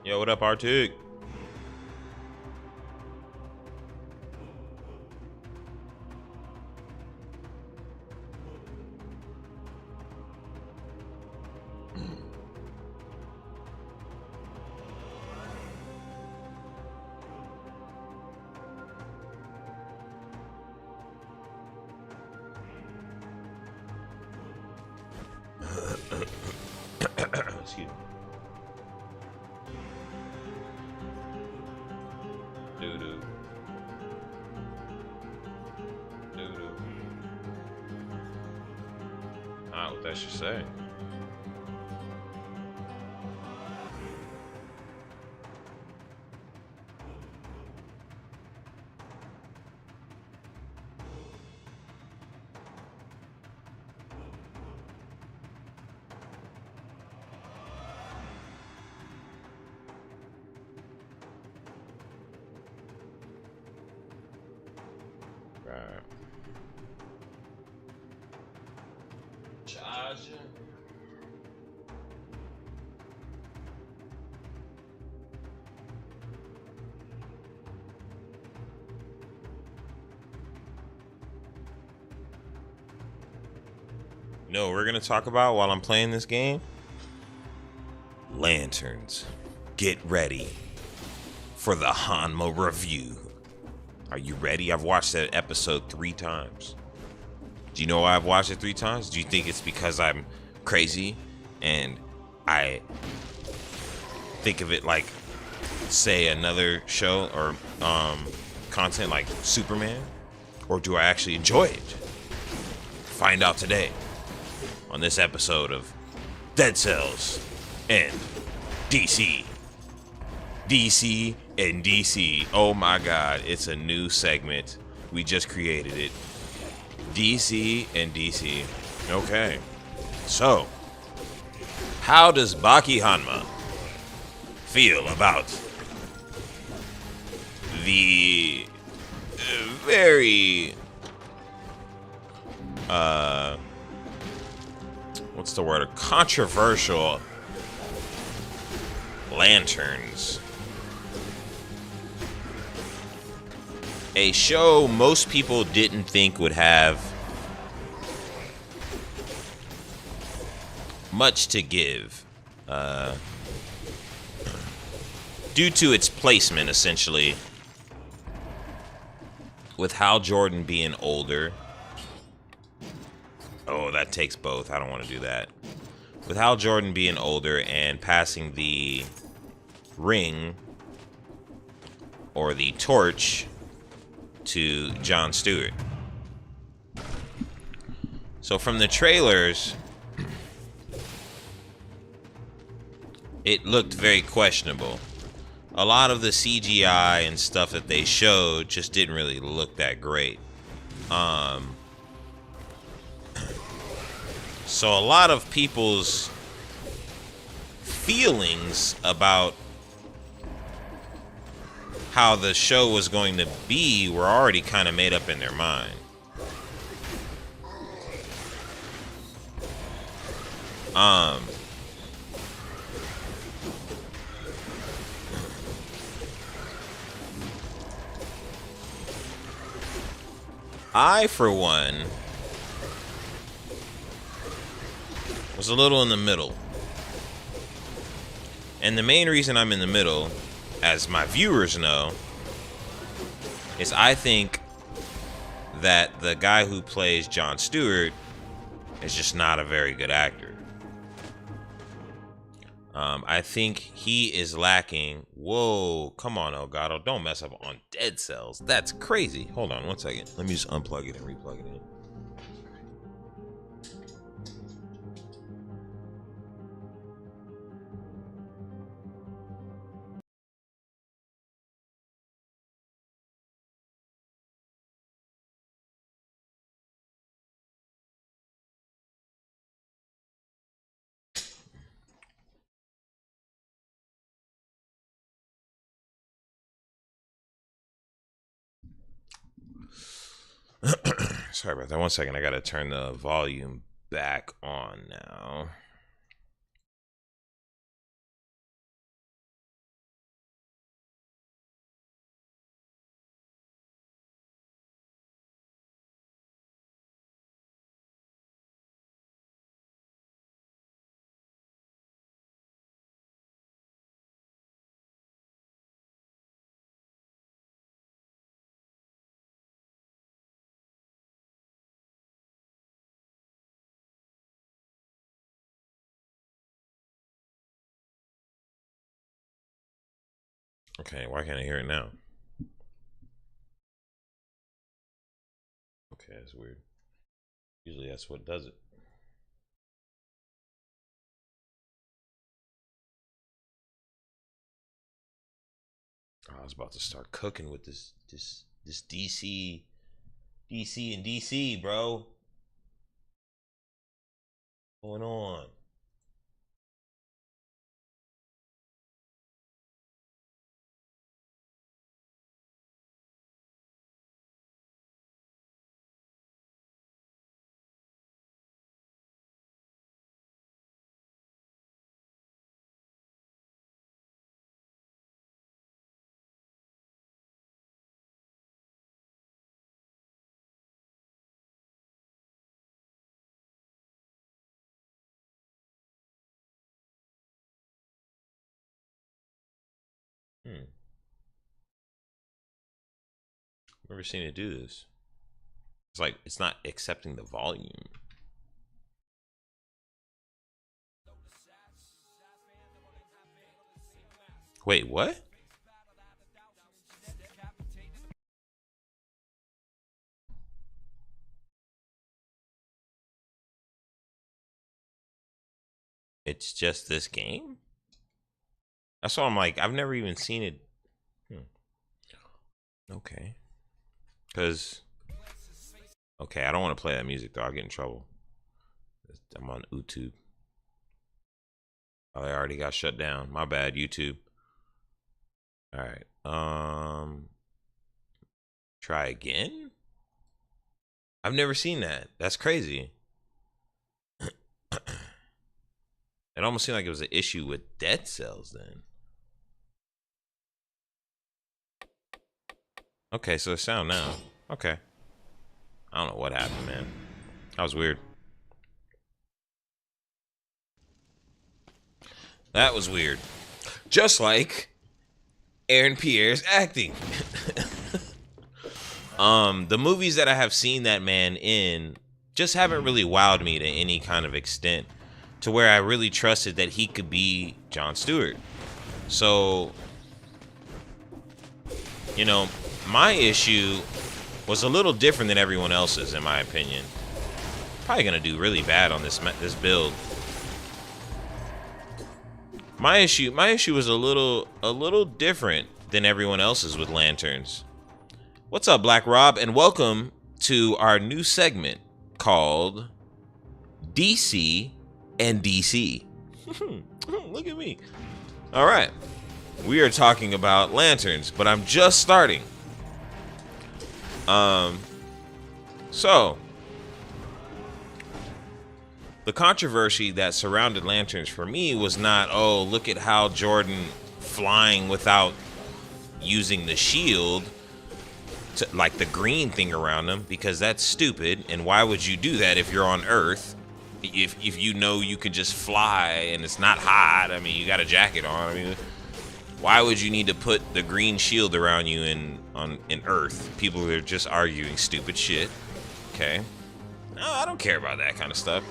Yo, what up, Arctic? Excuse me. Doo-doo. Doo-doo. What that should say. Right. Charging. No, we're gonna talk about while I'm playing this game. Lanterns. Get ready for the Hanma review. Are you ready? I've watched that episode 3 times. Do you know why I've watched it 3 times? Do you think it's because I'm crazy and I think of it like, say, another show or content like Superman? Or do I actually enjoy it? Find out today on this episode of Dead Cells and DC. DC and DC. Oh my God, it's a new segment. We just created it. DC and DC. Okay. So, how does Baki Hanma feel about the very what's the word? Controversial Lanterns? A show most people didn't think would have much to give due to its placement, essentially, with Hal Jordan being older. Oh, that takes both. I don't want to do that. With Hal Jordan being older and passing the ring or the torch to Jon Stewart. So from the trailers, it looked very questionable. A lot of the CGI and stuff that they showed just didn't really look that great. So a lot of people's feelings about how the show was going to be were already kind of made up in their mind. I, for one, was a little in the middle. And the main reason I'm in the middle, as my viewers know, is I think that the guy who plays Jon Stewart is just not a very good actor. I think he is lacking. Whoa, come on, Elgato. Don't mess up on Dead Cells. That's crazy. Hold on 1 second. Let me just unplug it and replug it in. Sorry about that. 1 second. I gotta turn the volume back on now. Okay, why can't I hear it now? Okay, that's weird. Usually that's what does it. Oh, I was about to start cooking with this DC and DC, bro. What's going on? Never seen it do this. It's like it's not accepting the volume. Wait, what? It's just this game? That's what I'm like. I've never even seen it. Okay. Because, okay, I don't want to play that music though. I'll get in trouble. I'm on YouTube. Oh, I already got shut down. My bad, YouTube. All right. Try again? I've never seen that. That's crazy. It almost seemed like it was an issue with Dead Cells then. Okay, so it's sound now. Okay. I don't know what happened, man. That was weird. That was weird. Just like Aaron Pierre's acting. The movies that I have seen that man in just haven't really wowed me to any kind of extent to where I really trusted that he could be Jon Stewart. So, you know, my issue was a little different than everyone else's, in my opinion. Probably gonna do really bad on this build. My issue was a little different than everyone else's with lanterns. What's up, Black Rob, and welcome to our new segment called DC and DC. Look at me. All right, we are talking about lanterns, but I'm just starting. So the controversy that surrounded lanterns for me was not, oh, look at Hal Jordan flying without using the shield, to, like the green thing around him, because that's stupid. And why would you do that if you're on Earth? If you know you can just fly and it's not hot. I mean, you got a jacket on. I mean, why would you need to put the green shield around you in Earth? People are just arguing stupid shit. Okay. No, I don't care about that kind of stuff.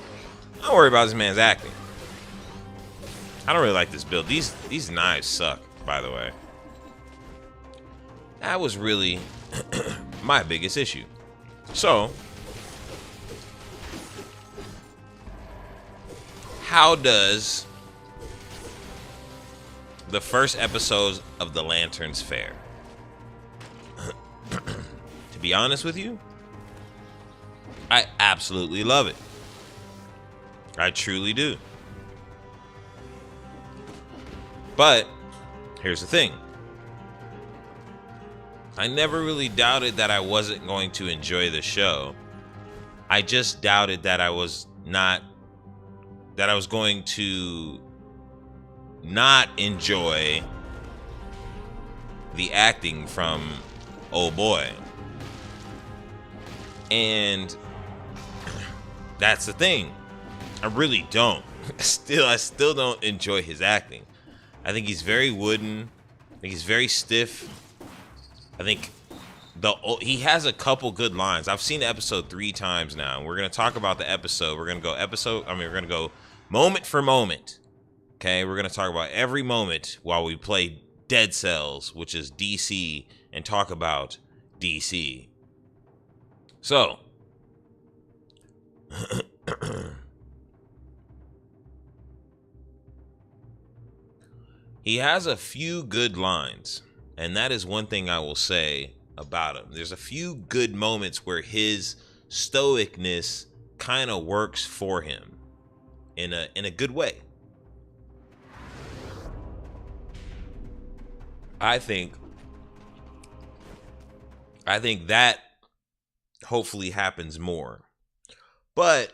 I don't worry about this man's acting. I don't really like this build. These knives suck, by the way. That was really my biggest issue. So, how does the first episode of The Lanterns fare? To be honest with you, I absolutely love it. I truly do. But here's the thing. I never really doubted that I wasn't going to enjoy the show. I just doubted that I was going to not enjoy the acting from oh boy. And that's the thing. I really don't. I still don't enjoy his acting. I think he's very wooden. I think he's very stiff. I think he has a couple good lines. I've seen the episode 3 times now, and we're gonna talk about the episode. We're gonna go moment for moment. Okay, we're gonna talk about every moment while we play Dead Cells, which is DC, and talk about DC. So, he has a few good lines, and that is one thing I will say about him. There's a few good moments where his stoicness kind of works for him in a good way. I think that hopefully happens more. But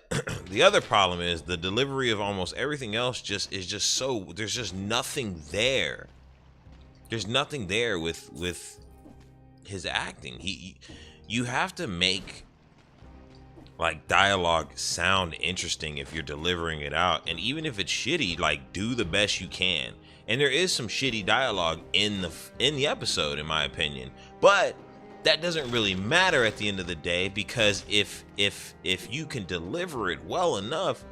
the other problem is the delivery of almost everything else is just so, there's just nothing there. There's nothing there with his acting. You have to make like dialogue sound interesting if you're delivering it out, and even if it's shitty, like do the best you can. And there is some shitty dialogue in the episode, in my opinion, but that doesn't really matter at the end of the day, because if you can deliver it well enough,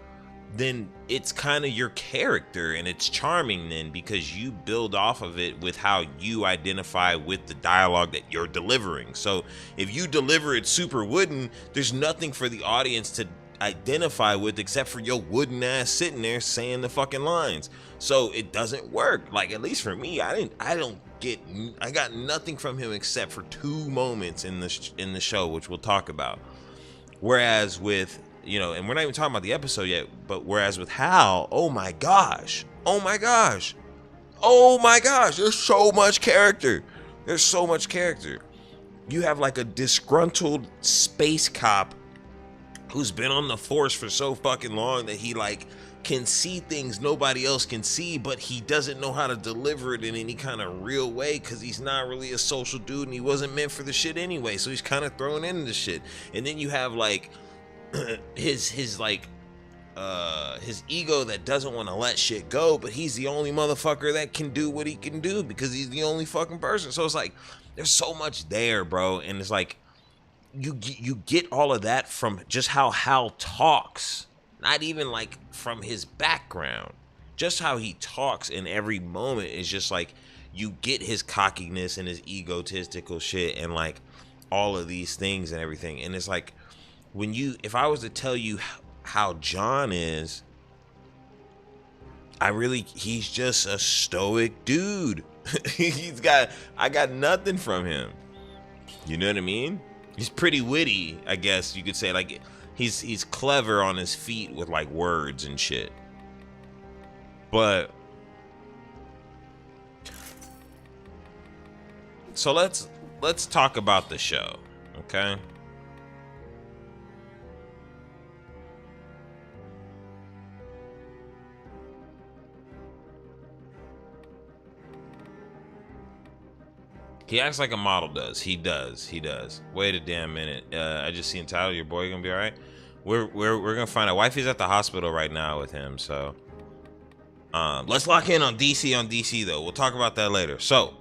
then it's kind of your character, and it's charming then, because you build off of it with how you identify with the dialogue that you're delivering. So if you deliver it super wooden, there's nothing for the audience to identify with except for your wooden ass sitting there saying the fucking lines. So it doesn't work. Like, at least for me, I got nothing from him except for 2 moments in the show, which we'll talk about. Whereas with, you know, and we're not even talking about the episode yet, but whereas with Hal, oh my gosh, there's so much character. You have like a disgruntled space cop who's been on the force for so fucking long that he like can see things nobody else can see, but he doesn't know how to deliver it in any kind of real way because he's not really a social dude and he wasn't meant for the shit anyway, so he's kind of thrown into the shit. And then you have like his ego that doesn't want to let shit go, but he's the only motherfucker that can do what he can do because he's the only fucking person. So it's like there's so much there, bro, and it's like you get all of that from just how Hal talks, not even like from his background, just how he talks in every moment is just like you get his cockiness and his egotistical shit and like all of these things and everything. And it's like if I was to tell you how John is, he's just a stoic dude. I got nothing from him. You know what I mean? He's pretty witty, I guess you could say. Like he's clever on his feet with like words and shit. But so let's talk about the show, okay? He acts like a model does. He does. Wait a damn minute. I just seen Tyler. Your boy gonna be all right? We're gonna find out. Wifey's at the hospital right now with him. So, let's lock in on DC though. We'll talk about that later. So,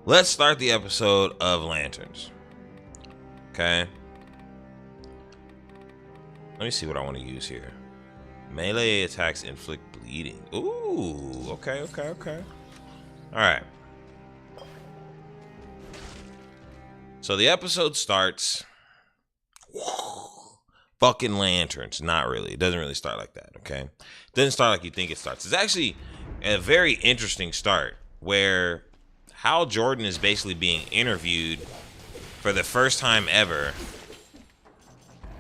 let's start the episode of Lanterns. Okay. Let me see what I want to use here. Melee attacks inflict bleeding. Ooh. Okay. All right. So the episode starts. Fucking lanterns. Not really. It doesn't really start like that, okay? It doesn't start like you think it starts. It's actually a very interesting start where Hal Jordan is basically being interviewed for the first time ever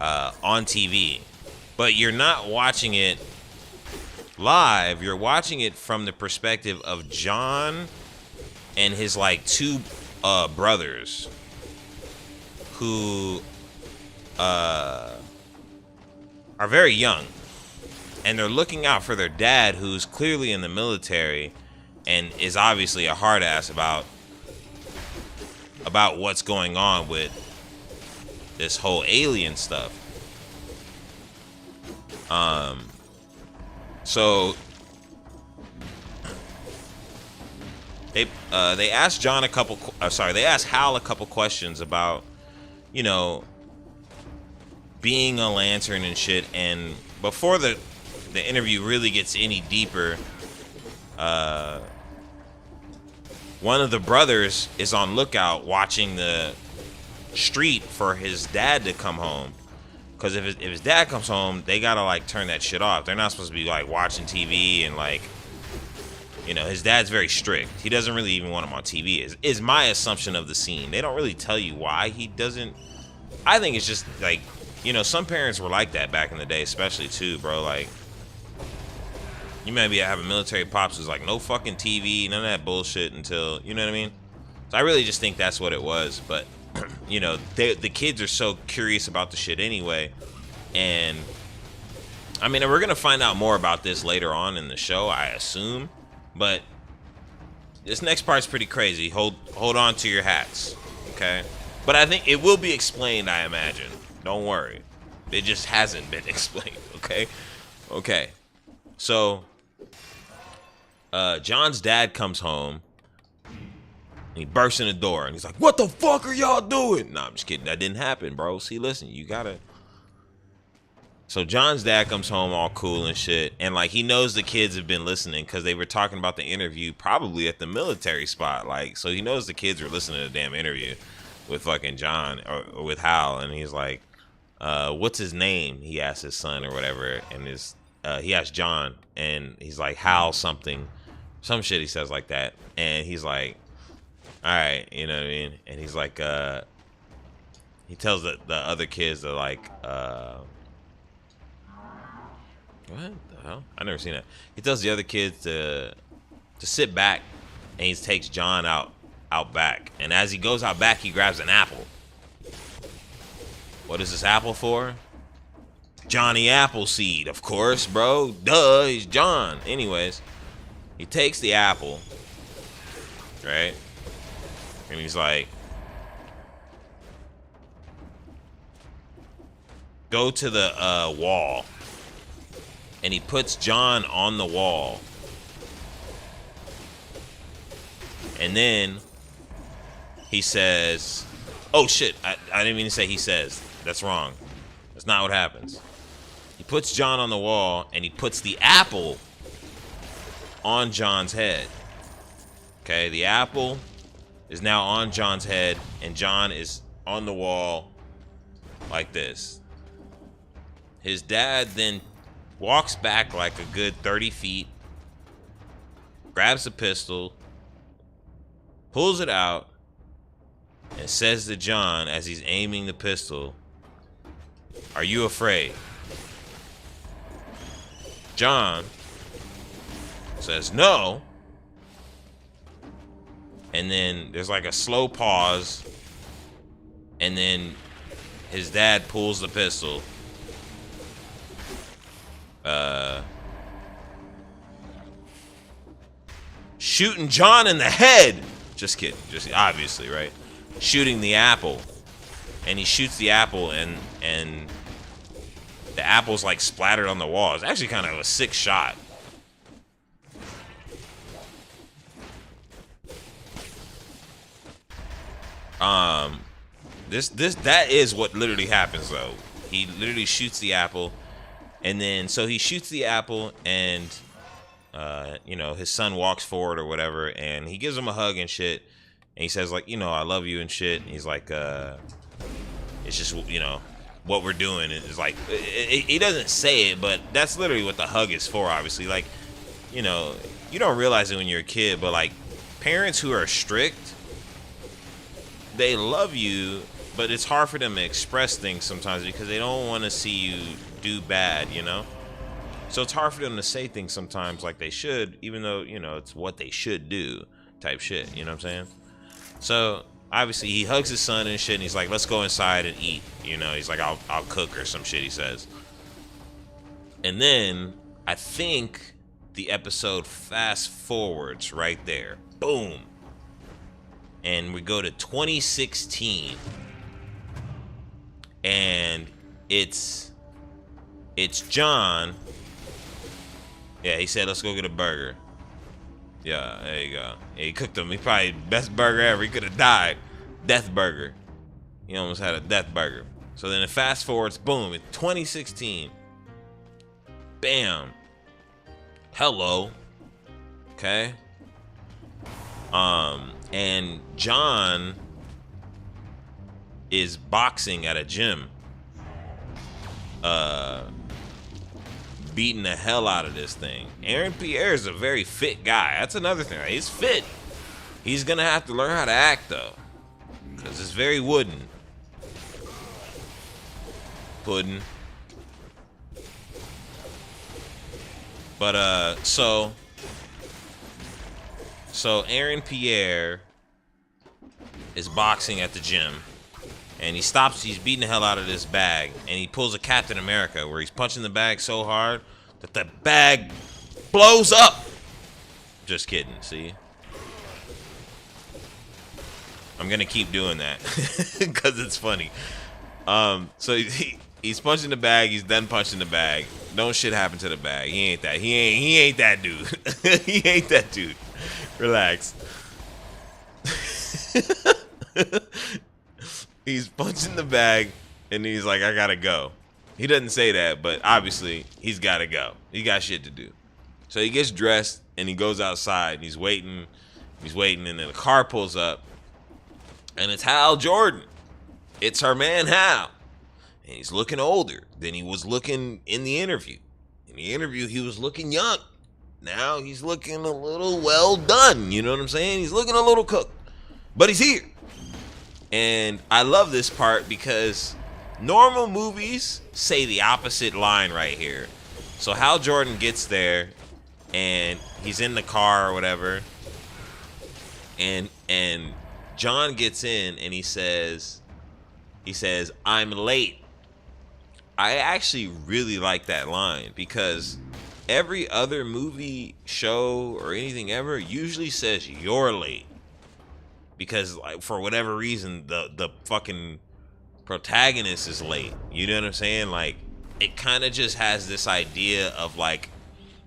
on TV. But you're not watching it live. You're watching it from the perspective of John and his like 2 brothers who are very young, and they're looking out for their dad, who's clearly in the military and is obviously a hard ass about what's going on with this whole alien stuff. So they asked Hal a couple questions about, you know, being a lantern and shit. And before the interview really gets any deeper, one of the brothers is on lookout watching the street for his dad to come home. Because if his dad comes home, they gotta like turn that shit off. They're not supposed to be like watching TV and like, you know, his dad's very strict. He doesn't really even want him on TV. Is my assumption of the scene. They don't really tell you why he doesn't. I think it's just like, you know, some parents were like that back in the day, especially too, bro. Like, you maybe have a military pops who's like, no fucking TV, none of that bullshit until, you know what I mean? So I really just think that's what it was. But, you know, the kids are so curious about the shit anyway. And, I mean, we're going to find out more about this later on in the show, I assume. But this next part's pretty crazy. Hold on to your hats, okay? But I think it will be explained, I imagine. Don't worry. It just hasn't been explained, okay? Okay. So, John's dad comes home. And he bursts in the door. And he's like, what the fuck are y'all doing? Nah, I'm just kidding. That didn't happen, bro. See, listen, you gotta... So John's dad comes home all cool and shit. And, like, he knows the kids have been listening because they were talking about the interview probably at the military spot. Like, so he knows the kids were listening to the damn interview with fucking John or with Hal. And he's like, what's his name? He asked his son or whatever. And he asked John. And he's like, Hal something. Some shit he says like that. And he's like, all right, you know what I mean? And he's like, he tells the other kids to like, what the hell? I never seen that. He tells the other kids to sit back, and he takes John out back. And as he goes out back, he grabs an apple. What is this apple for? Johnny Appleseed, of course, bro. Duh, he's John. Anyways, he takes the apple, right? And he's like, go to the wall. And he puts John on the wall. And then he says, oh shit, I didn't mean to say he says. That's wrong. That's not what happens. He puts John on the wall and he puts the apple on John's head. Okay, the apple is now on John's head and John is on the wall like this. His dad then walks back like a good 30 feet, grabs a pistol, pulls it out, and says to John as he's aiming the pistol, are you afraid? John says no. And then there's like a slow pause. And then his dad pulls the pistol. Shooting John in the head. Just kidding. Just obviously, right? Shooting the apple. And he shoots the apple and the apple's like splattered on the wall. It's actually kind of a sick shot. That is what literally happens though. He literally shoots the apple. And then, so he shoots the apple and, you know, his son walks forward or whatever and he gives him a hug and shit. And he says like, you know, I love you and shit. And he's like, it's just, you know, what we're doing is like, he doesn't say it, but that's literally what the hug is for, obviously. Like, you know, you don't realize it when you're a kid, but like parents who are strict, they love you, but it's hard for them to express things sometimes because they don't want to see you do bad, you know? So it's hard for them to say things sometimes like they should, even though, you know, it's what they should do type shit, you know what I'm saying? So obviously he hugs his son and shit and he's like, let's go inside and eat, you know? He's like, I'll cook or some shit, he says. And then I think the episode fast forwards right there. Boom. And we go to 2016. And it's John. Yeah, he said, let's go get a burger. Yeah, there you go. Yeah, he cooked him. He probably best burger ever. He could have died. Death burger. He almost had a death burger. So then it fast forwards, boom, in 2016. Bam. Hello. Okay. And John is boxing at a gym, beating the hell out of this thing. Aaron Pierre is a very fit guy. That's another thing. Right? He's fit. He's gonna have to learn how to act though, because it's very wooden. Pudding. But so Aaron Pierre is boxing at the gym, and he stops. He's beating the hell out of this bag, and he pulls a Captain America where he's punching the bag so hard that the bag blows up. Just kidding. See, I'm gonna keep doing that because it's funny. So he's punching the bag. He's done punching the bag. No shit happened to the bag. He ain't that. He ain't that dude. He ain't that dude. Relax. He's punching the bag, and he's like, I gotta go. He doesn't say that, but obviously he's gotta go. He got shit to do. So he gets dressed, and he goes outside, and he's waiting. He's waiting, and then the car pulls up, and it's Hal Jordan. It's her man, Hal. And he's looking older than he was looking in the interview. In the interview, he was looking young. Now he's looking a little well done. You know what I'm saying? He's looking a little cooked. But he's here. And I love this part because normal movies say the opposite line right here. So Hal Jordan gets there, and he's in the car or whatever. And John gets in, and he says, I'm late. I actually really like that line because every other movie, show, or anything ever usually says you're late. Because like for whatever reason, the fucking protagonist is late. You know what I'm saying? Like it kind of just has this idea of like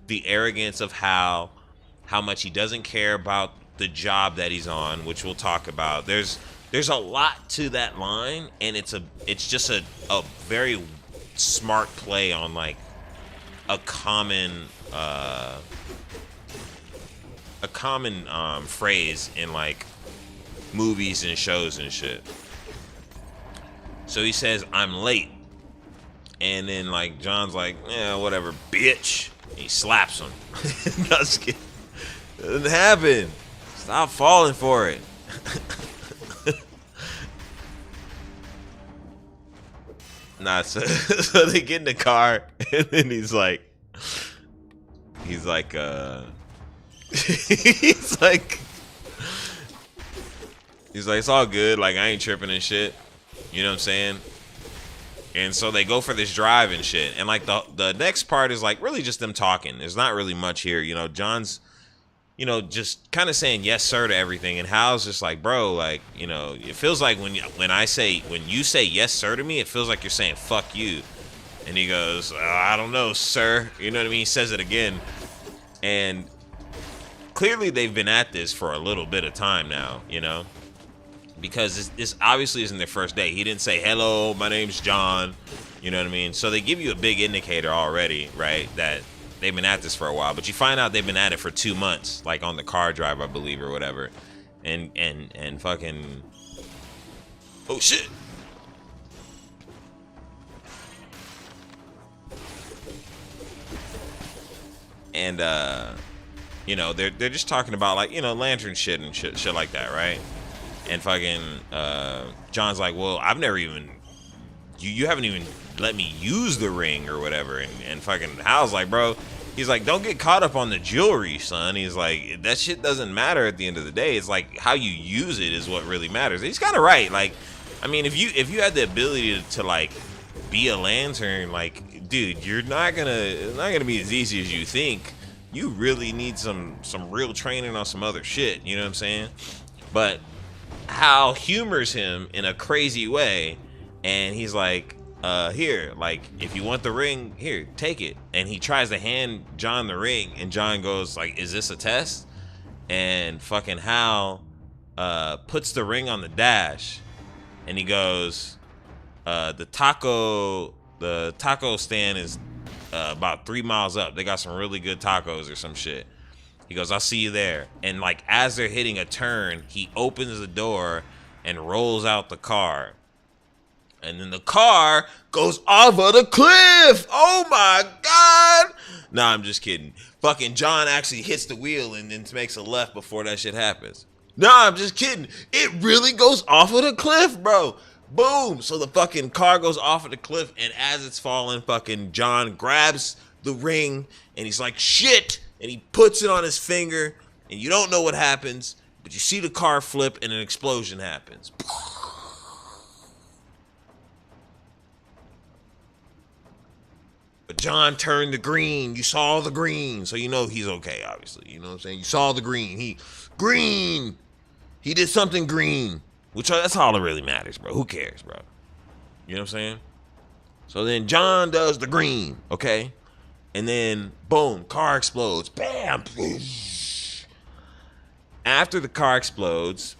the arrogance of how much he doesn't care about the job that he's on, which we'll talk about. There's a lot to that line, and it's just a very smart play on like a common phrase in like movies and shows and shit. So he says, I'm late. And then like John's like, yeah, whatever, bitch. He slaps him. No, just kidding. Doesn't happen. Stop falling for it. Nah, so they get in the car, and then he's like, he's like, it's all good. Like, I ain't tripping and shit. You know what I'm saying? And so they go for this drive and shit. And like the next part is like really just them talking. There's not really much here. You know, John's, you know, just kind of saying yes sir to everything, and Hal's just like, bro, like, you know, it feels like when you say yes sir to me, it feels like you're saying fuck you. And he goes, I don't know, sir. You know what I mean? He says it again, and clearly they've been at this for a little bit of time now, you know, because this obviously isn't their first day. He didn't say hello, my name's John. You know what I mean? So they give you a big indicator already, right, that they've been at this for a while, but you find out they've been at it for 2 months, like on the car drive, I believe, or whatever. And fucking, oh shit. And you know, they're just talking about like, you know, lantern shit and shit like that, right? And fucking John's like, well, I've never even, you haven't even let me use the ring or whatever. And fucking Hal's like, bro, he's like, don't get caught up on the jewelry, son. He's like, that shit doesn't matter at the end of the day. It's like how you use it is what really matters. And he's kind of right. Like, I mean, if you had the ability to like be a lantern, like, dude, it's not gonna be as easy as you think. You really need some real training on some other shit. You know what I'm saying? But Hal humors him in a crazy way, and he's like, here, like, if you want the ring, here, take it. And he tries to hand John the ring, and John goes like, is this a test? And fucking Hal puts the ring on the dash, and he goes, the taco stand is about 3 miles up. They got some really good tacos or some shit. He goes, I'll see you there. And like as they're hitting a turn, he opens the door and rolls out the car. And then the car goes off of the cliff. Oh my God. Nah, I'm just kidding. Fucking John actually hits the wheel and then makes a left before that shit happens. Nah, I'm just kidding. It really goes off of the cliff, bro. Boom. So the fucking car goes off of the cliff, and as it's falling, fucking John grabs the ring and he's like, shit. And he puts it on his finger, and you don't know what happens, but you see the car flip and an explosion happens. But John turned the green. You saw the green. So you know he's okay, obviously. You know what I'm saying? You saw the green. Green. He did something green. Which, that's all that really matters, bro. Who cares, bro? You know what I'm saying? So then John does the green, okay? And then, boom, car explodes. Bam. After the car explodes,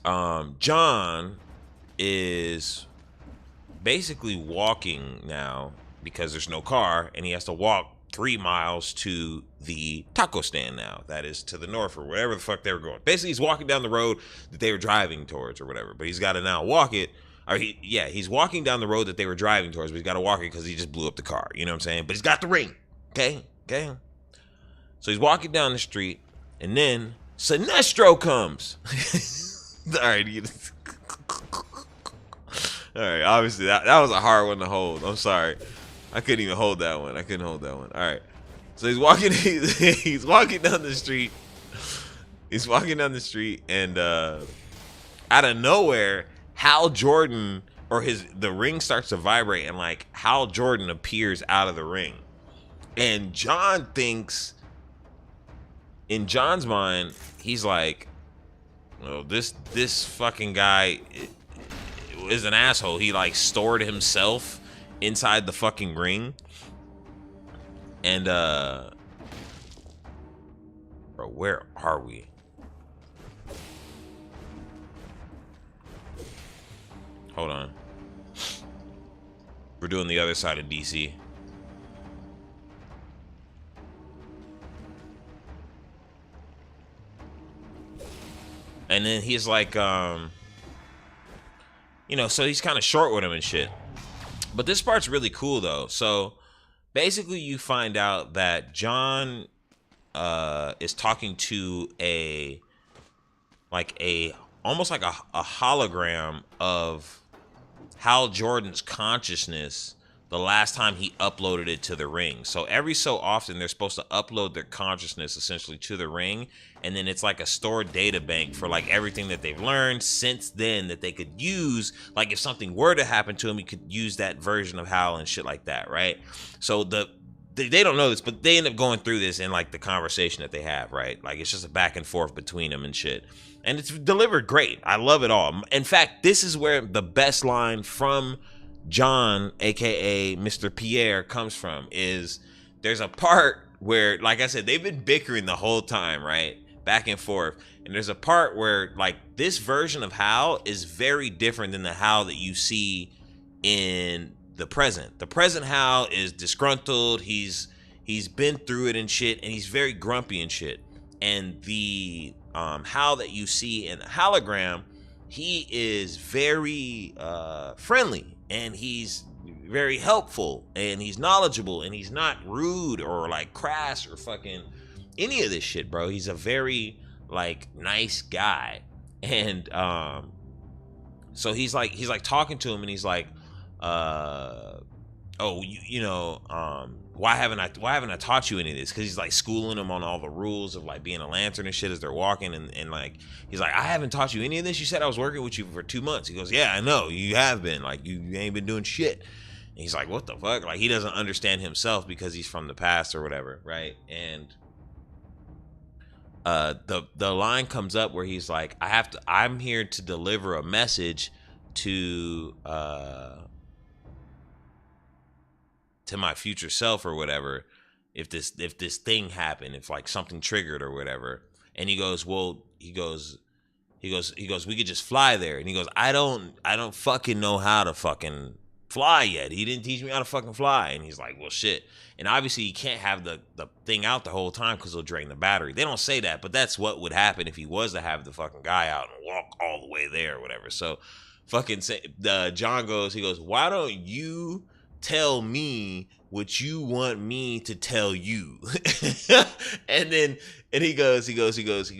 John is basically walking now because there's no car, and he has to walk 3 miles to the taco stand now. That is to the north or wherever the fuck they were going. Basically, he's walking down the road that they were driving towards or whatever, but he's got to now walk it. Or he's walking down the road that they were driving towards, but he's got to walk it because he just blew up the car. You know what I'm saying? But he's got the ring. Okay? So he's walking down the street, and then Sinestro comes. All right. All right. Obviously, that was a hard one to hold. I'm sorry. I couldn't even hold that one. All right. So he's walking. He's walking down the street. And out of nowhere, Hal Jordan the ring starts to vibrate, and like Hal Jordan appears out of the ring, and John thinks, in John's mind, he's like, "Oh, this fucking guy is an asshole. He like stored himself inside the fucking ring." And bro, where are we? Hold on. We're doing the other side of DC. And then he's like, so he's kind of short with him and shit. But this part's really cool though. So basically you find out that John is talking to almost like a hologram of Hal Jordan's consciousness the last time he uploaded it to the ring. So every so often they're supposed to upload their consciousness essentially to the ring, and then it's like a stored data bank for like everything that they've learned since then that they could use. Like if something were to happen to him, you could use that version of Hal and shit like that, right? So they don't know this, but they end up going through this in like the conversation that they have, right? Like it's just a back and forth between them and shit. And it's delivered great. I love it all. In fact, this is where the best line from John, aka Mr. Pierre, comes from. Is there's a part where, like I said, they've been bickering the whole time, right? Back and forth. And there's a part where like this version of Hal is very different than the Hal that you see in the present. The present Hal is disgruntled. He's been through it and shit, and he's very grumpy and shit. And the Hal that you see in the hologram, he is very friendly, and he's very helpful, and he's knowledgeable, and he's not rude or like crass or fucking any of this shit, bro. He's a very like nice guy. And so he's like talking to him, and he's like, why haven't I taught you any of this? Because he's like schooling them on all the rules of like being a lantern and shit as they're walking, and like he's like, I haven't taught you any of this. You said I was working with you for 2 months. He goes, yeah, I know you have been. Like you ain't been doing shit. And he's like, what the fuck? Like he doesn't understand himself because he's from the past or whatever, right? And the line comes up where he's like, I'm here to deliver a message to my future self or whatever, if this thing happened, if like something triggered or whatever. And he goes, we could just fly there. And he goes, I don't fucking know how to fucking fly yet. He didn't teach me how to fucking fly. And he's like, well, shit. And obviously, you can't have the thing out the whole time because it'll drain the battery. They don't say that, but that's what would happen if he was to have the fucking guy out and walk all the way there or whatever. So, fucking John goes, he goes, why don't you tell me what you want me to tell you? and he goes, you guys, he goes,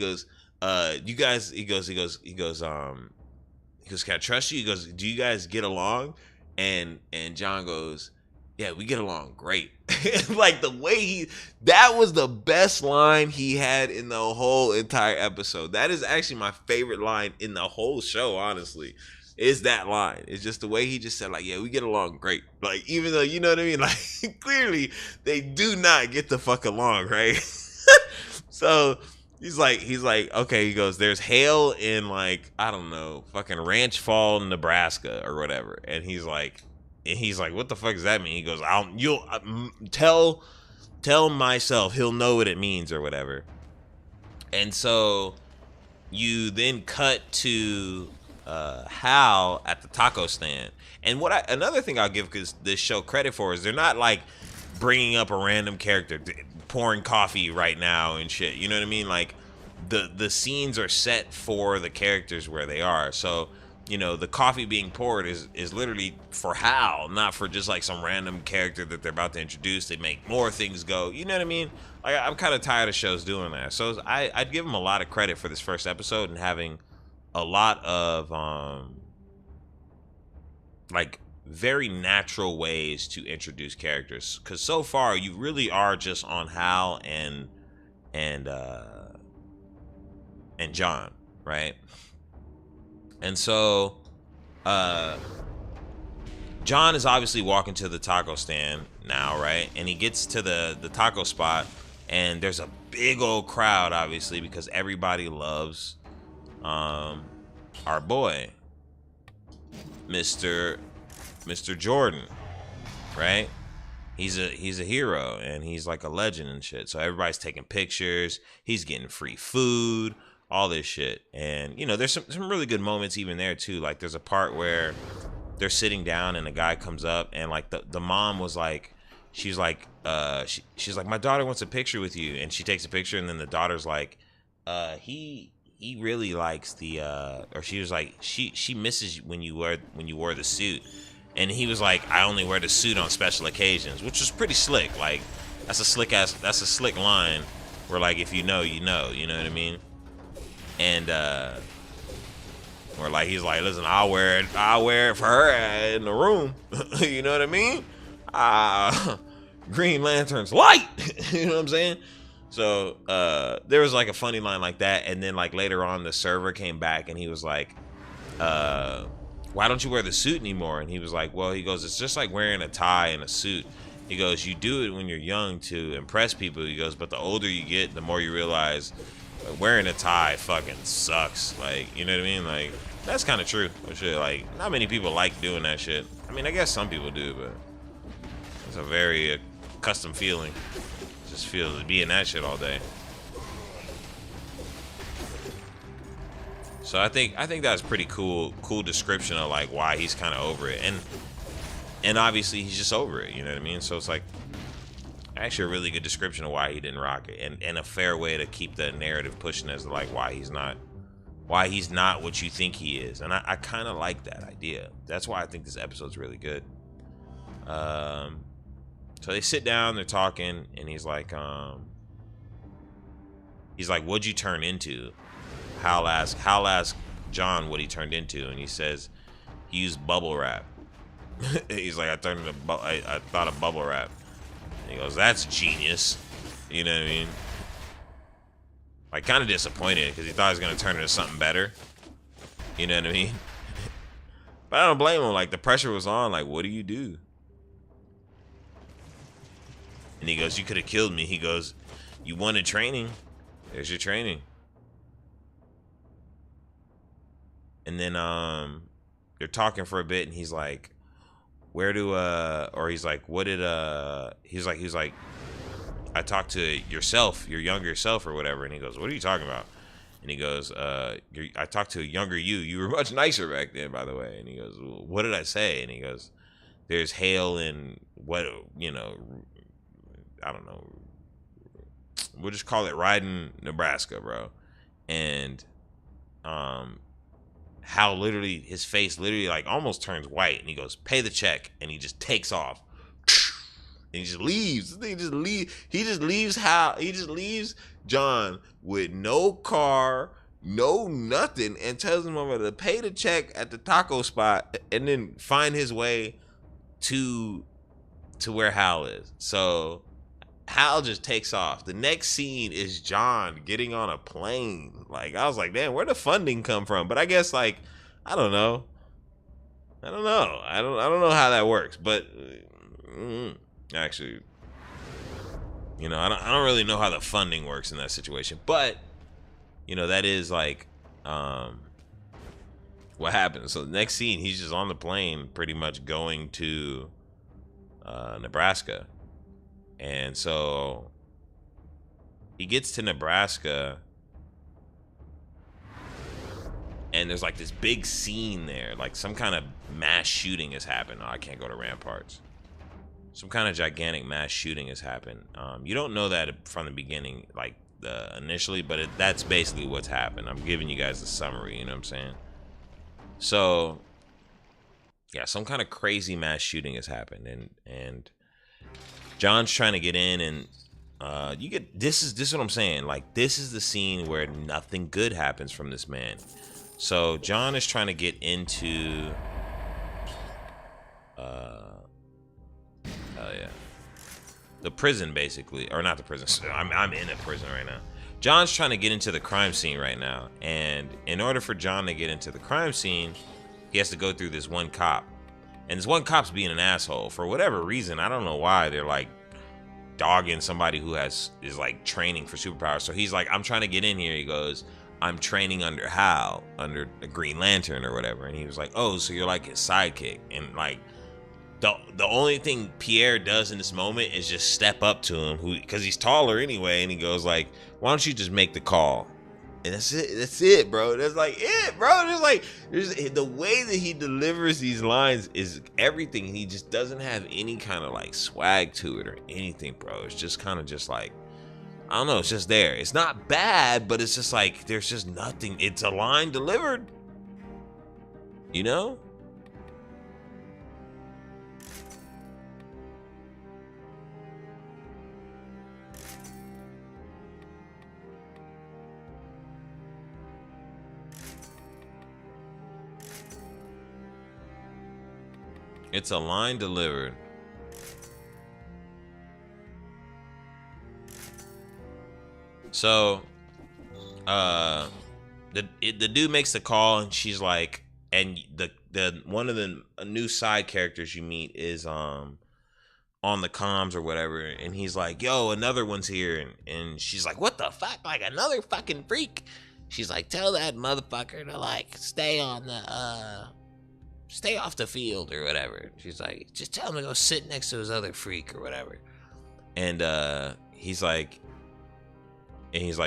can I trust you? He goes, do you guys get along? And John goes, yeah, we get along great. Like the way that was the best line he had in the whole entire episode. That is actually my favorite line in the whole show, honestly, is that line. It's just the way he just said, like, yeah, we get along great. Like, even though, you know what I mean? Like, clearly they do not get the fuck along, right? So he's like, okay, he goes, there's hail in, like, I don't know, fucking Ranch Fall, Nebraska or whatever. And he's like, what the fuck does that mean? He goes, you'll tell myself, he'll know what it means or whatever. And so you then cut to Hal at the taco stand. And another thing I'll give this show credit for is they're not like bringing up a random character, pouring coffee right now and shit. You know what I mean? Like the scenes are set for the characters where they are. So, you know, the coffee being poured is literally for Hal, not for just like some random character that they're about to introduce. They make more things go. You know what I mean? Like, I'm kind of tired of shows doing that. So I'd give them a lot of credit for this first episode and having a lot of like very natural ways to introduce characters, because so far you really are just on Hal and John, right? And so John is obviously walking to the taco stand now, right? And he gets to the taco spot, and there's a big old crowd, obviously, because everybody loves our boy, Mr. Jordan, right? He's a hero, and he's like a legend and shit. So everybody's taking pictures. He's getting free food, all this shit. And, you know, there's some really good moments even there too. Like, there's a part where they're sitting down and a guy comes up, and like the mom was like, she's like, my daughter wants a picture with you. And she takes a picture, and then the daughter's like, he really likes the or she was like, she misses when you wore the suit. And he was like, I only wear the suit on special occasions, which was pretty slick. Like, that's a slick line where, like, if you know, you know what I mean? And where, like, he's like, listen, I'll wear it for her in the room. You know what I mean? Green Lantern's light. You know what I'm saying? So there was like a funny line like that, and then like later on the server came back and he was like, why don't you wear the suit anymore? And he was like, well, he goes, it's just like wearing a tie and a suit. He goes, you do it when you're young to impress people. He goes, but the older you get, the more you realize wearing a tie fucking sucks. Like, you know what I mean? Like, that's kind of true. Shit, like, not many people like doing that shit. I mean, I guess some people do, but it's a very custom feeling. Just feel to be in that shit all day. So I think that's pretty cool description of like why he's kind of over it, and obviously he's just over it. You know what I mean? So it's like actually a really good description of why he didn't rock it, and a fair way to keep the narrative pushing as to like why he's not what you think he is. And I kind of like that idea. That's why I think this episode's really good. So they sit down, they're talking, and he's like, what'd you turn into? Hal asked John what he turned into, and he says he used bubble wrap. He's like, I thought of bubble wrap. And he goes, that's genius. You know what I mean? Like, kind of disappointed because he thought he was gonna turn into something better. You know what I mean? But I don't blame him. Like, the pressure was on. Like, what do you do? And he goes, you could have killed me. He goes, you wanted training. There's your training. And then they're talking for a bit, and he's like, where do or he's like, what did he's like, I talked to yourself, your younger self or whatever. And he goes, what are you talking about? And he goes, I talked to a younger you. You were much nicer back then, by the way. And he goes, well, what did I say? And he goes, there's hail in what, you know, I don't know. We'll just call it Ryden, Nebraska, bro. And Hal literally, his face literally like almost turns white, and he goes, "Pay the check," and he just takes off. And he just leaves. He just leaves Hal. He just leaves John with no car, no nothing, and tells him to pay the check at the taco spot and then find his way to where Hal is. So Hal just takes off. The next scene is John getting on a plane. Like, I was like, damn, where'd the funding come from? But I guess, like, I don't know. I don't know how that works. But actually, you know, I don't really know how the funding works in that situation. But, you know, that is like what happens. So the next scene, he's just on the plane, pretty much going to Nebraska. And so he gets to Nebraska, and there's like this big scene there, like some kind of mass shooting has happened. Oh, I can't go to Ramparts. Some kind of gigantic mass shooting has happened. You don't know that from the beginning, like initially, but that's basically what's happened. I'm giving you guys the summary, you know what I'm saying? So yeah, some kind of crazy mass shooting has happened, and John's trying to get in, and you get this is what I'm saying. Like, this is the scene where nothing good happens from this man. So John is trying to get into the prison, basically, or not the prison. I'm in a prison right now. John's trying to get into the crime scene right now, and in order for John to get into the crime scene, he has to go through this one cop. And this one cop's being an asshole for whatever reason. I don't know why they're like dogging somebody who is like training for superpowers. So he's like, I'm trying to get in here. He goes, I'm training under Hal, under the Green Lantern or whatever. And he was like, oh, so you're like his sidekick. And like the only thing Pierre does in this moment is just step up to him, because he's taller anyway. And he goes like, why don't you just make the call? And that's it, bro. That's like it, bro. There's the way that he delivers these lines is everything. He just doesn't have any kind of like swag to it or anything, bro. It's just kind of just like, I don't know. It's just there. It's not bad, but it's just like, there's just nothing. It's a line delivered, you know? It's a line delivered. So, the dude makes the call, and she's like, and the one of the new side characters you meet is on the comms or whatever, and he's like, yo, another one's here, and she's like, what the fuck, like another fucking freak? She's like, tell that motherfucker to like stay off the field or whatever. She's like, just tell him to go sit next to his other freak or whatever. And he's like,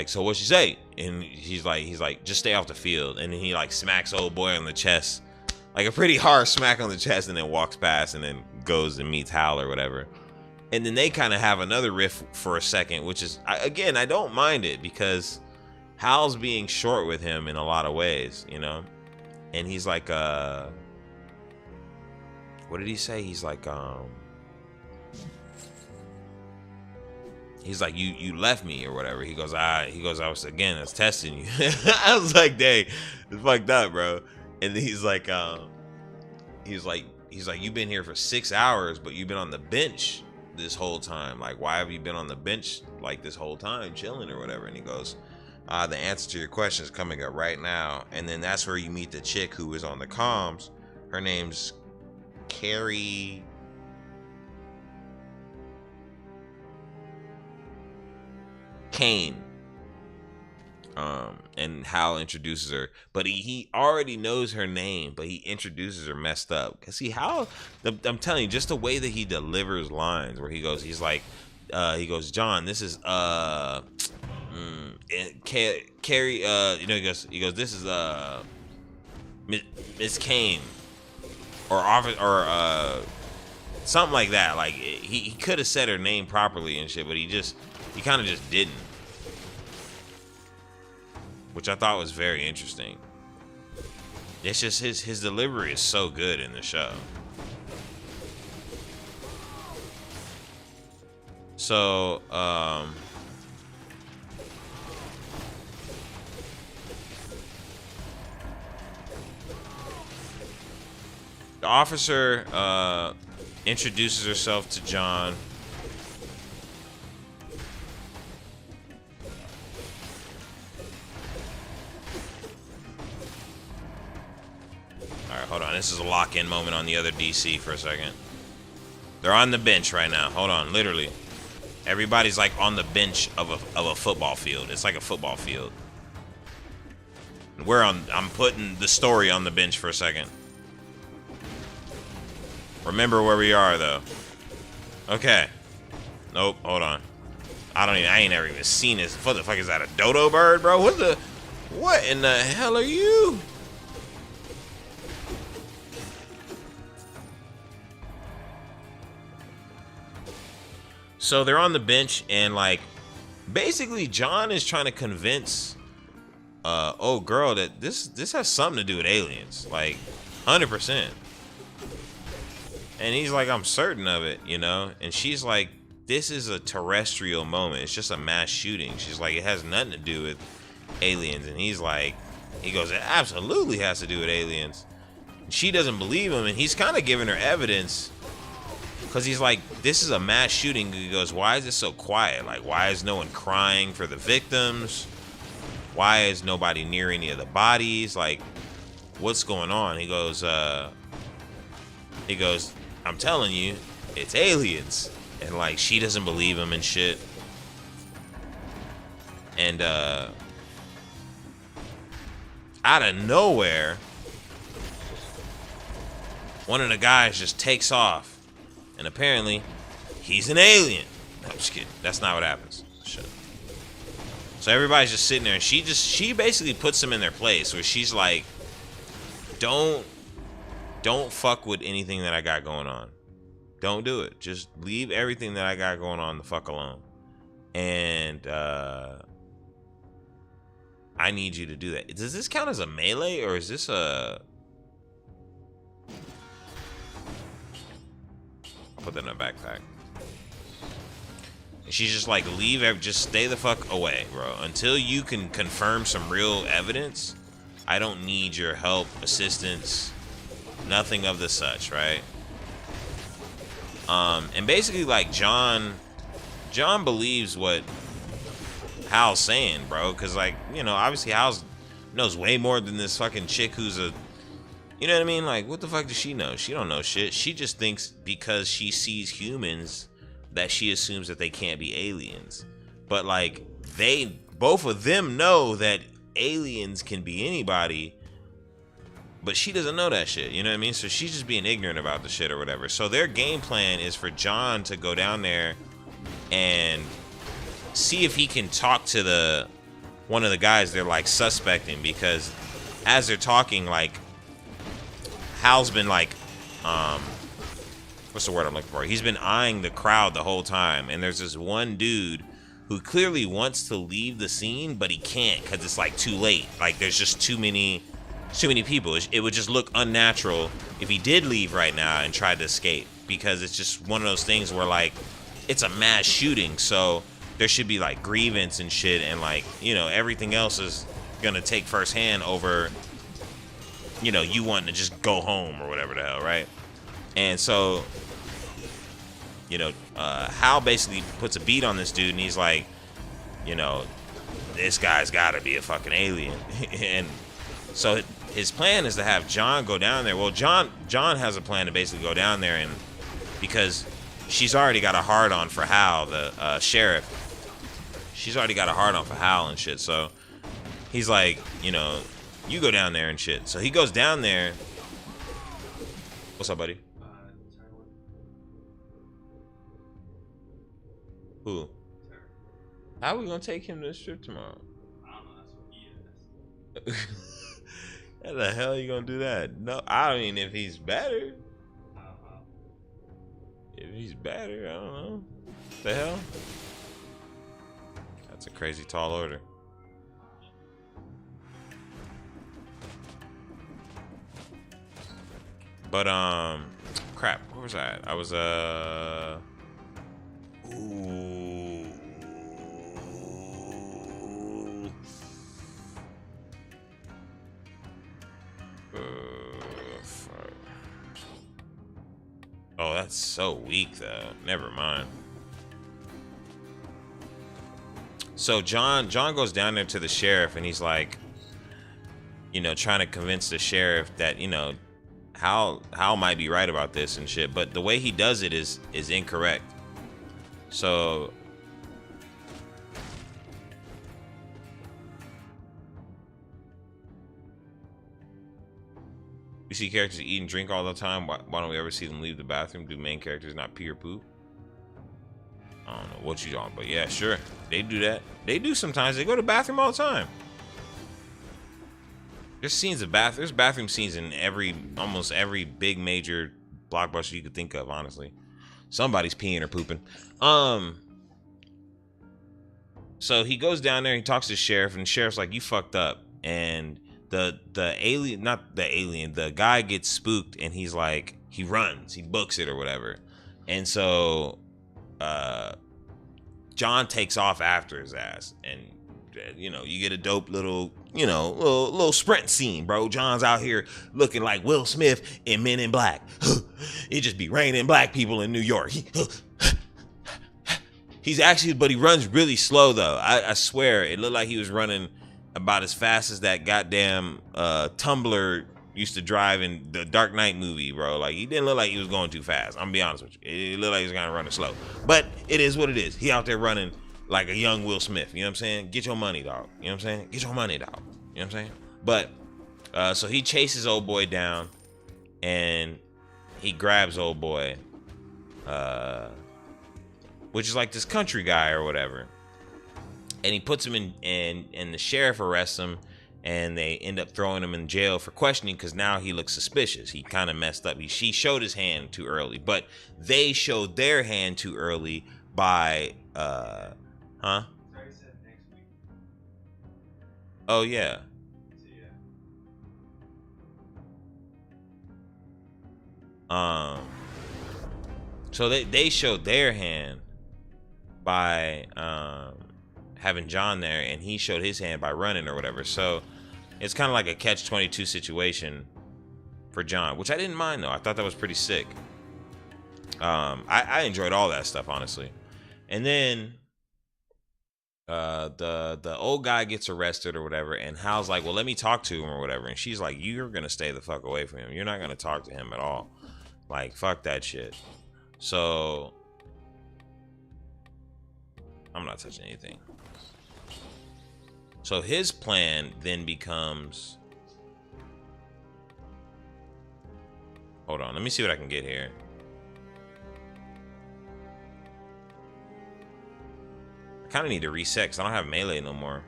so what she say? And he's like, just stay off the field. And then he like smacks old boy on the chest, like a pretty hard smack on the chest, and then walks past and then goes and meets Hal or whatever. And then they kind of have another riff for a second, which is, I don't mind it, because Hal's being short with him in a lot of ways, you know? And he's like, what did he say? He's like, you left me or whatever. He goes, I was testing you. I was like, dang, it's fucked up, bro. And he's like, you've been here for 6 hours, but you've been on the bench this whole time. Like, why have you been on the bench like this whole time, chilling or whatever? And he goes, the answer to your question is coming up right now. And then that's where you meet the chick who is on the comms. Her name's Carrie Kane. And Hal introduces her, but he already knows her name, but he introduces her messed up. Cause see, Hal, I'm telling you, just the way that he delivers lines, where he goes, John, this is Carrie, he goes, this is Miss Kane, or office, or something like that. Like he could have said her name properly and shit, but he kind of just didn't, which I thought was very interesting. It's just his delivery is so good in the show. So the officer introduces herself to John. Alright, hold on. This is a lock-in moment on the other DC for a second. They're on the bench right now. Hold on, literally. Everybody's like on the bench of a football field. It's like a football field. I'm putting the story on the bench for a second. Remember where we are, though. Okay. Nope, hold on. I ain't never even seen this. What the fuck is that, a dodo bird, bro? What in the hell are you? So they're on the bench, and like, basically John is trying to convince old girl that this has something to do with aliens, like 100%. And he's like, I'm certain of it, you know? And she's like, this is a terrestrial moment. It's just a mass shooting. She's like, it has nothing to do with aliens. And he goes, it absolutely has to do with aliens. And she doesn't believe him, and he's kind of giving her evidence, because he's like, this is a mass shooting. He goes, why is it so quiet? Like, why is no one crying for the victims? Why is nobody near any of the bodies? Like, what's going on? He goes, I'm telling you, it's aliens. And like, she doesn't believe him and shit. And out of nowhere, one of the guys just takes off. And apparently, he's an alien. No, I'm just kidding. That's not what happens. Shit. So everybody's just sitting there, and she basically puts them in their place, where she's like, don't fuck with anything that I got going on. Don't do it. Just leave everything that I got going on the fuck alone. And I need you to do that. Does this count as a melee, or is this a... I'll put that in a backpack. And she's just like, just stay the fuck away, bro. Until you can confirm some real evidence, I don't need your help, assistance, nothing of the such, right? And basically, like, John believes what Hal's saying, bro. Because, like, you know, obviously Hal knows way more than this fucking chick who's a... You know what I mean? Like, what the fuck does she know? She don't know shit. She just thinks because she sees humans that she assumes that they can't be aliens. But, like, both of them know that aliens can be anybody, but she doesn't know that shit, you know what I mean? So she's just being ignorant about the shit or whatever. So their game plan is for John to go down there and see if he can talk to one of the guys they're like suspecting, because as they're talking, like, Hal's been like, what's the word I'm looking for? He's been eyeing the crowd the whole time, and there's this one dude who clearly wants to leave the scene, but he can't because it's like too late. Like, there's just too many people. It would just look unnatural if he did leave right now and tried to escape, because it's just one of those things where, like, it's a mass shooting, so there should be like grievance and shit, and, like, you know, everything else is gonna take first hand over, you know, you wanting to just go home or whatever the hell, right? And so, you know, Hal basically puts a beat on this dude, and he's like, you know, this guy's gotta be a fucking alien. And so his plan is to have John go down there. Well, John has a plan to basically go down there, and because she's already got a hard-on for Hal, the sheriff. She's already got a hard-on for Hal and shit. So he's like, you know, you go down there and shit. So he goes down there. What's up, buddy? Who? How are we gonna take him to this trip tomorrow? I don't know. That's what he is. How the hell are you gonna do that? No, I mean, if he's better. if he's better, I don't know. What the hell? That's a crazy tall order. But crap, where was I at? I was ooh. Fuck. Oh, that's so weak though. Never mind. So John goes down there to the sheriff and he's like, you know, trying to convince the sheriff that, you know, Hal might be right about this and shit, but the way he does it is incorrect. So we see characters eat and drink all the time. Why don't we ever see them leave the bathroom? Do main characters not pee or poop? I don't know what you on, but yeah, sure. They do that. They do sometimes. They go to the bathroom all the time. There's scenes of there's bathroom scenes in almost every big major blockbuster you could think of, honestly. Somebody's peeing or pooping. So he goes down there, he talks to the sheriff, and the sheriff's like, you fucked up. And the alien, not the alien, the guy gets spooked and he's like, he runs, he books it or whatever. And so John takes off after his ass, and you know, you get a dope little, you know, little sprint scene, bro. John's out here looking like Will Smith in Men in Black. It just be raining black people in New York. He's actually, but he runs really slow though. I swear, it looked like he was running about as fast as that goddamn Tumblr used to drive in the Dark Knight movie, bro. Like, he didn't look like he was going too fast. I'm gonna be honest with you. It looked like he was kind of running slow. But it is what it is. He out there running like a young Will Smith. You know what I'm saying? Get your money, dog. You know what I'm saying? Get your money, dog. You know what I'm saying? But so he chases old boy down, and he grabs old boy, which is like this country guy or whatever, and he puts him in, and the sheriff arrests him, and they end up throwing him in jail for questioning because now he looks suspicious. He kind of messed up. She showed his hand too early, but they showed their hand too early by oh yeah. So they showed their hand by having John there, and he showed his hand by running or whatever. So it's kind of like a catch-22 situation for John, which I didn't mind though. I thought that was pretty sick. I enjoyed all that stuff, honestly. And then the old guy gets arrested or whatever, and Hal's like, well, let me talk to him or whatever. And she's like, you're gonna stay the fuck away from him. You're not gonna talk to him at all. Like, fuck that shit. So I'm not touching anything. So his plan then becomes, hold on, let me see what I can get here. I kind of need to reset because I don't have melee no more.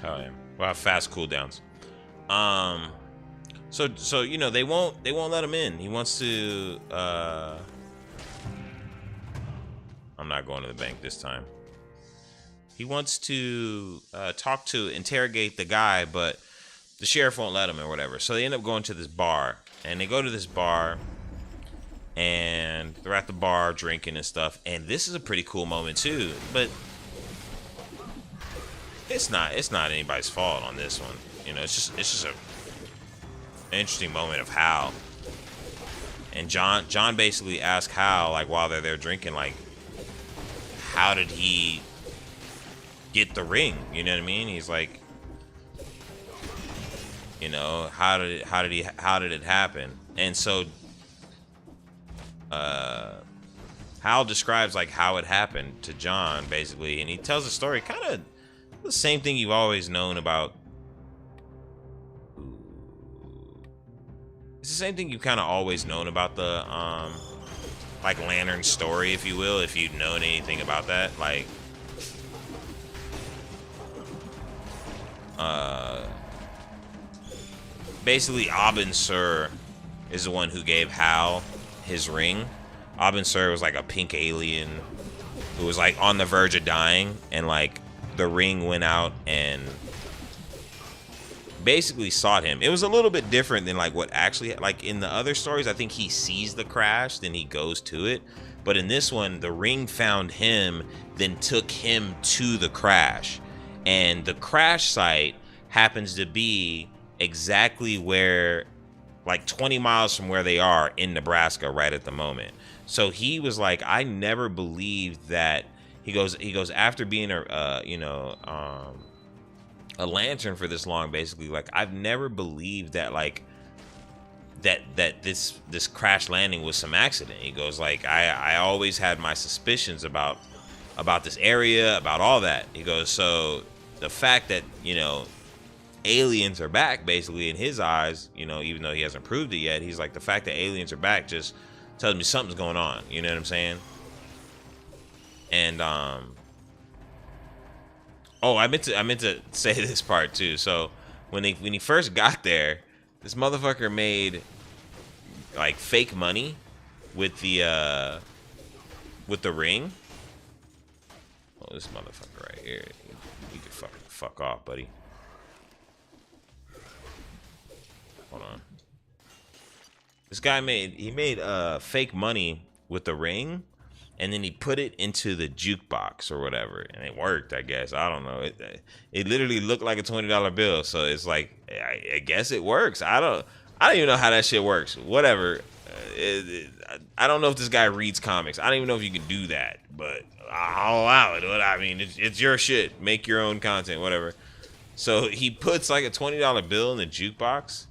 Hell yeah. We'll have fast cooldowns. So you know, they won't let him in. He wants to I'm not going to the bank this time. He wants to interrogate the guy, but the sheriff won't let him or whatever. So they end up going to this bar, and they go to this bar, and they're at the bar drinking and stuff. And this is a pretty cool moment too, but it's not anybody's fault on this one. You know, it's just an interesting moment of how And John basically asks Hal, like, while they're there drinking, like, how did he get the ring? You know what I mean? He's like, you know, how did it happen? And so Hal describes like how it happened to John, basically, and he tells a story kind of the same thing you've always known about. It's the same thing you've kind of always known about the like Lantern story, if you will, if you'd known anything about that. Like basically Abin Sur is the one who gave Hal his ring. Abin Sur was like a pink alien who was like on the verge of dying, and like the ring went out and basically sought him. It was a little bit different than like what actually, like in the other stories, I think he sees the crash, then he goes to it. But in this one, the ring found him, then took him to the crash. And the crash site happens to be exactly where, like 20 miles from where they are in Nebraska right at the moment. So he was like, I never believed that. He goes after being a lantern for this long, basically, like I've never believed that like that this crash landing was some accident. He goes like, I always had my suspicions about this area, about all that. He goes, so the fact that, you know, aliens are back, basically in his eyes, you know, even though he hasn't proved it yet, he's like, the fact that aliens are back just tells me something's going on. You know what I'm saying? And oh, I meant to say this part too. So when he first got there, this motherfucker made like fake money with the ring. Oh, this motherfucker right here. You can fuck off, buddy. Hold on. This guy made fake money with the ring, and then he put it into the jukebox or whatever, and it worked, I guess. I don't know. It literally looked like a $20 bill, so it's like, I guess it works. I don't even know how that shit works. Whatever. I don't know if this guy reads comics. I don't even know if you can do that, but I'll allow it. I mean, it's your shit. Make your own content, whatever. So he puts like a $20 bill in the jukebox,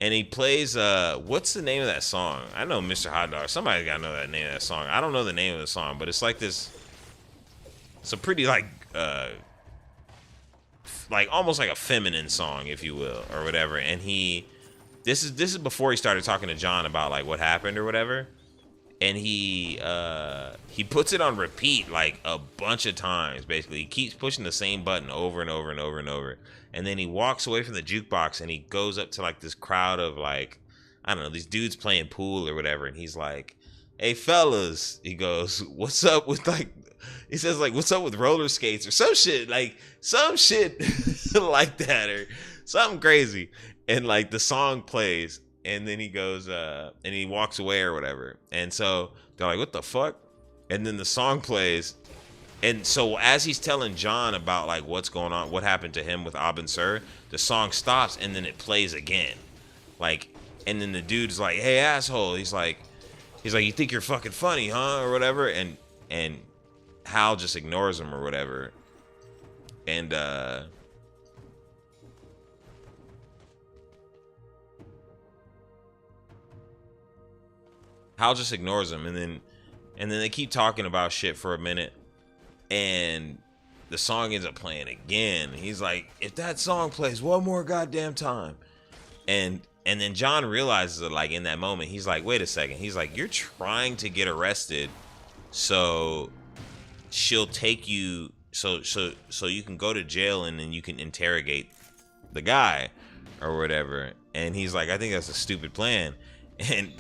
and he plays, what's the name of that song? I know Mr. Hot Dog. Somebody gotta know the name of that song. I don't know the name of the song, but it's like this. It's a pretty like almost like a feminine song, if you will, or whatever. And this is before he started talking to John about like what happened or whatever. And he puts it on repeat like a bunch of times. Basically, he keeps pushing the same button over and over and over and over. And then he walks away from the jukebox and he goes up to like this crowd of like, I don't know, these dudes playing pool or whatever. And he's like, "Hey fellas," he goes, "What's up with like?" He says like, "What's up with roller skates?" or some shit like that, or something crazy. And like the song plays. And then he goes, and he walks away or whatever. And so they're like, "What the fuck?" And then the song plays. And so as he's telling John about like what's going on, what happened to him with Abin Sur, the song stops and then it plays again. Like, and then the dude's like, "Hey asshole." He's like, "You think you're fucking funny, huh?" or whatever. And Hal just ignores him or whatever. And Hal just ignores him, and then they keep talking about shit for a minute, and the song ends up playing again. He's like, "If that song plays one more goddamn time," and then John realizes it like in that moment. He's like, "Wait a second." He's like, "You're trying to get arrested, so she'll take you, so you can go to jail and then you can interrogate the guy or whatever." And he's like, "I think that's a stupid plan," and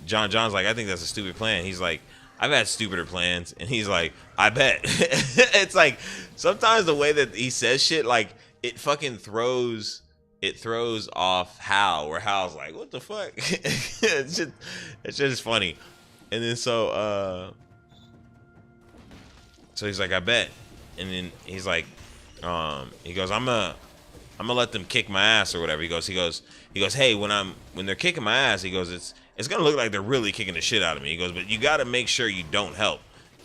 John's like, "I think that's a stupid plan." He's like, "I've had stupider plans." And he's like, "I bet." It's like sometimes the way that he says shit, like it fucking throws off Hal, where Hal's like, "What the fuck?" It's just funny. And then so he's like, "I bet." And then he's like, he goes, I'm gonna I'm gonna let them kick my ass or whatever. He goes, hey, when they're kicking my ass, he goes, it's gonna look like they're really kicking the shit out of me. He goes, but you gotta make sure you don't help.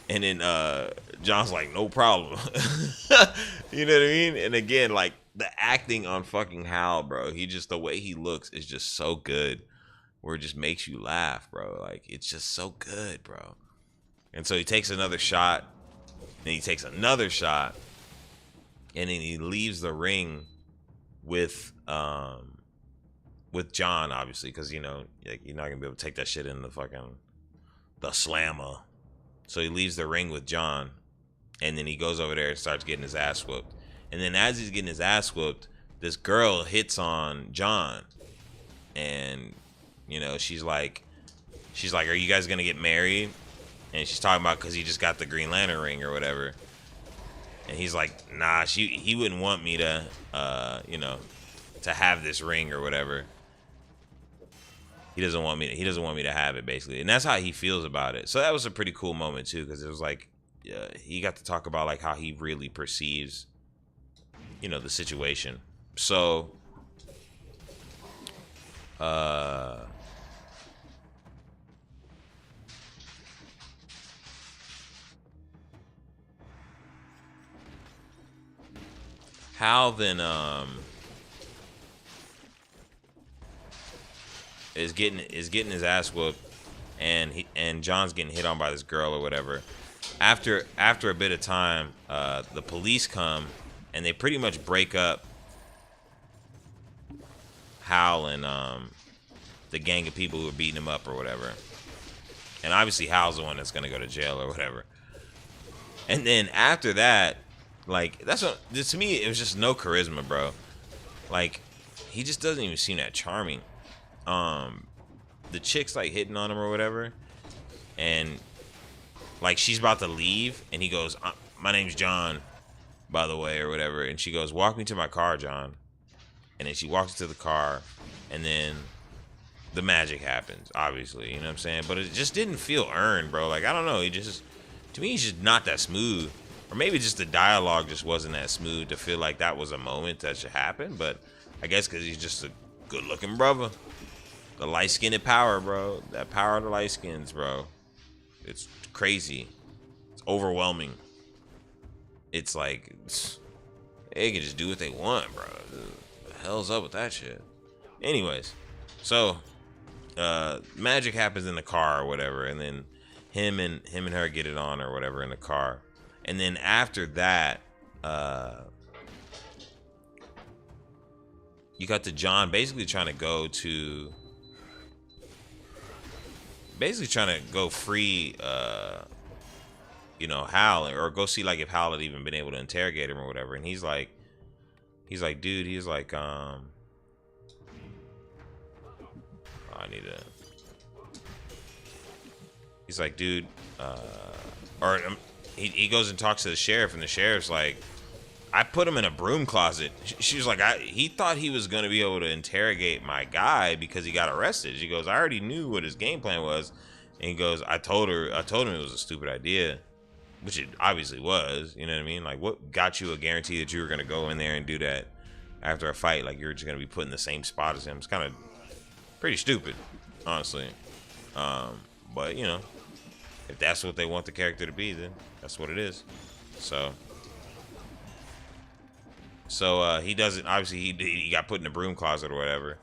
And then John's like, no problem. You know what I mean? And again, like the acting on fucking Hal, bro. The way he looks is just so good, where it just makes you laugh, bro. Like it's just so good, bro. And so he takes another shot, and he takes another shot, and then he leaves the ring with John, obviously, because you know, like, you're not gonna be able to take that shit in the slammer. So he leaves the ring with John, and then he goes over there and starts getting his ass whooped. And then as he's getting his ass whooped, this girl hits on John, and you know, she's like, are you guys gonna get married? And she's talking about because he just got the Green Lantern ring or whatever. And he's like, nah, he wouldn't want me to, you know, to have this ring or whatever. He doesn't want me to have it, basically. And that's how he feels about it. So that was a pretty cool moment too, because it was like, he got to talk about like how he really perceives, you know, the situation. So, Hal then is getting his ass whooped, and John's getting hit on by this girl or whatever. After a bit of time, the police come and they pretty much break up Hal and the gang of people who are beating him up or whatever. And obviously Hal's the one that's gonna go to jail or whatever. And then after that, like, to me, it was just no charisma, bro. Like, he just doesn't even seem that charming. The chick's like hitting on him or whatever, and like she's about to leave, and he goes, my name's John, by the way, or whatever. And she goes, walk me to my car, John. And then she walks to the car, and then the magic happens, obviously, you know what I'm saying? But it just didn't feel earned, bro. Like, I don't know, to me, he's just not that smooth. Or maybe just the dialogue just wasn't that smooth to feel like that was a moment that should happen. But I guess because he's just a good-looking brother. The light-skinned power, bro. That power of the light-skins, bro. It's crazy. It's overwhelming. It's like, they can just do what they want, bro. The hell's up with that shit? Anyways, so magic happens in the car or whatever, and then him and her get it on or whatever in the car. And then after that, you got the John basically trying to go free, you know, Hal, or go see like if Hal had even been able to interrogate him or whatever. And he's like, dude, he's like, he's like, dude, he goes and talks to the sheriff, and the sheriff's like, I put him in a broom closet. She's like, he thought he was going to be able to interrogate my guy because he got arrested. She goes, I already knew what his game plan was. And he goes, I told him it was a stupid idea, which it obviously was. You know what I mean? Like, what got you a guarantee that you were going to go in there and do that after a fight? Like, you're just going to be put in the same spot as him. It's kind of pretty stupid, honestly. But, you know, if that's what they want the character to be, then that's what it is. So he doesn't, obviously he got put in the broom closet or whatever.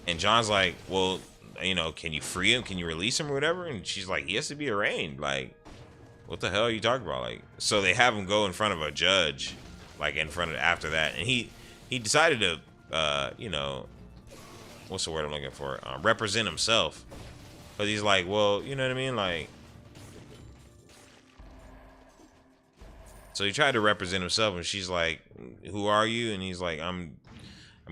And John's like, well, you know, can you free him? Can you release him or whatever? And she's like, he has to be arraigned. Like, what the hell are you talking about? Like, so they have him go in front of a judge, like after that. And he decided to, you know, what's the word I'm looking for? Represent himself. But he's like, well, you know what I mean? Like, so he tried to represent himself, and she's like, who are you? And he's like, I'm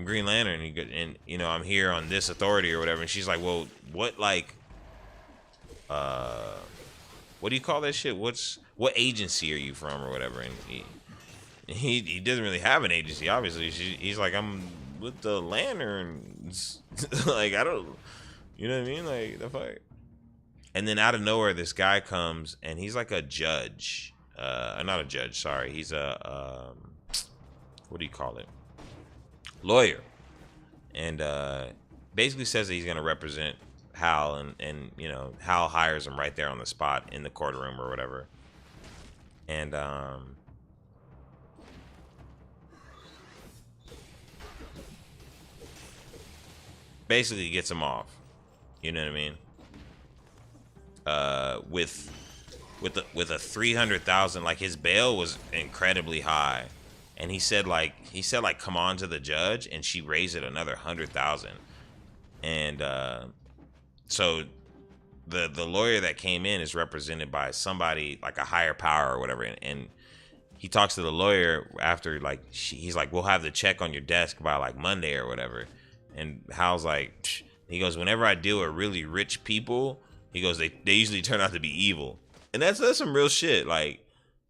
Green Lantern, and you know, I'm here on this authority or whatever. And she's like, well, what, like, what do you call that shit? What agency are you from or whatever? And he doesn't really have an agency, obviously. He's like, I'm with the Lanterns. Like, I don't, you know what I mean? Like, the fuck. And then out of nowhere, this guy comes, and he's like a judge. Not a judge, sorry. He's a, what do you call it? lawyer, and basically says that he's going to represent Hal, and you know, Hal hires him right there on the spot in the courtroom or whatever, and basically gets him off. You know what I mean? With a 300,000, like his bail was incredibly high, and he said like come on to the judge, and she raised it another 100,000, and so the lawyer that came in is represented by somebody like a higher power or whatever, and he talks to the lawyer after, like, he's like, we'll have the check on your desk by like Monday or whatever, and Hal's like, psh. He goes, whenever I deal with really rich people, he goes, they usually turn out to be evil. And that's some real shit. Like,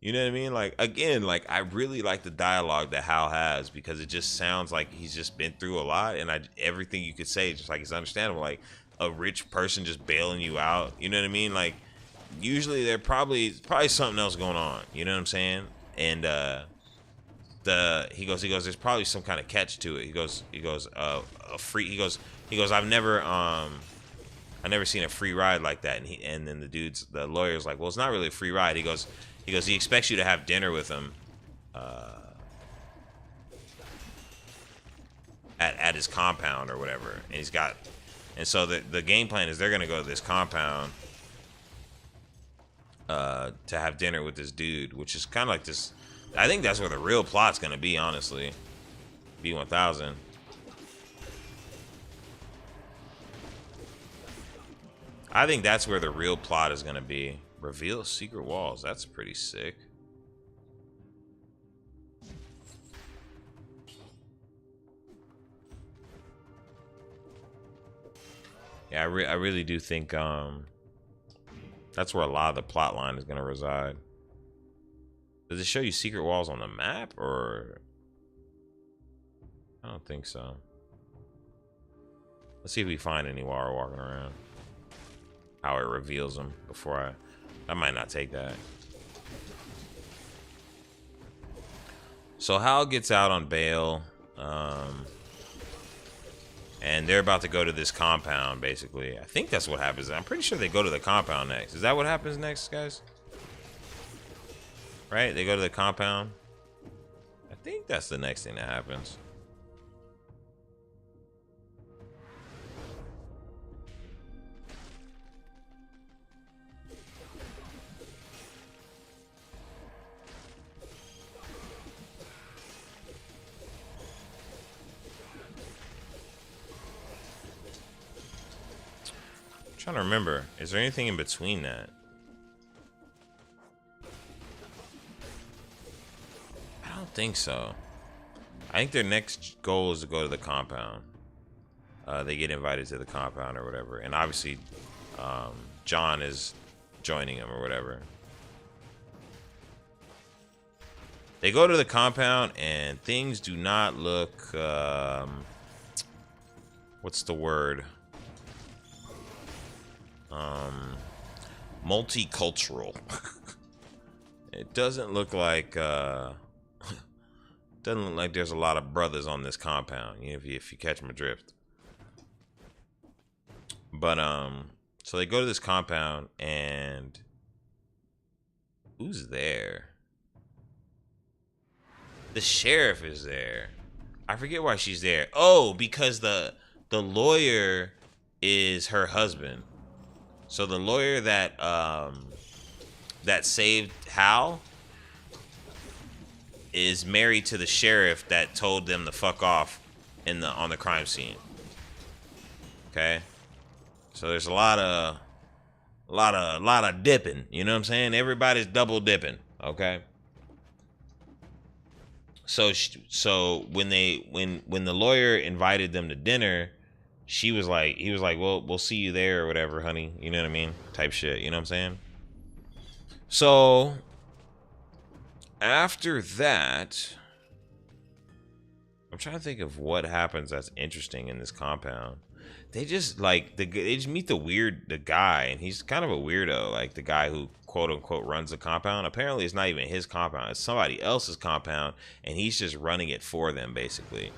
you know what I mean? Like, again, like, I really like the dialogue that Hal has, because it just sounds like he's just been through a lot, and everything you could say, just like, it's understandable. Like, a rich person just bailing you out, you know what I mean? Like, usually they're probably something else going on, you know what I'm saying? And he goes, there's probably some kind of catch to it. He goes, I've never seen a free ride like that. And then the lawyer's like, well, it's not really a free ride. He goes, he expects you to have dinner with him at his compound or whatever. And so the game plan is they're gonna go to this compound to have dinner with this dude, which is kind of like this. I think that's where the real plot's gonna be, honestly. B1000. I think that's where the real plot is gonna be. Reveal secret walls. That's pretty sick. Yeah, I really do think that's where a lot of the plot line is gonna reside. Does it show you secret walls on the map, or? I don't think so. Let's see if we find any while we're walking around. How it reveals them before I might not take that. So Hal gets out on bail, and they're about to go to this compound, basically. I think that's what happens. I'm pretty sure they go to the compound next. Is that what happens next, guys? Right? They go to the compound. I think that's the next thing that happens. I'm trying to remember. Is there anything in between that? I don't think so. I think their next goal is to go to the compound. They get invited to the compound or whatever, and obviously John is joining them or whatever. They go to the compound, and things do not look what's the word? Multicultural. It doesn't look like there's a lot of brothers on this compound, you know, if you catch my drift. But so they go to this compound, and who's there? The sheriff is there. I forget why she's there. Oh, because the lawyer is her husband. So the lawyer that saved Hal is married to the sheriff that told them to fuck off on the crime scene. Okay, so there's a lot of dipping. You know what I'm saying? Everybody's double dipping. Okay. So when the lawyer invited them to dinner, he was like, well, we'll see you there or whatever, honey. You know what I mean? Type shit. You know what I'm saying? So after that, I'm trying to think of what happens that's interesting in this compound. They just like they just meet the guy, and he's kind of a weirdo, like the guy who quote unquote runs the compound. Apparently it's not even his compound, it's somebody else's compound, and he's just running it for them, basically.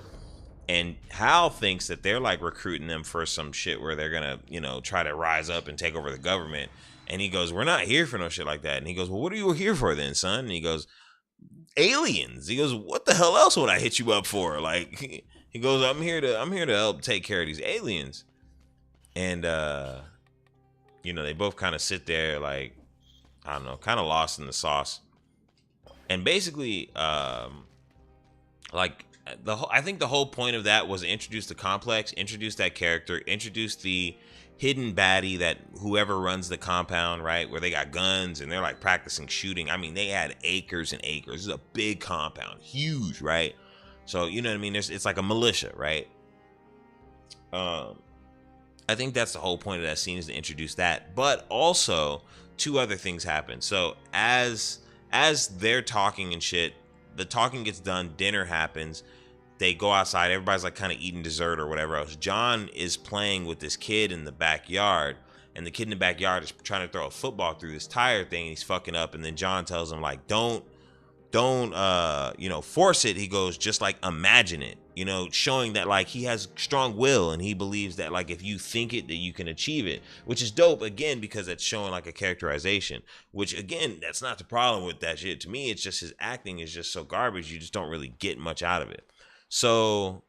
And Hal thinks that they're like recruiting them for some shit where they're gonna, try to rise up and take over the government. And he goes, "We're not here for no shit like that." And he goes, "Well, what are you here for then, son?" And he goes, "Aliens." He goes, "What the hell else would I hit you up for?" Like, he goes, I'm here to help take care of these aliens." And they both kind of sit there like, I don't know, kind of lost in the sauce. And basically, like I think the whole point of that was to introduce the complex, introduce that character, introduce the hidden baddie that whoever runs the compound, right, where they got guns and they're like practicing shooting. I mean, they had acres and acres. This is a big compound, huge, right? So you know what I mean. It's like a militia, right? I think that's the whole point of that scene, is to introduce that. But also, two other things happen. So as they're talking and shit, the talking gets done, dinner happens, they go outside, everybody's like kind of eating dessert or whatever else. John is playing with this kid in the backyard, and the kid in the backyard is trying to throw a football through this tire thing, and he's fucking up. And then John tells him, like, don't force it. He goes, just like imagine it, showing that like he has strong will, and he believes that like if you think it, that you can achieve it, which is dope, again, because that's showing like a characterization, which again, that's not the problem with that shit. To me, it's just his acting is just so garbage, you just don't really get much out of it. So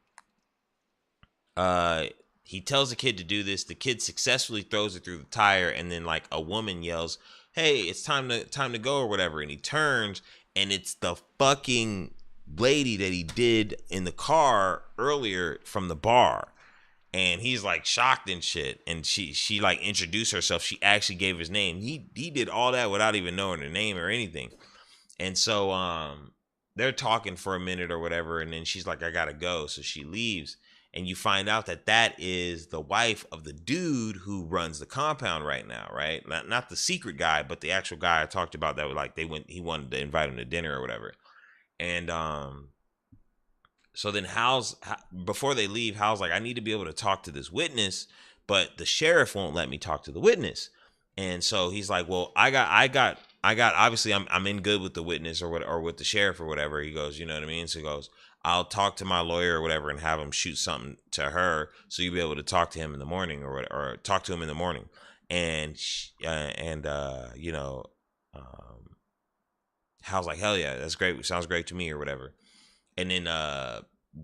he tells the kid to do this, the kid successfully throws it through the tire, and then like a woman yells, "Hey, it's time to go," or whatever. And he turns, and it's the fucking lady that he did in the car earlier from the bar. And he's like shocked and shit. And she like introduced herself. She actually gave his name. He did all that without even knowing her name or anything. And so they're talking for a minute or whatever, and then she's like, "I gotta go," so she leaves. And you find out that that is the wife of the dude who runs the compound right now, right? Not the secret guy, but the actual guy I talked about that was like he wanted to invite him to dinner or whatever. And so then before they leave, Hal's like, "I need to be able to talk to this witness, but the sheriff won't let me talk to the witness." And so he's like, "Well, I got obviously I'm in good with the witness or with the sheriff or whatever." He goes, "You know what I mean?" So he goes, "I'll talk to my lawyer or whatever and have him shoot something to her, so you'll be able to talk to him in the morning or talk to him in the morning." And Hal's like, "Hell yeah, that's great. Sounds great to me," or whatever. And then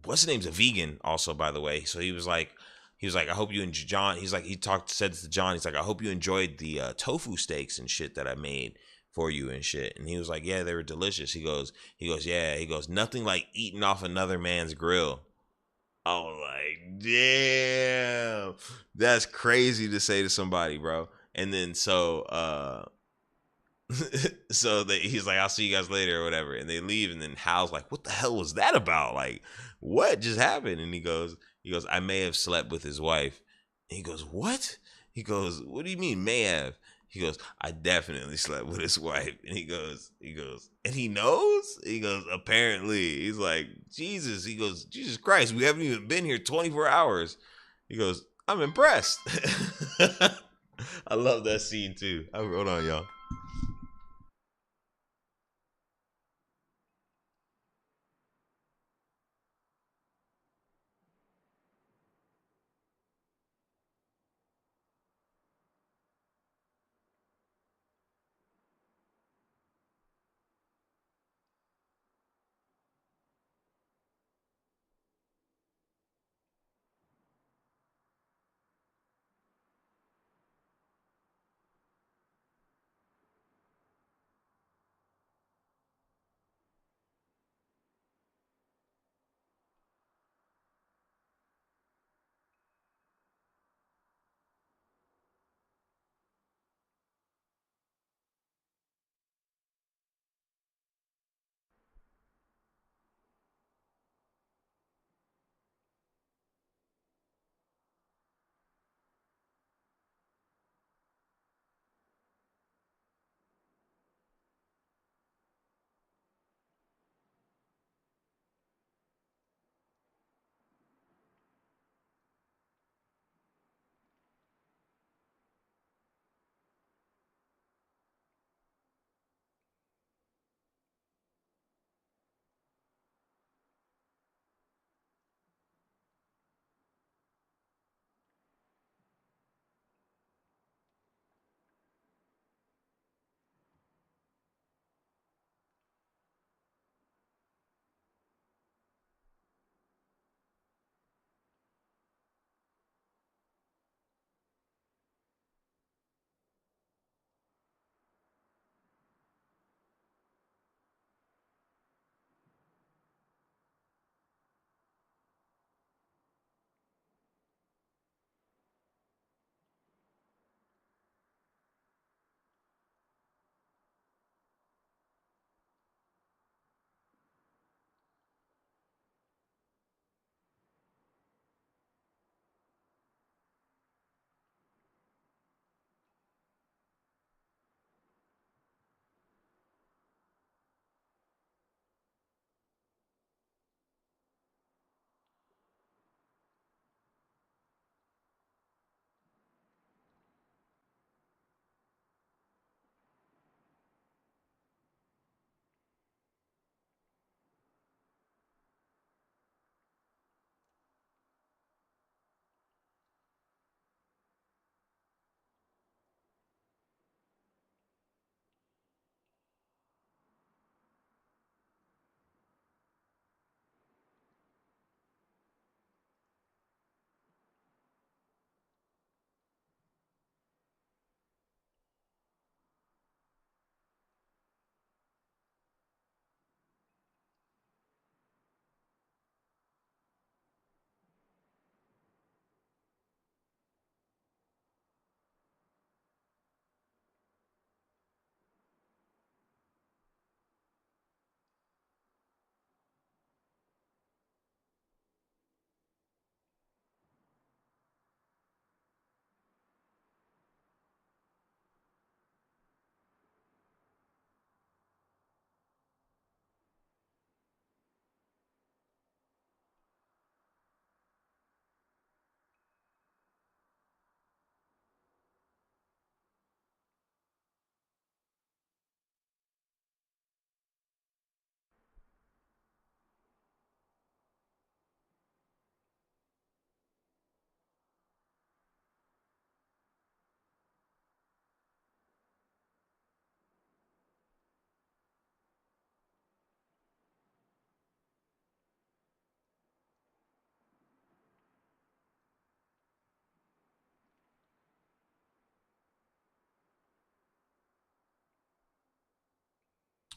what's his name's a vegan also, by the way. So he was like, "I hope you enjoy." John, he's like, said this to John. He's like, "I hope you enjoyed the tofu steaks and shit that I made for you and shit." And he was like, "Yeah, they were delicious." Yeah. He goes, "Nothing like eating off another man's grill." I was like, damn, that's crazy to say to somebody, bro. And then he's like, "I'll see you guys later," or whatever, and they leave. And then Hal's like, "What the hell was that about? Like, what just happened?" And he goes, "I may have slept with his wife." And he goes, "What?" He goes, "What do you mean may have?" He goes, "I definitely slept with his wife." And and he knows. He goes, "Apparently." He's like, "Jesus." He goes, "Jesus Christ, we haven't even been here 24 hours." He goes, "I'm impressed." I love that scene too. Hold on, y'all.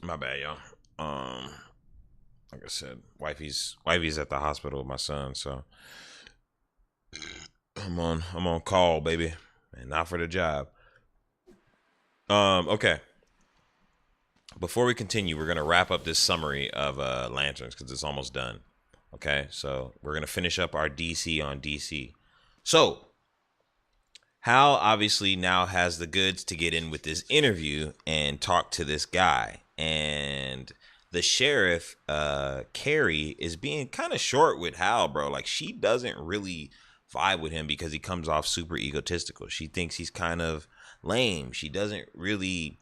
My bad, y'all. Like I said, wifey's at the hospital with my son, so I'm on call, baby, and not for the job. Okay. Before we continue, we're gonna wrap up this summary of Lanterns because it's almost done. Okay, so we're gonna finish up our DC on DC. So Hal obviously now has the goods to get in with this interview and talk to this guy. And the sheriff, Carrie, is being kind of short with Hal, bro. Like, she doesn't really vibe with him because he comes off super egotistical. She thinks he's kind of lame. She doesn't really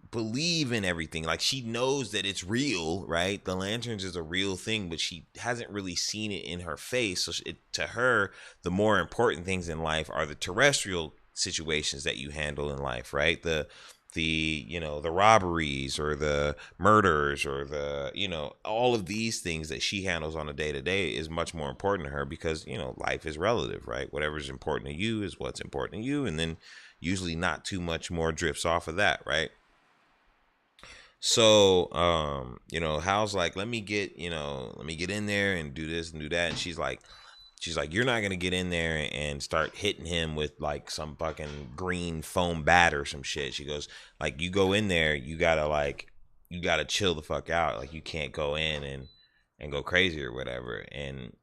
believe in everything. Like, she knows that it's real, right? The lanterns is a real thing, but she hasn't really seen it in her face. So to her, the more important things in life are the terrestrial situations that you handle in life, right? The the robberies or the murders or the all of these things that she handles on a day to day is much more important to her because life is relative, right? Whatever's important to you is what's important to you, and then usually not too much more drifts off of that, right? So, Hal's like, let me get in there and do this and do that. And she's like, you're not going to get in there and start hitting him with like some fucking green foam bat or some shit. She goes, like, you go in there, you gotta chill the fuck out. Like, you can't go in and go crazy or whatever. And,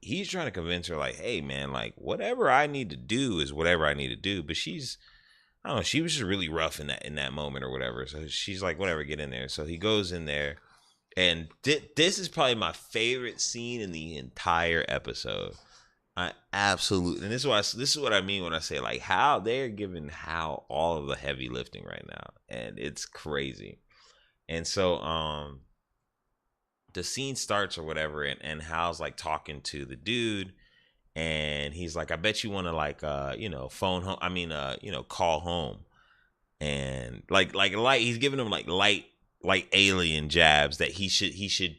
he's trying to convince her like, hey man, like whatever I need to do is whatever I need to do. But I don't know, she was just really rough in that moment or whatever. So she's like, whatever, get in there. So he goes in there, and this is probably my favorite scene in the entire episode. I absolutely, and this is what I mean when I say like how they're giving Hal all of the heavy lifting right now, and it's crazy. And so the scene starts or whatever, and Hal's like talking to the dude, and he's like, I bet you want to like phone home, call home. And like light, he's giving him like light alien jabs that he should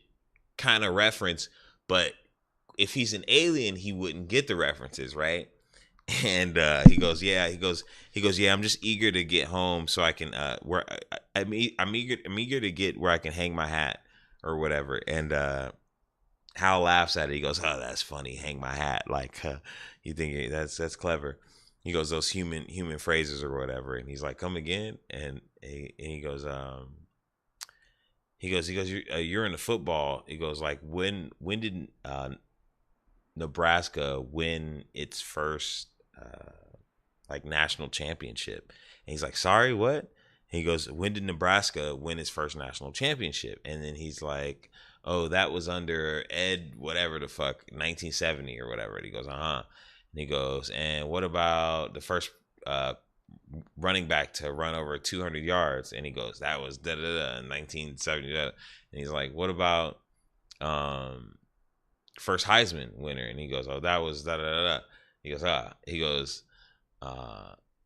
kind of reference, but if he's an alien he wouldn't get the references, right? And he goes, yeah, I'm just eager to get home so I can I'm eager to get where I can hang my hat or whatever. And Hal laughs at it. He goes, oh, that's funny, hang my hat. Like, you think that's clever. He goes, those human phrases or whatever. And he's like, come again. And he goes, you're in the football. He goes, like, when did Nebraska win its first like national championship? And he's like, sorry, what? And he goes, when did Nebraska win its first national championship? And then he's like, oh, that was under Ed whatever the fuck, 1970 or whatever. And he goes, uh-huh. And he goes, and what about the first running back to run over 200 yards? And he goes, that was da da da in 1970. And he's like, what about first Heisman winner? And he goes, oh, that was da da da da. He goes, He goes,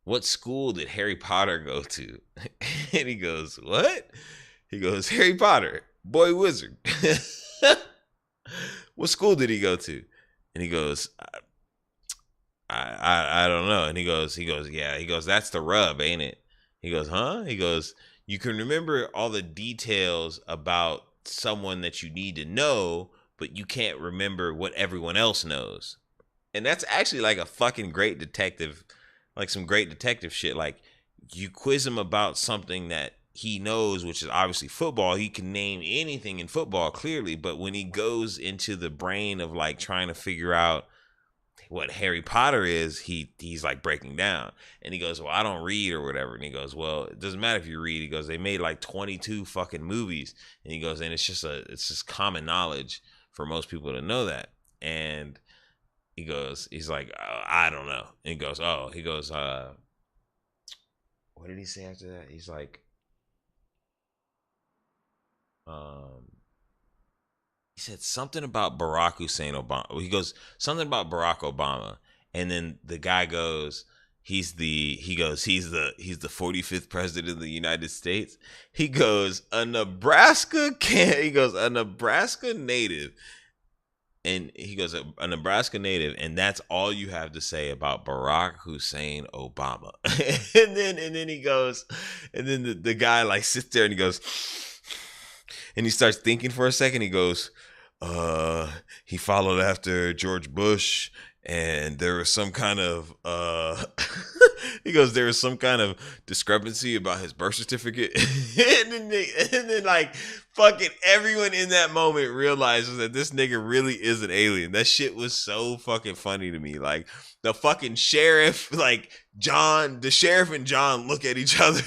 what school did Harry Potter go to? And he goes, what? He goes, Harry Potter, boy wizard. What school did he go to? And he goes, I don't know. And he goes, yeah. He goes, that's the rub, ain't it? He goes, huh? He goes, you can remember all the details about someone that you need to know, but you can't remember what everyone else knows. And that's actually like a fucking great detective, like some great detective shit. Like, you quiz him about something that he knows, which is obviously football. He can name anything in football clearly, but when he goes into the brain of like trying to figure out what Harry Potter is, he's like breaking down. And he goes, well, I don't read or whatever. And he goes, well, it doesn't matter if you read. He goes, they made like 22 fucking movies. And he goes, and it's just common knowledge for most people to know that. And he goes, he's like, I don't know. And he goes, what did he say after that? He's like, he said something about Barack Hussein Obama. He goes, something about Barack Obama. And then the guy goes, he's the 45th president of the United States. He goes, a Nebraska native and he goes, a Nebraska native, and that's all you have to say about Barack Hussein Obama. and then he goes, and then the guy like sits there and he goes, and he starts thinking for a second. He goes, he followed after George Bush, and there was some kind of he goes, there was some kind of discrepancy about his birth certificate. and then like fucking everyone in that moment realizes that this nigga really is an alien. That shit was so fucking funny to me. Like the fucking sheriff, like the sheriff and John look at each other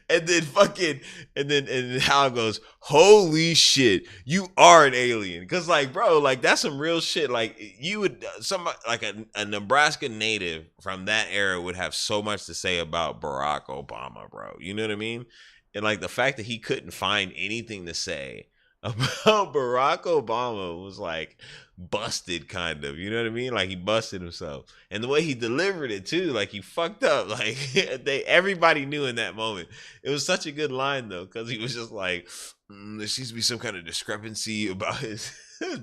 and then Hal goes, holy shit, you are an alien. Cause like, bro, like that's some real shit. Like you would, somebody like a Nebraska native from that era would have so much to say about Barack Obama, bro. You know what I mean? And like the fact that he couldn't find anything to say about Barack Obama was like busted, kind of. You know what I mean? Like he busted himself, and the way he delivered it too, like he fucked up. Like everybody knew in that moment. It was such a good line though, because he was just like, there seems to be some kind of discrepancy about his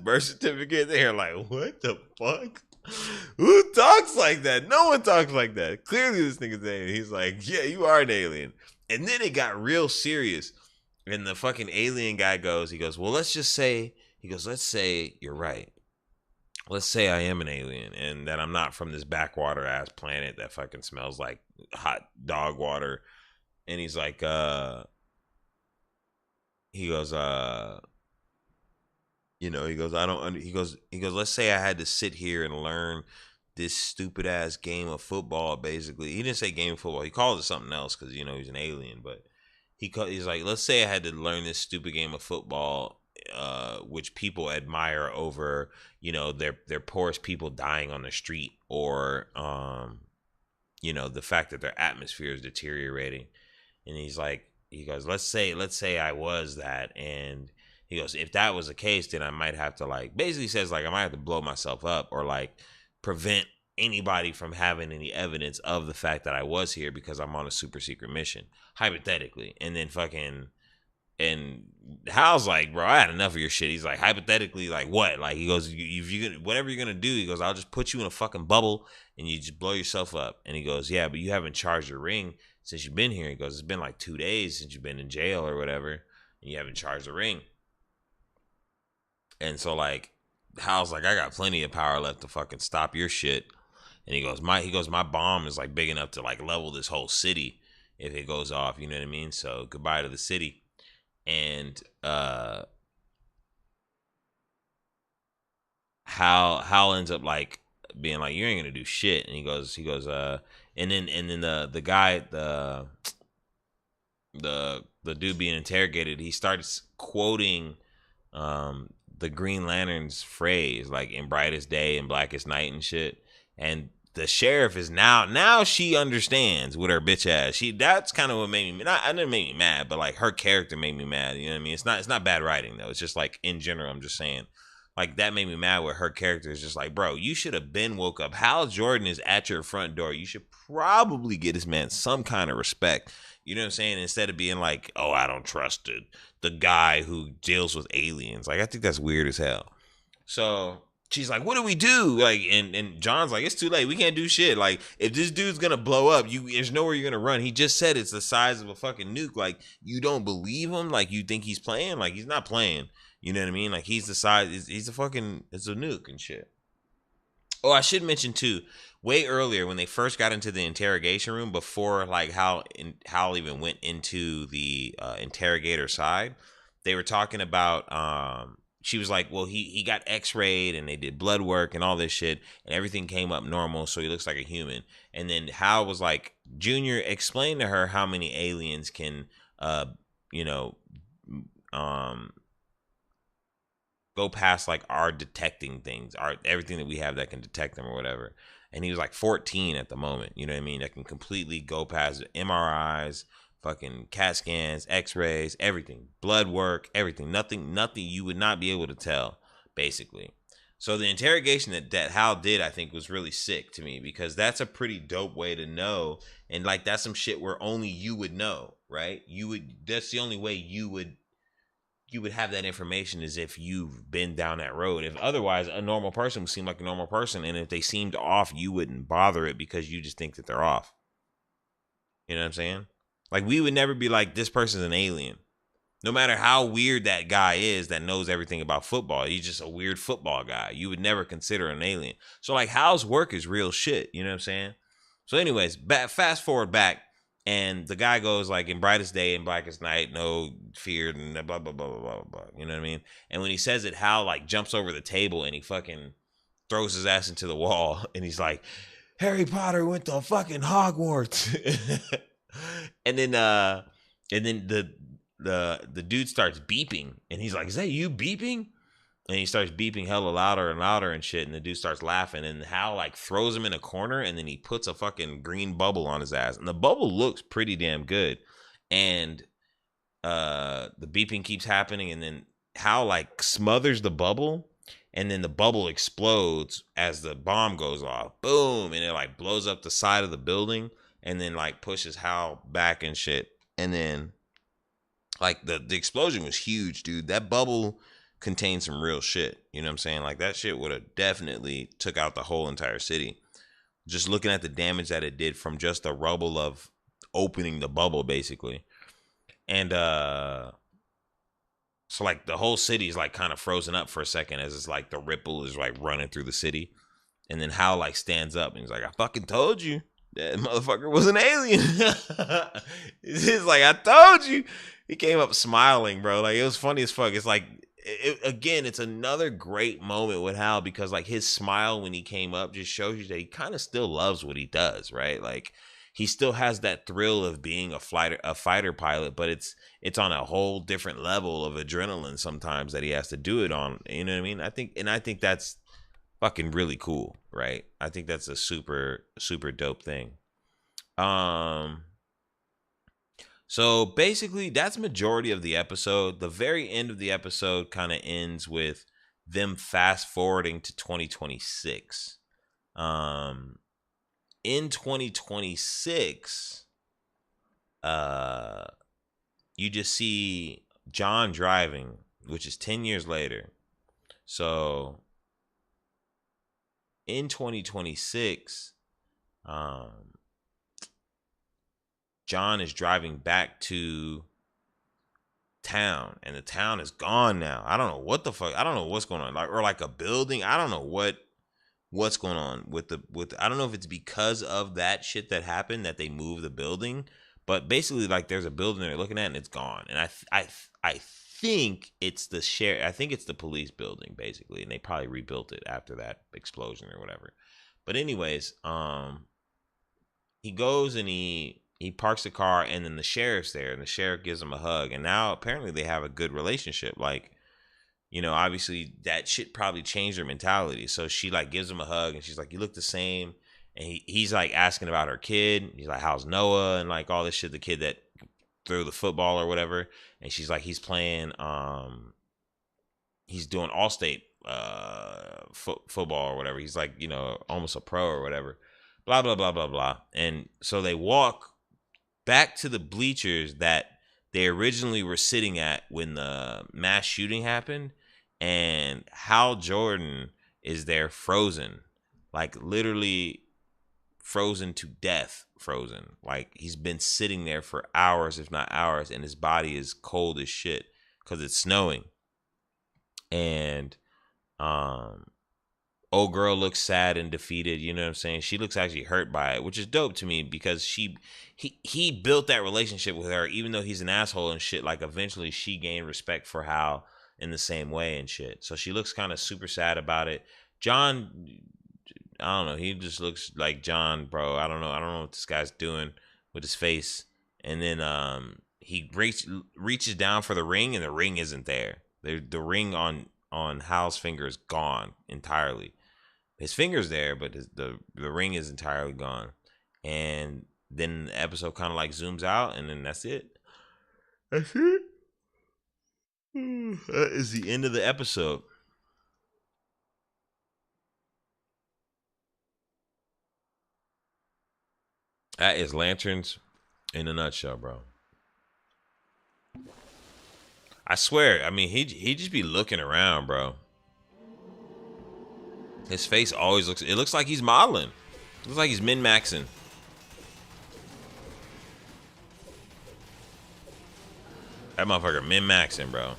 birth certificate. They're like, what the fuck? Who talks like that? No one talks like that. Clearly, this nigga's an alien. He's like, yeah, you are an alien. And then it got real serious. And the fucking alien guy goes, well, let's say you're right. Let's say I am an alien and that I'm not from this backwater ass planet that fucking smells like hot dog water. And he's like, he goes, let's say I had to sit here and learn this stupid ass game of football. Basically, he didn't say game of football. He called it something else because he's an alien. But he's like, let's say I had to learn this stupid game of football, which people admire over, their poorest people dying on the street, or the fact that their atmosphere is deteriorating. And he goes, let's say I was that, and he goes, if that was the case, then I might have to basically says I might have to blow myself up or prevent anybody from having any evidence of the fact that I was here because I'm on a super secret mission, hypothetically. And then and Hal's like, bro, I had enough of your shit. He's like, hypothetically, like what? Like he goes, if you whatever you're gonna do, he goes, I'll just put you in a fucking bubble and you just blow yourself up. And he goes, yeah, but you haven't charged your ring since you've been here. He goes, it's been like 2 days since you've been in jail or whatever, and you haven't charged the ring. And so Hal's like, I got plenty of power left to fucking stop your shit. And he goes, my bomb is big enough to level this whole city if it goes off. You know what I mean? So goodbye to the city. And Hal ends up being like, you ain't gonna do shit. And he goes, and then the guy, the dude being interrogated, he starts quoting the Green Lantern's phrase, in brightest day and blackest night and shit. And the sheriff is now she understands with her bitch ass. That's kind of what made me, I didn't make me mad, but her character made me mad. You know what I mean? It's not bad writing though. It's just in general, I'm just saying, that made me mad where her character is just bro, you should have been woke up. Hal Jordan is at your front door. You should probably get this man some kind of respect. You know what I'm saying? Instead of being oh, I don't trust the guy who deals with aliens. I think that's weird as hell. So she's like, what do we do? And John's like, it's too late. We can't do shit. If this dude's gonna blow up, there's nowhere you're gonna run. He just said it's the size of a fucking nuke. You don't believe him? You think he's playing? He's not playing. You know what I mean? He's the size. He's a fucking. It's a nuke and shit. Oh, I should mention too. Way earlier when they first got into the interrogation room, before Hal even went into the interrogator side, they were talking about. She was like, well, he got x-rayed and they did blood work and all this shit and everything came up normal, so he looks like a human. And then Hal was like, Junior, explain to her how many aliens can go past our detecting things, everything that we have that can detect them or whatever. And he was 14 at the moment, you know what I mean, that can completely go past MRIs, fucking CAT scans, x-rays, everything, blood work, everything, nothing you would not be able to tell, basically. So the interrogation that Hal did, I think, was really sick to me, because that's a pretty dope way to know. And that's some shit where only you would know, right? That's the only way you would you would have that information is if you've been down that road. If otherwise, a normal person would seem like a normal person, and if they seemed off, you wouldn't bother it because you just think that they're off. You know what I'm saying? Like, we would never be like, this person's an alien. No matter how weird that guy is that knows everything about football, he's just a weird football guy. You would never consider an alien. So, like, Hal's work is real shit. You know what I'm saying? So, anyways, fast forward back, and the guy goes, like, in brightest day and blackest night, no fear, and blah, blah, blah, blah, blah, blah. You know what I mean? And when he says it, Hal, like, jumps over the table, and he fucking throws his ass into the wall, and he's like, Harry Potter went to fucking Hogwarts. and then the dude starts beeping, and he's like, is that you beeping? And he starts beeping hella louder and louder and shit, and the dude starts laughing, and Hal like throws him in a corner, and then he puts a fucking green bubble on his ass, and the bubble looks pretty damn good. And the beeping keeps happening, and then Hal like smothers the bubble, and then the bubble explodes as the bomb goes off. Boom, and it like blows up the side of the building, and then like pushes Hal back and shit. And then like the explosion was huge, dude. That bubble contained some real shit. You know what I'm saying? Like, that shit would have definitely took out the whole entire city. Just looking at the damage that it did from just the rubble of opening the bubble, basically. And so like the whole city is like kind of frozen up for a second as it's like the ripple is like running through the city. And then Hal like stands up and he's like, I fucking told you that motherfucker was an alien. It's like, I told you. He came up smiling, bro. Like, it was funny as fuck. It's like, again, it's another great moment with Hal because like his smile when he came up just shows you that he kind of still loves what he does, right? Like, he still has that thrill of being a fighter pilot, but it's on a whole different level of adrenaline sometimes that he has to do it on. You know what I mean? I think that's fucking really cool, right? I think that's a super dope thing. So basically, that's majority of the episode. The very end of the episode kind of ends with them fast forwarding to 2026. In 2026, you just see John driving, which is 10 years later. So in 2026, John is driving back to town, and the town is gone now. I don't know what the fuck. I don't know what's going on. Like, or like a building. I don't know what's going on with I don't know if it's because of that shit that happened that they moved the building, but basically like there's a building they're looking at and it's gone. And I think it's the I think it's the police building basically, and they probably rebuilt it after that explosion or whatever. But anyways, he goes and he parks the car, and then the sheriff's there, and the sheriff gives him a hug, and now apparently they have a good relationship. Like, you know, obviously that shit probably changed her mentality. So she like gives him a hug, and she's like, you look the same. And he's like asking about her kid. He's like, how's Noah? And like all this shit, the kid that threw the football or whatever. And she's like, he's playing, he's doing All-State football or whatever. He's like, you know, almost a pro or whatever. Blah, blah, blah, blah, blah. And so they walk back to the bleachers that they originally were sitting at when the mass shooting happened, and Hal Jordan is there frozen, like literally frozen to death, frozen. Like, he's been sitting there for hours, if not hours, and his body is cold as shit because it's snowing. And old girl looks sad and defeated, you know what I'm saying? She looks actually hurt by it, which is dope to me because he built that relationship with her, even though he's an asshole and shit. Like, eventually she gained respect for Hal in the same way and shit. So she looks kind of super sad about it. John, I don't know, he just looks like John, bro. I don't know what this guy's doing with his face. And then he reaches down for the ring, and the ring isn't there. The ring on Hal's finger is gone entirely. His finger's there, but the ring is entirely gone. And then the episode kind of like zooms out, and then that's it. That's it. That is the end of the episode. That is Lanterns in a nutshell, bro. I swear. I mean, he just be looking around, bro. His face always looks. It looks like he's modeling. It looks like he's min-maxing. That motherfucker min-maxing, bro.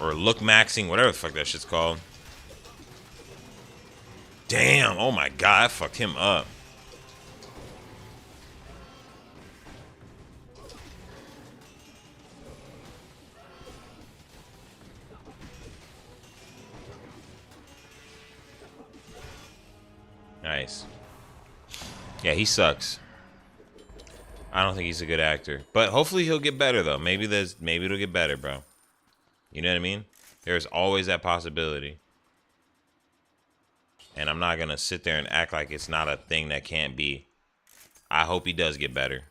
Or look maxing, whatever the fuck that shit's called. Damn, oh my god, I fucked him up. Nice. Yeah, he sucks. I don't think he's a good actor. But hopefully he'll get better though. Maybe it'll get better, bro. You know what I mean? There's always that possibility. And I'm not gonna sit there and act like it's not a thing that can't be. I hope he does get better.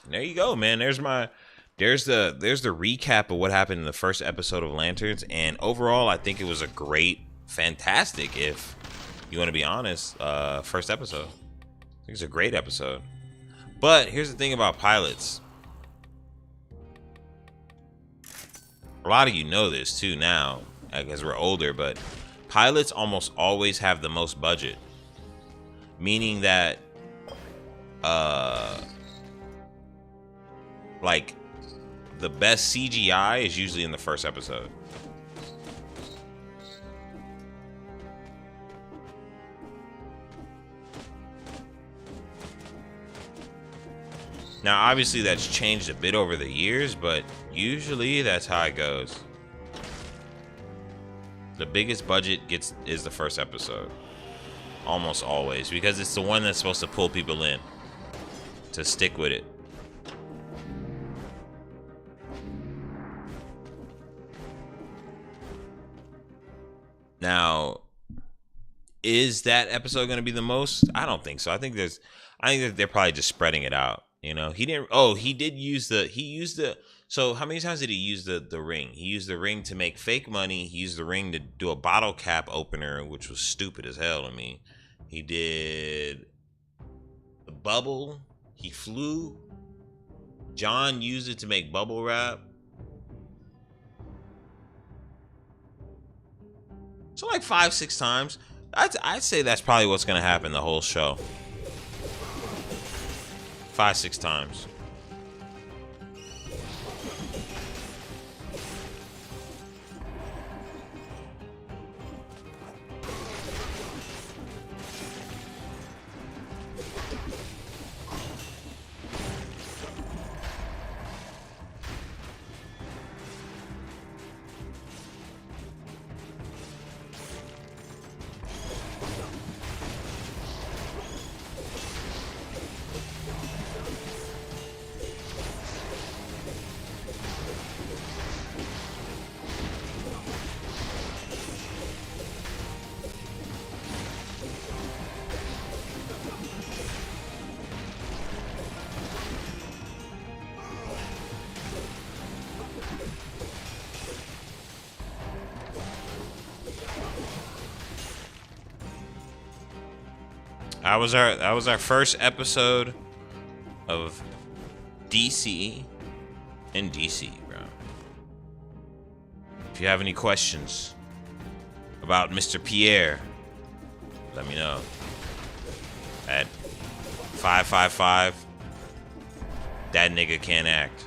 And there you go, man. There's the recap of what happened in the first episode of Lanterns. And overall, I think it was a great, fantastic, if you want to be honest, first episode. I think it's a great episode. But here's the thing about pilots. A lot of you know this too now, because we're older, but pilots almost always have the most budget. Meaning that, like, the best CGI is usually in the first episode. Now, obviously, that's changed a bit over the years, but usually that's how it goes. The biggest budget is the first episode. Almost always. Because it's the one that's supposed to pull people in. To stick with it. Now, is that episode going to be the most? I don't think so. I think that they're probably just spreading it out. You know, he used the, so how many times did he use the ring? He used the ring to make fake money. He used the ring to do a bottle cap opener, which was stupid as hell to me. He did the bubble. He flew. John used it to make bubble wrap. So like 5-6 times. I'd say that's probably what's going to happen the whole show. 5-6 times. That was our first episode of DC in DC, bro. If you have any questions about Mr. Pierre, let me know at 555. That nigga can't act.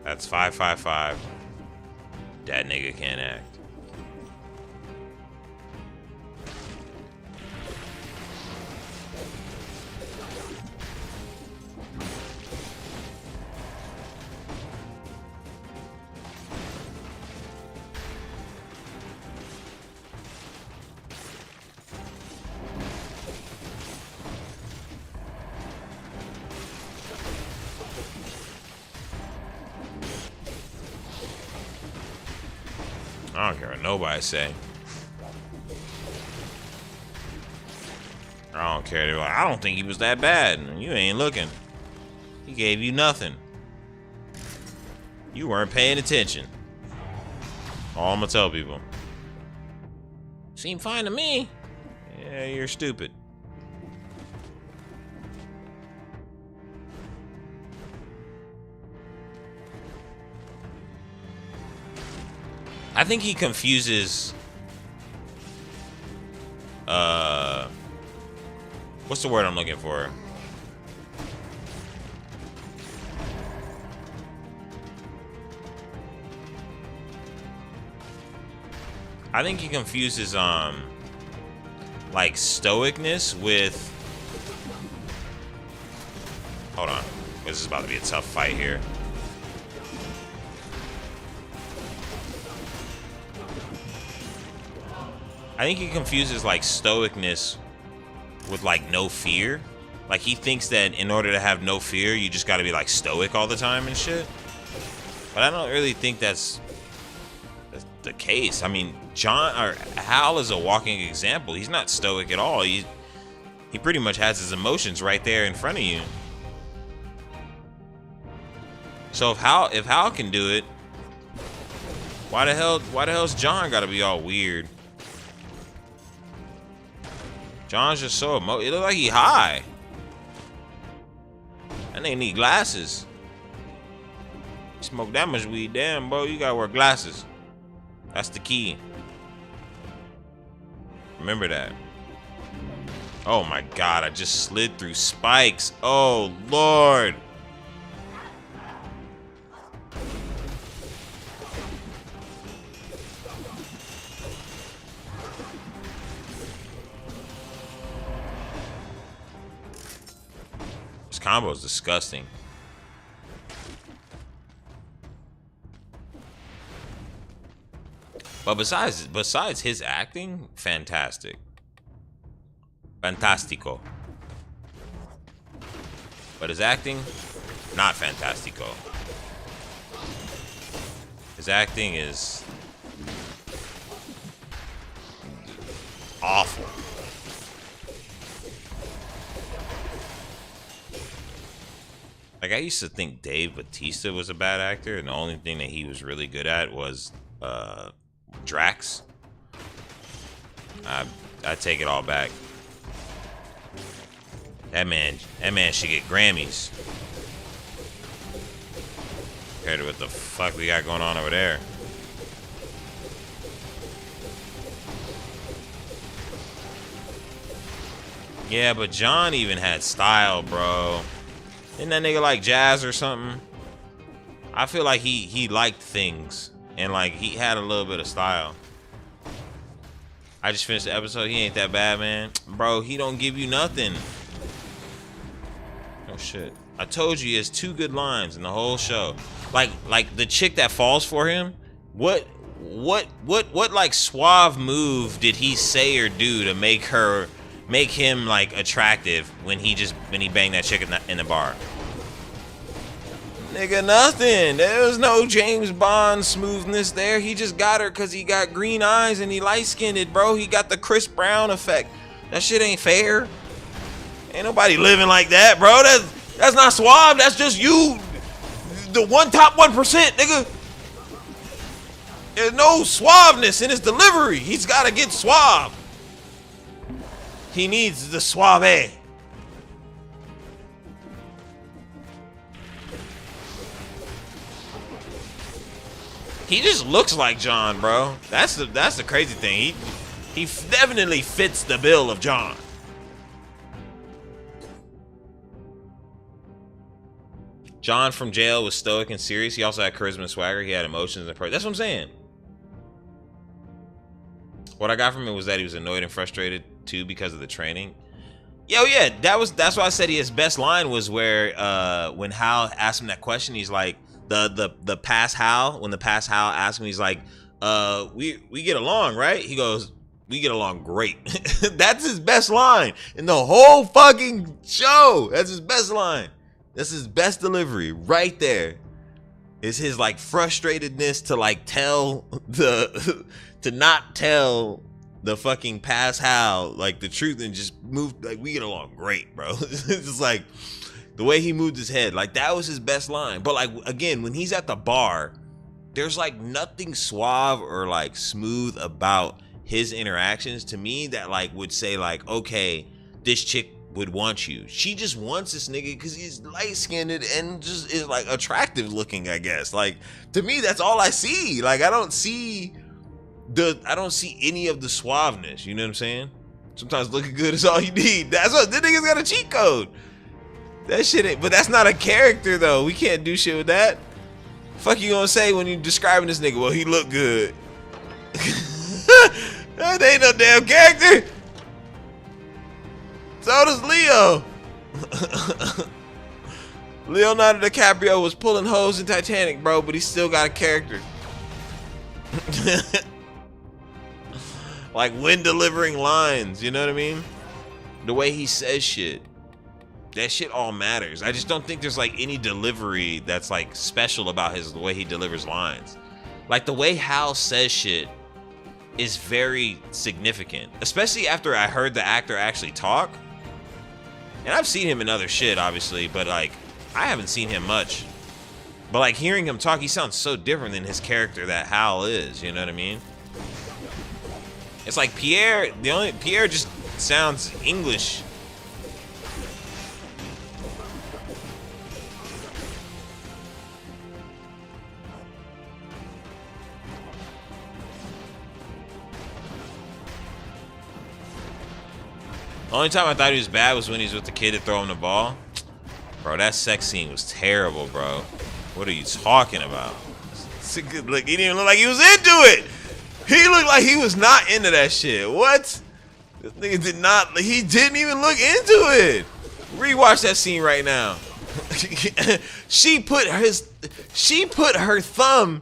That's 555. That nigga can't act. I don't care what nobody say. I I don't care. They're like, I don't think he was that bad. You ain't looking. He gave you nothing. You weren't paying attention. All I'm gonna tell people. Seemed fine to me. Yeah, you're stupid. I think he confuses what's the word I'm looking for? I think he confuses like stoicness with, hold on, this is about to be a tough fight here. I think he confuses like stoicness with like no fear. Like he thinks that in order to have no fear, you just gotta be like stoic all the time and shit. But I don't really think that's the case. I mean, Hal is a walking example. He's not stoic at all. He pretty much has his emotions right there in front of you. So if Hal can do it, why the hell's John gotta be all weird? John's just so it look like he high. And they need glasses. You smoke that much weed, damn, bro, you gotta wear glasses. That's the key. Remember that. Oh my God, I just slid through spikes. Oh Lord. This combo is disgusting. But besides his acting, fantastic. Fantastico. But his acting, not fantastico. His acting is awful. Like, I used to think Dave Bautista was a bad actor, and the only thing that he was really good at was Drax. I take it all back. That man should get Grammys compared to what the fuck we got going on over there. Yeah, but John even had style, bro. Isn't that nigga like Jazz or something? I feel like he liked things and like he had a little bit of style. I just finished the episode. He ain't that bad, man. Bro, he don't give you nothing. Oh shit. I told you he has 2 good lines in the whole show. Like the chick that falls for him, what like suave move did he say or do to make him like attractive when he banged that chick in the bar? Nigga, nothing. There was no James Bond smoothness there. He just got her because he got green eyes and he light-skinned, bro. He got the Chris Brown effect. That shit ain't fair. Ain't nobody living like that, bro. That's not suave. That's just you, the top 1%, nigga. There's no suaveness in his delivery. He's got to get suave. He needs the suave. He just looks like John, bro. That's the crazy thing. He definitely fits the bill of John. John from jail was stoic and serious. He also had charisma and swagger. He had emotions and that's what I'm saying. What I got from him was that he was annoyed and frustrated too because of the training. Yo, yeah, that's why I said his best line was where when Hal asked him that question, he's like, the past Hal, when the past Hal asked him, he's like, we get along, right? He goes, we get along great. That's his best line in the whole fucking show. That's his best line. That's his best delivery right there. Is his like frustratedness to like to not tell the fucking past Hal, like the truth, and just moved. Like, we get along great, bro. It's just like the way he moved his head, like that was his best line. But like, again, when he's at the bar, there's like nothing suave or like smooth about his interactions to me that like would say like, okay, this chick would want you. She just wants this nigga because he's light-skinned and just is like attractive looking, I guess. Like, to me, that's all I see. Like, I don't see any of the suaveness, you know what I'm saying? Sometimes looking good is all you need. That's what, this nigga's got a cheat code. That shit ain't, but that's not a character though. We can't do shit with that. Fuck you gonna say when you describing this nigga? Well, he look good. That ain't no damn character. So does Leo. Leonardo DiCaprio was pulling hoes in Titanic, bro, but he still got a character. Like when delivering lines, you know what I mean? The way he says shit. That shit all matters. I just don't think there's like any delivery that's like special about the way he delivers lines. Like the way Hal says shit is very significant, especially after I heard the actor actually talk. And I've seen him in other shit, obviously, but like I haven't seen him much. But like hearing him talk, he sounds so different than his character that Hal is, you know what I mean? It's like Pierre just sounds English. The only time I thought he was bad was when he was with the kid to throw him the ball. Bro, that sex scene was terrible, bro. What are you talking about? It's a good look. He didn't even look like he was into it. He looked like he was not into that shit. What? This nigga did not. He didn't even look into it. Rewatch that scene right now. She put her thumb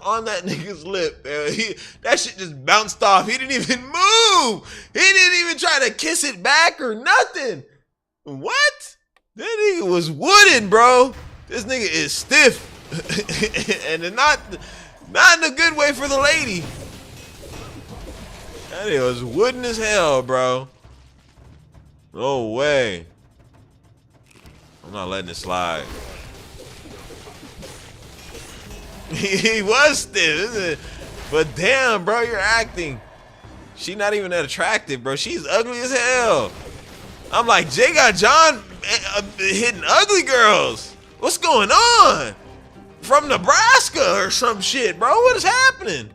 on that nigga's lip. That shit just bounced off. He didn't even move. He didn't even try to kiss it back or nothing. What? That nigga was wooden, bro. This nigga is stiff. And not in a good way for the lady. That nigga was wooden as hell, bro. No way. I'm not letting it slide. He was stiff, but damn, bro, you're acting. She not even that attractive, bro. She's ugly as hell. I'm like, Jay got John hitting ugly girls. What's going on? From Nebraska or some shit, bro. What is happening?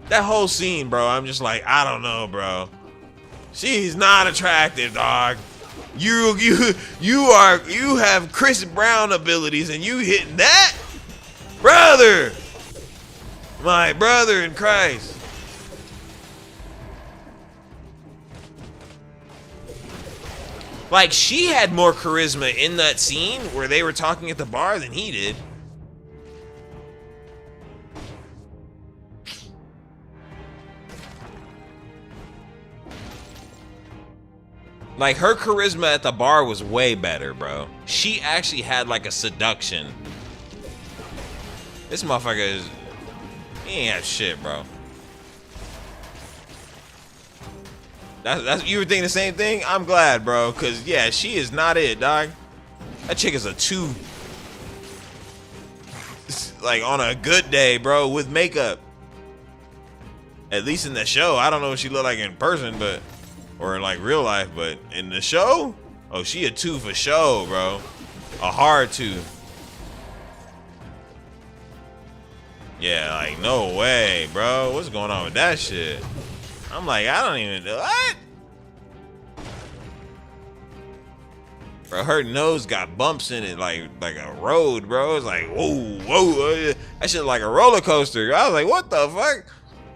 That whole scene, bro, I'm just like, I don't know, bro. She's not attractive, dog. You have Chris Brown abilities and you hitting that? Brother! My brother in Christ. Like, she had more charisma in that scene where they were talking at the bar than he did. Like, her charisma at the bar was way better, bro. She actually had like a seduction. This motherfucker he ain't have shit, bro. That's you were thinking the same thing? I'm glad, bro, cause yeah, she is not it, dog. That chick is a 2. Like on a good day, bro, with makeup. At least in the show. I don't know what she look like in person, but or in like real life, but in the show, oh, she a 2 for show, bro. A hard 2. Yeah, like, no way, bro. What's going on with that shit? I'm like, I don't even know. What? Bro, her nose got bumps in it like a road, bro. It's like, whoa, whoa. That shit like a roller coaster. I was like, what the fuck?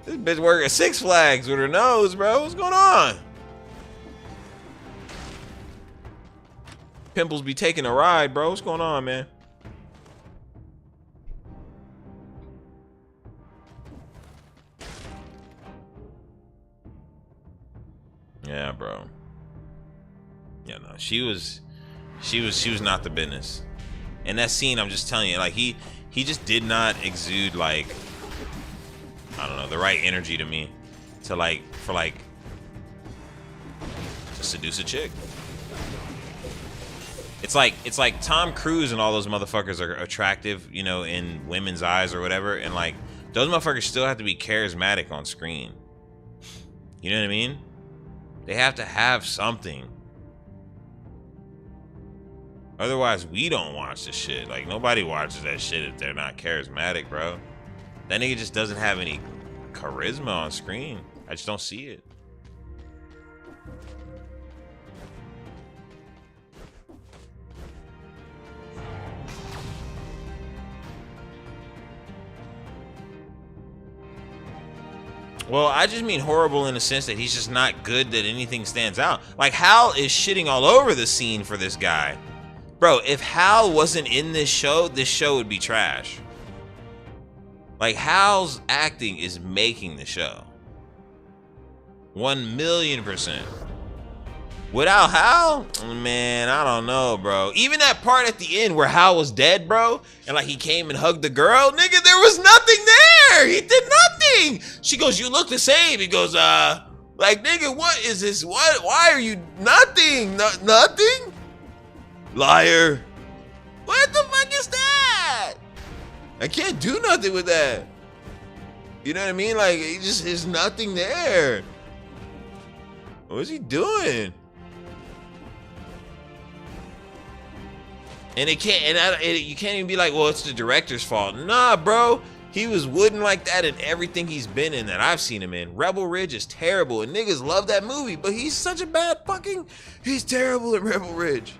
This bitch working at Six Flags with her nose, bro. What's going on? Pimples be taking a ride, bro. What's going on, man? Yeah, bro. Yeah, no, she was not the business. And that scene, I'm just telling you, like he just did not exude like I don't know, the right energy to me to like, for like, to seduce a chick. It's like Tom Cruise and all those motherfuckers are attractive, you know, in women's eyes or whatever, and like those motherfuckers still have to be charismatic on screen. You know what I mean? They have to have something. Otherwise, we don't watch the shit. Like, nobody watches that shit if they're not charismatic, bro. That nigga just doesn't have any charisma on screen. I just don't see it. Well, I just mean horrible in the sense that he's just not good that anything stands out. Like, Hal is shitting all over the scene for this guy. Bro, if Hal wasn't in this show would be trash. Like, Hal's acting is making the show. 1,000,000%. Without Hal, man, I don't know, bro. Even that part at the end where Hal was dead, bro, and like he came and hugged the girl, nigga, there was nothing there. He did nothing. She goes, "You look the same." He goes, like, nigga, what is this? What? Why are you nothing? Nothing? Liar. What the fuck is that? I can't do nothing with that. You know what I mean? Like, it just is nothing there. What is he doing? And it can't, you can't even be like, well, it's the director's fault. Nah, bro. He was wooden like that in everything he's been in that I've seen him in. Rebel Ridge is terrible, and niggas love that movie, but he's such a bad he's terrible at Rebel Ridge.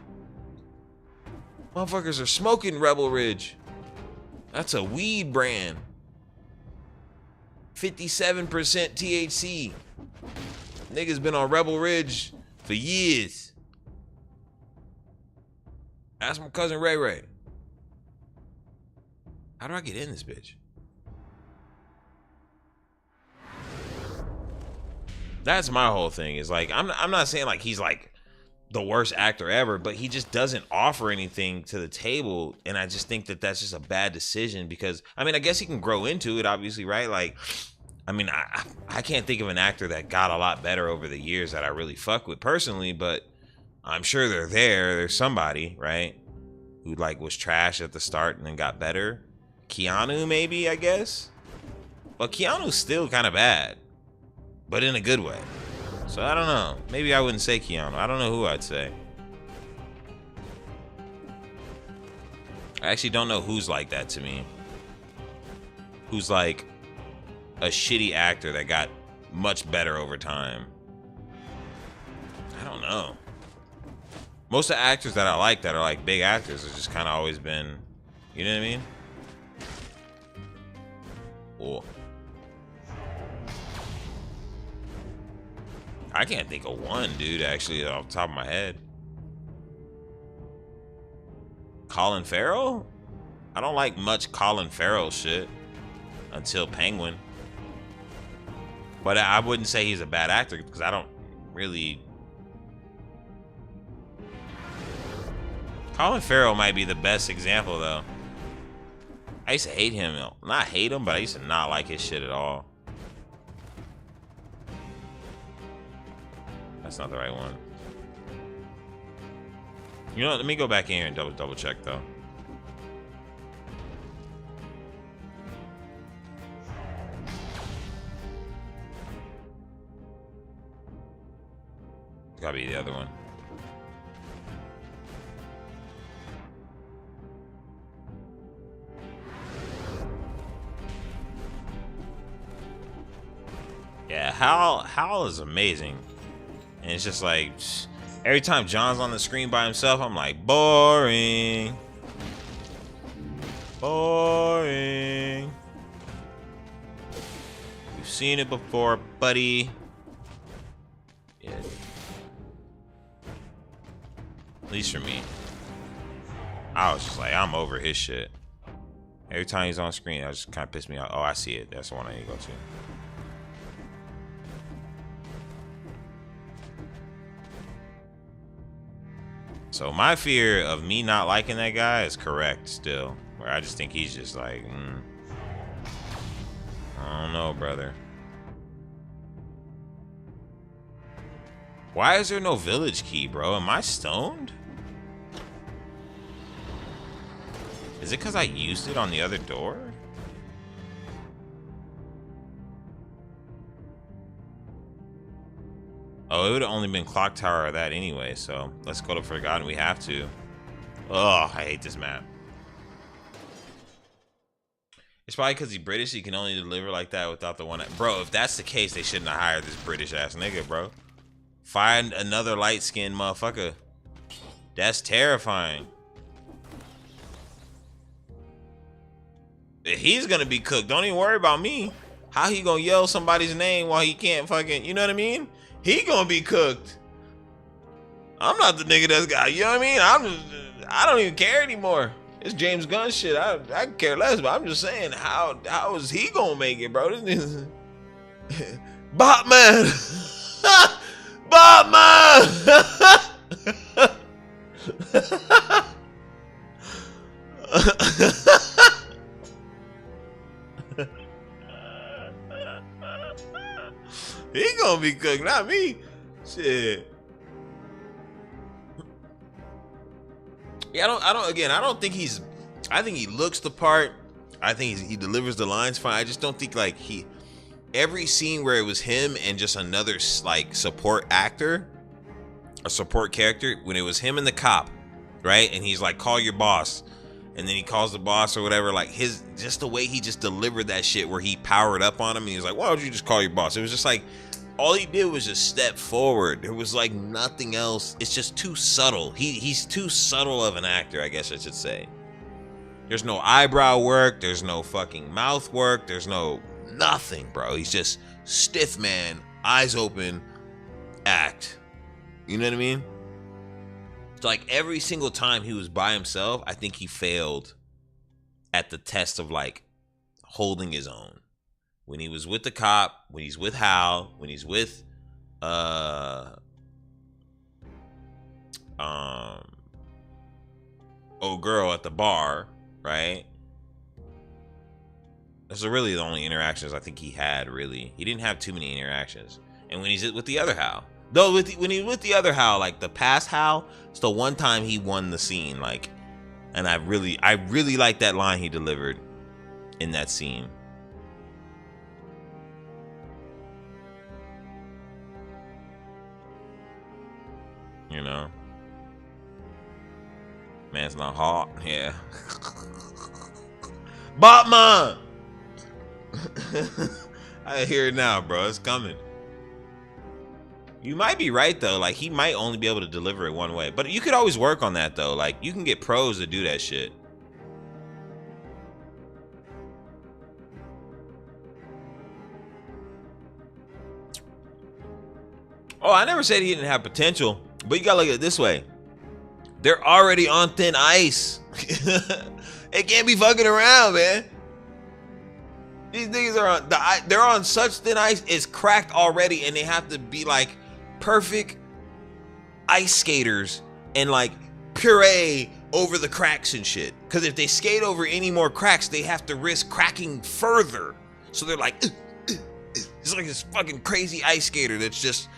Motherfuckers are smoking Rebel Ridge. That's a weed brand. 57% THC. Niggas been on Rebel Ridge for years. Ask my cousin Ray Ray. How do I get in this bitch? That's my whole thing. Is like, I'm not saying like he's like the worst actor ever, but he just doesn't offer anything to the table, and I just think that that's just a bad decision because, I mean, I guess he can grow into it, obviously, right? Like, I mean, I can't think of an actor that got a lot better over the years that I really fuck with personally, but I'm sure they're there. There's somebody, right, who like was trash at the start and then got better. Keanu, maybe, I guess. But Keanu's still kind of bad, but in a good way. So I don't know. Maybe I wouldn't say Keanu. I don't know who I'd say. I actually don't know who's like that to me. Who's like a shitty actor that got much better over time. I don't know. Most of the actors that I like that are like big actors have just kind of always been, you know what I mean? Oh. I can't think of one, dude, actually, off the top of my head. Colin Farrell? I don't like much Colin Farrell shit until Penguin. But I wouldn't say he's a bad actor because I don't really... Colin Farrell might be the best example, though. I used to hate him. Not hate him, but I used to not like his shit at all. That's not the right one. You know what? Let me go back in here and double check, though. It's gotta be the other one. Yeah, Hal is amazing. And it's just like, every time John's on the screen by himself, I'm like, boring. Boring. We've seen it before, buddy. Yeah. At least for me. I was just like, I'm over his shit. Every time he's on screen, it just kind of pissed me off. Oh, I see it. That's the one I need to go to. So my fear of me not liking that guy is correct still. Where I just think he's just like, I don't know, brother. Why is there no village key, bro? Am I stoned? Is it because I used it on the other door? Oh, it would have only been clock tower or that anyway, so let's go to Forgotten. We have to. Oh, I hate this map. It's probably because he's British, he can only deliver like that without the one. Bro, if that's the case, they shouldn't have hired this British ass nigga, bro. Find another light-skinned motherfucker. That's terrifying. He's gonna be cooked. Don't even worry about me. How he gonna yell somebody's name while he can't fucking, you know what I mean? He gonna be cooked. I'm not the nigga that's got, you know what I mean? I don't even care anymore. It's James Gunn shit. I care less, but I'm just saying, how is he gonna make it, bro? This Batman! Batman! He gonna be cooked, not me. Shit. Yeah, I don't think he's, I think he looks the part. I think he delivers the lines fine. I just don't think like every scene where it was him and just another like support actor, a support character, when it was him and the cop, right? And he's like, call your boss. And then he calls the boss or whatever, like just the way he just delivered that shit where he powered up on him and he was like, why don't you just call your boss? It was just like, all he did was just step forward. There was like nothing else. It's just too subtle. He's too subtle of an actor, I guess I should say. There's no eyebrow work. There's no fucking mouth work. There's no nothing, bro. He's just stiff man, eyes open, act. You know what I mean? It's like every single time he was by himself, I think he failed at the test of like holding his own. When he was with the cop, when he's with Hal, when he's with old girl at the bar, right? Those are really the only interactions I think he had, really. He didn't have too many interactions. And when he's with the other Hal, though, when he's with the other Hal, like the past Hal, it's the one time he won the scene, like, and I really like that line he delivered in that scene. You know, man's not hot. Yeah. Batman! I hear it now, bro. It's coming. You might be right, though. Like, he might only be able to deliver it one way. But you could always work on that, though. Like, you can get pros to do that shit. Oh, I never said he didn't have potential. But you gotta look at it this way. They're already on thin ice. They can't be fucking around, man. These niggas are on they're on such thin ice, it's cracked already, and they have to be like perfect ice skaters and like puree over the cracks and shit. Because if they skate over any more cracks, they have to risk cracking further. So they're like, it's like this fucking crazy ice skater that's just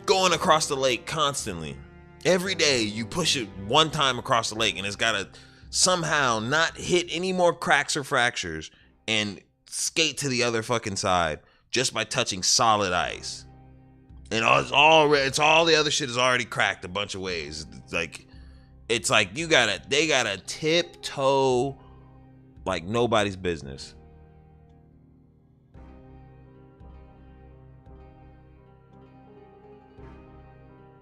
going across the lake constantly. Every day you push it one time across the lake and it's gotta somehow not hit any more cracks or fractures and skate to the other fucking side just by touching solid ice. And it's all the other shit is already cracked a bunch of ways. It's like they gotta tiptoe like nobody's business.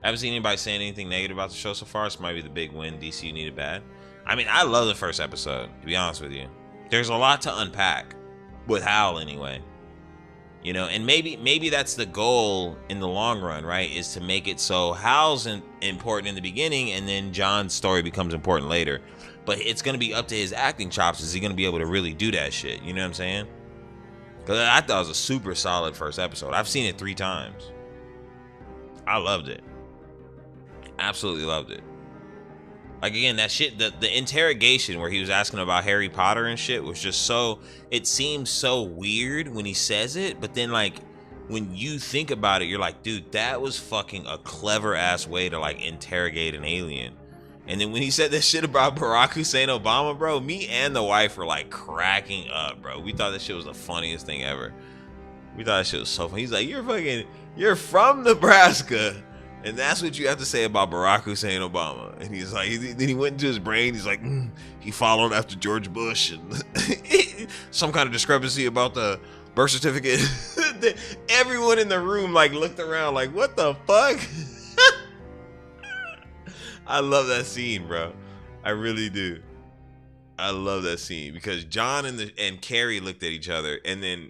I haven't seen anybody saying anything negative about the show so far. This might be the big win DCU needed bad. I mean, I love the first episode, to be honest with you. There's a lot to unpack with Hal anyway. You know, and maybe that's the goal in the long run, right? Is to make it so Hal's important in the beginning and then John's story becomes important later. But it's going to be up to his acting chops. Is he going to be able to really do that shit? You know what I'm saying? Because I thought it was a super solid first episode. I've seen it 3 times. I loved it. Absolutely loved it. Like, again, that shit, the interrogation where he was asking about Harry Potter and shit was just so, it seems so weird when he says it, but then, like, when you think about it, you're like, dude, that was fucking a clever ass way to, like, interrogate an alien. And then when he said that shit about Barack Hussein Obama, bro, me and the wife were, like, cracking up, bro. We thought that shit was the funniest thing ever. We thought that shit was so funny. He's like, you're from Nebraska. And that's what you have to say about Barack Hussein Obama. And he's like, then he went into his brain. He's like, he followed after George Bush and some kind of discrepancy about the birth certificate. Everyone in the room like looked around like, what the fuck? I love that scene, bro. I really do. I love that scene because John and Carrie looked at each other, and then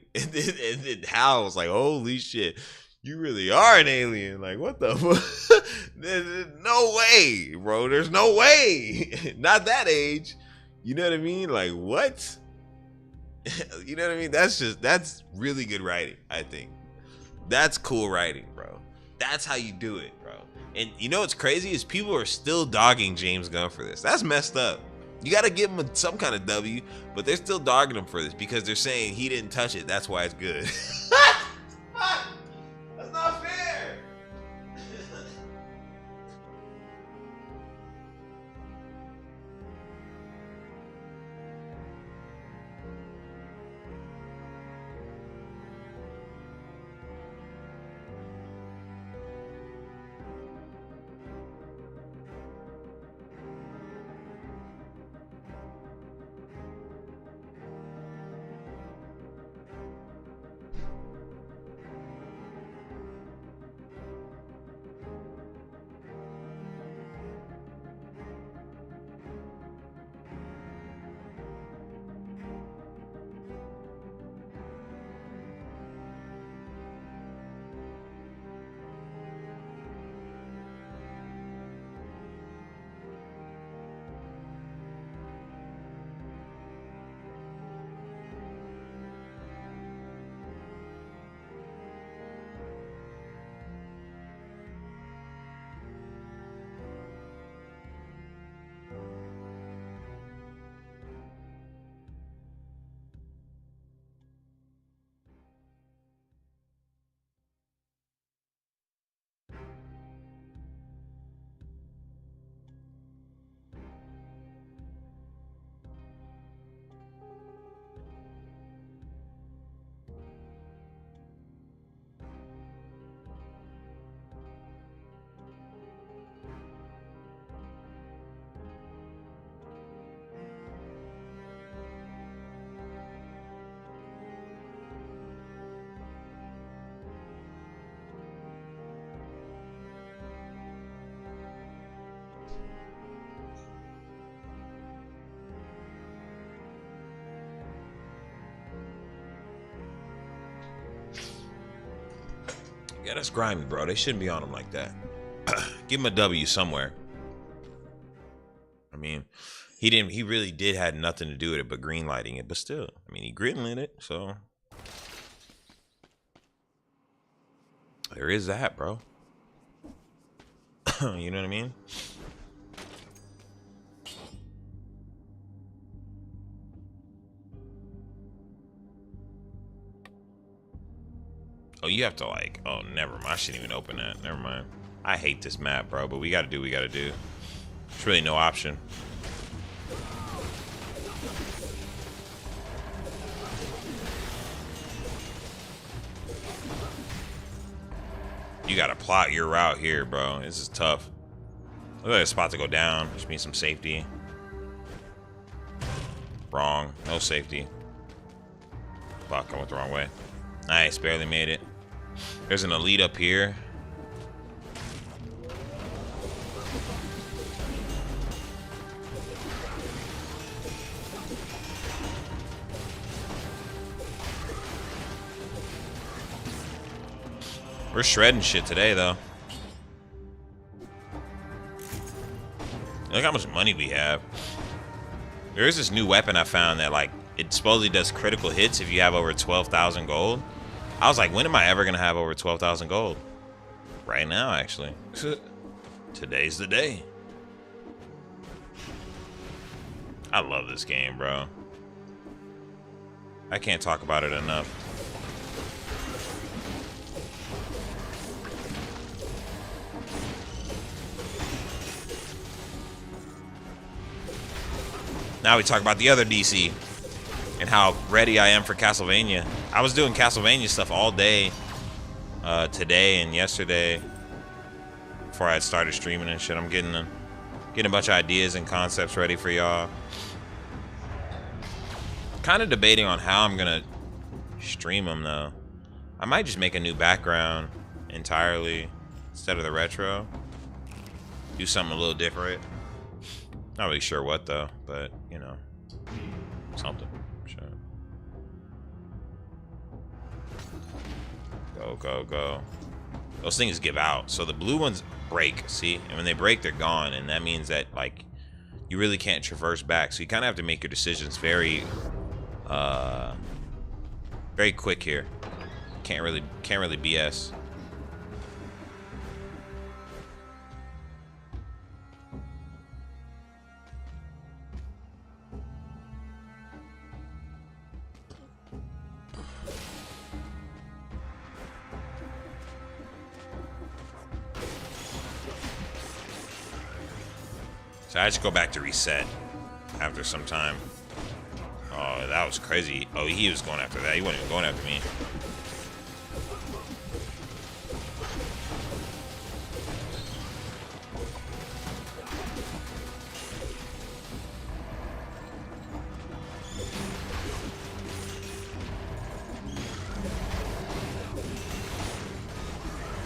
Hal was like, holy shit. You really are an alien. Like, what the fuck? There's no way, bro. There's no way. Not that age. You know what I mean? Like, what? You know what I mean? That's really good writing, I think. That's cool writing, bro. That's how you do it, bro. And you know what's crazy is people are still dogging James Gunn for this. That's messed up. You got to give him some kind of W, but they're still dogging him for this because they're saying he didn't touch it. That's why it's good. That's not fair. Yeah, that's grimy, bro. They shouldn't be on him like that. Give him a W somewhere. I mean, he really did had nothing to do with it but greenlighting it, but still, I mean, he greenlit it, so there is that, bro. You know what I mean? Oh, you have to like, oh, never mind. I shouldn't even open that. Never mind. I hate this map, bro, but we gotta do what we gotta do. There's really no option. You gotta plot your route here, bro. This is tough. Look like a spot to go down. Just need some safety. Wrong. No safety. Fuck, I went the wrong way. Nice, barely made it. There's an elite up here. We're shredding shit today, though. Look how much money we have. There's this new weapon I found that, like, it supposedly does critical hits if you have over 12,000 gold. I was like, when am I ever gonna have over 12,000 gold? Right now, actually. Today's the day. I love this game, bro. I can't talk about it enough. Now we talk about the other DC and how ready I am for Castlevania. I was doing Castlevania stuff all day today and yesterday before I had started streaming and shit. I'm getting a bunch of ideas and concepts ready for y'all. Kind of debating on how I'm gonna stream them though. I might just make a new background entirely instead of the retro. Do something a little different. Not really sure what though, but you know, something. Sure. Go, go, go. Those things give out. So the blue ones break, see? And when they break, they're gone. And that means that like you really can't traverse back. So you kind of have to make your decisions very very quick here. Can't really BS. So I just go back to reset after some time. Oh, that was crazy. Oh, he was going after that. He wasn't even going after me.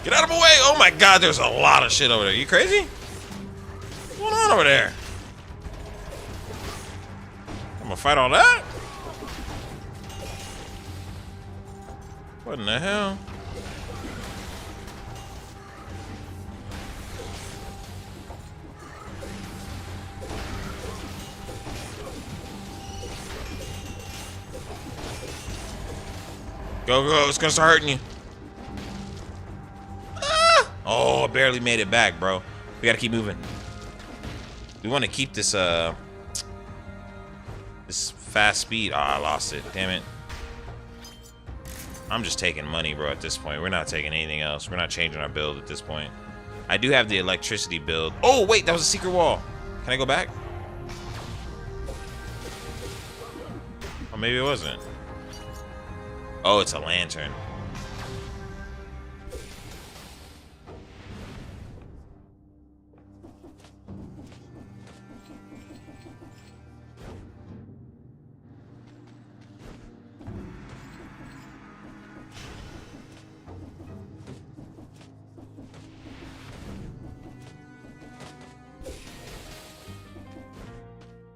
Get out of my way! Oh my god, there's a lot of shit over there. You crazy? What's going on over there? I'm gonna fight all that? What in the hell? Go, go, it's gonna start hurting you. Ah! Oh, I barely made it back, bro. We gotta keep moving. We want to keep this this fast speed. Oh, I lost it. Damn it. I'm just taking money, bro, at this point. We're not taking anything else. We're not changing our build at this point. I do have the electricity build. Oh, wait, that was a secret wall. Can I go back? Oh, maybe it wasn't. Oh, it's a lantern.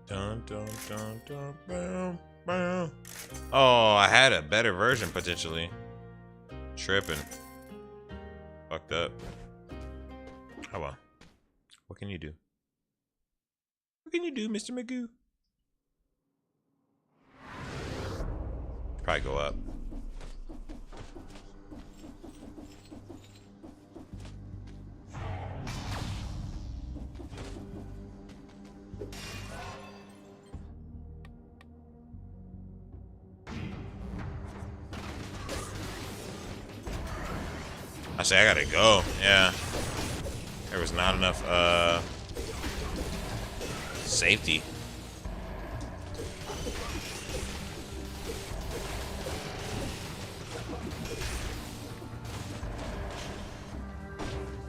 Dun, dun, dun, dun, bam, bam. Oh, I had a better version potentially. Tripping. Fucked up. Oh well. What can you do? What can you do, Mr. Magoo? Probably go up. I say I gotta go. Yeah. There was not enough safety.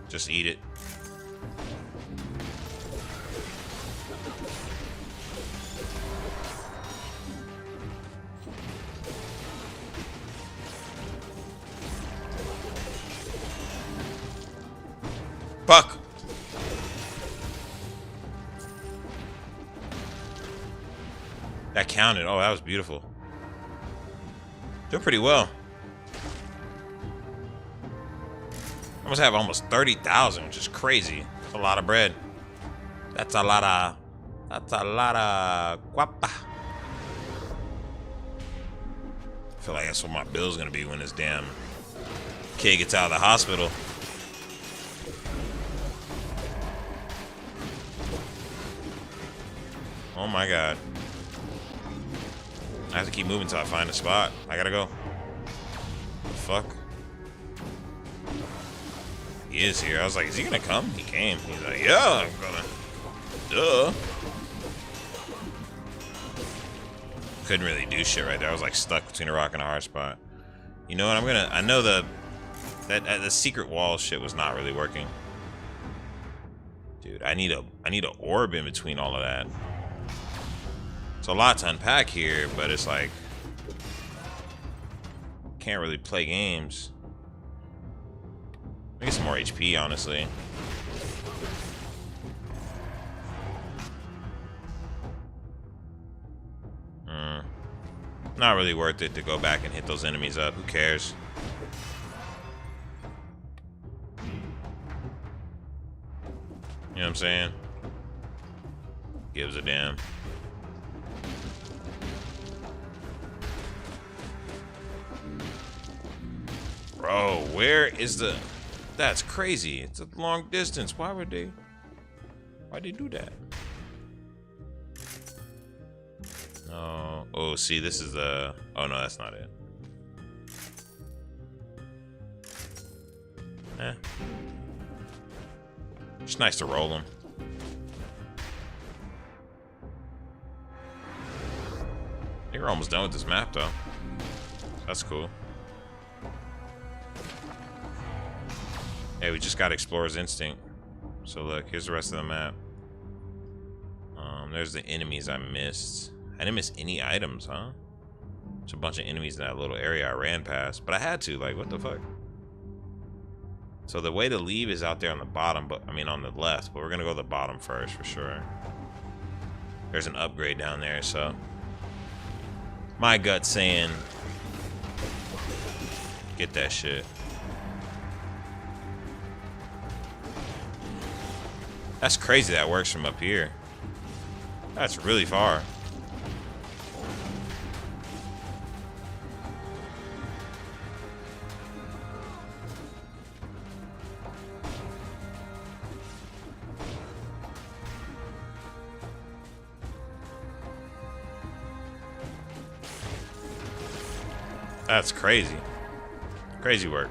Just eat it. Fuck. That counted. Oh, that was beautiful. Doing pretty well. I must have almost 30,000, which is crazy. That's a lot of bread. That's a lot of guapa. I feel like that's what my bill's gonna be when this damn kid gets out of the hospital. Oh my god. I have to keep moving until I find a spot. I gotta go. The fuck? He is here. I was like, is he gonna come? He came. He's like, yeah, I'm gonna. Duh. Couldn't really do shit right there. I was like stuck between a rock and a hard spot. You know what? I know the secret wall shit was not really working. Dude, I need a orb in between all of that. It's a lot to unpack here, but it's like can't really play games. I get some more HP, honestly. Not really worth it to go back and hit those enemies up. Who cares? You know what I'm saying? Gives a damn. Bro, where is the... That's crazy. It's a long distance. Why'd they do that? No. Oh, see, this is the... Oh, no, that's not it. Eh. It's nice to roll them. I think we're almost done with this map, though. That's cool. Hey, we just got Explorer's Instinct. So look, here's the rest of the map. There's the enemies I missed. I didn't miss any items, huh? There's a bunch of enemies in that little area I ran past, but I had to. Like, what the fuck? So the way to leave is out there on the bottom, but I mean on the left. But we're gonna go to the bottom first for sure. There's an upgrade down there, so my gut saying get that shit. That's crazy that works from up here. That's really far. That's crazy. Crazy work.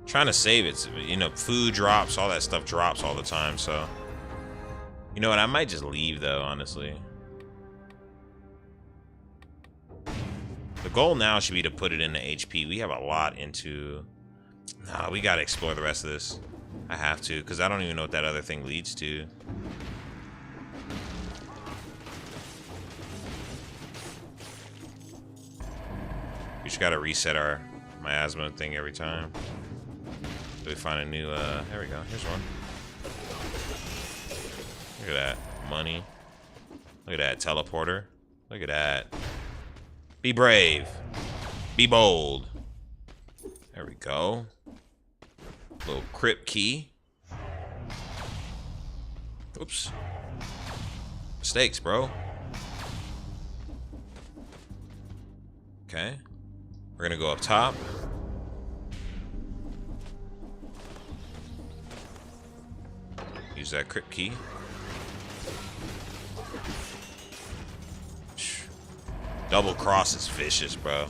Trying to save it. You know, food drops, all that stuff drops all the time, so. You know what? I might just leave, though, honestly. The goal now should be to put it into HP. We have a lot into... Nah, we gotta explore the rest of this. I have to, because I don't even know what that other thing leads to. We just gotta reset our miasma thing every time. So we find a new, there we go. Here's one. Look at that. Money. Look at that. Teleporter. Look at that. Be brave. Be bold. There we go. Little crypt key. Oops. Mistakes, bro. Okay. We're gonna go up top. Use that crypt key. Double cross is vicious, bro.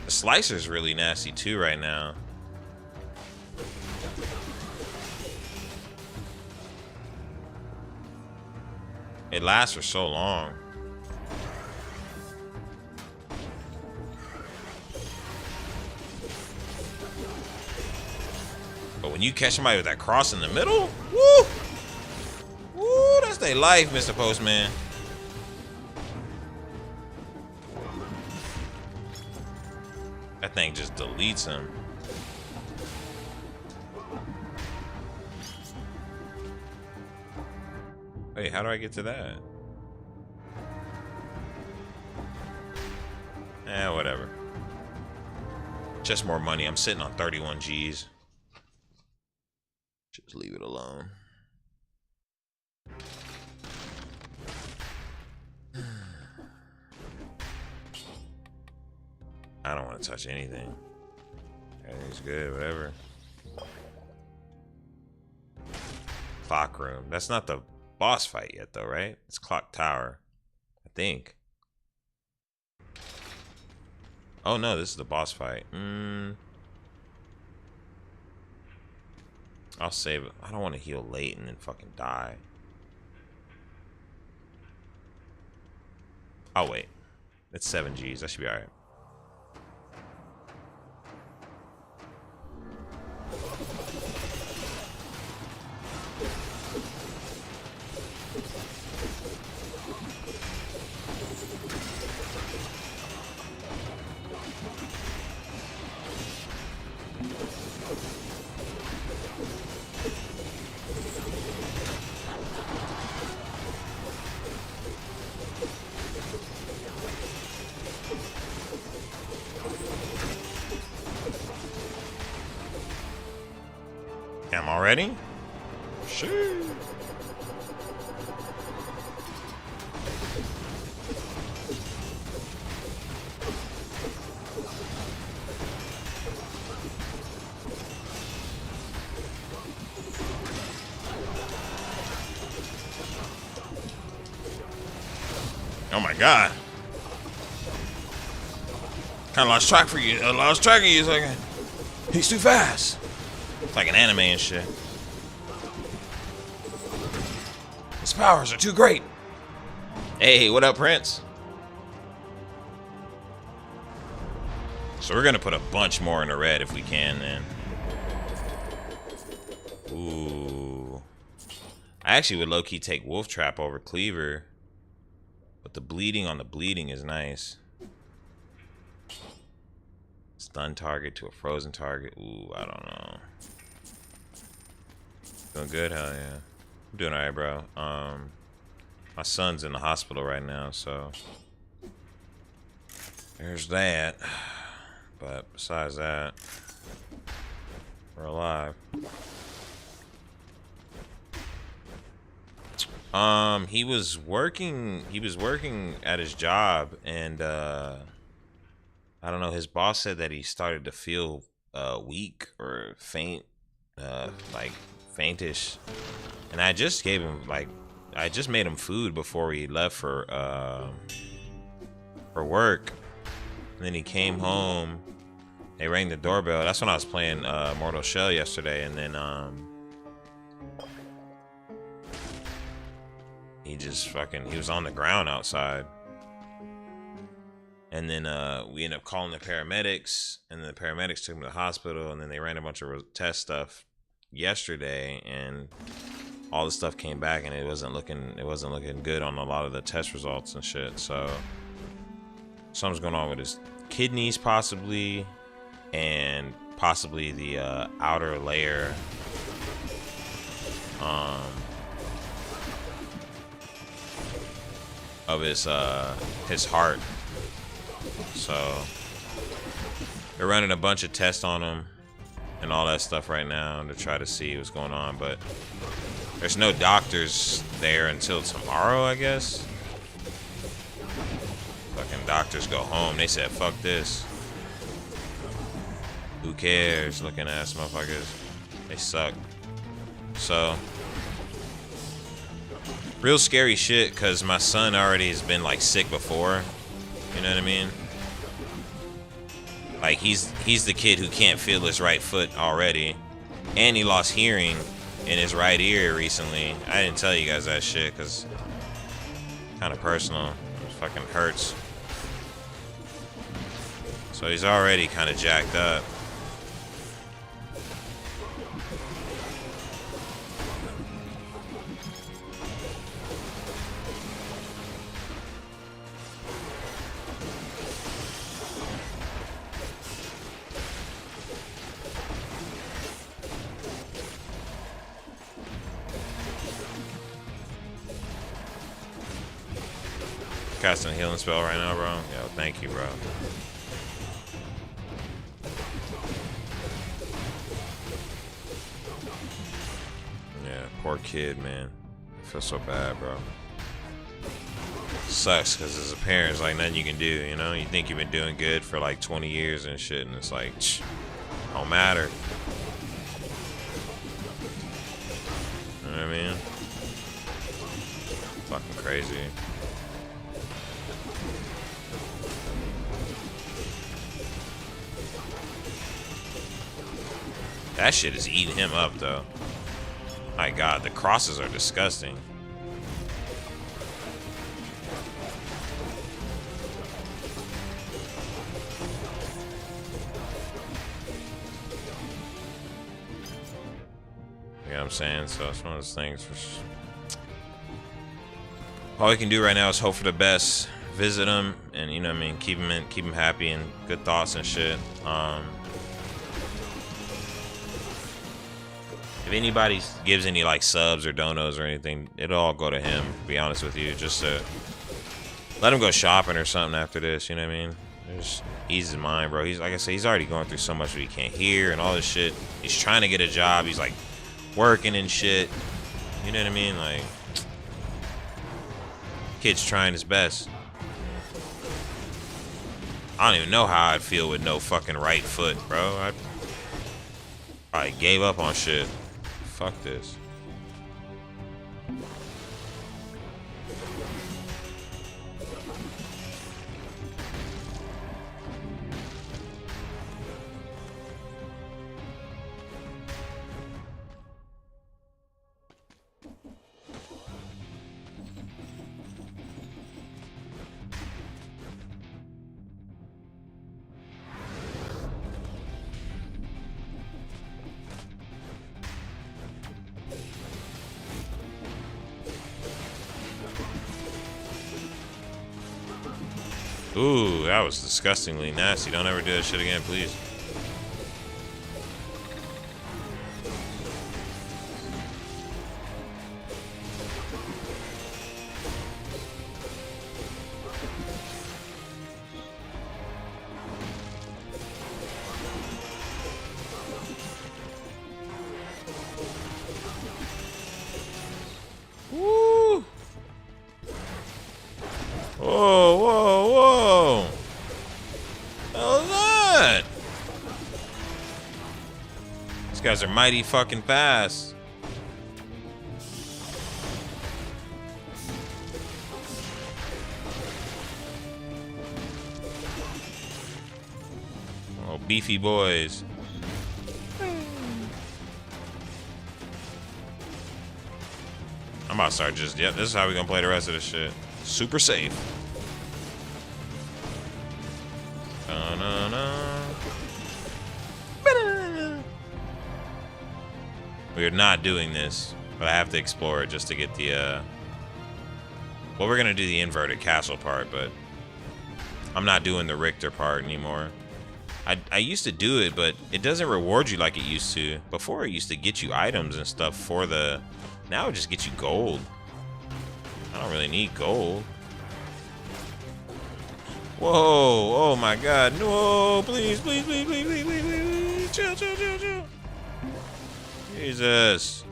The slicer's really nasty too right now. It lasts for so long. But when you catch somebody with that cross in the middle, woo! Woo, that's their life, Mr. Postman. That thing just deletes him. Wait, how do I get to that? Eh, whatever. Just more money. I'm sitting on 31 G's. Just leave it alone. I don't want to touch anything. Everything's good, whatever. Clock room. That's not the boss fight yet, though, right? It's Clock Tower, I think. Oh no, this is the boss fight. I'll save it. I don't want to heal late and then fucking die. I'll wait. It's 7 Gs. That should be alright. Damn, already? Shit. Oh my god. Kinda lost track for you. I lost track of you. It's like, he's too fast. It's like an anime and shit. His powers are too great. Hey, what up, Prince? So we're gonna put a bunch more in the red if we can, then. Ooh. I actually would low-key take Wolf Trap over Cleaver. But the bleeding on the bleeding is nice. Stun target to a frozen target. Ooh, I don't know. Doing good? Hell yeah. I'm doing alright, bro. My son's in the hospital right now, so there's that. But besides that, we're alive. He was working at his job, and I don't know, his boss said that he started to feel weak or faint, like faintish. And I just gave him, like, I just made him food before he left for work. And then he came home, they rang the doorbell. That's when I was playing Mortal Shell yesterday, and then he just fucking, he was on the ground outside. And then we ended up calling the paramedics, and the paramedics took him to the hospital, and then they ran a bunch of test stuff yesterday, and all the stuff came back, and it wasn't looking good on a lot of the test results and shit. So something's going on with his kidneys possibly, and possibly the outer layer of his heart. So they're running a bunch of tests on him and all that stuff right now to try to see what's going on, but there's no doctors there until tomorrow, I guess. Fucking doctors go home. They said, fuck this. Who cares? Looking ass motherfuckers. They suck. So real scary shit, because my son already has been like sick before. You know what I mean? Like he's the kid who can't feel his right foot already, and he lost hearing in his right ear recently. I didn't tell you guys that shit because kind of personal. It fucking hurts. So he's already kind of jacked up. Casting a healing spell right now, bro. Yo, thank you, bro. Yeah, poor kid, man. I feel so bad, bro. Sucks, because as a parent, it's like nothing you can do, you know? You think you've been doing good for like 20 years and shit, and it's like, don't matter. You know what I mean? Fucking crazy. That shit is eating him up, though. My God, the crosses are disgusting. You know what I'm saying? So it's one of those things. All we can do right now is hope for the best. Visit him, and you know what I mean, keep him happy and good thoughts and shit. If anybody gives any like subs or donos or anything, it'll all go to him. To be honest with you, just to let him go shopping or something after this. You know what I mean? Just ease his mind, bro. He's like I said, he's already going through so much that he can't hear and all this shit. He's trying to get a job. He's like working and shit. You know what I mean? Like, kid's trying his best. I don't even know how I'd feel with no fucking right foot, bro. I probably gave up on shit. Fuck this. Ooh, that was disgustingly nasty. Don't ever do that shit again, please. Woo! Whoa, whoa, whoa! Hell is that? These guys are mighty fucking fast. Oh, beefy boys. I'm about to start just, yep, this is how we're gonna play the rest of this shit. Super safe. We're not doing this, but I have to explore it just to get the, well, we're gonna do the inverted castle part, but I'm not doing the Richter part anymore. I used to do it, but it doesn't reward you like it used to. Before, it used to get you items and stuff for the, now it just gets you gold. I don't really need gold. Whoa, oh my God, no, please, please, please, please, please, please, please, chill, chill, chill, chill. Jesus.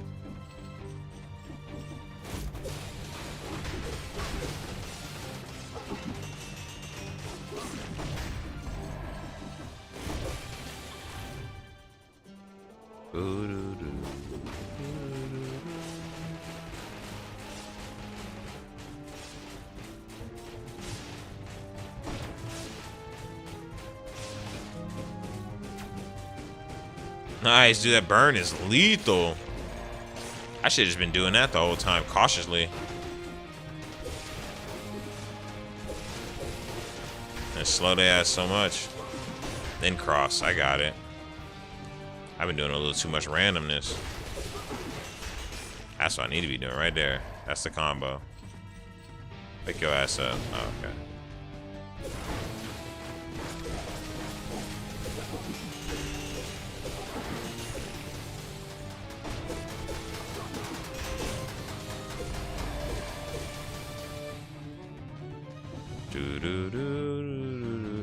Nice, dude, that burn is lethal. I should have just been doing that the whole time, cautiously. And slow their ass so much. Then cross, I got it. I've been doing a little too much randomness. That's what I need to be doing right there. That's the combo. Pick your ass up. Oh, okay.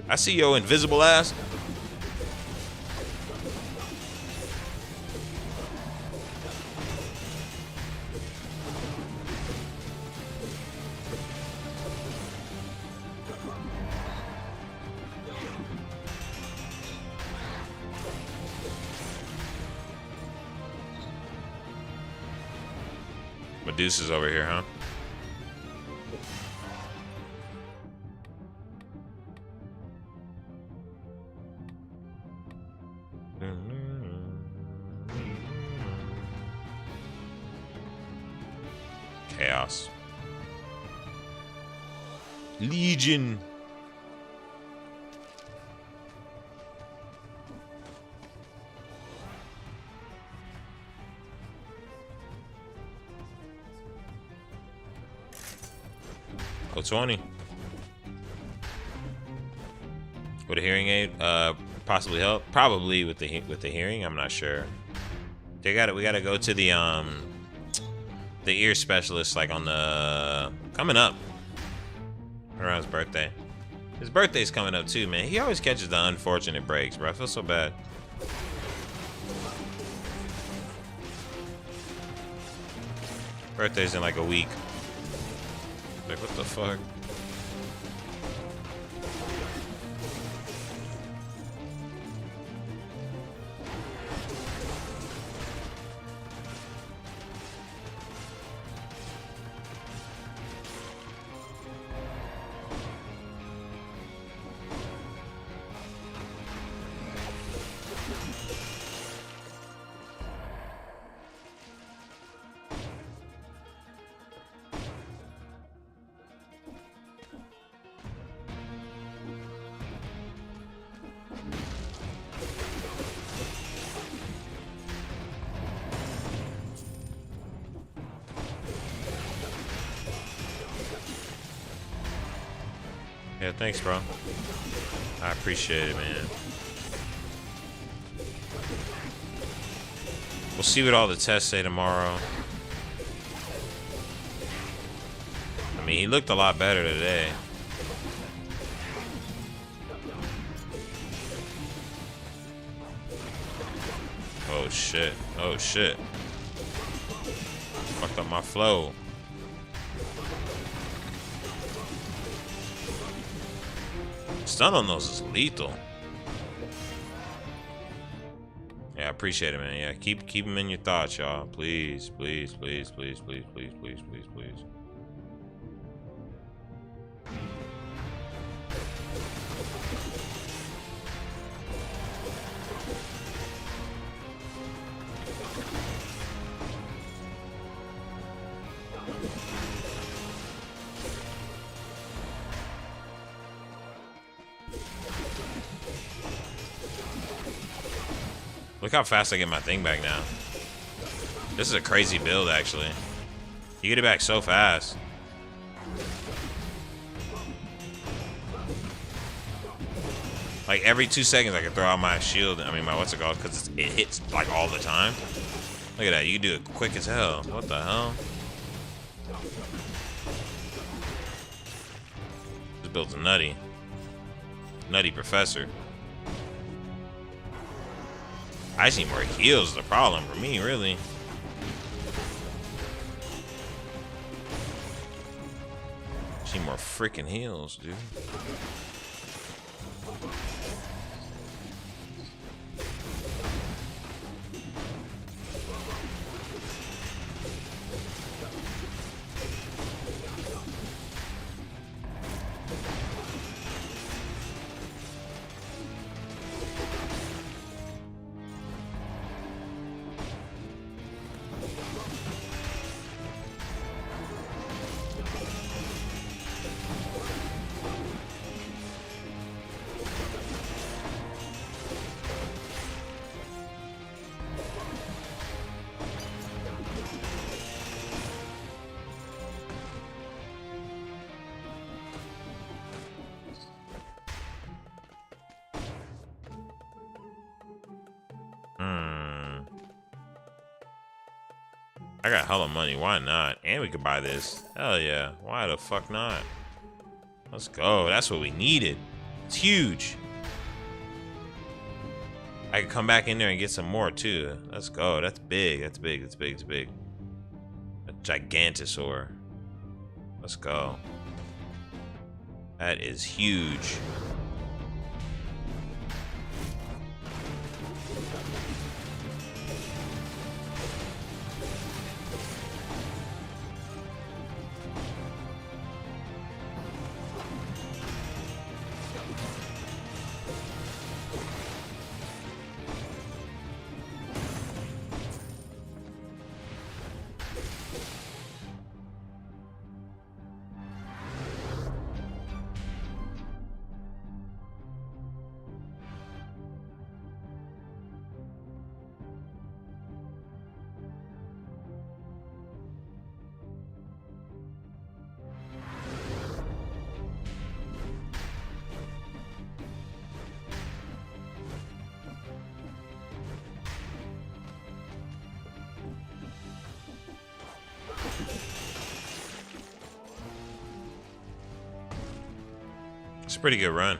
I see your invisible ass. Medusa's over here, huh? Chaos. Legion. Oh, 20. Would a hearing aid possibly help? Probably with the hearing. I'm not sure. We gotta go to the ear specialist like on the coming up around his birthday. His birthday's coming up too, man. He always catches the unfortunate breaks, bro. I feel so bad. Birthday's in like a week. Like, what the fuck? Yeah, thanks, bro. I appreciate it, man. We'll see what all the tests say tomorrow. I mean, he looked a lot better today. Oh, shit. Oh, shit. Fucked up my flow. Stun on those is lethal. Yeah, I appreciate it, man. Yeah, keep them in your thoughts, y'all. Please, please, please, please, please, please, please, please, please. Look how fast I get my thing back now. This is a crazy build, actually. You get it back so fast. Like every 2 seconds I can throw out my shield. I mean, my what's it called? Because it hits like all the time. Look at that. You can do it quick as hell. What the hell? This build's nutty. Nutty professor. I just need more heals is the problem for me, really. Just need more freaking heals, dude. I got hella money. Why not? And we could buy this. Hell yeah. Why the fuck not? Let's go. That's what we needed. It's huge. I could come back in there and get some more too. Let's go. That's big. That's big. That's big. That's big. A Gigantosaur. Let's go. That is huge. pretty good run.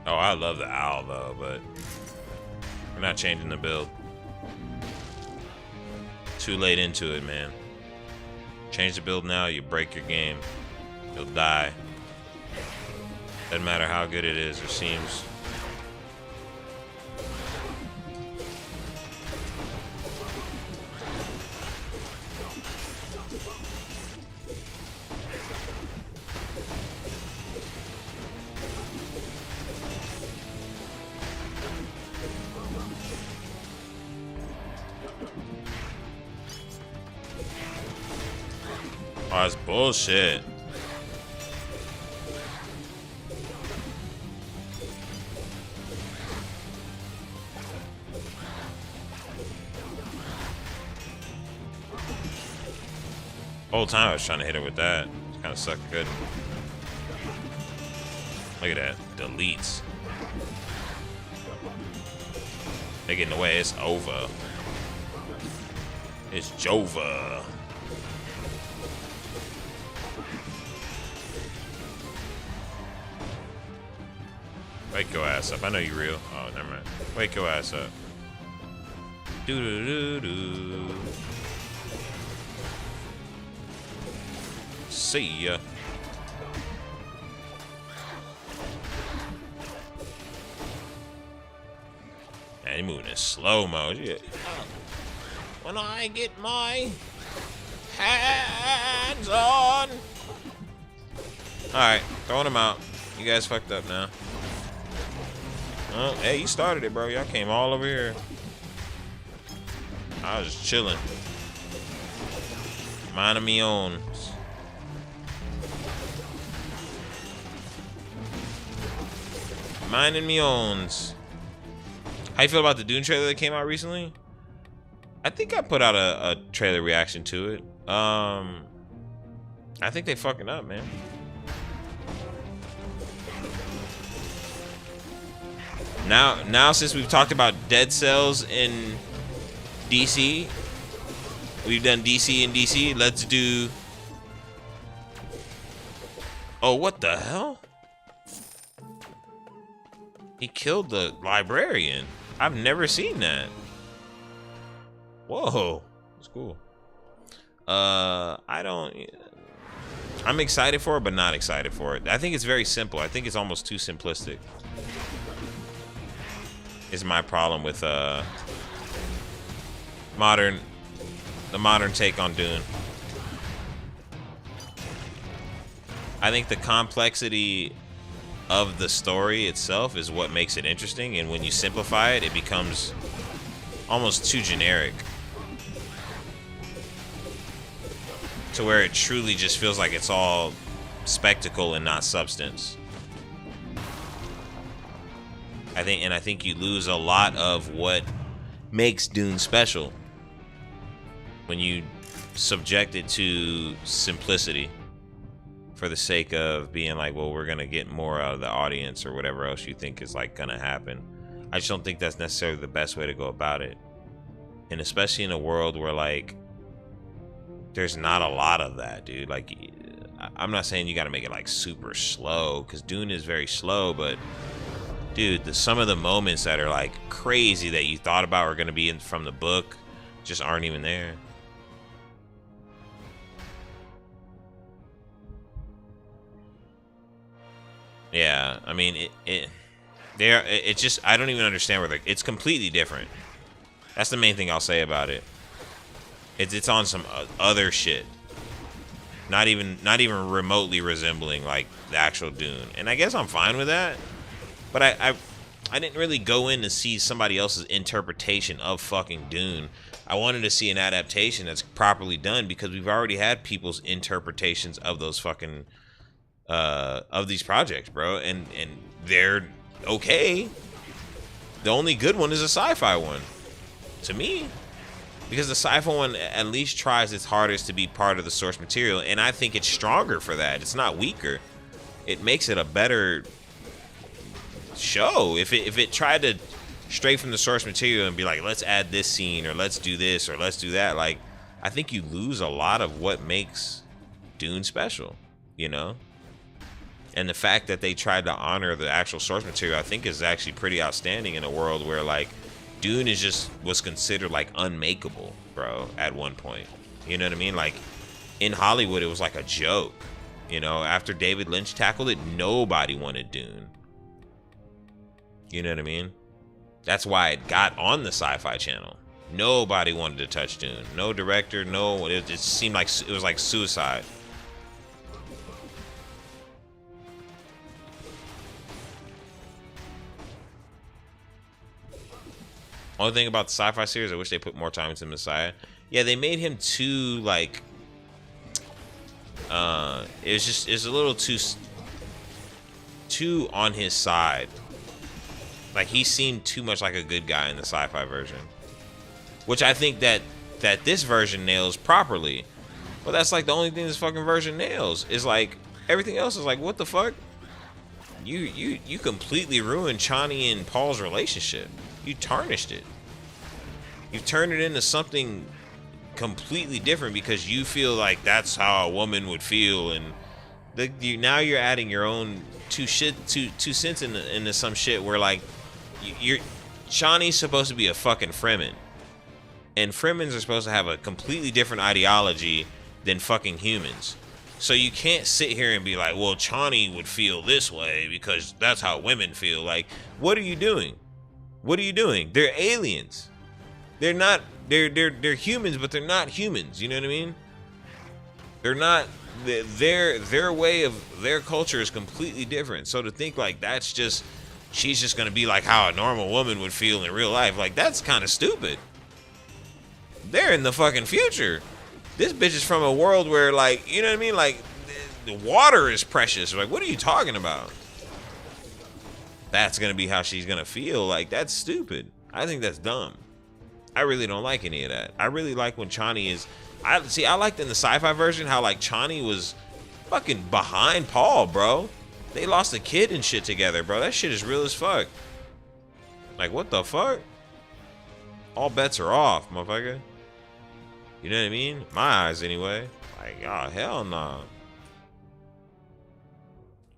Oh, I love the owl though, but we're not changing the build. Too late into it, man. Change the build now, you break your game. You'll die. Doesn't matter how good it is or seems. Oh, that's bullshit. Whole time I was trying to hit her with that. Kind of sucked good. Look at that. Deletes. They get in the way. It's over. It's Jova. Wake your ass up. I know you real. Oh, never mind. Wake your ass up. Doo doo doo doo. See ya. Man, he moving in slow mo. Yeah. When I get my hands on. Alright, throwing him out. You guys fucked up now. Oh, hey, you started it, bro. Y'all came all over here. I was just chilling. Minding me own. Minding me owns. How you feel about the Dune trailer that came out recently? I think I put out a trailer reaction to it. I think they fucking up, man. Now since we've talked about Dead Cells in DC, we've done DC and DC. Let's do. Oh, what the hell? He killed the librarian. I've never seen that. Whoa, that's cool. I'm excited for it, but not excited for it. I think it's very simple. I think it's almost too simplistic. Is my problem with the modern take on Dune. I think the complexity of the story itself is what makes it interesting, and when you simplify it, it becomes almost too generic to where it truly just feels like it's all spectacle and not substance. I think you lose a lot of what makes Dune special when you subject it to simplicity for the sake of being like, well, we're gonna get more out of the audience or whatever else you think is like gonna happen. I just don't think that's necessarily the best way to go about it, and especially in a world where like there's not a lot of that, dude. Like, I'm not saying you got to make it like super slow, because Dune is very slow, but dude, some of the moments that are like crazy that you thought about were gonna be from the book just aren't even there. Yeah, I mean, it's just, I don't even understand where it's completely different. That's the main thing I'll say about it. It's on some other shit. Not even remotely resembling like the actual Dune. And I guess I'm fine with that. But I didn't really go in to see somebody else's interpretation of fucking Dune. I wanted to see an adaptation that's properly done, because we've already had people's interpretations of those fucking of these projects, bro, and they're okay. The only good one is a sci-fi one, to me, because the sci-fi one at least tries its hardest to be part of the source material, and I think it's stronger for that. It's not weaker. It makes it a better show. If it tried to stray from the source material and be like, let's add this scene, or let's do this, or let's do that, like, I think you lose a lot of what makes Dune special, you know? And the fact that they tried to honor the actual source material, I think is actually pretty outstanding in a world where like Dune was considered like unmakeable, bro, at one point. You know what I mean? Like in Hollywood, it was like a joke. You know, after David Lynch tackled it, nobody wanted Dune. You know what I mean? That's why it got on the Sci-Fi Channel. Nobody wanted to touch Dune. No director, no. It just seemed like it was like suicide. Only thing about the Sci-Fi series, I wish they put more time into Messiah. Yeah, they made him too like. It's a little too on his side. Like he seemed too much like a good guy in the sci-fi version, which I think that this version nails properly. But that's like the only thing this fucking version nails is like everything else is like, what the fuck? You completely ruined Chani and Paul's relationship. You tarnished it. You turned it into something completely different because you feel like that's how a woman would feel, and now you're adding your own two cents into some shit where like you're Shawnee's supposed to be a fucking Fremen, and Fremens are supposed to have a completely different ideology than fucking humans. So you can't sit here and be like, well, Chani would feel this way because that's how women feel. Like, what are you doing? What are you doing? They're aliens. They're not. They're humans, but they're not humans. You know what I mean? They're not. Their way of their culture is completely different. So to think like that's just she's just gonna be like how a normal woman would feel in real life, like that's kind of stupid. They're in the fucking future. This bitch is from a world where like, you know what I mean? Like the water is precious. Like, what are you talking about? That's gonna be how she's gonna feel. Like that's stupid. I think that's dumb. I really don't like any of that. I really like when Chani is. I liked in the sci-fi version how like Chani was fucking behind Paul, bro. They lost a kid and shit together, bro. That shit is real as fuck. Like what the fuck? All bets are off, motherfucker. You know what I mean? My eyes, anyway. Like, oh hell nah.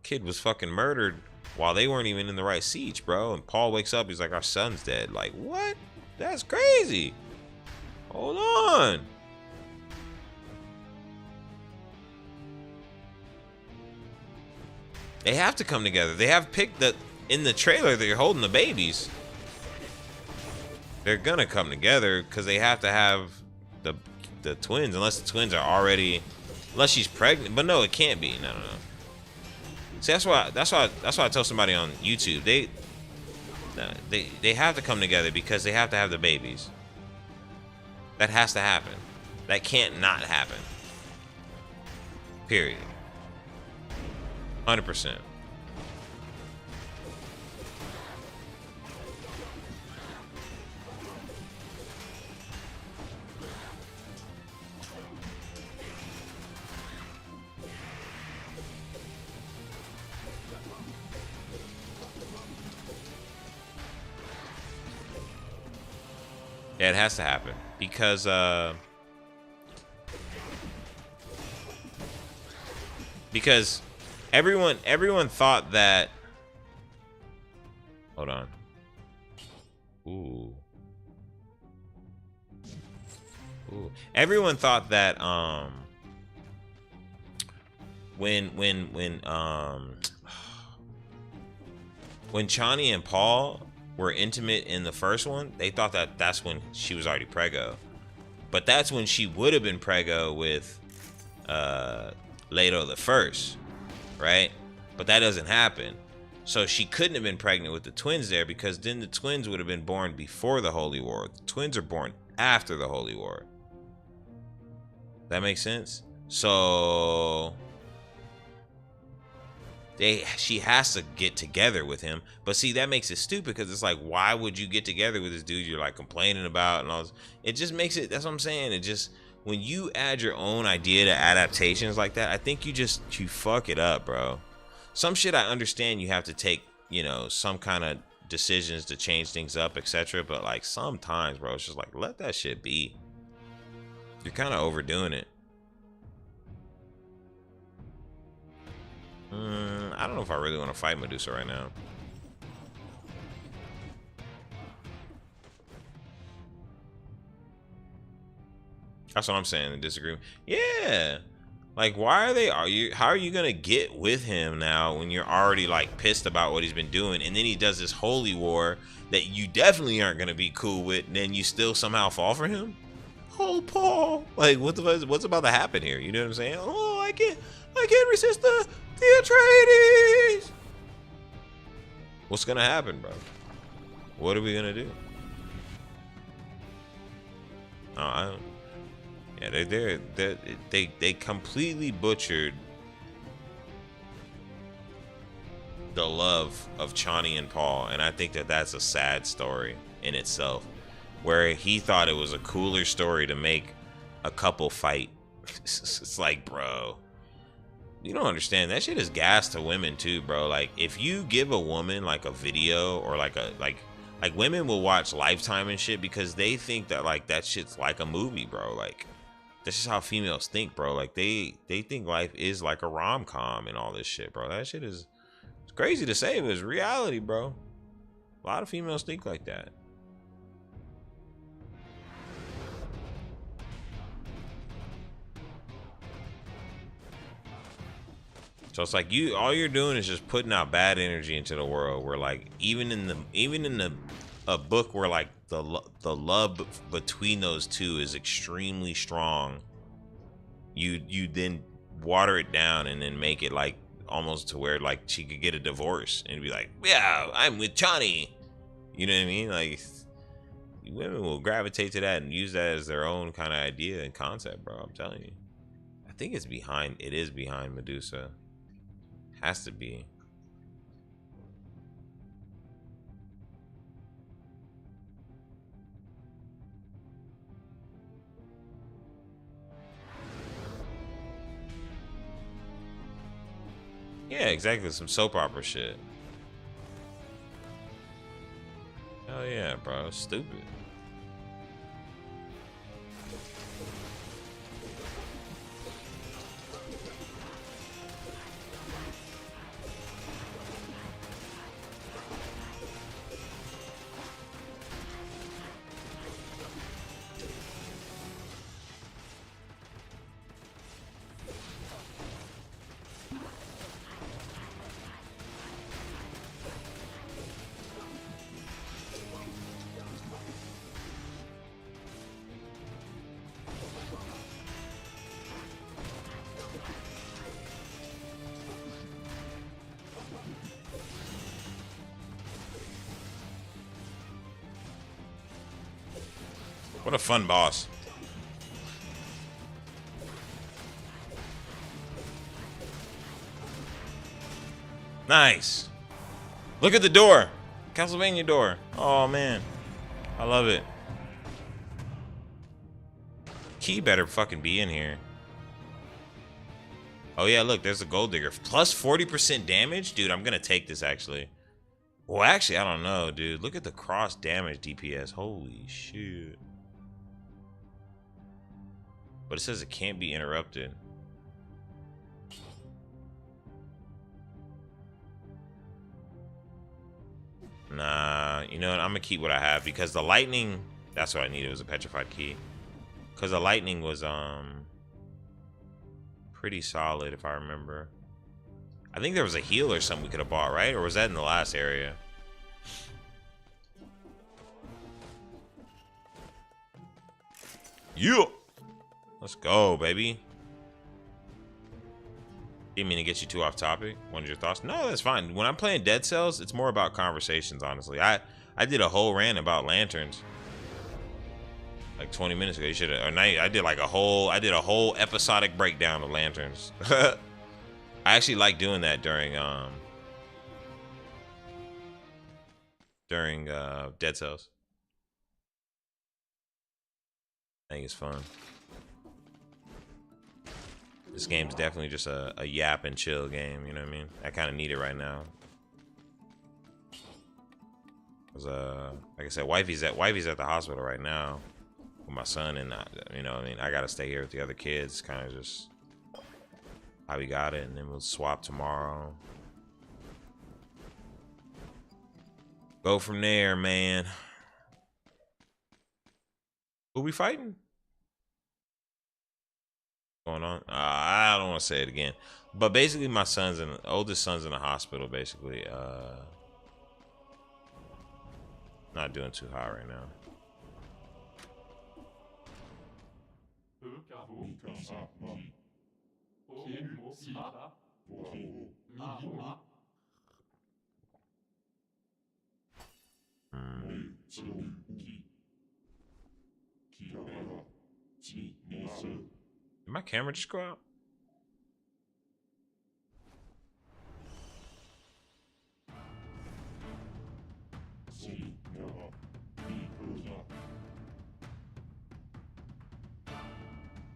Kid was fucking murdered while they weren't even in the right seats, bro. And Paul wakes up, he's like, our son's dead. Like what? That's crazy. Hold on. They have to come together. They have picked that in the trailer they're holding the babies. They're gonna come together because they have to have the twins, unless the twins are already, unless she's pregnant. But no, it can't be. No. See, that's why I tell somebody on YouTube they have to come together because they have to have the babies. That has to happen. That can't not happen. Period. 100%. Yeah, it has to happen because everyone thought that. Hold on. Ooh. Everyone thought that when Chani and Paul were intimate in the first one, they thought that that's when she was already preggo. But that's when she would have been preggo with Leto the First, right? But that doesn't happen. So she couldn't have been pregnant with the twins there because then the twins would have been born before the Holy War. The twins are born after the Holy War. That makes sense? So she has to get together with him. But see, that makes it stupid because it's like, why would you get together with this dude you're like complaining about and all this? It just makes it, that's what I'm saying. It just, when you add your own idea to adaptations like that, I think you fuck it up, bro. Some shit I understand you have to take, you know, some kind of decisions to change things up, etc. But like sometimes, bro, it's just like, let that shit be. You're kind of overdoing it. I don't know if I really want to fight Medusa right now. That's what I'm saying. The disagreement. Yeah. Like, why are they? How are you gonna get with him now when you're already like pissed about what he's been doing, and then he does this holy war that you definitely aren't gonna be cool with, and then you still somehow fall for him? Oh, Paul! Like, what's about to happen here? You know what I'm saying? Oh, I can't resist the Atreides. What's gonna happen, bro? What are we gonna do? I don't. Yeah, they completely butchered the love of Chani and Paul, and I think that that's a sad story in itself, where he thought it was a cooler story to make a couple fight. It's like, bro, you don't understand. That shit is gas to women too, bro. Like, if you give a woman like a video or like women will watch Lifetime and shit because they think that like that shit's like a movie, bro. Like, that's just how females think, bro. Like, they think life is like a rom-com and all this shit, bro. That shit is, it's crazy to say, but it's reality, bro. A lot of females think like that. So it's like all you're doing is just putting out bad energy into the world. Where like even in a book where like the love between those two is extremely strong, you then water it down and then make it like almost to where like she could get a divorce and be like, yeah, I'm with Chani. You know what I mean? Like, women will gravitate to that and use that as their own kind of idea and concept, bro. I'm telling you. I think it is behind Medusa. Has to be. Yeah, exactly. Some soap opera shit. Hell yeah, bro. Stupid. What a fun boss. Nice. Look at the door. Castlevania door. Oh, man. I love it. Key better fucking be in here. Oh, yeah, look. There's a gold digger. Plus 40% damage? Dude, I'm going to take this, actually. Well, actually, I don't know, dude. Look at the cross damage DPS. Holy shit. But it says it can't be interrupted. Nah, you know what? I'm gonna keep what I have because the lightning, that's what I needed, was a petrified key. Because the lightning was pretty solid if I remember. I think there was a heal or something we could have bought, right? Or was that in the last area? Yeah. Let's go, baby. Didn't mean to get you too off topic. What are your thoughts? No, that's fine. When I'm playing Dead Cells, it's more about conversations, honestly. I did a whole rant about lanterns like 20 minutes ago. You should have. I did a whole episodic breakdown of lanterns. I actually like doing that during Dead Cells. I think it's fun. This game's definitely just a yap and chill game, you know what I mean? I kind of need it right now. Cause like I said, wifey's at the hospital right now with my son, and you know what I mean? I gotta stay here with the other kids. Kind of just how we got it, and then we'll swap tomorrow. Go from there, man. Who we fighting? Going on? I don't want to say it again. But basically, my oldest son's in the hospital. Basically, not doing too hot right now. Did my camera just go out?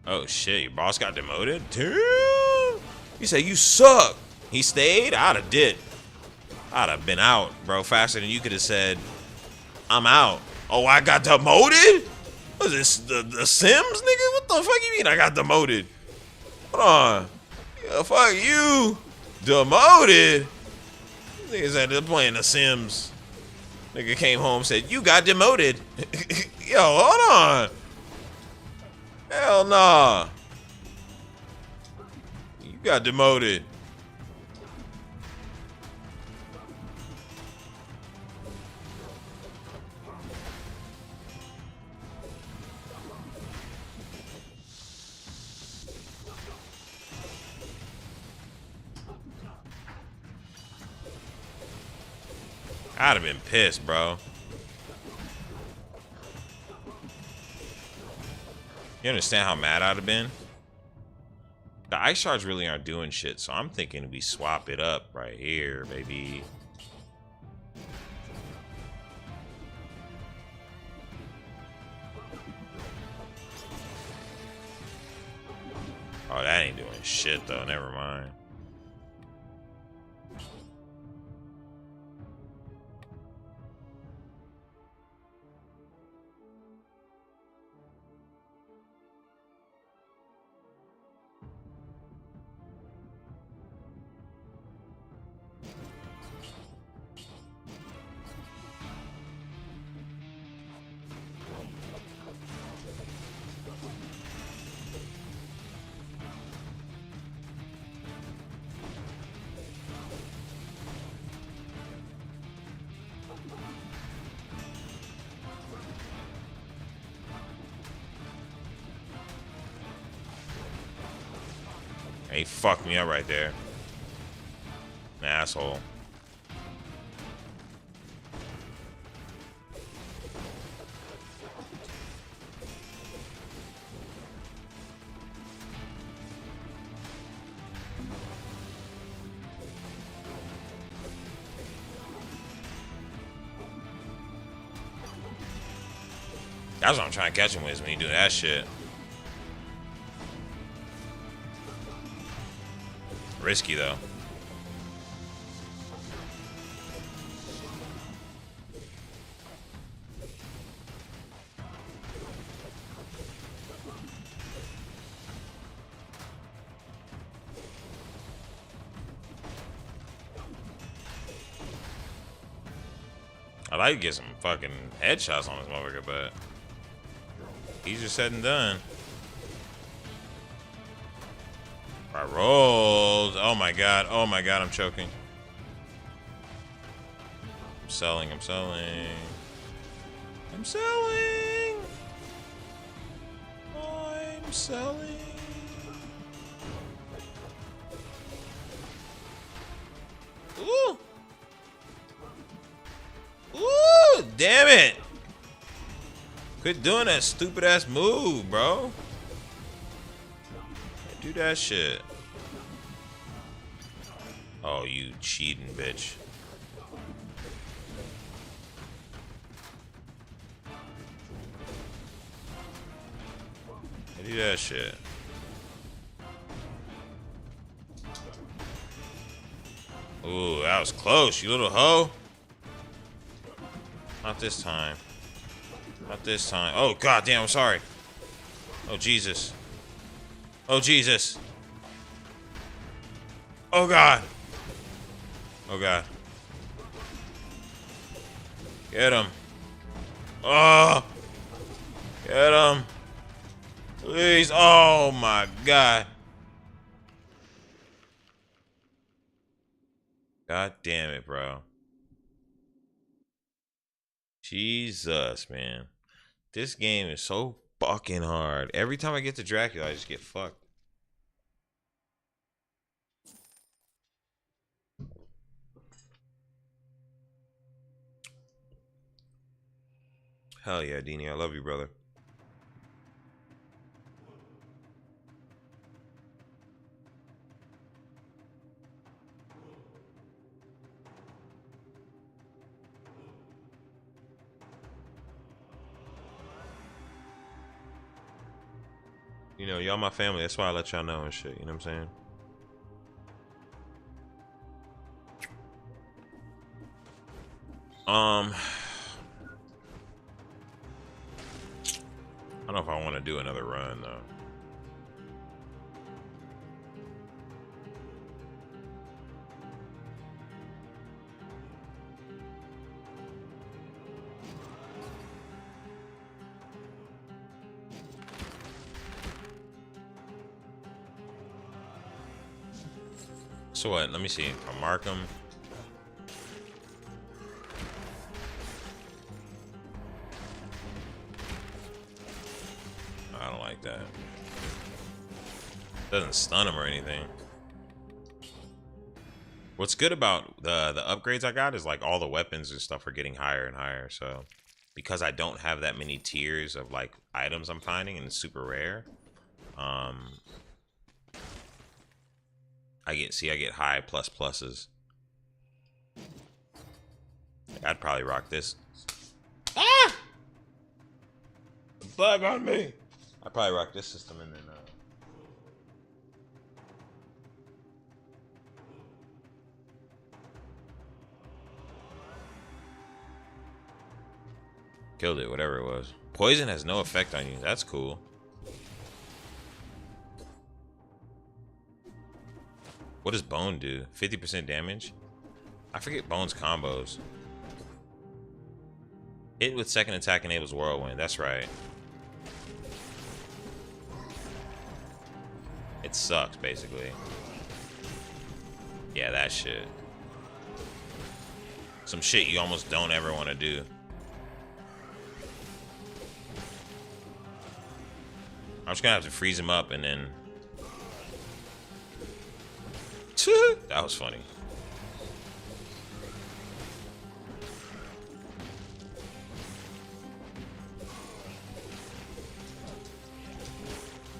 Oh shit, your boss got demoted? Damn! You say you suck. He stayed? I'd have did. I'd have been out, bro, faster than you could have said, I'm out. Oh, I got demoted? What is this, the Sims, nigga? What the fuck you mean I got demoted? Hold on. Yeah, fuck you. Demoted? Niggas out there playing the Sims. Nigga came home and said, you got demoted. Yo, hold on. Hell nah. You got demoted. I'd have been pissed, bro. You understand how mad I'd have been? The ice shards really aren't doing shit, so I'm thinking we swap it up right here, baby. Oh, that ain't doing shit, though. Never mind. He fucked me up right there. An asshole. That's what I'm trying to catch him with, when you do that shit. Risky though. I'd like to get some fucking headshots on this motherfucker, but easier said than done. I rolled. Oh my god. Oh my god, I'm choking. I'm selling. I'm selling. I'm selling. I'm selling. Ooh. Ooh, damn it. Quit doing that stupid ass move, bro. Do that shit. Oh, you cheating bitch. Do that shit. Ooh, that was close, you little hoe. Not this time. Not this time. Oh, god damn, I'm sorry. Oh, Jesus. Oh, Jesus. Oh, God. Oh, God. Get him. Oh! Get him. Please. Oh my god. God damn it, bro. Jesus, man. This game is so fucking hard. Every time I get to Dracula, I just get fucked. Hell yeah, Dini. I love you, brother. You know, y'all my family. That's why I let y'all know and shit. You know what I'm saying? I don't know if I want to do another run though. So what? Let me see. If I mark them. I don't like that. Doesn't stun him or anything. What's good about the upgrades I got is like all the weapons and stuff are getting higher and higher. So because I don't have that many tiers of like items I'm finding and it's super rare, I get high pluses. I'd probably rock this. Ah! Bug on me. I'd probably rock this system and then killed it, whatever it was. Poison has no effect on you. That's cool. What does Bone do? 50% damage? I forget Bone's combos. Hit with second attack enables Whirlwind. That's right. It sucks, basically. Yeah, that shit. Some shit you almost don't ever want to do. I'm just gonna have to freeze him up and then... That was funny.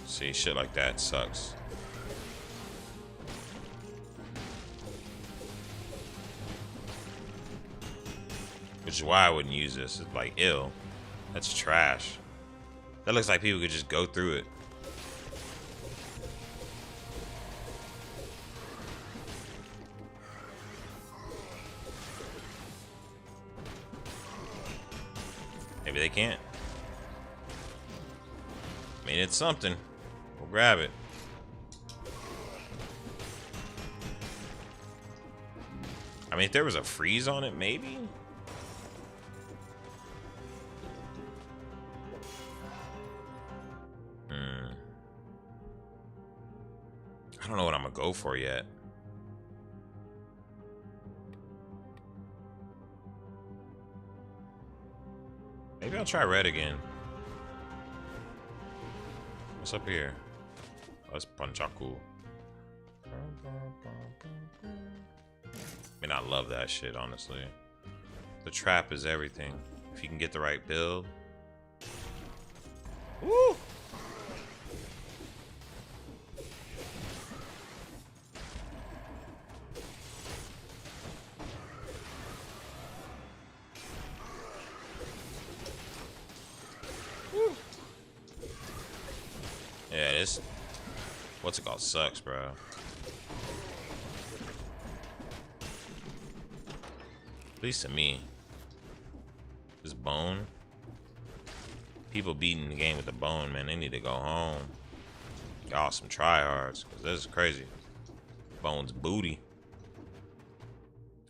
See, shit like that sucks. Which is why I wouldn't use this. It's like ill. That's trash. That looks like people could just go through it. Maybe they can't. I mean, it's something. We'll grab it. I mean, if there was a freeze on it, maybe? I don't know what I'm gonna go for yet. Maybe I'll try red again. What's up here? Oh, it's Punchaku. I mean, I love that shit, honestly. The trap is everything. If you can get the right build. Woo! Yeah, this, what's it called, sucks, bro. At least to me. This Bone. People beating the game with the Bone, man, they need to go home. Y'all some tryhards, because this is crazy. Bone's booty.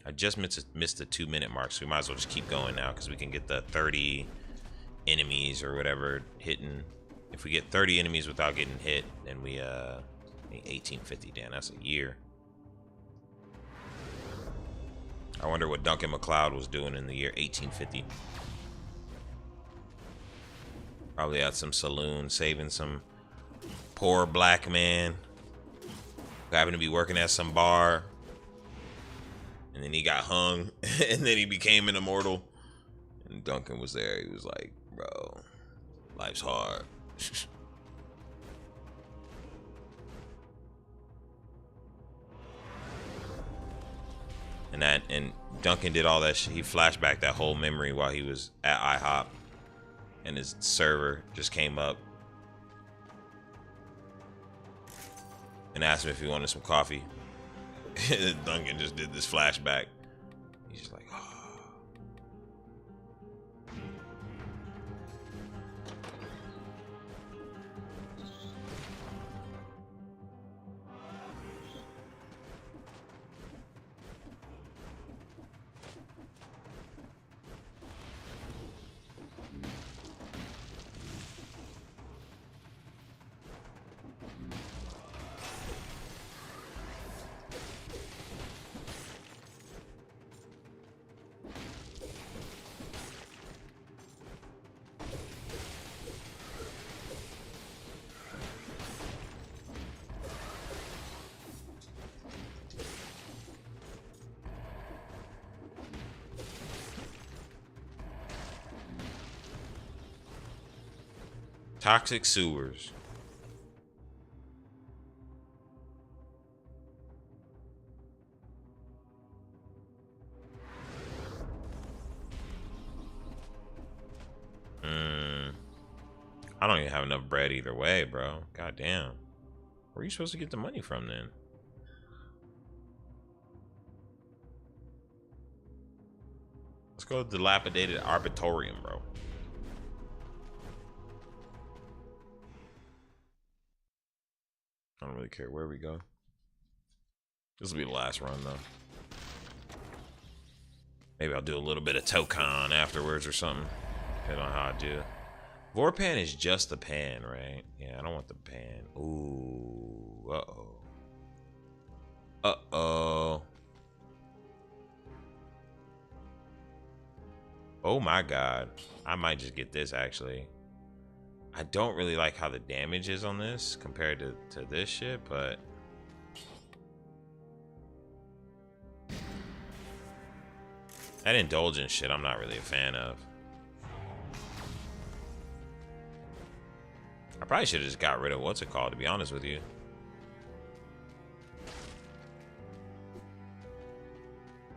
I just missed the 2-minute mark, so we might as well just keep going now because we can get the 30 enemies or whatever hitting. If we get 30 enemies without getting hit, then we 1850. Damn, that's a year. I wonder what Duncan MacLeod was doing in the year 1850. Probably at some saloon saving some poor black man who happened to be working at some bar. And then he got hung. And then he became an immortal. And Duncan was there. He was like, bro, life's hard. And Duncan did all that shit. He flashed back that whole memory while he was at IHOP. And his server just came up and asked him if he wanted some coffee. Duncan just did this flashback. He's just like, oh. Toxic sewers. I don't even have enough bread either way, bro. God damn. Where are you supposed to get the money from then? Let's go to dilapidated arbitorium, bro. I don't really care where we go. This will be the last run, though. Maybe I'll do a little bit of Tokon afterwards or something. Depending on how I do. Vorpan is just the pan, right? Yeah, I don't want the pan. Ooh. Uh-oh. Uh-oh. Oh my god. I might just get this, actually. I don't really like how the damage is on this compared to this shit, but that indulgence shit I'm not really a fan of. I probably should have just got rid of what's it called, to be honest with you.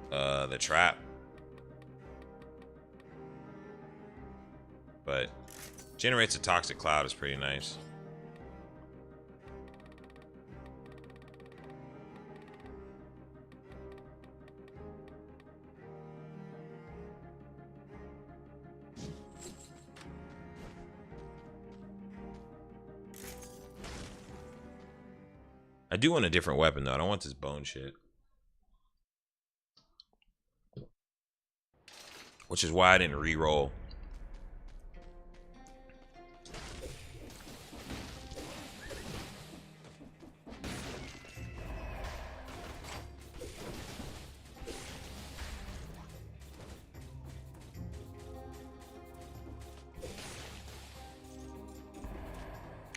The trap. But generates a toxic cloud is pretty nice. I do want a different weapon though. I don't want this bone shit. Which is why I didn't re-roll.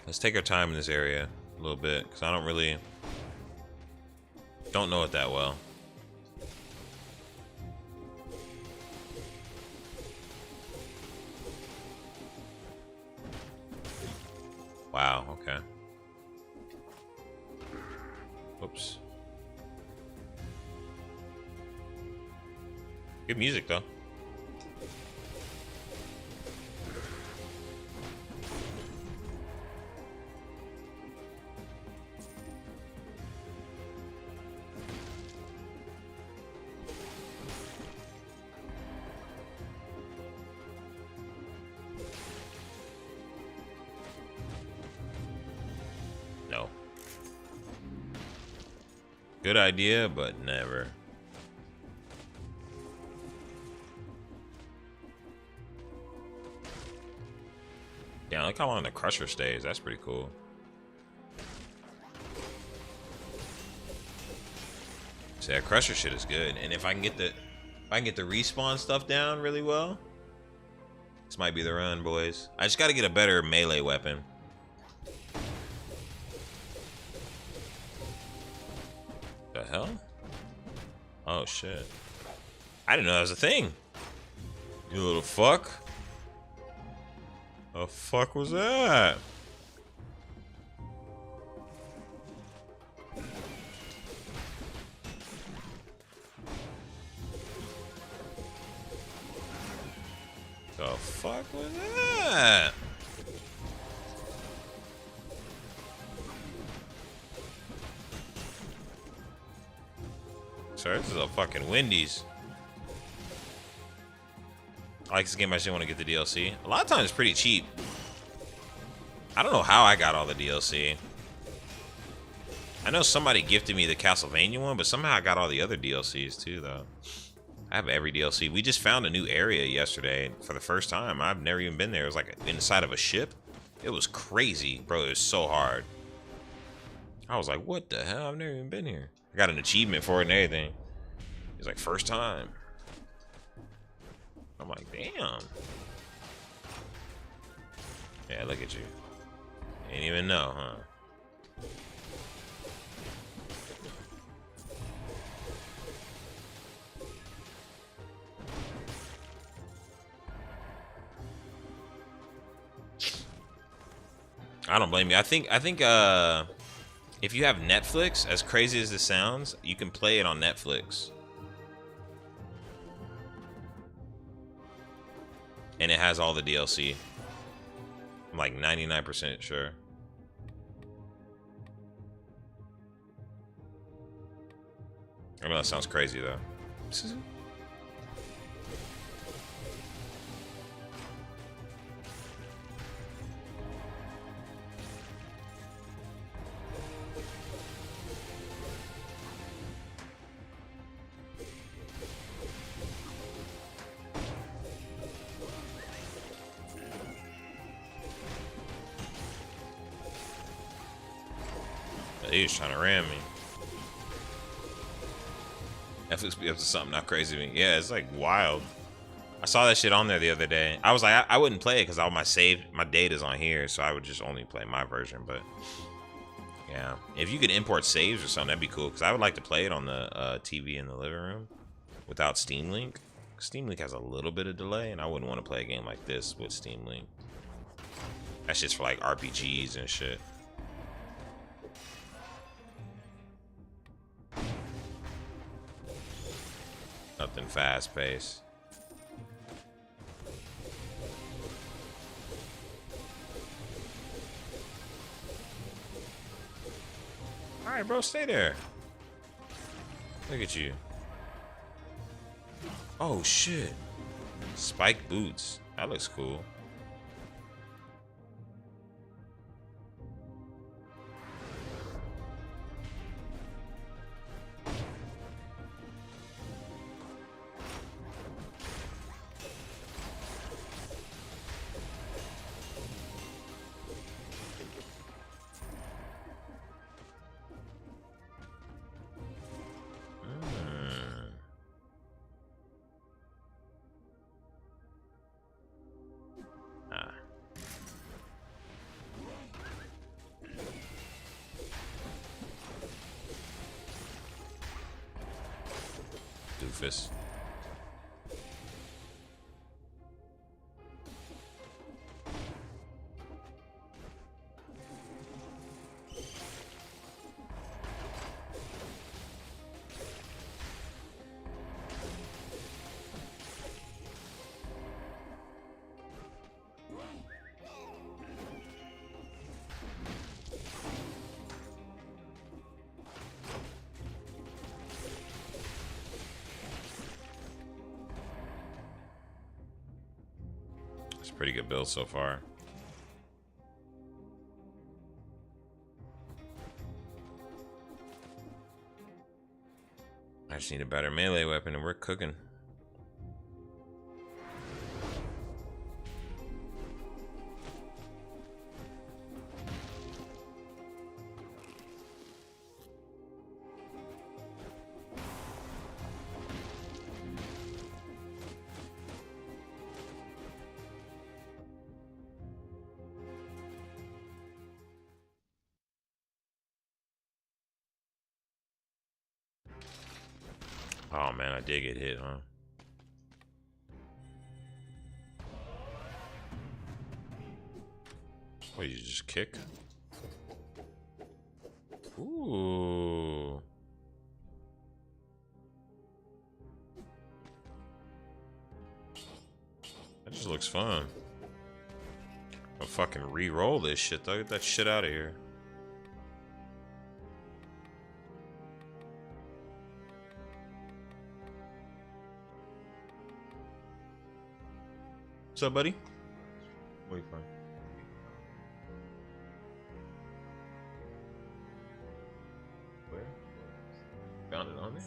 Let's take our time in this area a little bit, because I don't know it that well. Wow, okay. Oops. Good music though. Good idea, but never. Yeah, look how long the Crusher stays. That's pretty cool. So that Crusher shit is good. And if I can get the respawn stuff down really well, this might be the run, boys. I just got to get a better melee weapon. The hell? Oh shit! I didn't know that was a thing. You little fuck. The fuck was that? The fuck was that? Sorry, this is a fucking Wendy's. I like this game. I just want to get the DLC. A lot of times it's pretty cheap. I don't know how I got all the DLC. I know somebody gifted me the Castlevania one, but somehow I got all the other DLCs too, though. I have every DLC. We just found a new area yesterday for the first time. I've never even been there. It was like inside of a ship. It was crazy, bro. It was so hard. I was like, what the hell? I've never even been here. I got an achievement for it and everything. It's like first time. I'm like, damn. Yeah, look at you. Ain't even know, huh? I don't blame you. I think if you have Netflix, as crazy as this sounds, you can play it on Netflix. And it has all the DLC. I'm like 99% sure. I know that sounds crazy though. He was trying to ram me. Netflix be up to something not crazy to me. Yeah, it's like wild. I saw that shit on there the other day. I was like, I wouldn't play it because all my data's on here, so I would just only play my version. But yeah, if you could import saves or something, that'd be cool. Because I would like to play it on the TV in the living room without Steam Link. Steam Link has a little bit of delay, and I wouldn't want to play a game like this with Steam Link. That's just for like RPGs and shit. Nothing fast paced. Alright, bro, stay there. Look at you. Oh shit. Spike boots. That looks cool. Doofus. It's a pretty good build so far. I just need a better melee weapon and we're cooking. Oh man, I did get hit, huh? What, you just kick? Ooh. That just looks fun. I'll fucking re-roll this shit though. Get that shit out of here. What's up, buddy? Where you from? Where? Found it on there?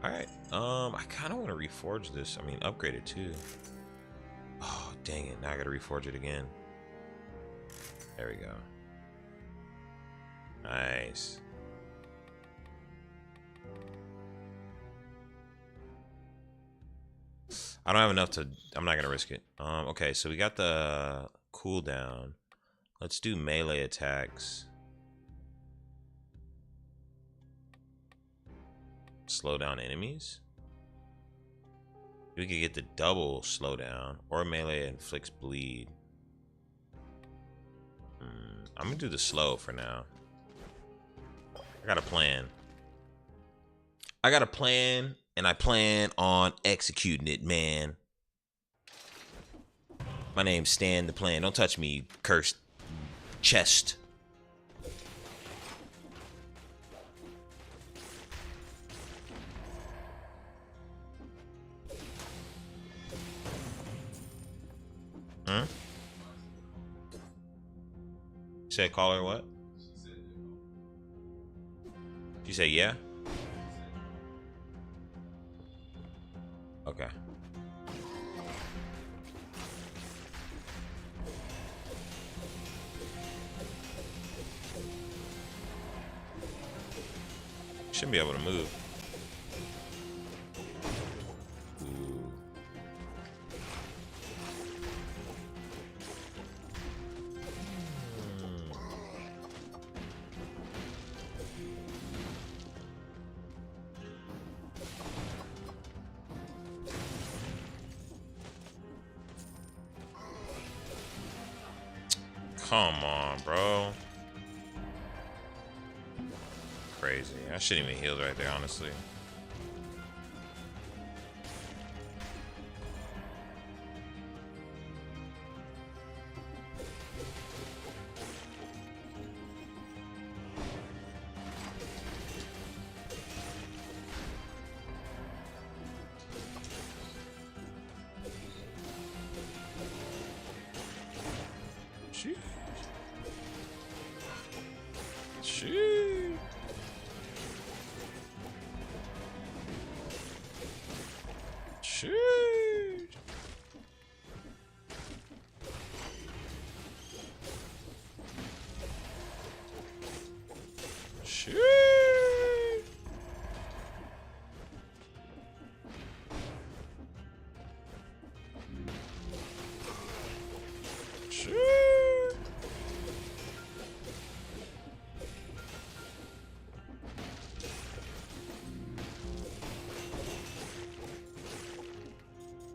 Alright, I kind of want to reforge this. I mean, upgrade it too. Oh, dang it. Now I gotta reforge it again. There we go. Nice. I don't have enough to... I'm not gonna risk it. Okay, so we got the cooldown. Let's do melee attacks. Slow down enemies. We could get the double slowdown, or melee inflicts bleed. I'm gonna do the slow for now. I got a plan. And I plan on executing it, man. My name's Stan the Plan. Don't touch me, cursed chest. Huh? Said call her what? She said yeah? Okay. Shouldn't be able to move. Ooh. Come on, bro. Crazy. I shouldn't even healed right there, honestly. Shoot. Shoot. Shoot. Shoot. Shoot.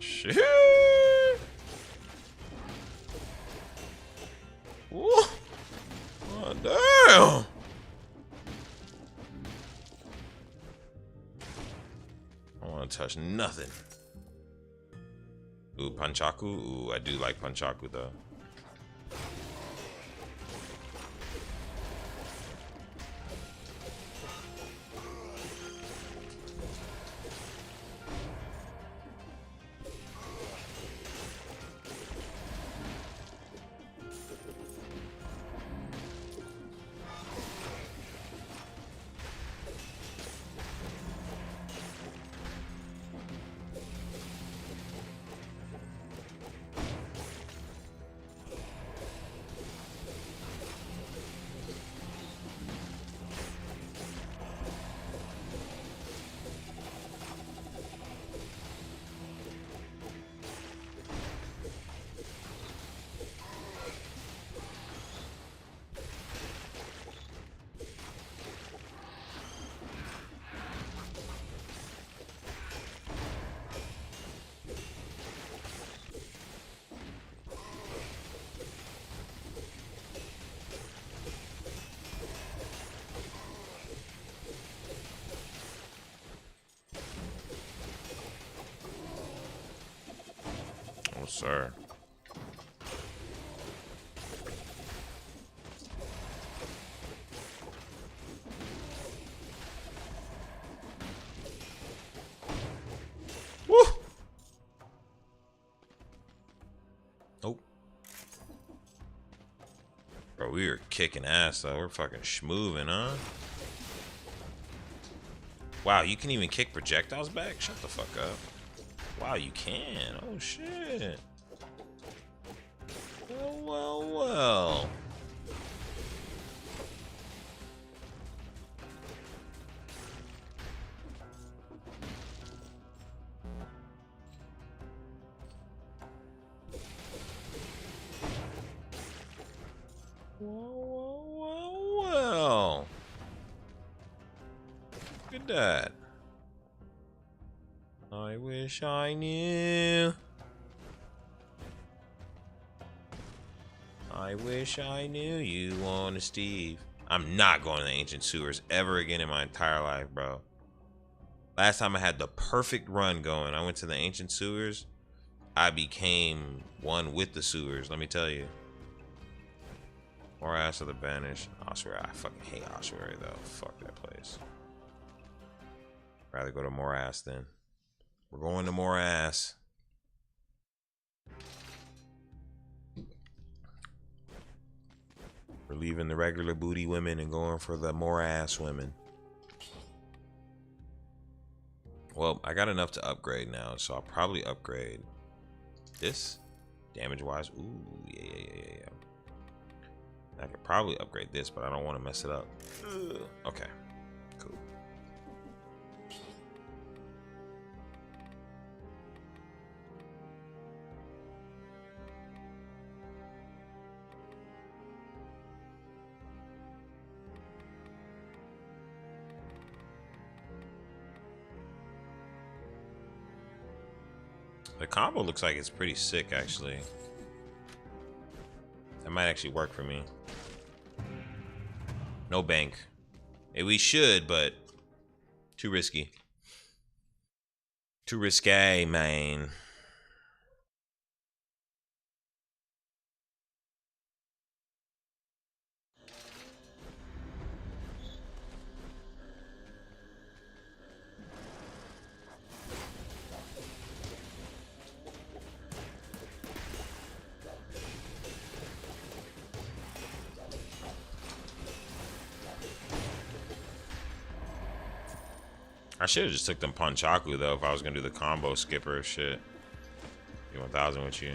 Shit. Whoa. Oh, damn. I don't want to touch nothing. Ooh, Punchaku. Ooh, I do like Punchaku though. sir. Woo! Nope. Bro, we were kicking ass though. We're fucking schmoovin', huh? Wow, you can even kick projectiles back? Shut the fuck up. Wow, you can. Oh shit. Well, well, well. Well. Look at that. I wish I knew. I wish I knew you wanted Steve. I'm not going to the ancient sewers ever again in my entire life, bro. Last time I had the perfect run going, I went to the ancient sewers. I became one with the sewers, let me tell you. More ass of the banished. Ossuary. I fucking hate Ossuary though. Fuck that place. Rather go to Morass then. We're going to Morass. We're leaving the regular booty women and going for the Morass women. Well, I got enough to upgrade now, so I'll probably upgrade this damage wise. Ooh, yeah. I could probably upgrade this, but I don't want to mess it up. Ugh. Okay, cool. The combo looks like it's pretty sick, actually. That might actually work for me. No bank. We should, but too risky. Too risque, man. I should have just took them Punchaku though if I was gonna do the combo skipper shit. Be 1000 with you.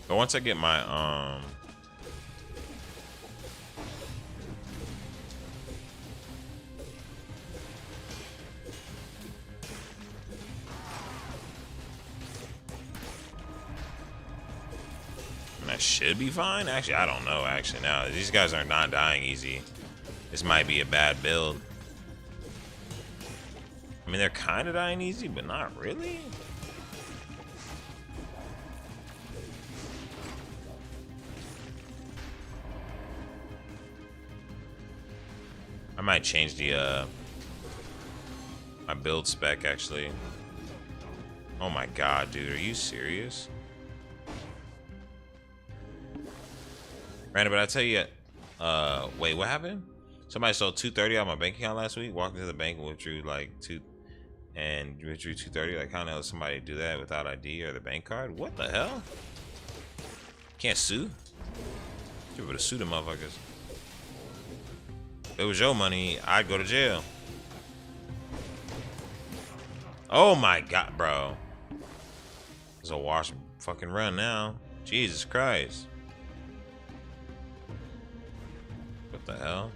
But once I get my that should be fine. Actually, I don't know. Actually, now these guys are not dying easy. This might be a bad build. I mean, they're kind of dying easy, but not really. I might change the my build spec actually. Oh my god, dude, are you serious? Random, but I tell you, wait, what happened? Somebody sold 230 on my bank account last week. Walked into the bank and withdrew like withdrew 230. Like, how the hell does somebody do that without ID or the bank card? What the hell? Can't sue? You would have sued the motherfuckers. If it was your money, I'd go to jail. Oh my god, bro. It's a wash fucking run now. Jesus Christ. What the hell?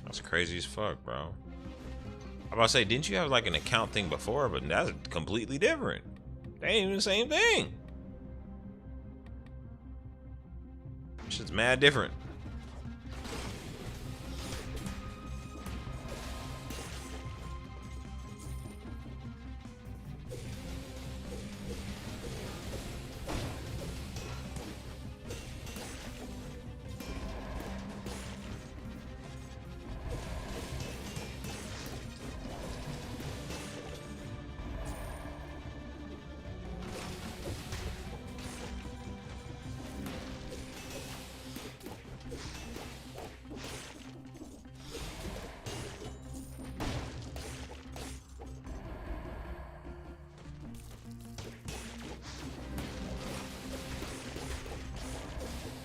That's crazy as fuck, bro. I'm about to say, didn't you have like an account thing before? But that's completely different. They ain't even the same thing. Shit's mad different.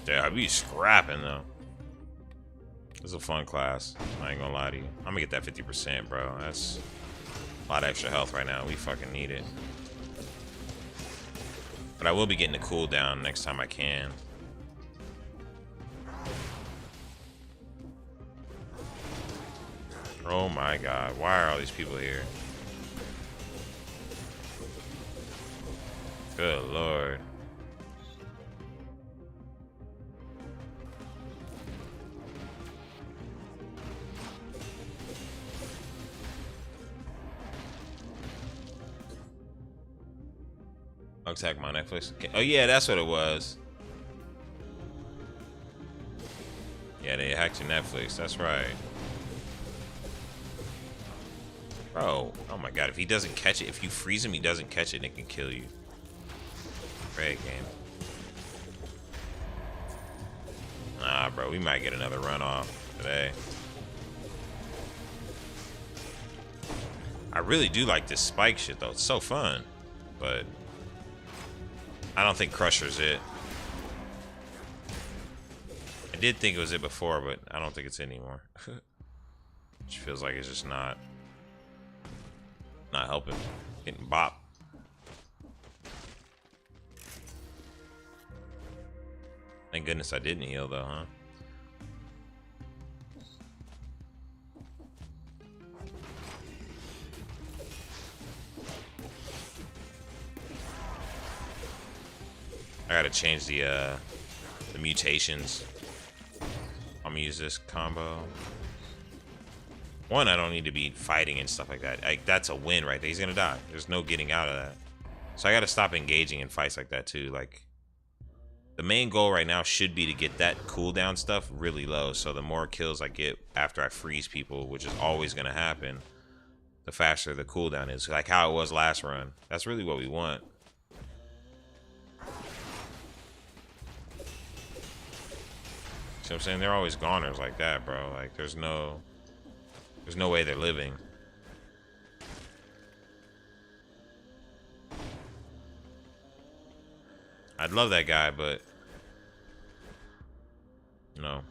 Yeah, I be scrapping though. This is a fun class. I ain't gonna lie to you. I'm gonna get that 50%, bro. That's a lot of extra health right now. We fucking need it. But I will be getting a cooldown next time I can. Oh my god, why are all these people here? Good lord. Attack my Netflix. Oh yeah, that's what it was. Yeah, they hacked your Netflix. That's right. Bro, oh my god, if he doesn't catch it, if you freeze him, he doesn't catch it, it can kill you. Great game. Nah, bro, we might get another run off today. I really do like this spike shit, though. It's so fun. But I don't think Crusher's it. I did think it was it before, but I don't think it's it anymore. Which feels like it's just not helping. Getting bopped. Thank goodness I didn't heal though, huh? I gotta change the mutations. I'm gonna use this combo. One, I don't need to be fighting and stuff like that. That's a win right there. He's gonna die. There's no getting out of that. So I gotta stop engaging in fights like that too. Like, the main goal right now should be to get that cooldown stuff really low. So the more kills I get after I freeze people, which is always gonna happen, the faster the cooldown is. Like how it was last run. That's really what we want. See what I'm saying? They're always goners like that, bro. Like there's no way they're living. I'd love that guy, but no.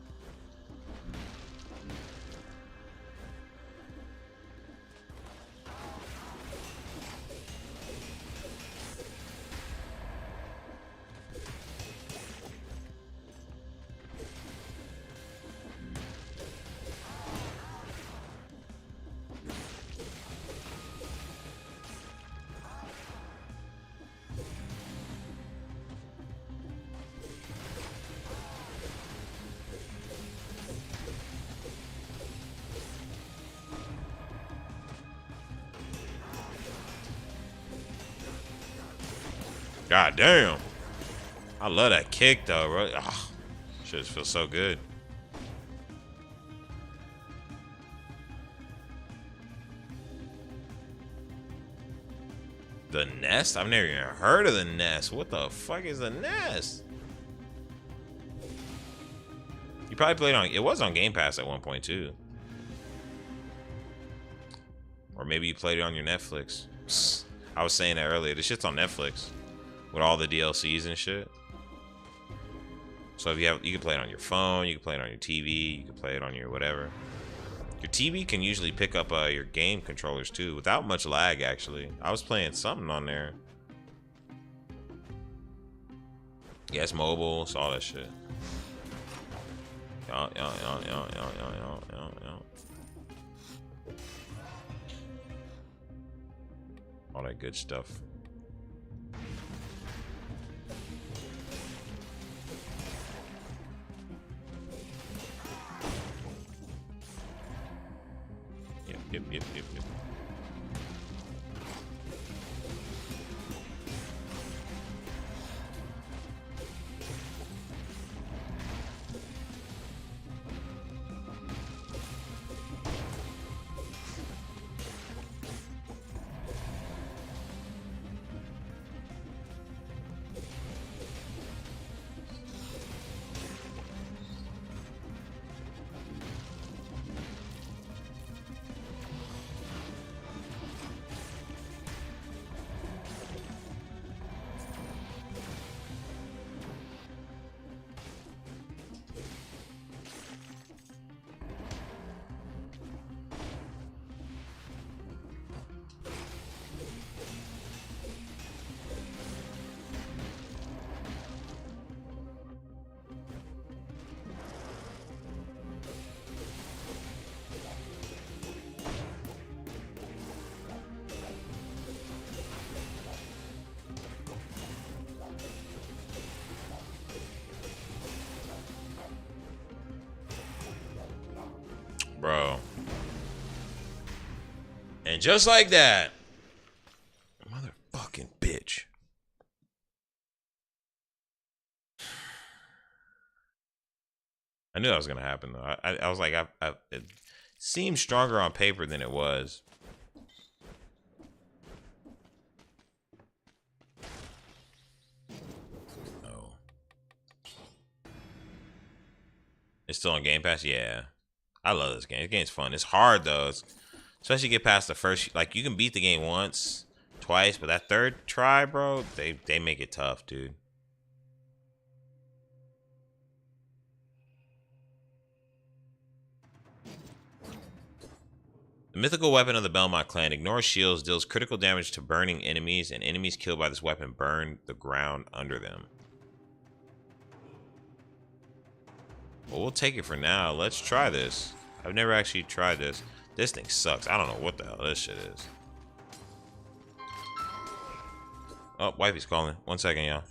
God damn. I love that kick though, bro. Oh, shit just feels so good. The Nest? I've never even heard of the Nest. What the fuck is the Nest? You probably played on, it was on Game Pass at one point too. Or maybe you played it on your Netflix. I was saying that earlier. This shit's on Netflix. With all the DLCs and shit. So if you can play it on your phone, you can play it on your TV, you can play it on your whatever. Your TV can usually pick up your game controllers too, without much lag actually. I was playing something on there. Yeah, it's mobile, it's all that shit. Yo. All that good stuff. Yep. And just like that, motherfucking bitch. I knew that was gonna happen though. I was like, it seemed stronger on paper than it was. Oh, it's still on Game Pass. Yeah, I love this game. This game's fun. It's hard though. Especially get past the first. Like you can beat the game once, twice, but that third try, bro, they make it tough, dude. The mythical weapon of the Belmont clan ignores shields, deals critical damage to burning enemies, and enemies killed by this weapon burn the ground under them. Well, we'll take it for now. Let's try this. I've never actually tried this. This thing sucks. I don't know what the hell this shit is. Oh, wifey's calling. 1 second, y'all.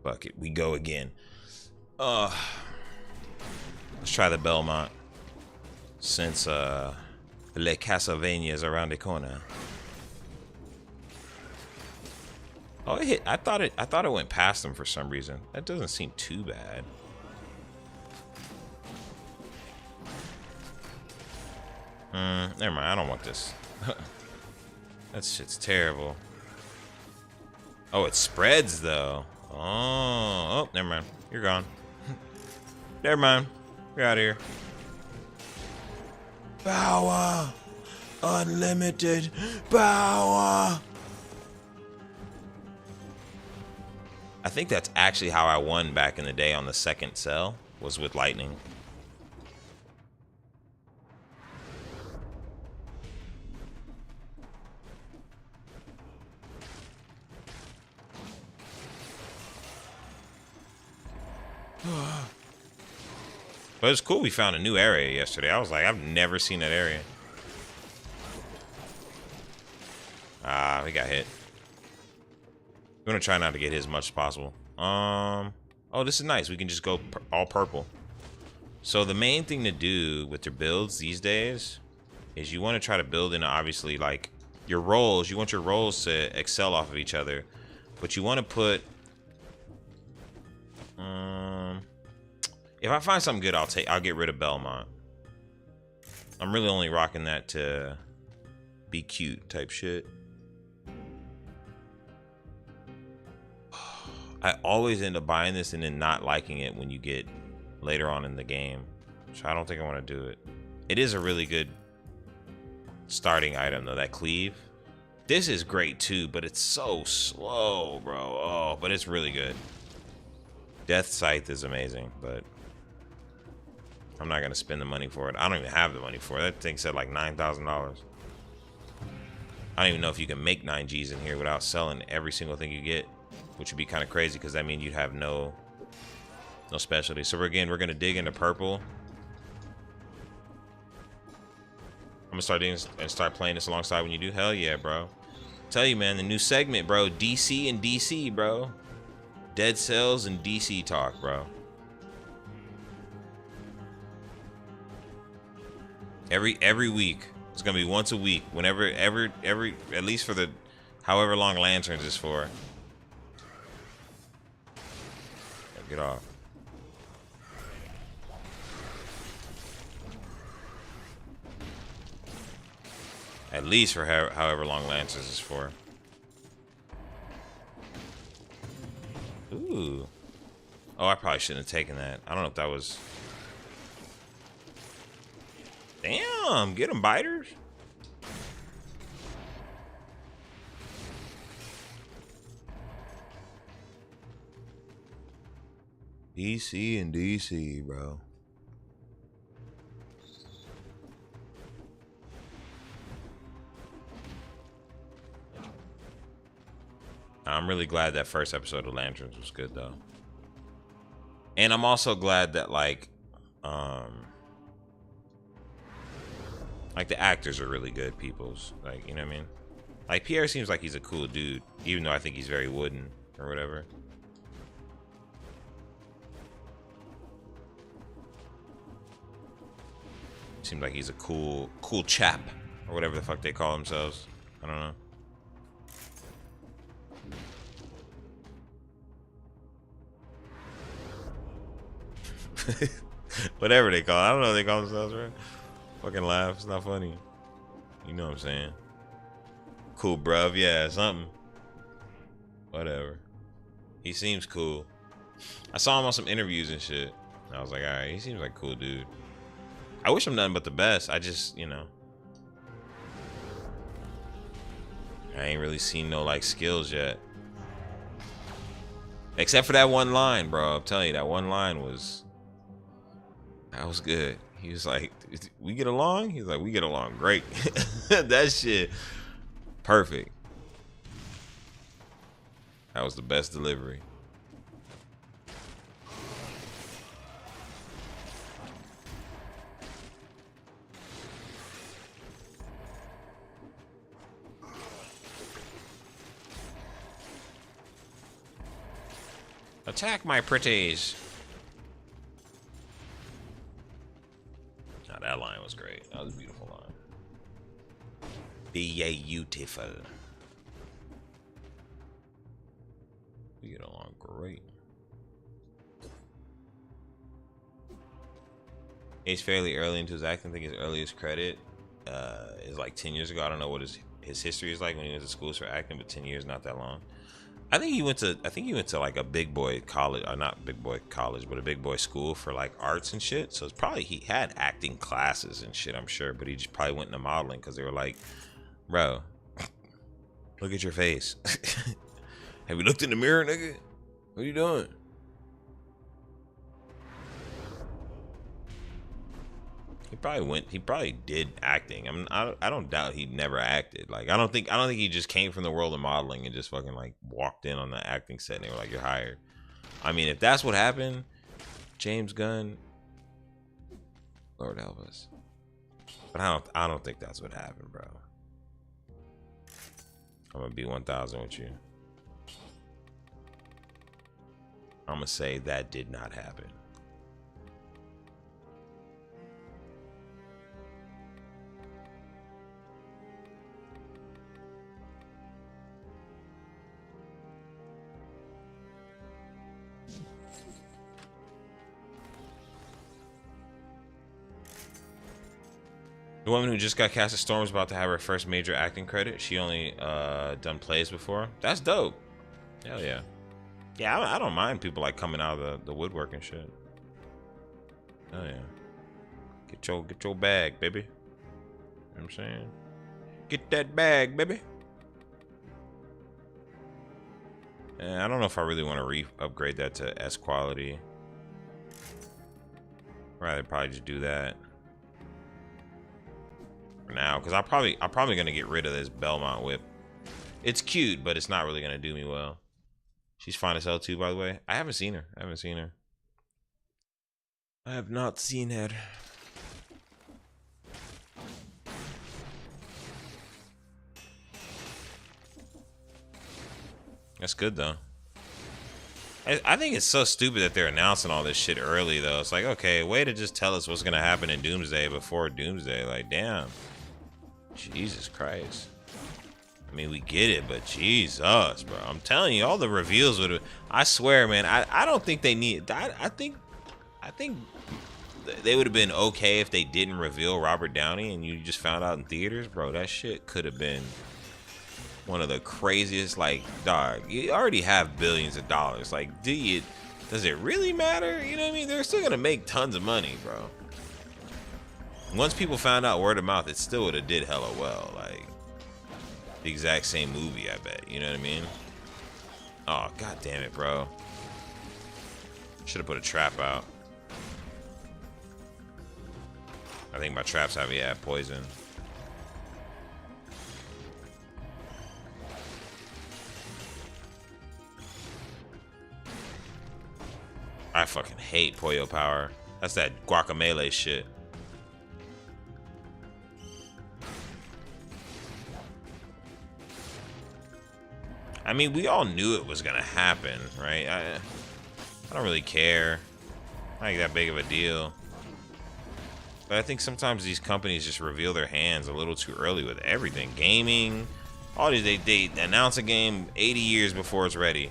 Fuck it, we go again. Let's try the Belmont. Since Le Castlevania is around the corner. Oh, it hit. I thought it went past him for some reason. That doesn't seem too bad. Never mind. I don't want this. That shit's terrible. Oh, it spreads though. Oh, never mind. You're gone. Never mind. You're out of here. Power. Unlimited power. I think that's actually how I won back in the day on the second cell, was with lightning. But it's cool we found a new area yesterday. I was like, I've never seen that area. Ah, we got hit. I'm gonna try not to get hit as much as possible. Oh, this is nice. We can just go all purple. So the main thing to do with your builds these days is you want to try to build in, obviously, like your roles. You want your roles to excel off of each other, but you want to put. If I find something good, I'll get rid of Belmont. I'm really only rocking that to be cute type shit. I always end up buying this and then not liking it when you get later on in the game. So I don't think I want to do it. It is a really good starting item though, that cleave. This is great too, but it's so slow, bro. Oh, but it's really good. Death Scythe is amazing, but I'm not gonna spend the money for it. I don't even have the money for it. That thing said like $9,000. I don't even know if you can make 9Gs in here without selling every single thing you get, which would be kind of crazy because that means you'd have no specialty. So we're gonna dig into purple. I'm gonna start doing and start playing this alongside when you do. Hell yeah, bro. Tell you, man, the new segment, bro. DC and DC, bro. Dead Cells and DC talk, bro. Every week. It's gonna be once a week. Whenever at least for the however long Lanterns is for. Get off. At least for however long Lanterns is for. Ooh. Oh, I probably shouldn't have taken that. I don't know if that was... Damn, get them, biters. DC and DC, bro. I'm really glad that first episode of Lanterns was good, though. And I'm also glad that, like the actors are really good peoples. Like, you know what I mean? Like, Pierre seems like he's a cool dude, even though I think he's very wooden or whatever. Seems like he's a cool chap, or whatever the fuck they call themselves. I don't know. Whatever they call it. I don't know what they call themselves, right? Fucking laugh. It's not funny. You know what I'm saying? Cool, bruv. Yeah, something. Whatever. He seems cool. I saw him on some interviews and shit. I was like, alright, he seems like a cool dude. I wish him nothing but the best. I just, you know. I ain't really seen no, like, skills yet. Except for that one line, bro. I'm telling you, that one line was... That was good. He was like, we get along? He's like, we get along great. That shit, perfect. That was the best delivery. Attack my pretties. Now that line was great. That was a beautiful line. Beautiful. We get along great. He's fairly early into his acting. I think his earliest credit is like 10 years ago. I don't know what his history is like when he went to schools for acting, but 10 years, not that long. I think he went to like a big boy college, or not big boy college, but a big boy school for like arts and shit. So it's probably, he had acting classes and shit, I'm sure, but he just probably went into modeling because they were like, bro, look at your face. Have you looked in the mirror, nigga? What are you doing? He probably did acting. I mean, I don't doubt he never acted. Like, I don't think he just came from the world of modeling and just fucking like walked in on the acting set and they were like, you're hired. I mean, if that's what happened, James Gunn, Lord help us. But I don't think that's what happened, bro. I'm gonna be 1,000 with you. I'm gonna say that did not happen. The woman who just got cast as Storm is about to have her first major acting credit. She only done plays before. That's dope. Hell yeah. Yeah, I don't mind people like coming out of the woodwork and shit. Hell yeah. Get your bag, baby. You know what I'm saying? Get that bag, baby. And I don't know if I really want to upgrade that to S quality. Rather probably just do that for now, because I'm probably gonna get rid of this Belmont whip. It's cute, but it's not really gonna do me well. She's fine as hell too, by the way. I haven't seen her. I have not seen her. That's good though. I think it's so stupid that they're announcing all this shit early though. It's like, okay, way to just tell us what's gonna happen in Doomsday before Doomsday. Like, damn. Jesus Christ. I mean, we get it, but Jesus, bro. I'm telling you, all the reveals would have. I swear, man. I don't think they need. I think they would have been okay if they didn't reveal Robert Downey and you just found out in theaters, bro. That shit could have been one of the craziest. Like, dog, you already have billions of dollars. Like, does it really matter? You know what I mean? They're still gonna make tons of money, bro. Once people found out word of mouth, it still would have did hella well. Like, the exact same movie, I bet. You know what I mean? Oh, god damn it, bro. Should have put a trap out. I think my traps have, yeah, poison. I fucking hate Pollo Power. That's that guacamole shit. I mean, we all knew it was gonna happen, right? I don't really care. Not like that big of a deal. But I think sometimes these companies just reveal their hands a little too early with everything. Gaming, all these, they announce a game 80 years before it's ready.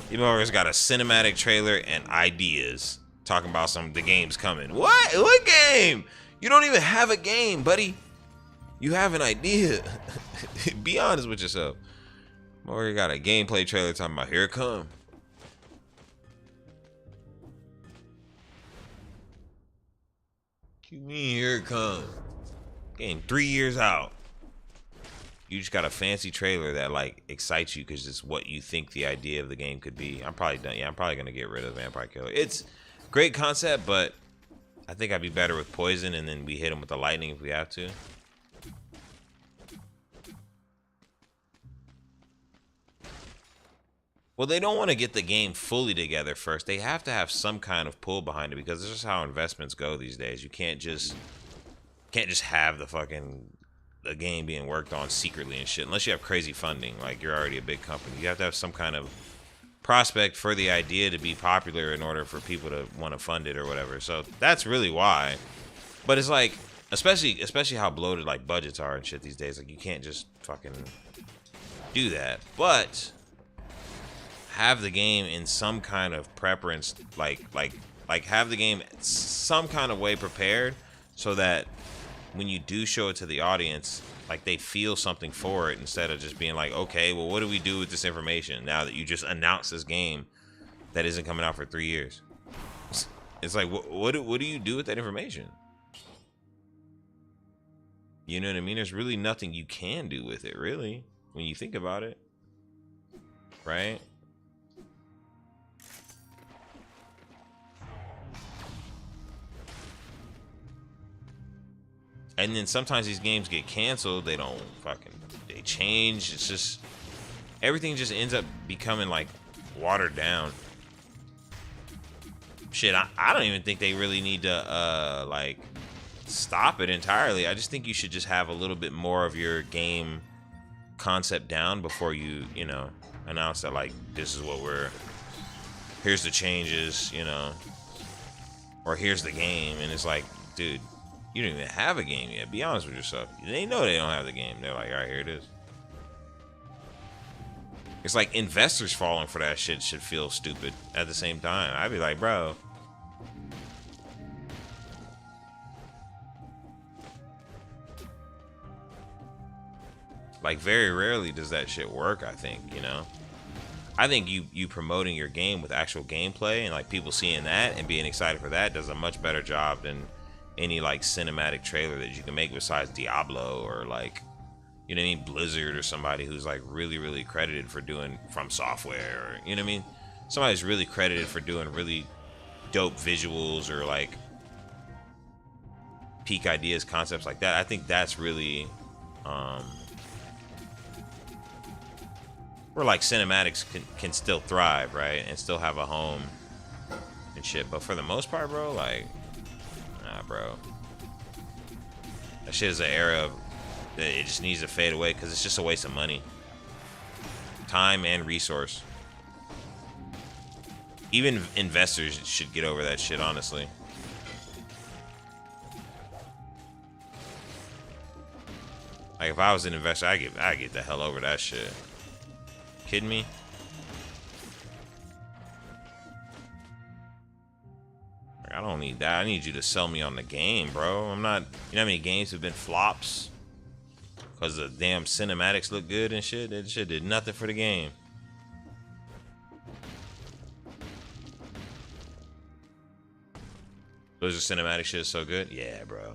You know, it's got a cinematic trailer and ideas talking about the game's coming. What? What game? You don't even have a game, buddy. You have an idea. Be honest with yourself. Or you got a gameplay trailer talking about here it come. What you mean here it come? Game 3 years out. You just got a fancy trailer that like excites you because it's what you think the idea of the game could be. I'm probably done. Yeah, I'm probably gonna get rid of Vampire Killer. It's great concept, but I think I'd be better with poison, and then we hit him with the lightning if we have to. Well, they don't want to get the game fully together first. They have to have some kind of pull behind it because this is how investments go these days. You can't just have the game being worked on secretly and shit unless you have crazy funding. Like, you're already a big company. You have to have some kind of prospect for the idea to be popular in order for people to want to fund it or whatever. So that's really why. But it's like, especially how bloated like budgets are and shit these days. Like, you can't just fucking do that. But have the game in some kind of preference, like have the game some kind of way prepared so that when you do show it to the audience, like they feel something for it instead of just being like, okay, well, what do we do with this information now that you just announced this game that isn't coming out for 3 years? It's like, what do you do with that information? You know what I mean? There's really nothing you can do with it, really, when you think about it, right? And then sometimes these games get canceled. They change. It's just, everything just ends up becoming like watered down. Shit, I don't even think they really need to like stop it entirely. I just think you should just have a little bit more of your game concept down before you, you know, announce that, like, this is what here's the changes, you know, or here's the game. And it's like, dude, you don't even have a game yet. Be honest with yourself. They know they don't have the game. They're like, all right, here it is. It's like investors falling for that shit should feel stupid at the same time. I'd be like, bro. Like, very rarely does that shit work, I think, you know? I think you promoting your game with actual gameplay and, like, people seeing that and being excited for that does a much better job than any, like, cinematic trailer that you can make besides Diablo or, like, you know what I mean, Blizzard or somebody who's, like, really, really credited for doing From Software, or, you know what I mean? Somebody's really credited for doing really dope visuals or, like, peak ideas, concepts like that. I think that's really, where, like, cinematics can still thrive, right? And still have a home and shit. But for the most part, bro, like, nah, bro. That shit is an era of, it just needs to fade away because it's just a waste of money. Time and resource. Even investors should get over that shit, honestly. Like, if I was an investor, I'd get the hell over that shit. Kidding me? Like, I don't need that. I need you to sell me on the game, bro. I'm not. You know how many games have been flops because the damn cinematics look good and shit? That shit did nothing for the game. Those cinematic shit is so good? Yeah, bro.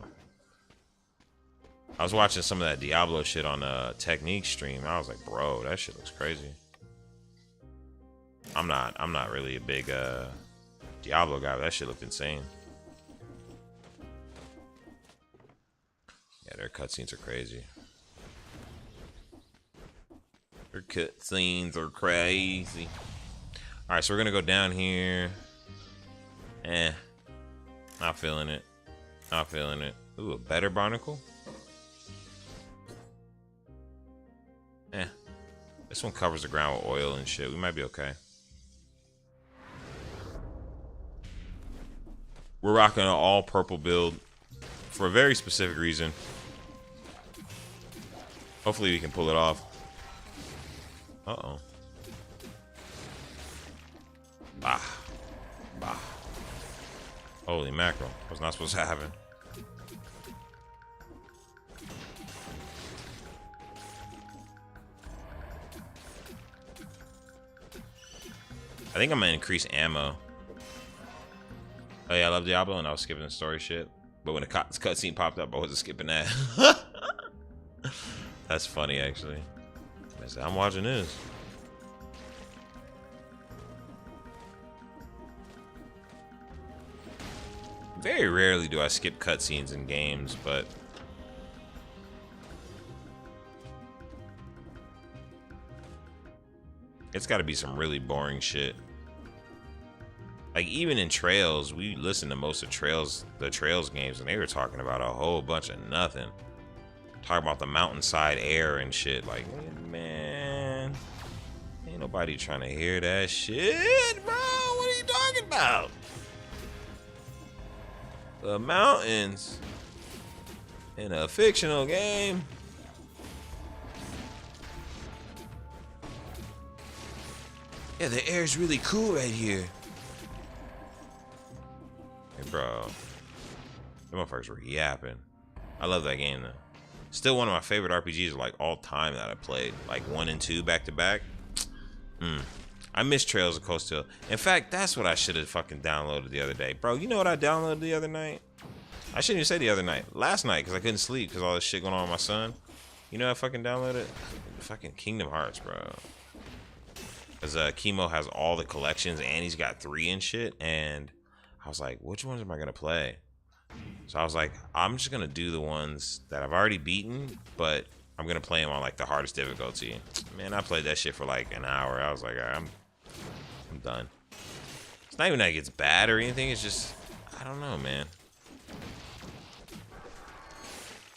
I was watching some of that Diablo shit on a Technique stream. I was like, bro, that shit looks crazy. I'm not really a big Diablo guy, but that shit looked insane. Yeah, their cutscenes are crazy. Their cutscenes are crazy. Alright, so we're gonna go down here. Not feeling it. Not feeling it. Ooh, a better barnacle? This one covers the ground with oil and shit. We might be okay. We're rocking an all purple build for a very specific reason. Hopefully we can pull it off. Uh-oh. Bah. Bah. Holy mackerel. Was not supposed to happen. I think I'm gonna increase ammo. Oh yeah, I love Diablo, and I was skipping the story shit. But when the cutscene popped up, I wasn't skipping that. That's funny, actually. I said, I'm watching this. Very rarely do I skip cutscenes in games, but it's got to be some really boring shit. Like, even in Trails, we listened to most of the Trails games, and they were talking about a whole bunch of nothing. Talking about the mountainside air and shit. Like, man, ain't nobody trying to hear that shit, bro. What are you talking about? The mountains in a fictional game. Yeah, the air's really cool right here. Hey, bro. Them motherfuckers were yapping. I love that game, though. Still one of my favorite RPGs, like, all time that I played. Like, 1 and 2 back to back. I miss Trails of Coast Hill. In fact, that's what I should have fucking downloaded the other day. Bro, you know what I downloaded the other night? I shouldn't even say the other night. Last night, because I couldn't sleep because all this shit going on with my son. You know I fucking downloaded? Fucking Kingdom Hearts, bro. Because Chemo has all the collections, and he's got 3 and shit. And I was like, which ones am I going to play? So I was like, I'm just going to do the ones that I've already beaten, but I'm going to play them on, like, the hardest difficulty. Man, I played that shit for, like, an hour. I was like, all right, I'm done. It's not even that it gets bad or anything. It's just, I don't know, man.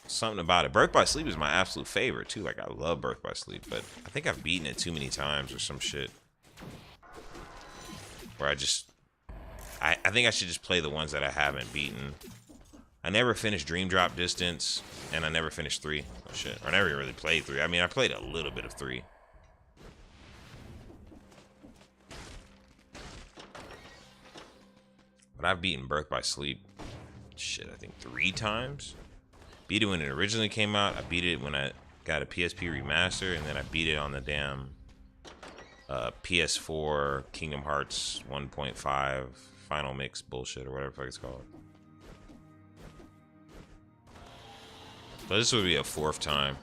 Something about it. Birth by Sleep is my absolute favorite too. Like I love Birth by Sleep, but I think I've beaten it too many times or some shit. Where I think I should just play the ones that I haven't beaten. I never finished Dream Drop Distance, and I never finished 3. Oh shit. I never really played 3. I mean, I played a little bit of 3. But I've beaten Birth by Sleep, shit, I think 3 times. Beat it when it originally came out. I beat it when I got a PSP remaster, and then I beat it on the damn PS4 Kingdom Hearts 1.5 Final Mix bullshit or whatever the fuck it's called. So this would be a 4th time.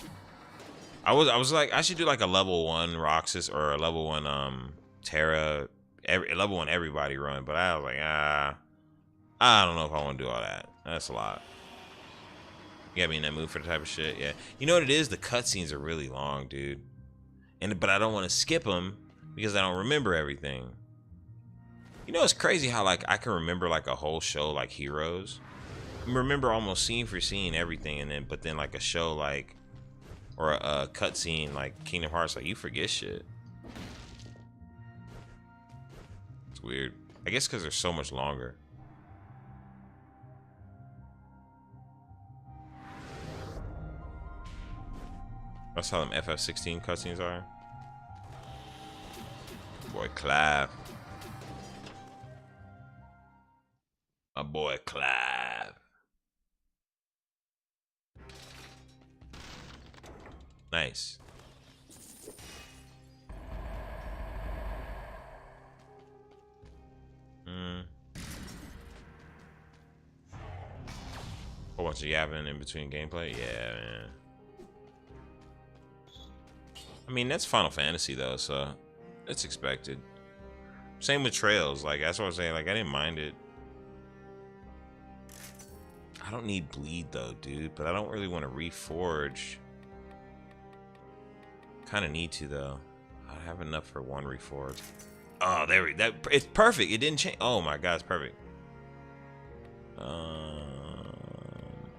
I was like, I should do like a level 1 Roxas or a level 1 Terra, level 1 everybody run, but I was like, I don't know if I want to do all that. That's a lot. You got me in that mood for the type of shit, yeah. You know what it is? The cutscenes are really long, dude. But I don't want to skip them because I don't remember everything. You know, it's crazy how like I can remember like a whole show like Heroes. I remember almost scene for scene everything, and but then like a show like or a cutscene like Kingdom Hearts, like you forget shit. It's weird. I guess because they're so much longer. That's how them FF16 cutscenes are. Boy Clive. My boy Clive. Nice. Whole bunch of yapping in between gameplay. Yeah, man. I mean, that's Final Fantasy though, so it's expected. Same with Trails. Like that's what I was saying. Like I didn't mind it. I don't need bleed though, dude. But I don't really want to reforge. Kind of need to though. I have enough for 1 reforge. Oh, there we. That it's perfect. It didn't change. Oh my god, it's perfect.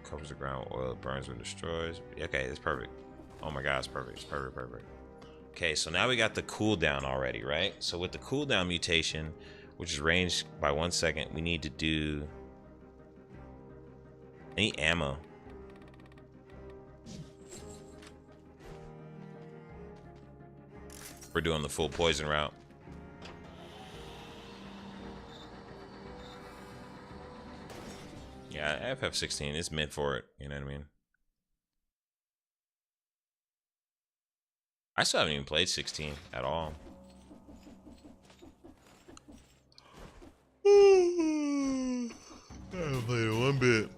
Covers the ground with oil, burns and destroys. Okay, it's perfect. Oh my god, it's perfect. It's perfect, perfect. Okay, so now we got the cooldown already, right? So with the cooldown mutation, which is ranged by 1 second, we need to do any ammo. We're doing the full poison route. Yeah, FF16 is meant for it. You know what I mean? I still haven't even played 16 at all. I haven't played it one bit.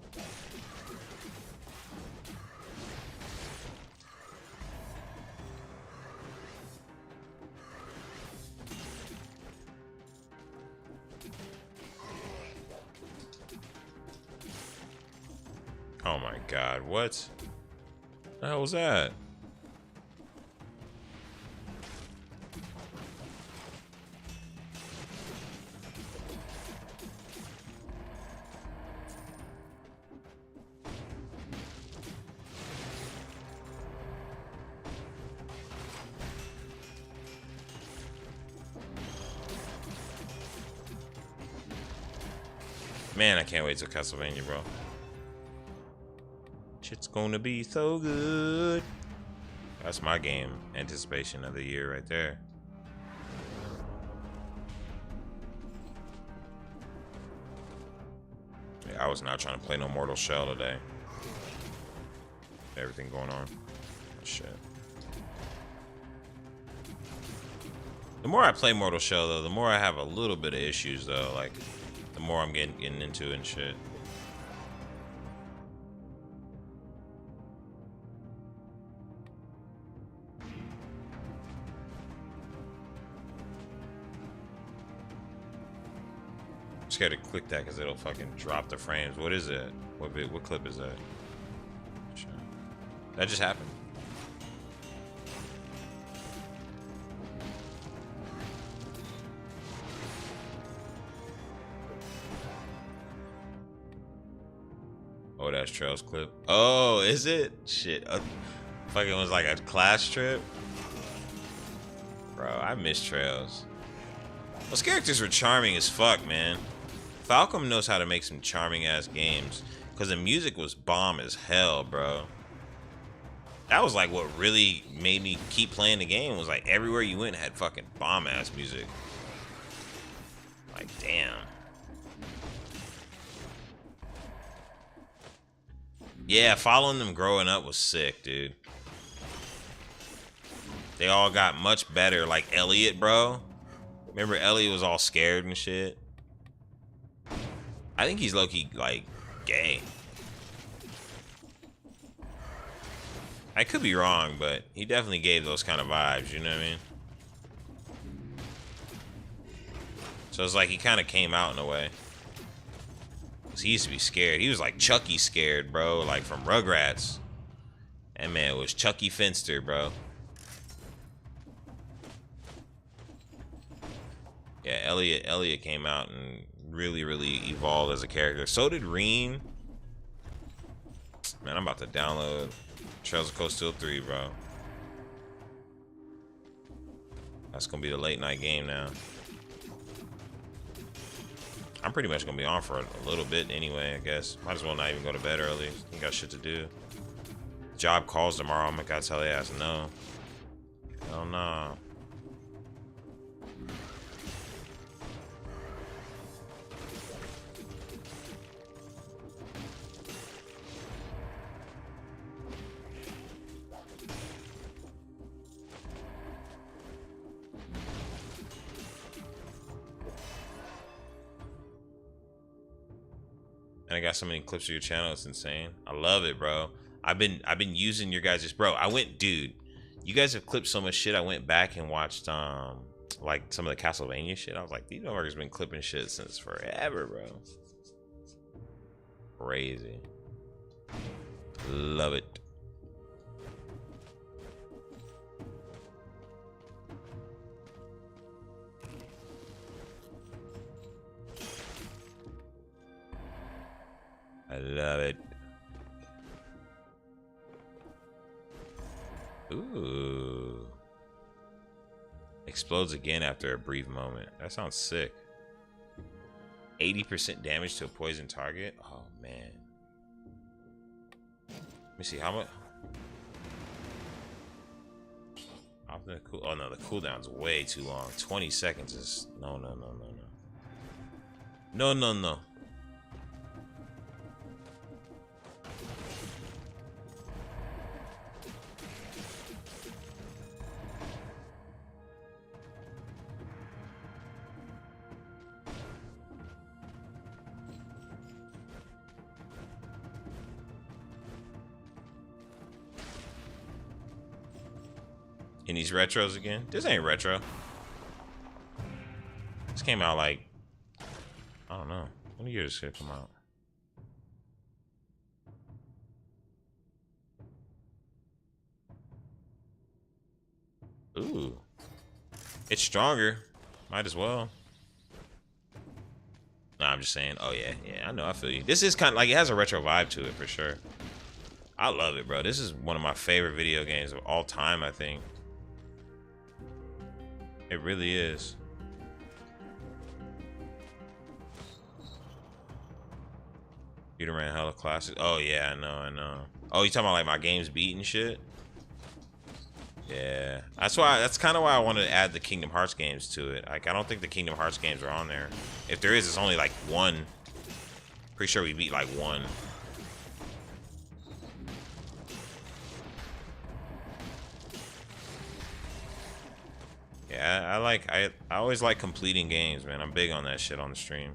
Oh my god, what? The hell was that? Man, I can't wait till Castlevania, bro. Shit's gonna be so good. That's my game anticipation of the year right there. Yeah, I was not trying to play no Mortal Shell today. Everything going on. Shit. The more I play Mortal Shell, though, the more I have a little bit of issues, though. Like, the more I'm getting into it and shit. Just gotta click that because it'll fucking drop the frames. What is it? What clip is that? Sure. That just happened. Oh, that's Trails clip. Oh, is it? Shit. Fucking was like a class trip. Bro, I miss Trails. Those characters were charming as fuck, man. Falcom knows how to make some charming ass games. Cause the music was bomb as hell, bro. That was like what really made me keep playing the game. Was like everywhere you went had fucking bomb ass music. Like damn. Yeah, following them growing up was sick, dude. They all got much better. Like Elliot, bro. Remember Elliot was all scared and shit? I think he's low-key, like, gay. I could be wrong, but he definitely gave those kind of vibes, you know what I mean? So it's like he kind of came out in a way. Cause he used to be scared. He was like Chucky scared, bro, like from Rugrats. That man was Chucky Finster, bro. Yeah, Elliot came out and really evolved as a character. So did Reen. Man, I'm about to download Trails of Cold Steel 3, bro. That's gonna be the late night game now. I'm pretty much gonna be on for a little bit anyway, I guess. Might as well not even go to bed early. I got shit to do. Job calls tomorrow. I'm gonna gotta tell their ass no. Hell no. And I got so many clips of your channel, it's insane. I love it, bro. I've been using your guys' bro. Dude, you guys have clipped so much shit. I went back and watched like some of the Castlevania shit. I was like, these motherfuckers been clipping shit since forever, bro. Crazy. Love it. I love it. Ooh. Explodes again after a brief moment. That sounds sick. 80% damage to a poison target? Oh, man. Let me see how much. Oh, no, the cooldown's way too long. 20 seconds is... No. No. In these retros again? This ain't retro. This came out like, I don't know. When year does this come out? Ooh. It's stronger. Might as well. Nah, I'm just saying. Oh, yeah. I know. I feel you. This is kind of like, it has a retro vibe to it for sure. I love it, bro. This is one of my favorite video games of all time, I think. It really is. You done ran hella classes. Oh yeah, I know. Oh, you talking about like my games beat and shit? Yeah, that's kind of why I wanted to add the Kingdom Hearts games to it. Like, I don't think the Kingdom Hearts games are on there. If there is, it's only like one. Pretty sure we beat like one. Yeah, I always like completing games, man. I'm big on that shit on the stream.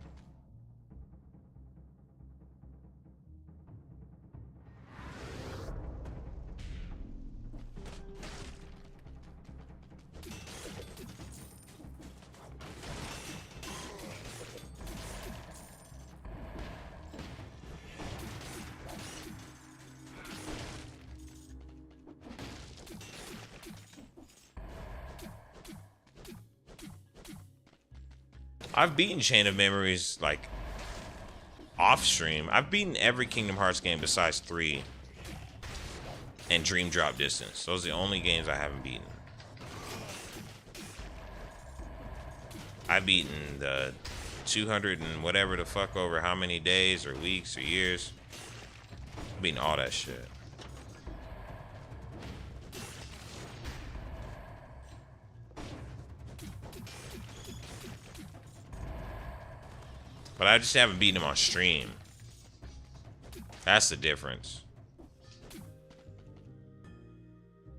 I've beaten Chain of Memories like off stream, I've beaten every Kingdom Hearts game besides 3 and Dream Drop Distance. Those are the only games I haven't beaten. I've beaten the 200 and whatever the fuck over how many days or weeks or years. I've beaten all that shit. But I just haven't beaten him on stream. That's the difference.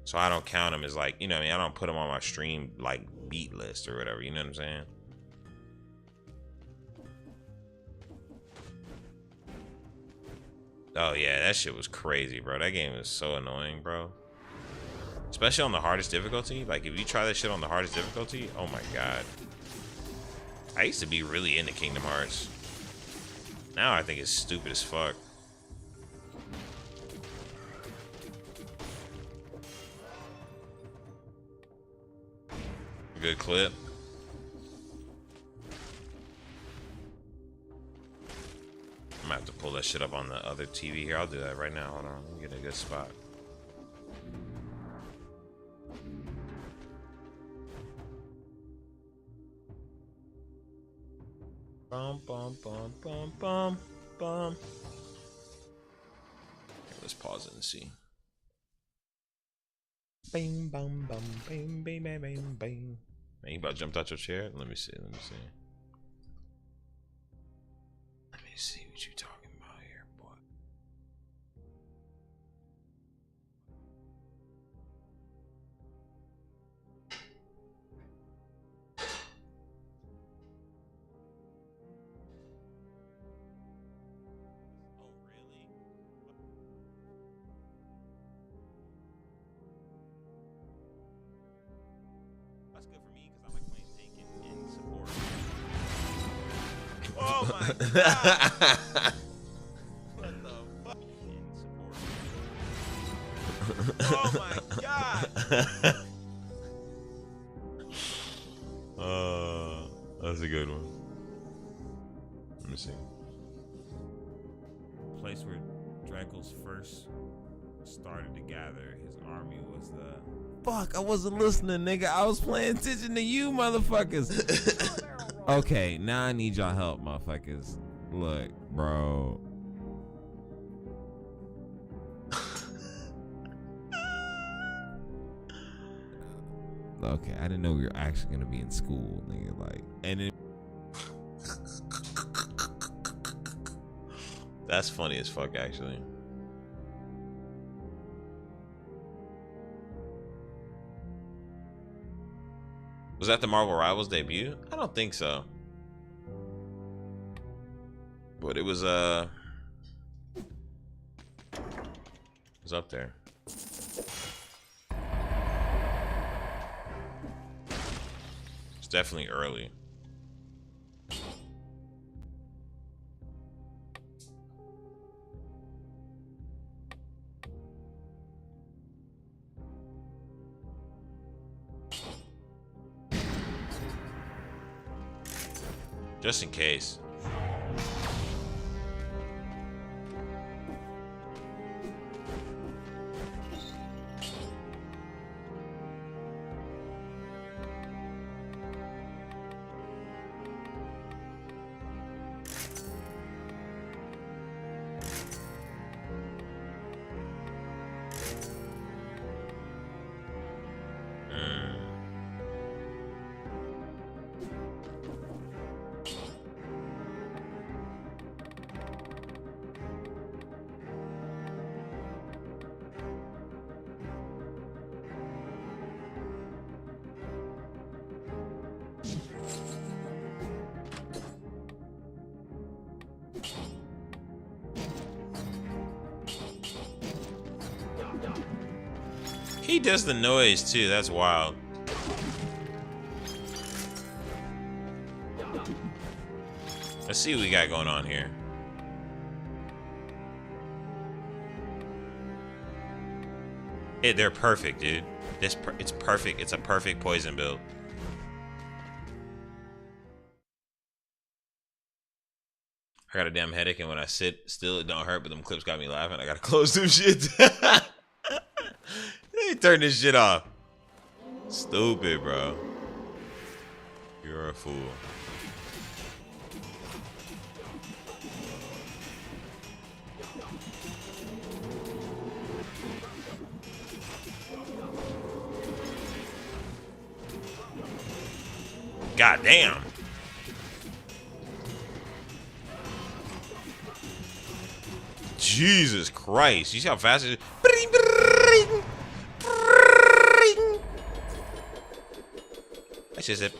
So I don't count him as like, you know what I mean? I don't put him on my stream like beat list or whatever, you know what I'm saying? Oh yeah, that shit was crazy, bro. That game is so annoying, bro. Especially on the hardest difficulty. Like if you try that shit on the hardest difficulty, oh my god. I used to be really into Kingdom Hearts. Now I think it's stupid as fuck. Good clip. I'm gonna have to pull that shit up on the other TV here. I'll do that right now. Hold on. Let me get a good spot. Bum, bum, bum, bum, bum, bum. Okay, let's pause it and see. Bing, bum, bum, bing, bing, bing, bing, bing. Man, you about jumped out your chair? Let me see. Let me see. Let me see what you talking about here, boy. Oh, really? That's good for me because I like playing tank and support. Oh my god! What the fuck? In support. Oh my god! That's a good one. Let me see. Place where Draco's first started to gather his army was the. Fuck, I wasn't listening, nigga. I was paying attention to you, motherfuckers. Okay, now I need y'all help, motherfuckers. Look, bro. Okay, I didn't know we were actually gonna be in school, nigga. Like, and then. That's funny as fuck, actually. Was that the Marvel Rivals debut? I don't think so. But it was up there. It's definitely early. Just in case. He does the noise too, that's wild. Let's see what we got going on here. They're perfect, dude. It's perfect. It's a perfect poison build. I got a damn headache, and when I sit still, it don't hurt, but them clips got me laughing. I gotta close them shit. Let me turn this shit off. Stupid, bro. You're a fool. God damn. Jesus Christ. You see how fast it is? That shit said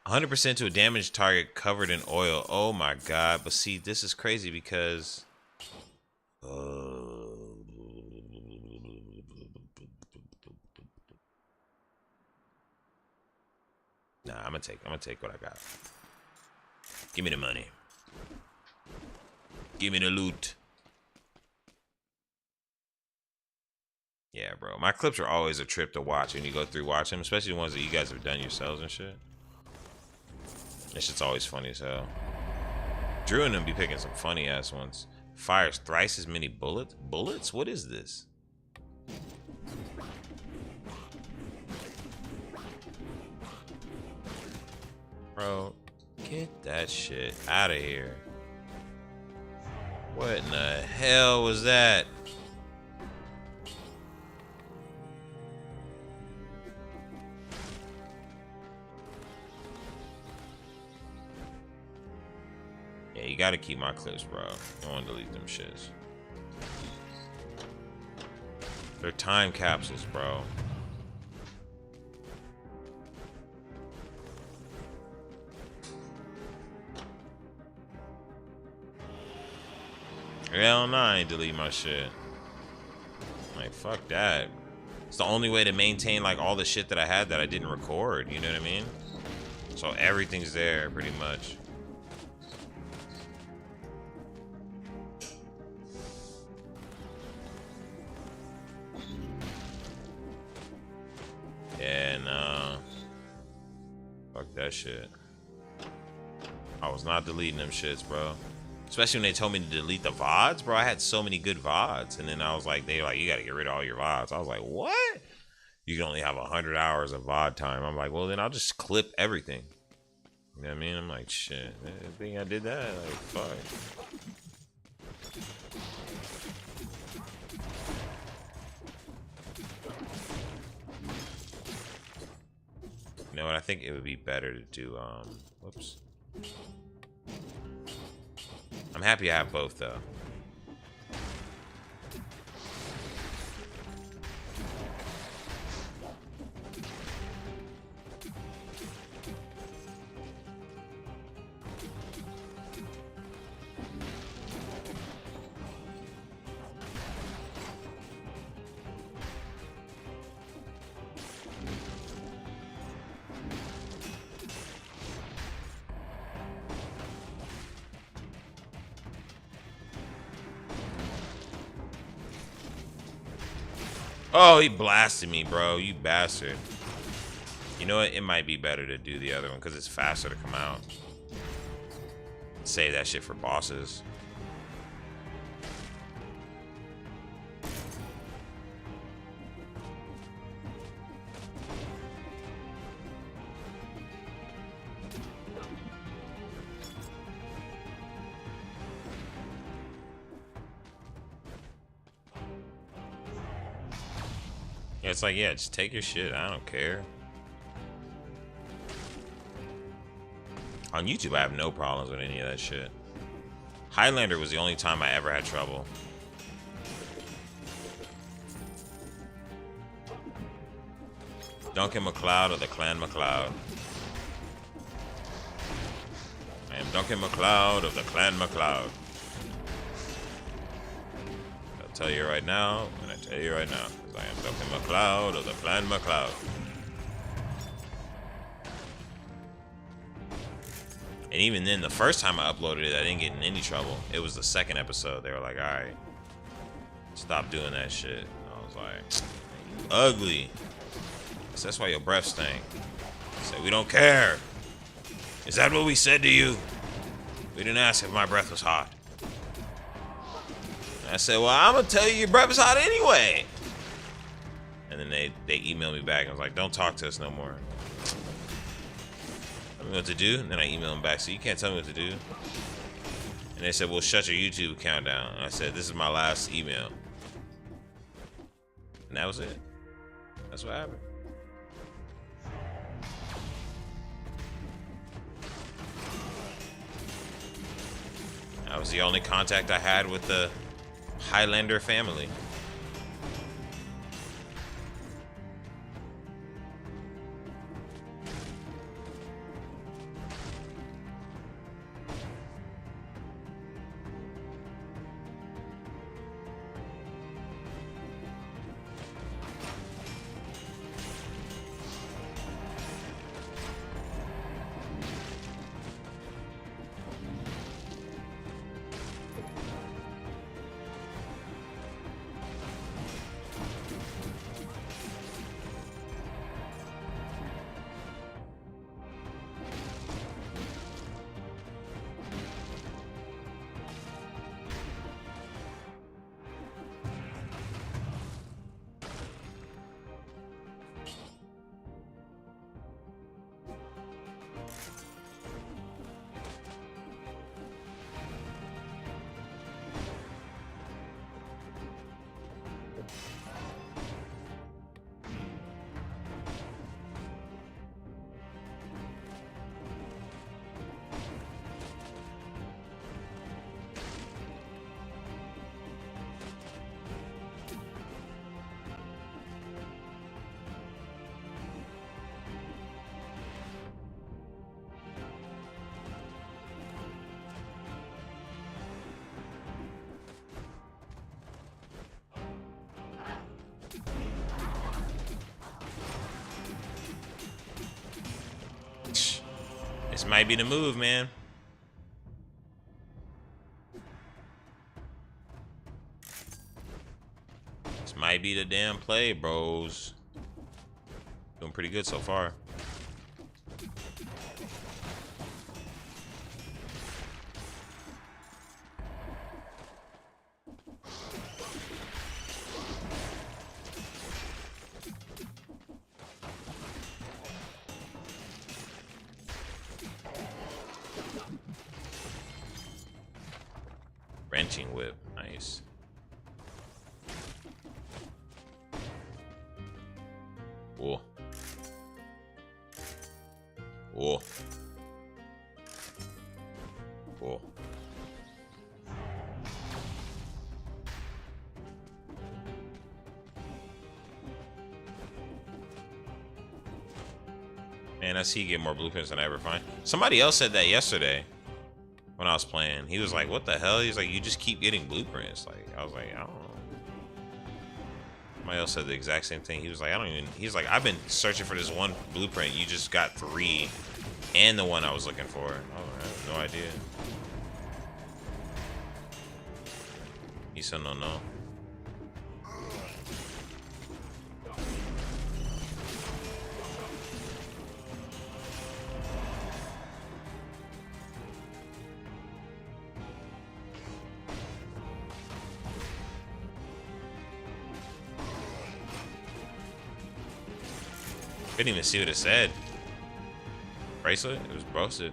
100% to a damaged target covered in oil. Oh my god. But see, this is crazy because nah, I'm gonna take what I got. Give me the money. Give me the loot. Yeah, bro. My clips are always a trip to watch when you go through watch them, especially the ones that you guys have done yourselves and shit. That shit's always funny as hell. Drew and them be picking some funny ass ones. Fires thrice as many bullets. Bullets? What is this? Bro, get that shit out of here. What in the hell was that? Yeah, you gotta keep my clips, bro. Don't want to delete them shits. They're time capsules, bro. Hell no, I ain't delete my shit. Like, fuck that. It's the only way to maintain, like, all the shit that I had that I didn't record. You know what I mean? So everything's there, pretty much. Yeah, nah. Fuck that shit. I was not deleting them shits, bro. Especially when they told me to delete the VODs, bro. I had so many good VODs. And then I was like, they were like, you gotta get rid of all your VODs. I was like, what? You can only have 100 hours of VOD time. I'm like, well, then I'll just clip everything. You know what I mean? I'm like, shit. I think I did that. Like, fuck. You know what? I think it would be better to do, whoops. I'm happy I have both, though. Oh, he blasted me, bro. You bastard. You know what? It might be better to do the other one because it's faster to come out. Save that shit for bosses. It's like, yeah, just take your shit. I don't care. On YouTube, I have no problems with any of that shit. Highlander was the only time I ever had trouble. Duncan MacLeod of the Clan MacLeod. I am Duncan MacLeod of the Clan MacLeod. I'll tell you right now, and I tell you right now. I am Duncan MacLeod of the Clan MacLeod. And even then, the first time I uploaded it, I didn't get in any trouble. It was the second episode. They were like, alright, stop doing that shit. And I was like, ugly. So that's why your breath stank. said, we don't care. Is that what we said to you? We didn't ask if my breath was hot. And I said, well, I'm going to tell you your breath is hot anyway. And then they emailed me back. I was like, don't talk to us no more. Tell me what to do. And then I emailed them back. So you can't tell me what to do. And they said, well, shut your YouTube account down. And I said, this is my last email. And that was it. That's what happened. That was the only contact I had with the Highlander family. This might be the move, man. This might be the damn play, bros. Doing pretty good so far. Wrenching whip, nice. Whoa. Whoa. Whoa. Man, I see you get more blueprints than I ever find. Somebody else said that yesterday. When I was playing, he was like, what the hell? He's like, you just keep getting blueprints. Like, I was like, I don't know. Somebody else said the exact same thing. He was like, I don't even, he's like, I've been searching for this one blueprint. You just got 3 and the one I was looking for. I have no idea. He said, no. Couldn't even see what it said. Bracelet? It was roasted.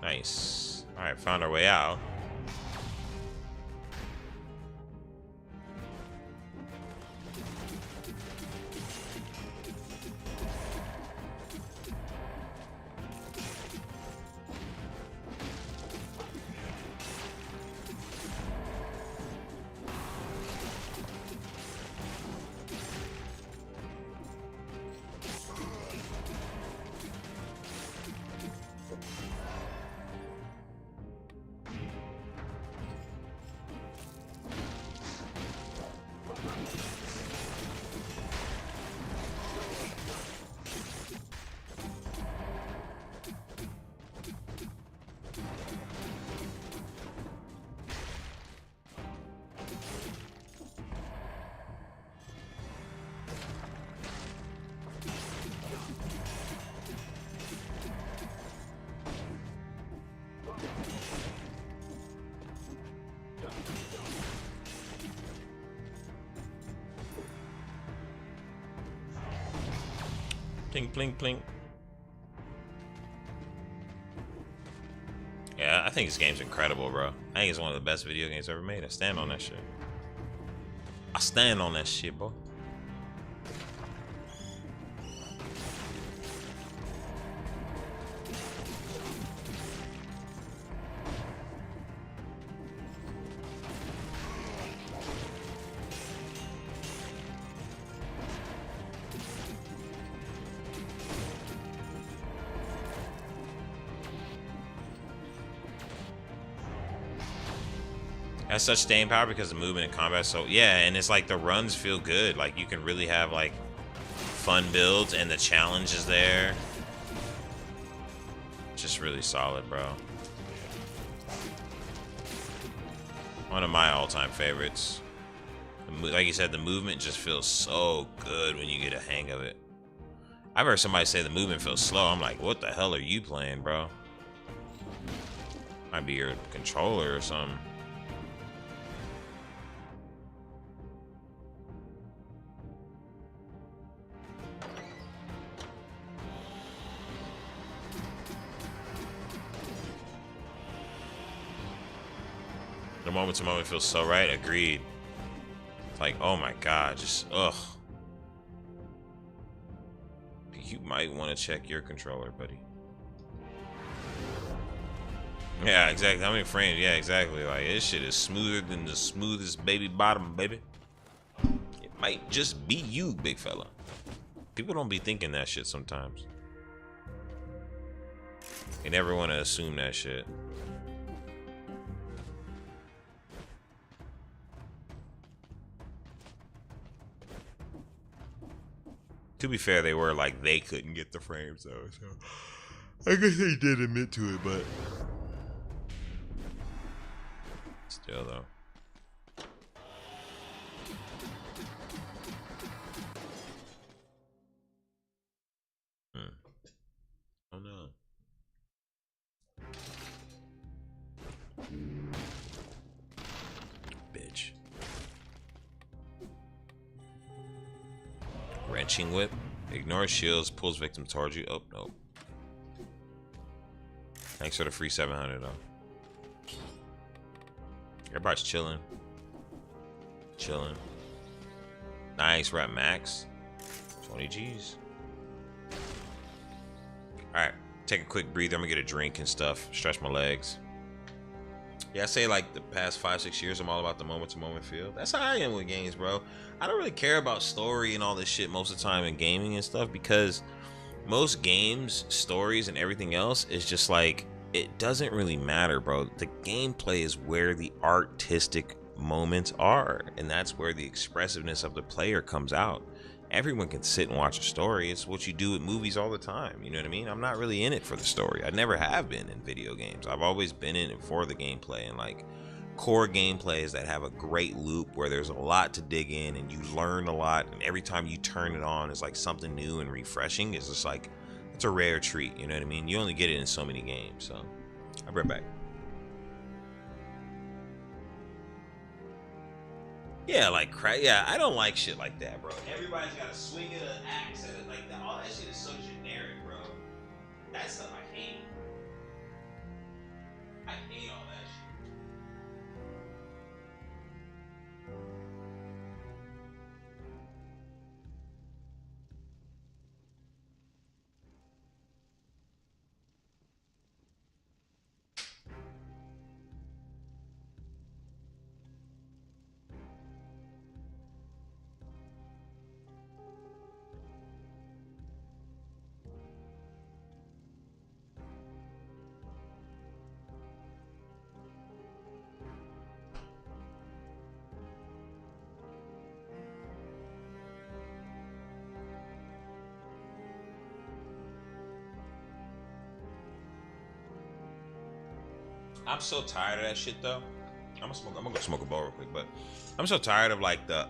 Nice. Alright, found our way out. Pling, pling, pling. Yeah, I think this game's incredible, bro. I think it's one of the best video games ever made. I stand on that shit. I stand on that shit, bro. Has such staying power because of movement and combat. So yeah, and it's like the runs feel good. Like you can really have like fun builds, and the challenge is there. Just really solid, bro. One of my all-time favorites. Like you said, the movement just feels so good when you get a hang of it. I've heard somebody say the movement feels slow. I'm like, what the hell are you playing, bro? Might be your controller or something. The moment to moment feels so right. Agreed. It's like, oh my god, just ugh. You might want to check your controller, buddy. Yeah, exactly. How many frames? Yeah, exactly. Like this shit is smoother than the smoothest baby bottom, baby. It might just be you, big fella. People don't be thinking that shit sometimes. They never want to assume that shit. To be fair, they were like they couldn't get the frames though, so I guess they did admit to it, but still though. Oh no. Bitch. Wrenching whip. Ignores shields, pulls victim towards you. Oh, no. Thanks for the free 700 though. Everybody's chilling. Chilling. Nice, we're at max. 20 G's. Alright, take a quick breather. I'm gonna get a drink and stuff. Stretch my legs. Yeah, I say like the past 5-6 years, I'm all about the moment to moment feel. That's how I am with games, bro. I don't really care about story and all this shit most of the time in gaming and stuff, because most games, stories, and everything else is just like, it doesn't really matter, bro. The gameplay is where the artistic moments are, and that's where the expressiveness of the player comes out. Everyone can sit and watch a story. It's what you do with movies all the time. You know what I mean? I'm not really in it for the story. I never have been in video games. I've always been in it for the gameplay, and like core gameplays that have a great loop where there's a lot to dig in and you learn a lot, and every time you turn it on is like something new and refreshing. It's just like, it's a rare treat. You know what I mean? You only get it in so many games. So I'll be right back. Yeah, like crap. Yeah, I don't like shit like that, bro. Everybody's got to swing at an axe at it like that. All that shit is so generic, bro. That stuff I hate. I hate all that shit. I'm so tired of that shit though. I'm gonna go smoke a bowl real quick, but I'm so tired of like the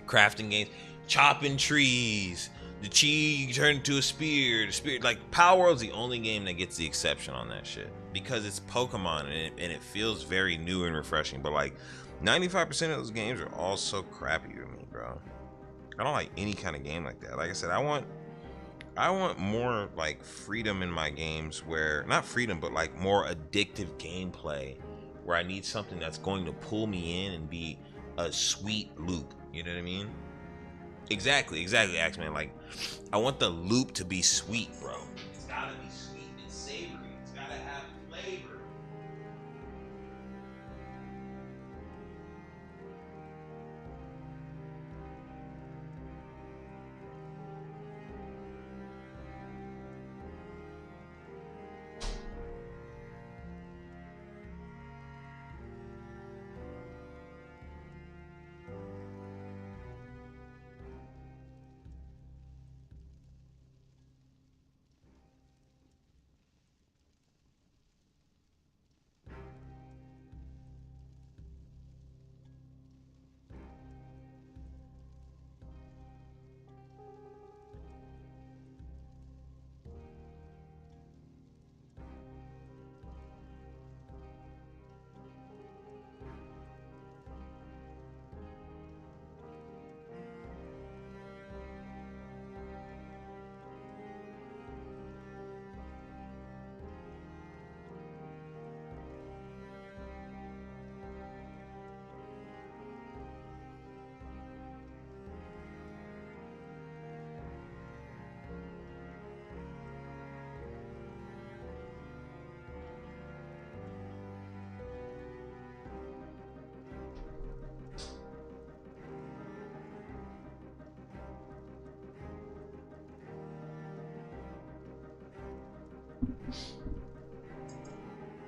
crafting games, chopping trees, the cheese turned into a spear, the spear. Like Power World's the only game that gets the exception on that shit because it's Pokemon and it feels very new and refreshing. But like 95% of those games are all so crappy to me, bro. I don't like any kind of game like that. Like I said, I want I want more like freedom in my games where not freedom, but like more addictive gameplay where I need something that's going to pull me in and be a sweet loop. You know what I mean? Exactly, Axeman. Like, I want the loop to be sweet, bro. It's gotta be sweet and savory. It's gotta have flavor.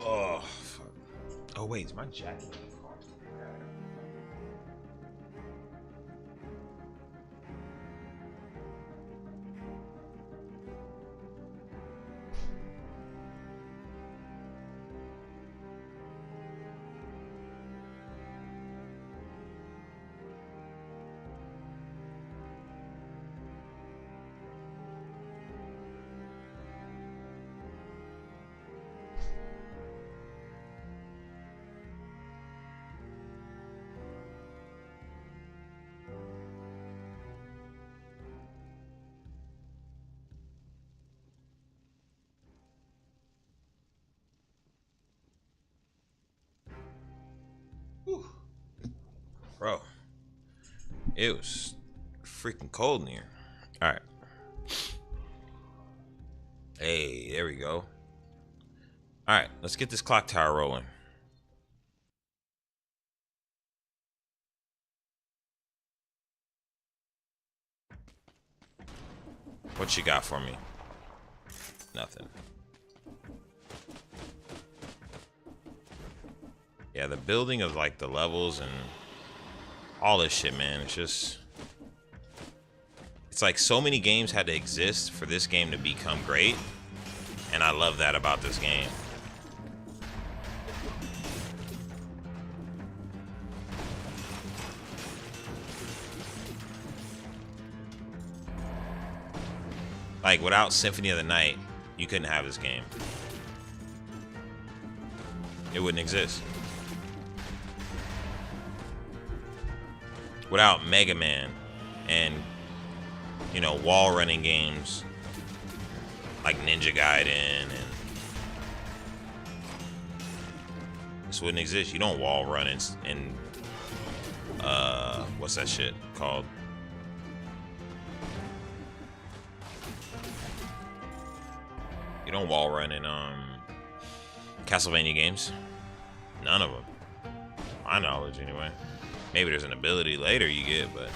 Oh, fuck. Oh wait, is my jacket in the car? Whew. Bro, it was freaking cold in here. All right. Hey, there we go. All right, let's get this clock tower rolling. What you got for me? Nothing. Yeah, the building of like the levels and all this shit, man. It's like so many games had to exist for this game to become great. And I love that about this game. Like, without Symphony of the Night, you couldn't have this game. It wouldn't exist. Without Mega Man and, you know, wall running games like Ninja Gaiden, and this wouldn't exist. You don't wall run in what's that shit called? You don't wall run in Castlevania games. None of them. My knowledge, anyway. Maybe there's an ability later you get, but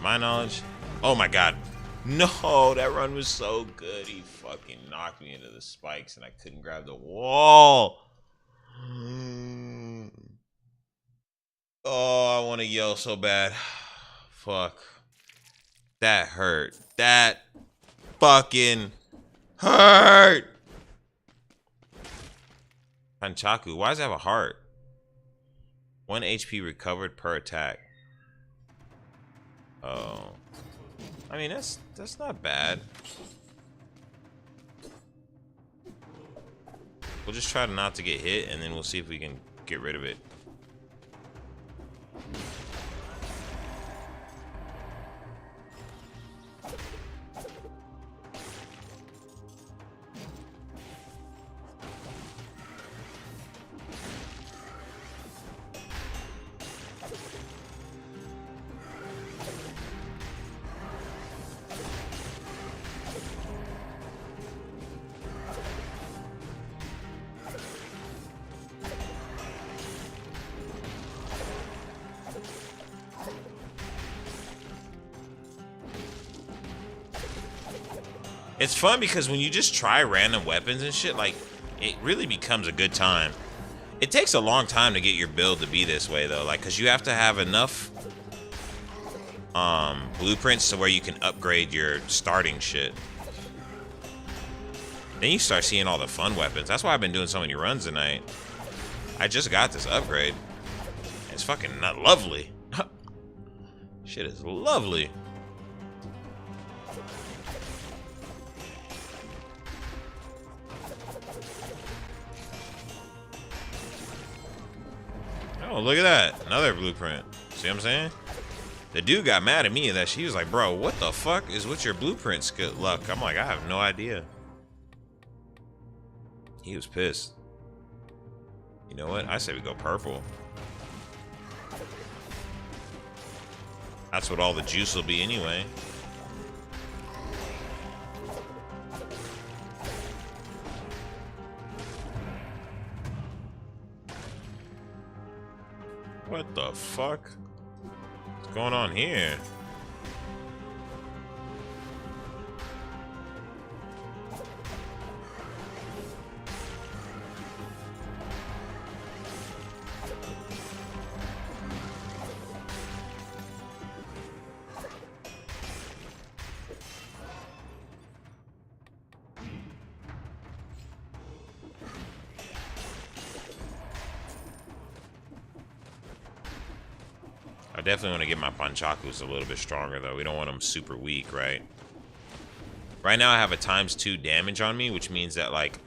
my knowledge. Oh my god. No, that run was so good. He fucking knocked me into the spikes and I couldn't grab the wall. Oh, I want to yell so bad. Fuck. That hurt. That fucking hurt. Panchaku, why does it have a heart? 1 HP recovered per attack. Oh. I mean, that's not bad. We'll just try not to get hit, and then we'll see if we can get rid of it. It's fun because when you just try random weapons and shit, like, it really becomes a good time. It takes a long time to get your build to be this way, though. Like, because you have to have enough blueprints to where you can upgrade your starting shit. Then you start seeing all the fun weapons. That's why I've been doing so many runs tonight. I just got this upgrade. It's fucking not lovely. Shit is lovely. Oh, look at that. Another blueprint. See what I'm saying? The dude got mad at me and that she was like, bro, what the fuck is with your blueprint luck? I'm like, I have no idea. He was pissed. You know what? I say we go purple. That's what all the juice will be anyway. What the fuck? What's going on here? I definitely want to get my Panchakus a little bit stronger, though. We don't want them super weak, right? Right now, I have a ×2 damage on me, which means that, like,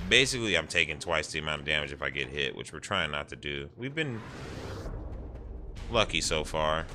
basically I'm taking twice the amount of damage if I get hit, which we're trying not to do. We've been lucky so far.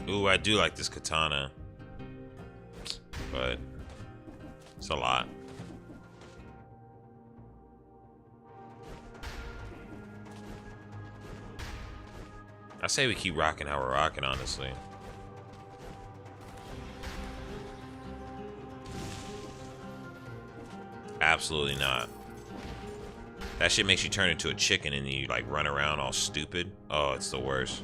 Ooh, I do like this katana, but it's a lot. I say we keep rocking how we're rocking, honestly. Absolutely not. That shit makes you turn into a chicken and then you like run around all stupid. Oh, it's the worst.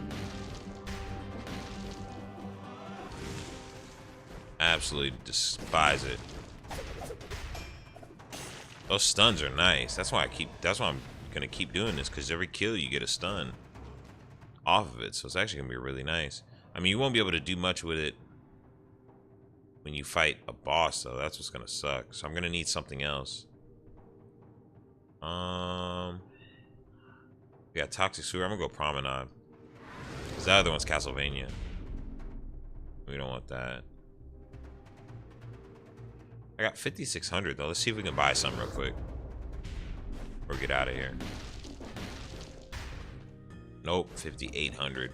Absolutely despise it. Those stuns are nice. That's why I'm gonna keep doing this, because every kill you get a stun off of it. So it's actually gonna be really nice. I mean, you won't be able to do much with it when you fight a boss, though. That's what's gonna suck. So I'm gonna need something else. We got Toxic Sewer. I'm gonna go Promenade, because the other one's Castlevania. We don't want that. I got 5,600 though. Let's see if we can buy some real quick or get out of here. Nope, 5,800.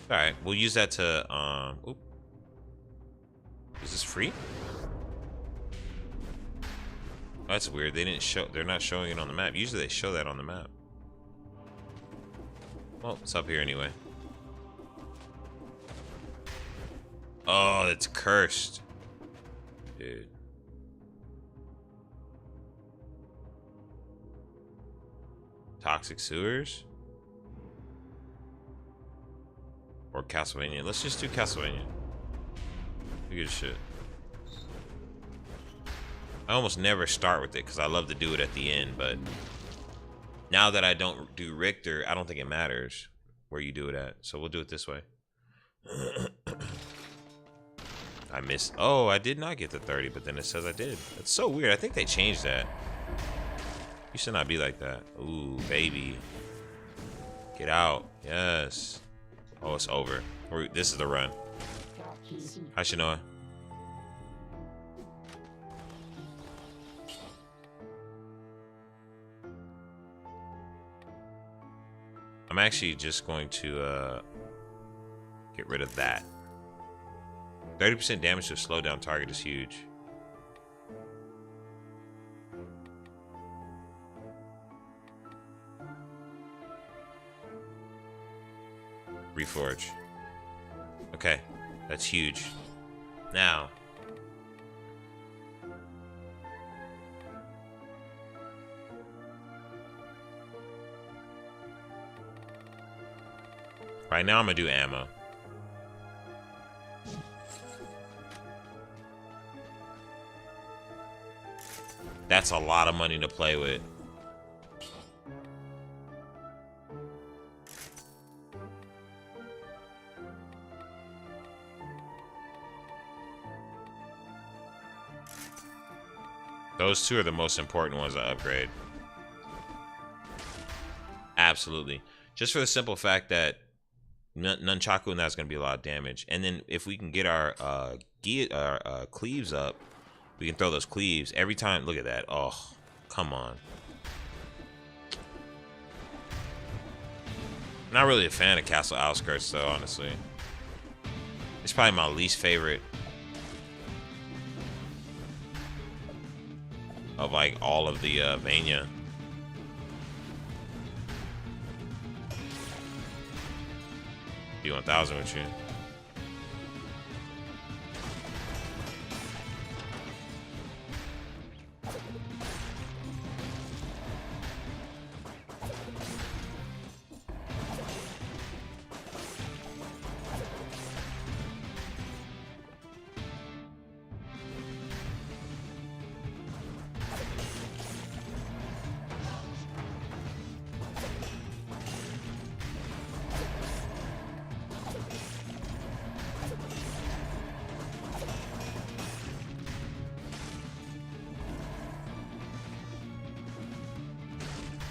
All right, we'll use that to oop. Is this free? Oh, that's weird. They didn't show. They're not showing it on the map. Usually they show that on the map. Well, it's up here anyway. Oh, it's cursed. Dude. Toxic Sewers? Or Castlevania? Let's just do Castlevania. Who gives a shit? I almost never start with it because I love to do it at the end, but now that I don't do Richter, I don't think it matters where you do it at. So we'll do it this way. I missed. Oh, I did not get the 30, but then it says I did. That's so weird. I think they changed that. You should not be like that. Ooh, baby. Get out. Yes. Oh, it's over. This is the run. Hi, Shanoa. I'm actually just going to get rid of that. 30% damage to a slow down target is huge. Reforge. Okay, that's huge. Now, right now I'm gonna do ammo. That's a lot of money to play with. Those two are the most important ones to upgrade. Absolutely. Just for the simple fact that Nunchaku and that's going to be a lot of damage. And then if we can get our cleaves up, we can throw those cleaves every time. Look at that. Oh, come on. Not really a fan of Castle Outskirts, though, honestly. It's probably my least favorite of like all of the Vania. D1000 with you.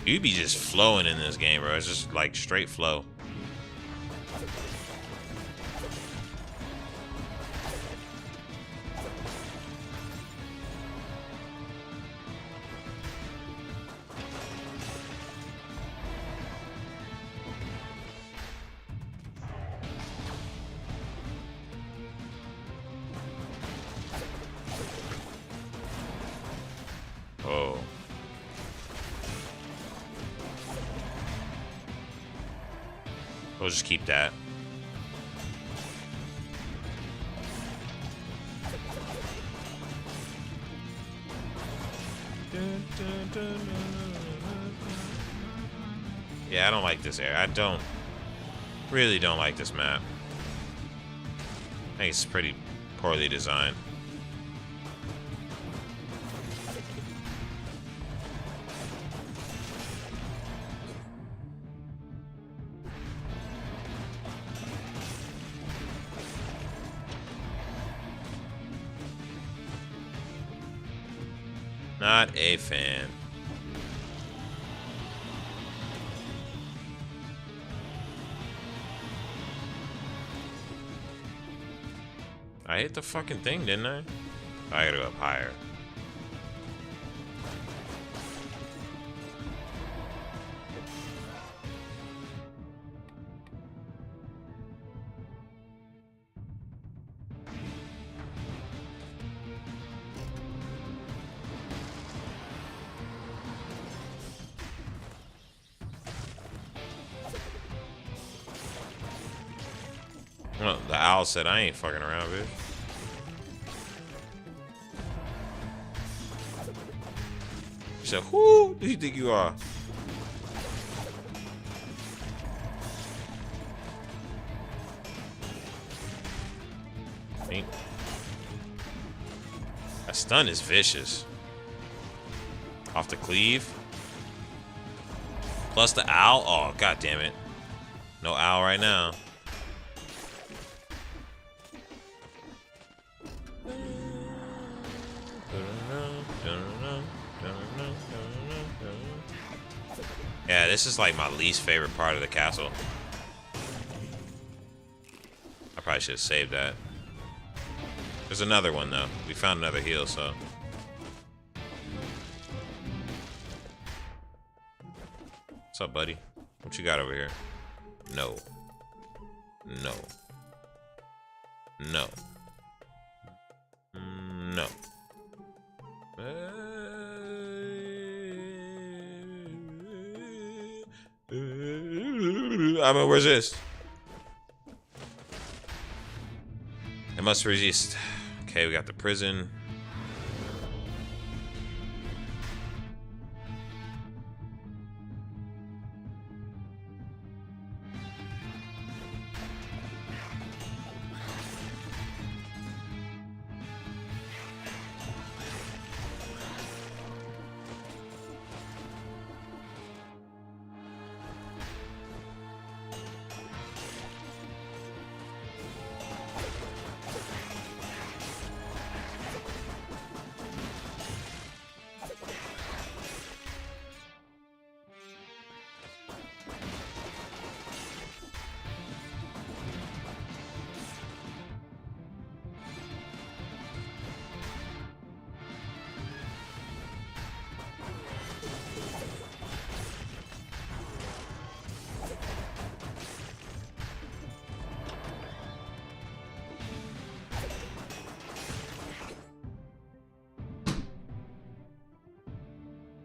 You be just flowing in this game, bro. It's just like straight flow. Oh. We'll just keep that. Yeah, I don't like this area. I really don't like this map. I think it's pretty poorly designed. Not a fan. I hit the fucking thing, didn't I? I gotta go up higher. Well, the owl said I ain't fucking around, bitch. He said, who do you think you are? Me. That stun is vicious. Off the cleave. Plus the owl. Oh, god damn it. No owl right now. Yeah, this is like my least favorite part of the castle. I probably should have saved that. There's another one though. We found another heal, so. What's up, buddy? What you got over here? No. No. No. No. I mean, where's this? It must resist. Okay, we got the prison.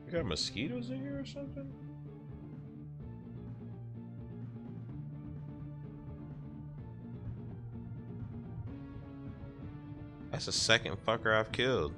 You got mosquitoes in here or something? That's the second fucker I've killed.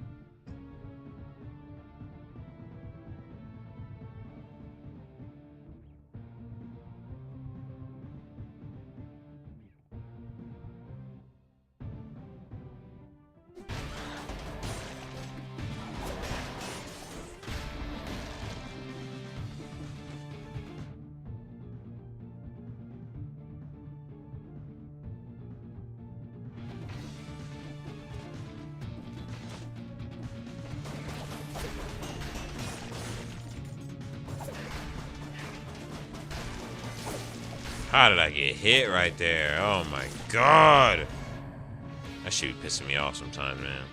How did I get hit right there? Oh my god. That should be pissing me off sometimes, man.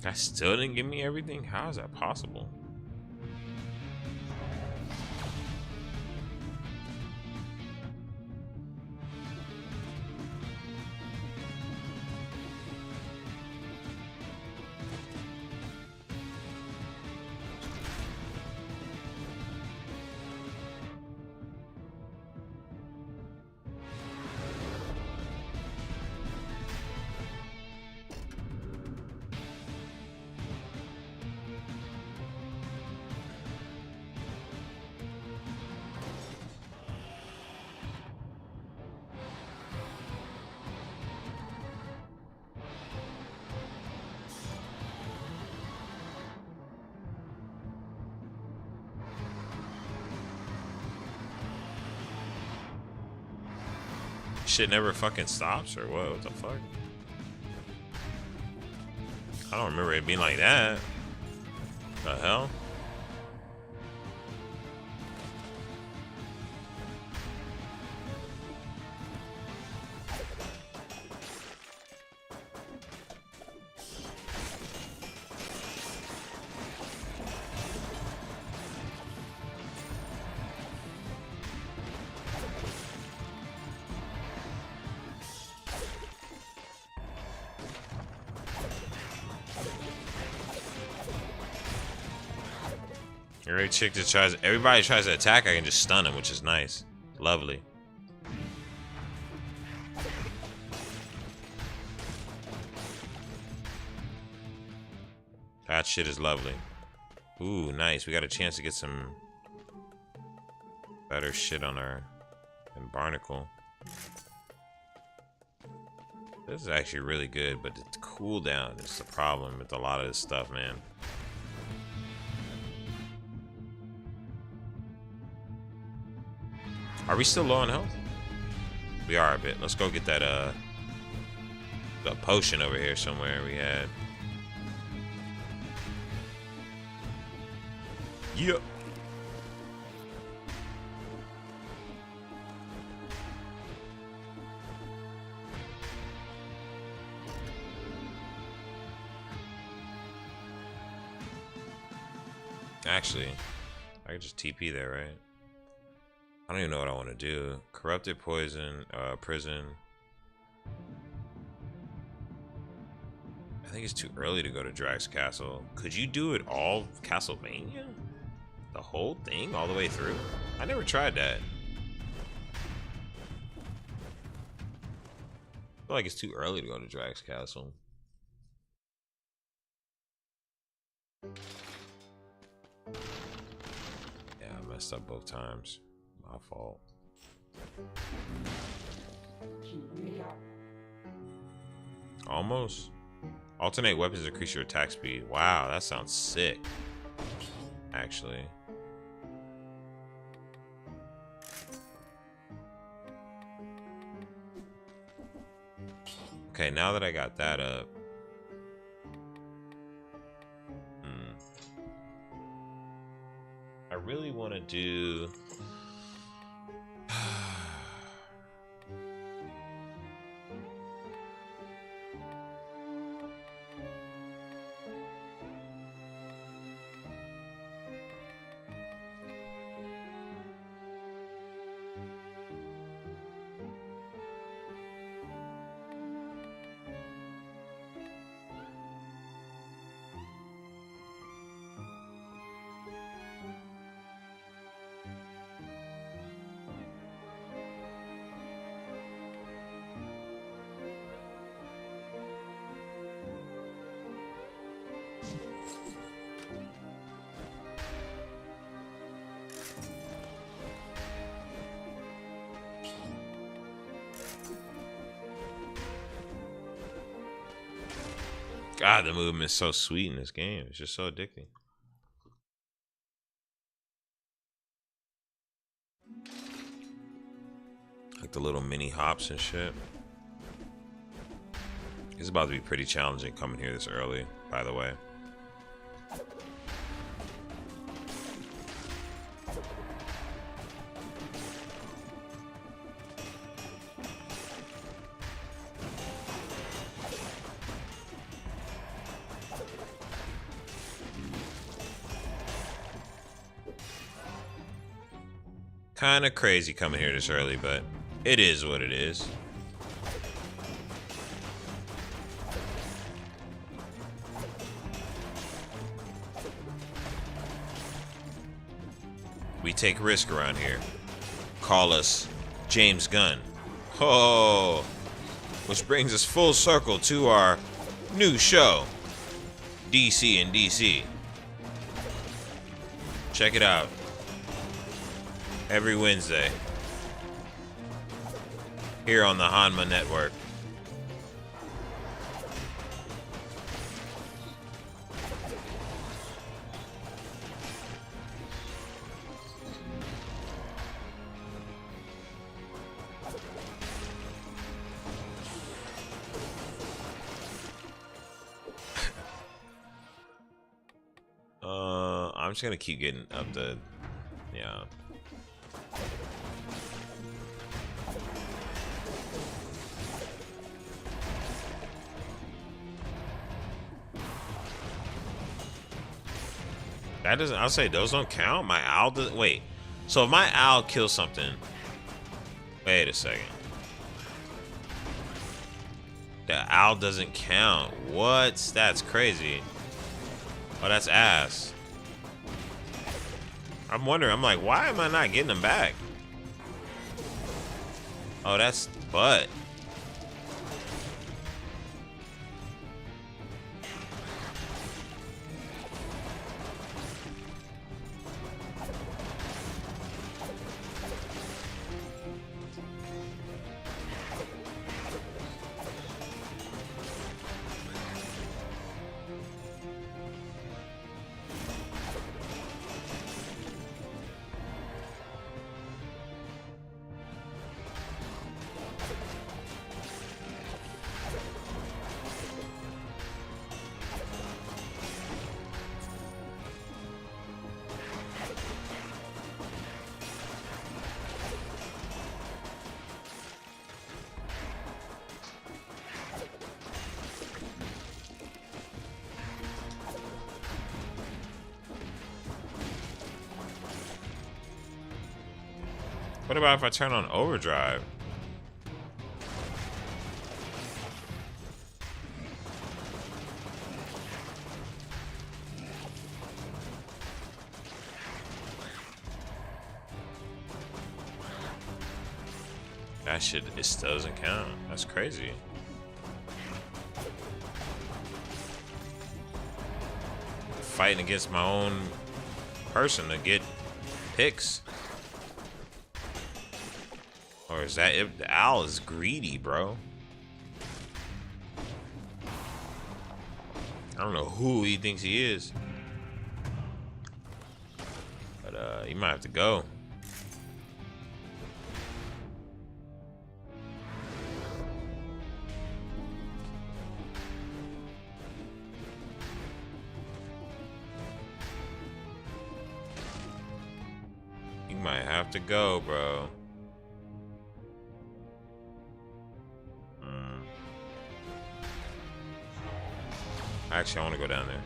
That still didn't give me everything? How is that possible? Shit never fucking stops or what? What the fuck? I don't remember it being like that. The hell? Everybody tries to attack, I can just stun him, which is nice. Lovely. That shit is lovely. Ooh, nice. We got a chance to get some better shit on our Barnacle. This is actually really good, but the cooldown is the problem with a lot of this stuff, man. Are we still low on health? We are a bit. Let's go get that the potion over here somewhere we had. Yep. Actually, I could just TP there, right? I don't even know what I want to do. Corrupted poison, prison. I think it's too early to go to Drax Castle. Could you do it all Castlevania? The whole thing all the way through? I never tried that. I feel like it's too early to go to Drax Castle. Yeah, I messed up both times. My fault. Almost. Alternate weapons increase your attack speed. Wow, that sounds sick. Actually. Okay, now that I got that up. I really want to do... God, the movement is so sweet in this game. It's just so addicting. Like the little mini hops and shit. It's about to be pretty challenging coming here this early, by the way. Kind of crazy coming here this early, but it is what it is. We take risk around here. Call us James Gunn. Oh, which brings us full circle to our new show, DC and DC. Check it out. Every Wednesday here on the Hanma Network. I'm just gonna keep getting up the, yeah. That doesn't, I'll say those don't count. My owl doesn't, wait. So if my owl kills something, wait a second. The owl doesn't count. What? That's crazy. Oh, that's ass. I'm wondering. I'm like, why am I not getting them back? Oh, that's butt. What about if I turn on overdrive? That shit, it still doesn't count. That's crazy. Fighting against my own person to get picks. Or is that it? The owl is greedy, bro. I don't know who he thinks he is. But he might have to go. He might have to go, bro. Actually, I want to go down there.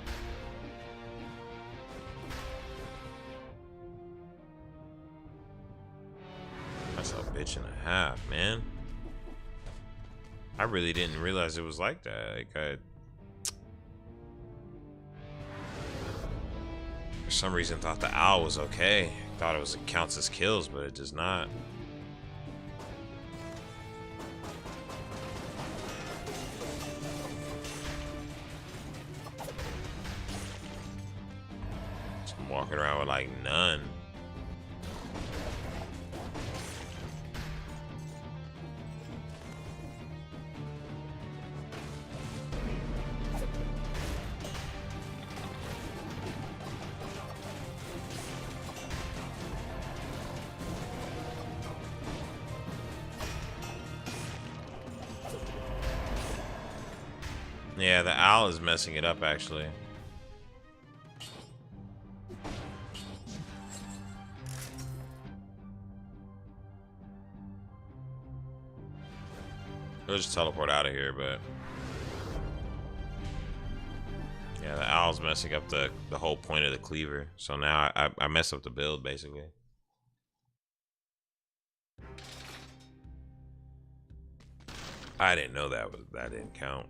That's a bitch and a half, man. I really didn't realize it was like that. Like, for some reason, thought the owl was okay. Thought it counts as kills, but it does not. Walking around with like none. Yeah, the owl is messing it up actually. We'll just teleport out of here, but yeah, the owl's messing up the whole point of the cleaver. So now I mess up the build basically. I didn't know that didn't count.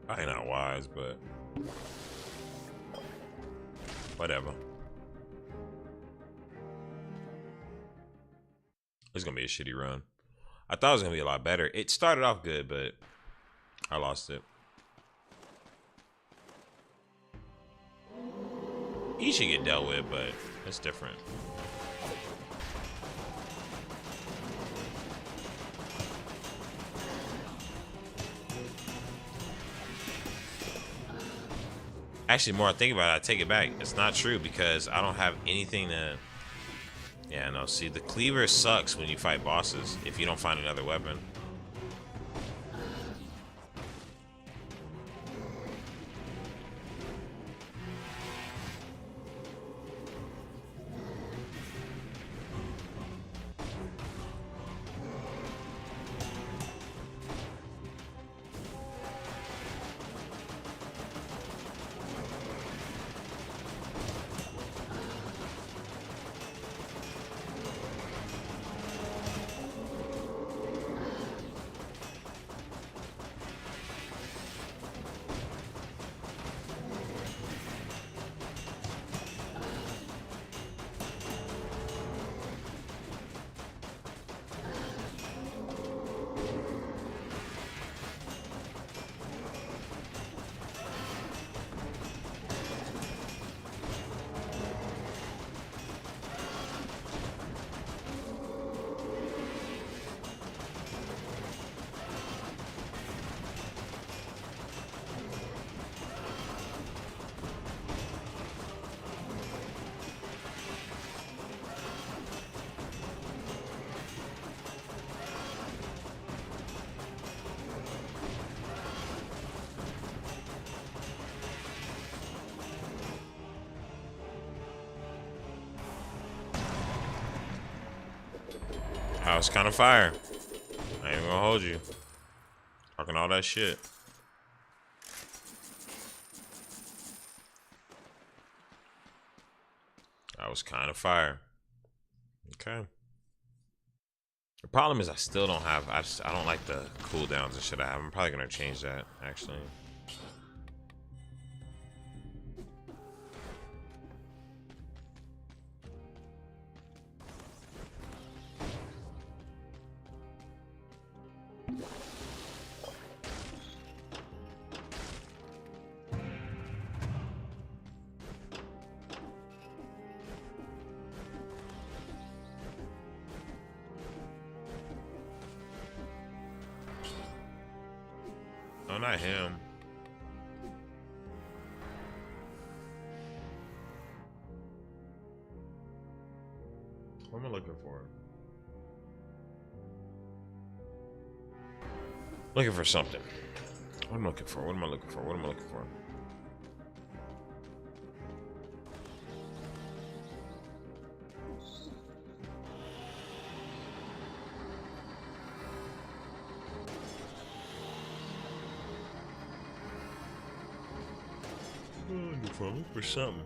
Probably not wise, but whatever. It's gonna be a shitty run. I thought it was gonna be a lot better. It started off good, but I lost it. He should get dealt with, but it's different. Actually, more I think about it, I take it back. It's not true because I don't have anything to. Yeah, no. See, the cleaver sucks when you fight bosses if you don't find another weapon. I was kind of fire. I ain't gonna hold you. Talking all that shit. I was kind of fire. Okay. The problem is I still don't have. I don't like the cooldowns and shit I have. I'm probably gonna change that actually. No, not him. What am I looking for? Looking for something. What am I looking for? What am I looking for? What am I looking for? Look for something.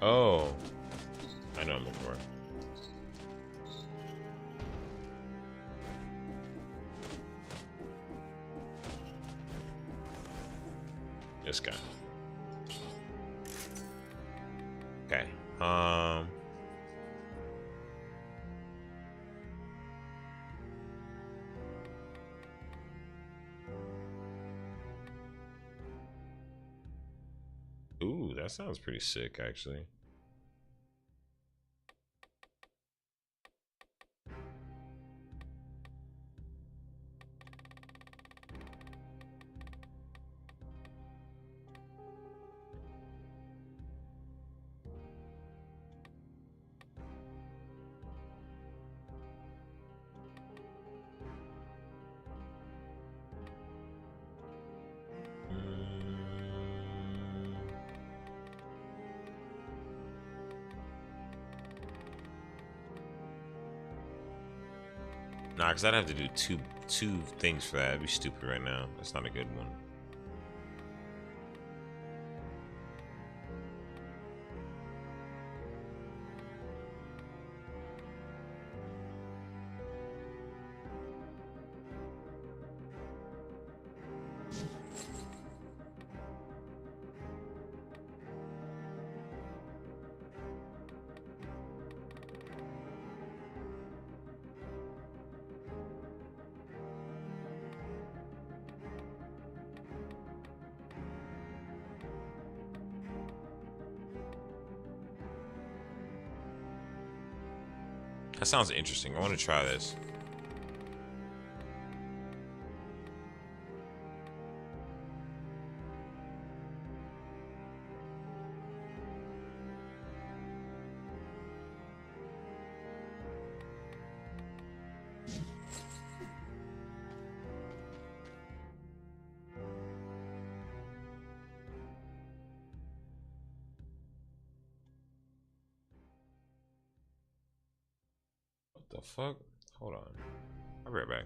Oh, I know what I'm looking for. This guy. Okay. Ooh, that sounds pretty sick, actually. Nah, because I'd have to do two things for that. That'd be stupid right now. That's not a good one. That sounds interesting. I want to try this. What the fuck? Hold on. I'll be right back.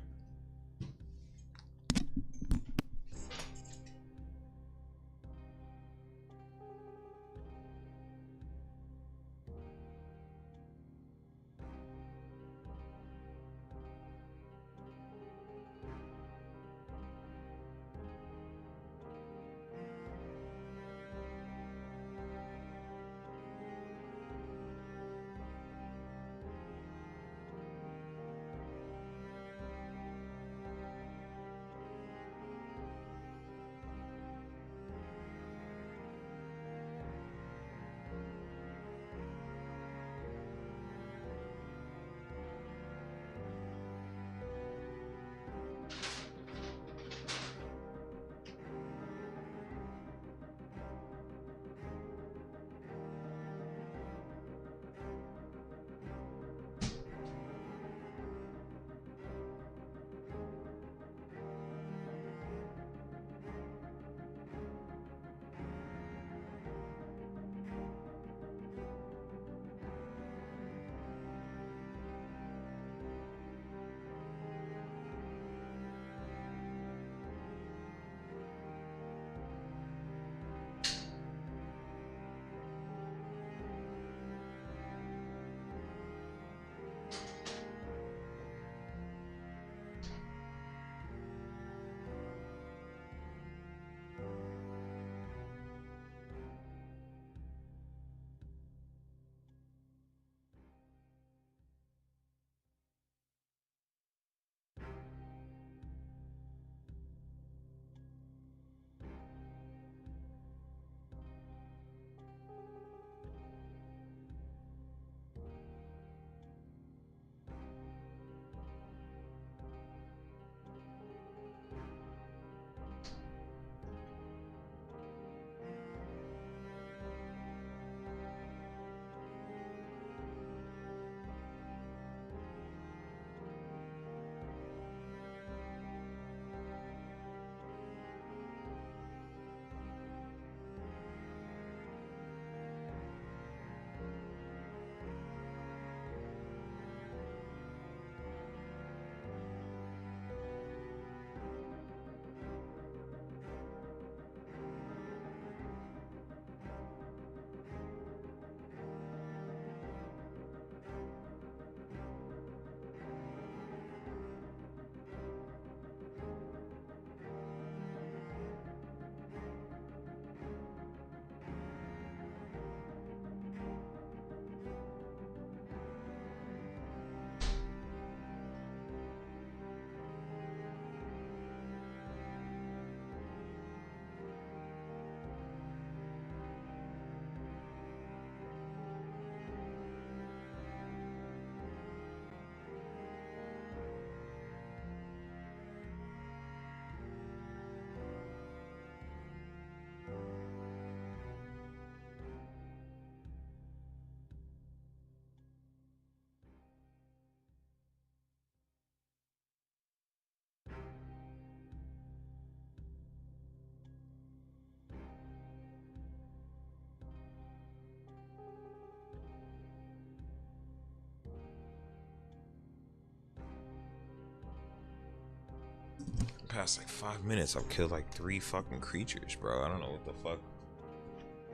Past like 5 minutes, I've killed like 3 fucking creatures, bro. I don't know what the fuck.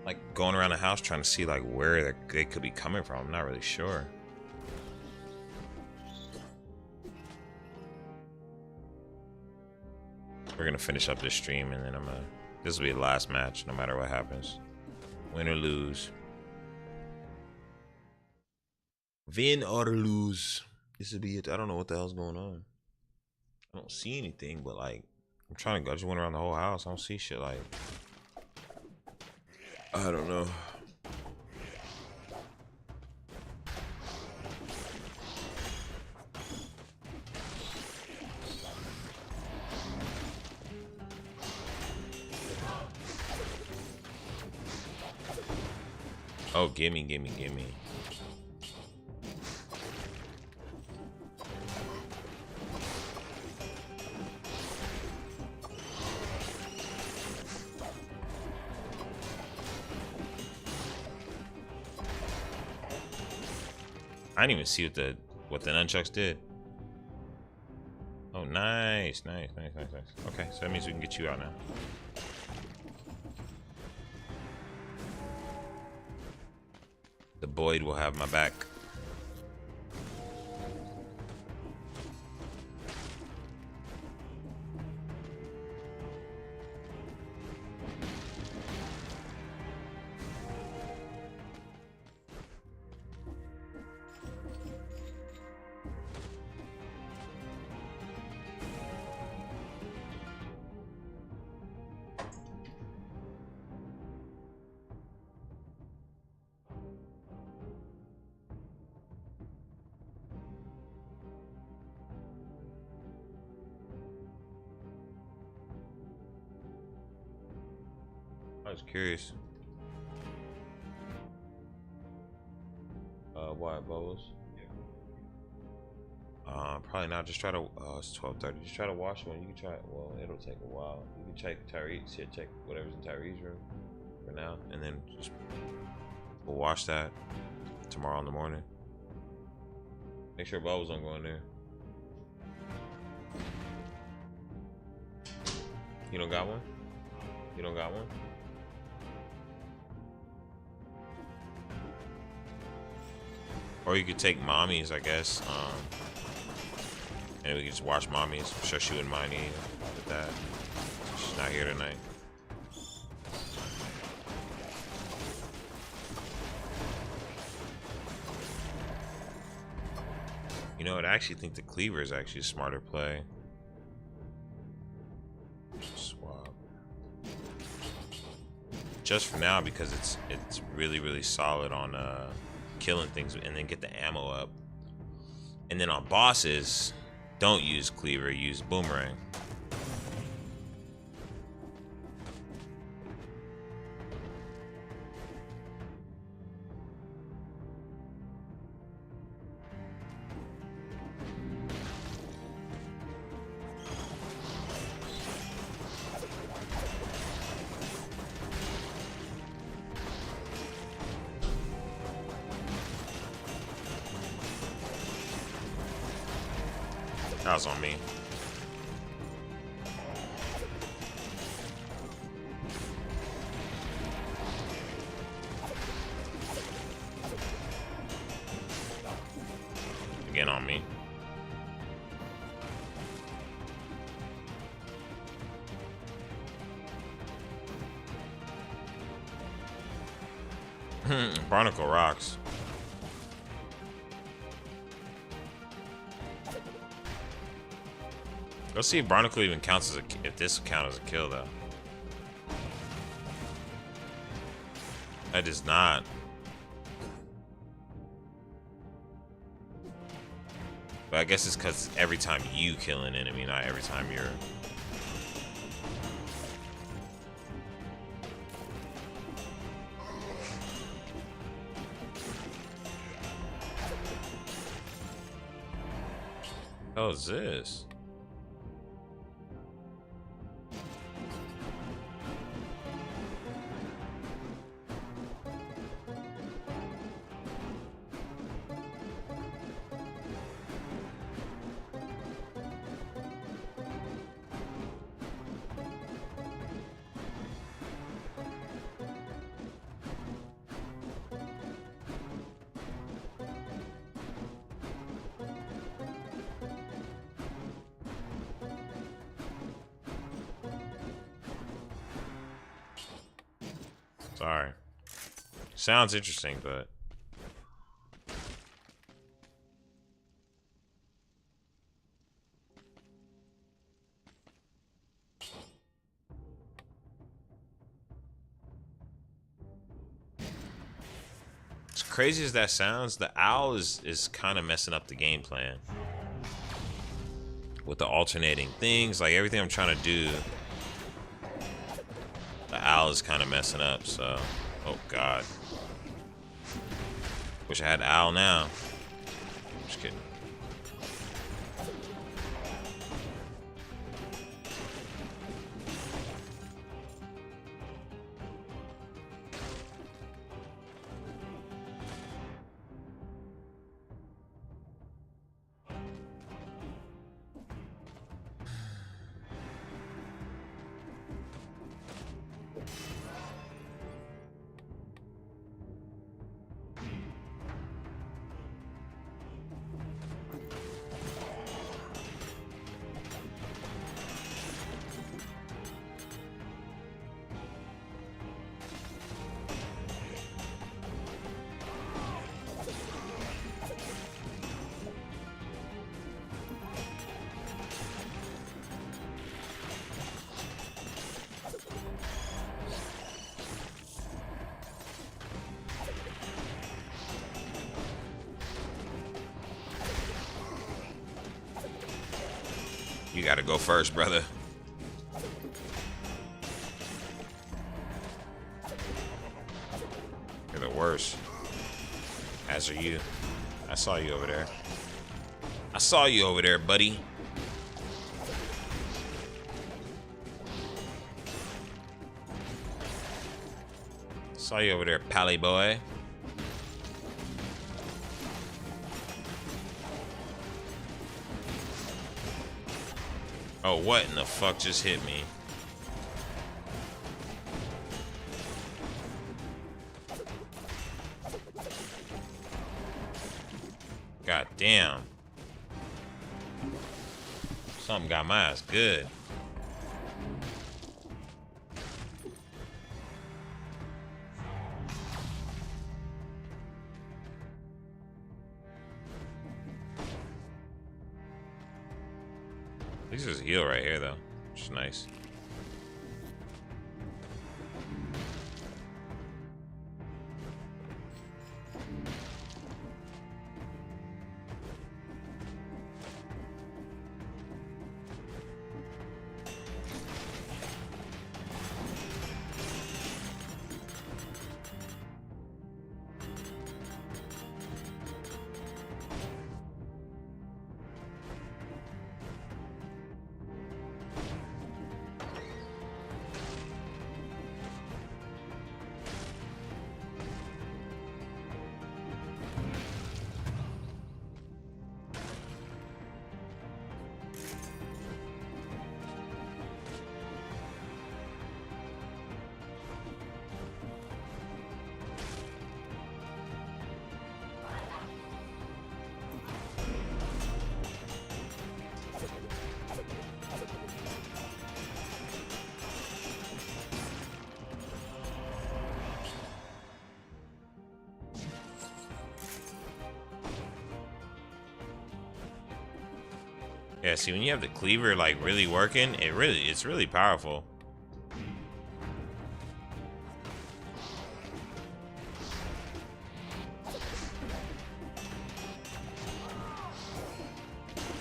Like going around the house trying to see like where they could be coming from. I'm not really sure. We're gonna finish up this stream and then this will be the last match no matter what happens. Win or lose. Win or lose. This would be it. I don't know what the hell's going on. I don't see anything, but like I'm trying to go. I just went around the whole house. I don't see shit. Like I don't know. Oh, gimme. I didn't even see what the What the nunchucks did. Oh, nice. Okay, so that means we can get you out now. The Boyd will have my back. I was curious. Why bubbles? Probably not. Just try to. It's 12:30. Just try to wash one. You can try. Well, it'll take a while. You can check Tyrese. Yeah, check whatever's in Tyrese's room for now, and then just we'll wash that tomorrow in the morning. Make sure bubbles don't go in there. You don't got one? You don't got one? Or you could take mommy's, I guess. And we can just watch mommy's. I'm sure she wouldn't mind either with that. She's not here tonight. You know what? I actually think the cleaver is actually a smarter play. Swap. Just for now, because it's really solid on killing things, and then get the ammo up. And then on bosses, don't use cleaver, use boomerang. That was on me. Again on me. Barnacle rocks. Let's see if Barnacle even counts as if this counts as a kill though. That does not. But I guess it's because every time you kill an enemy, not every time you're. Oh, is this? Sorry. Sounds interesting, but as crazy as that sounds, the owl is kind of messing up the game plan with the alternating things. Like everything I'm trying to do, the owl is kind of messing up, so. Oh, God. Wish I had owl now. Just kidding. gotta go first, brother. You're the worst. As are you. I saw you over there. I saw you over there, buddy. Saw you over there, pally boy. Oh, what in the fuck just hit me? God damn. Something got my ass good. This is a heal right here, though, which is nice. Yeah, see, when you have the cleaver like really working, it's really powerful.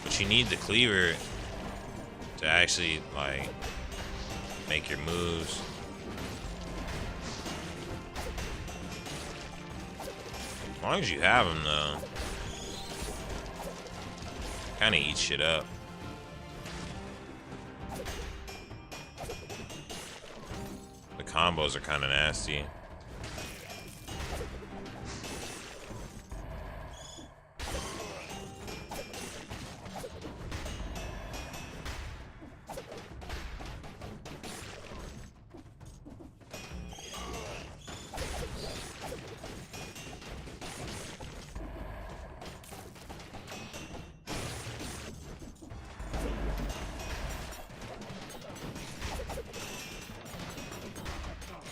But you need the cleaver to actually like make your moves. As long as you have them, though, kind of eat shit up. The combos are kind of nasty.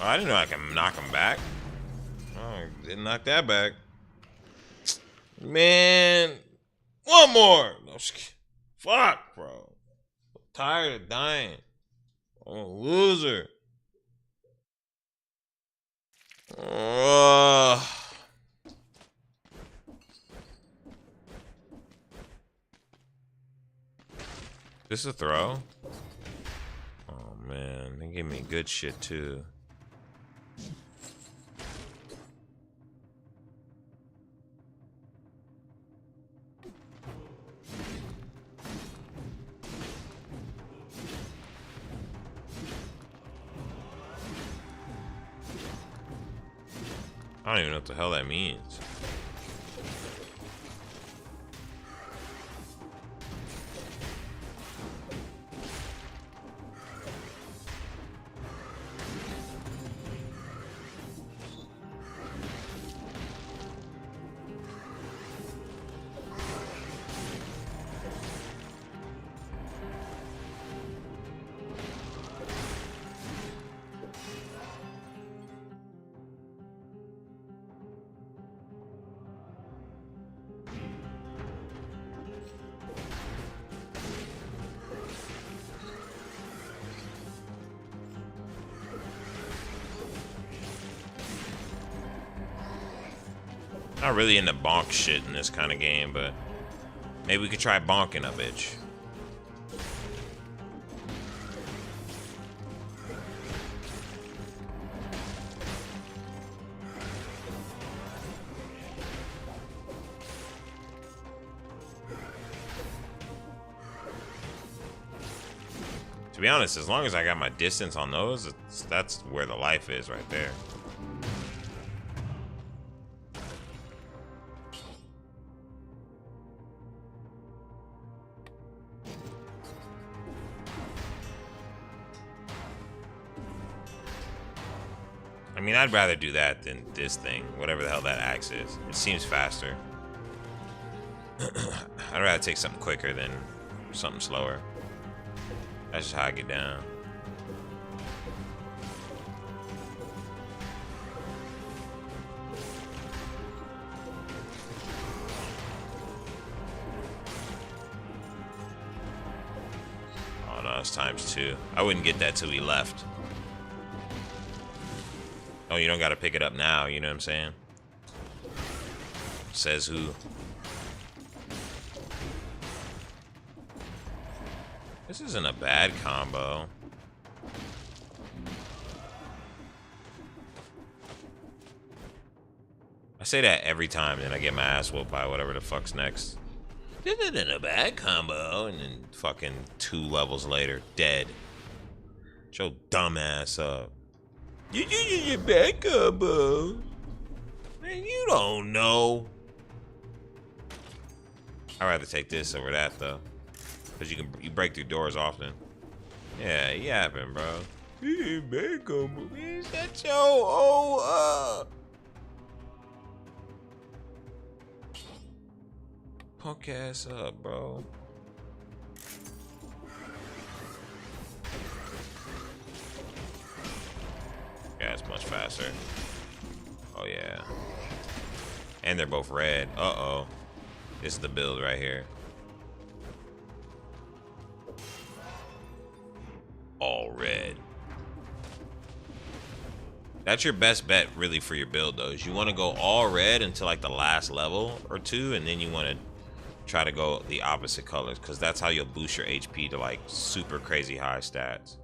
Oh, I didn't know I can knock him back. Oh, I didn't knock that back. Man, one more. No, just kidding. Fuck, bro. I'm tired of dying. I'm a loser. This a throw? Oh man, they gave me good shit too. I don't even know what the hell that means. Not really into bonk shit in this kind of game, but maybe we could try bonking a bitch. be honest, as long as I got my distance on those, that's where the life is right there. I mean, I'd rather do that than this thing, whatever the hell that axe is. It seems faster. I'd rather take something quicker than something slower. That's just how I get down. Oh no, it's ×2. I wouldn't get that till we left. Oh, you don't gotta pick it up now, you know what I'm saying? Says who? This isn't a bad combo. I say that every time, then I get my ass whooped by whatever the fuck's next. This isn't a bad combo, and then fucking 2 levels later, dead. Shut your dumb ass up. You bad combo. Man, you don't know. I'd rather take this over that though. Cause you break through doors often. Yeah, you happen, bro. You bad combo. Man, shut your old punk ass up, bro. Yeah, it's much faster. Oh yeah. And they're both red. Uh-oh. This is the build right here. All red. That's your best bet really for your build though. Is you want to go all red until like the last level or 2, and then you want to try to go the opposite colors, because that's how you'll boost your HP to like super crazy high stats.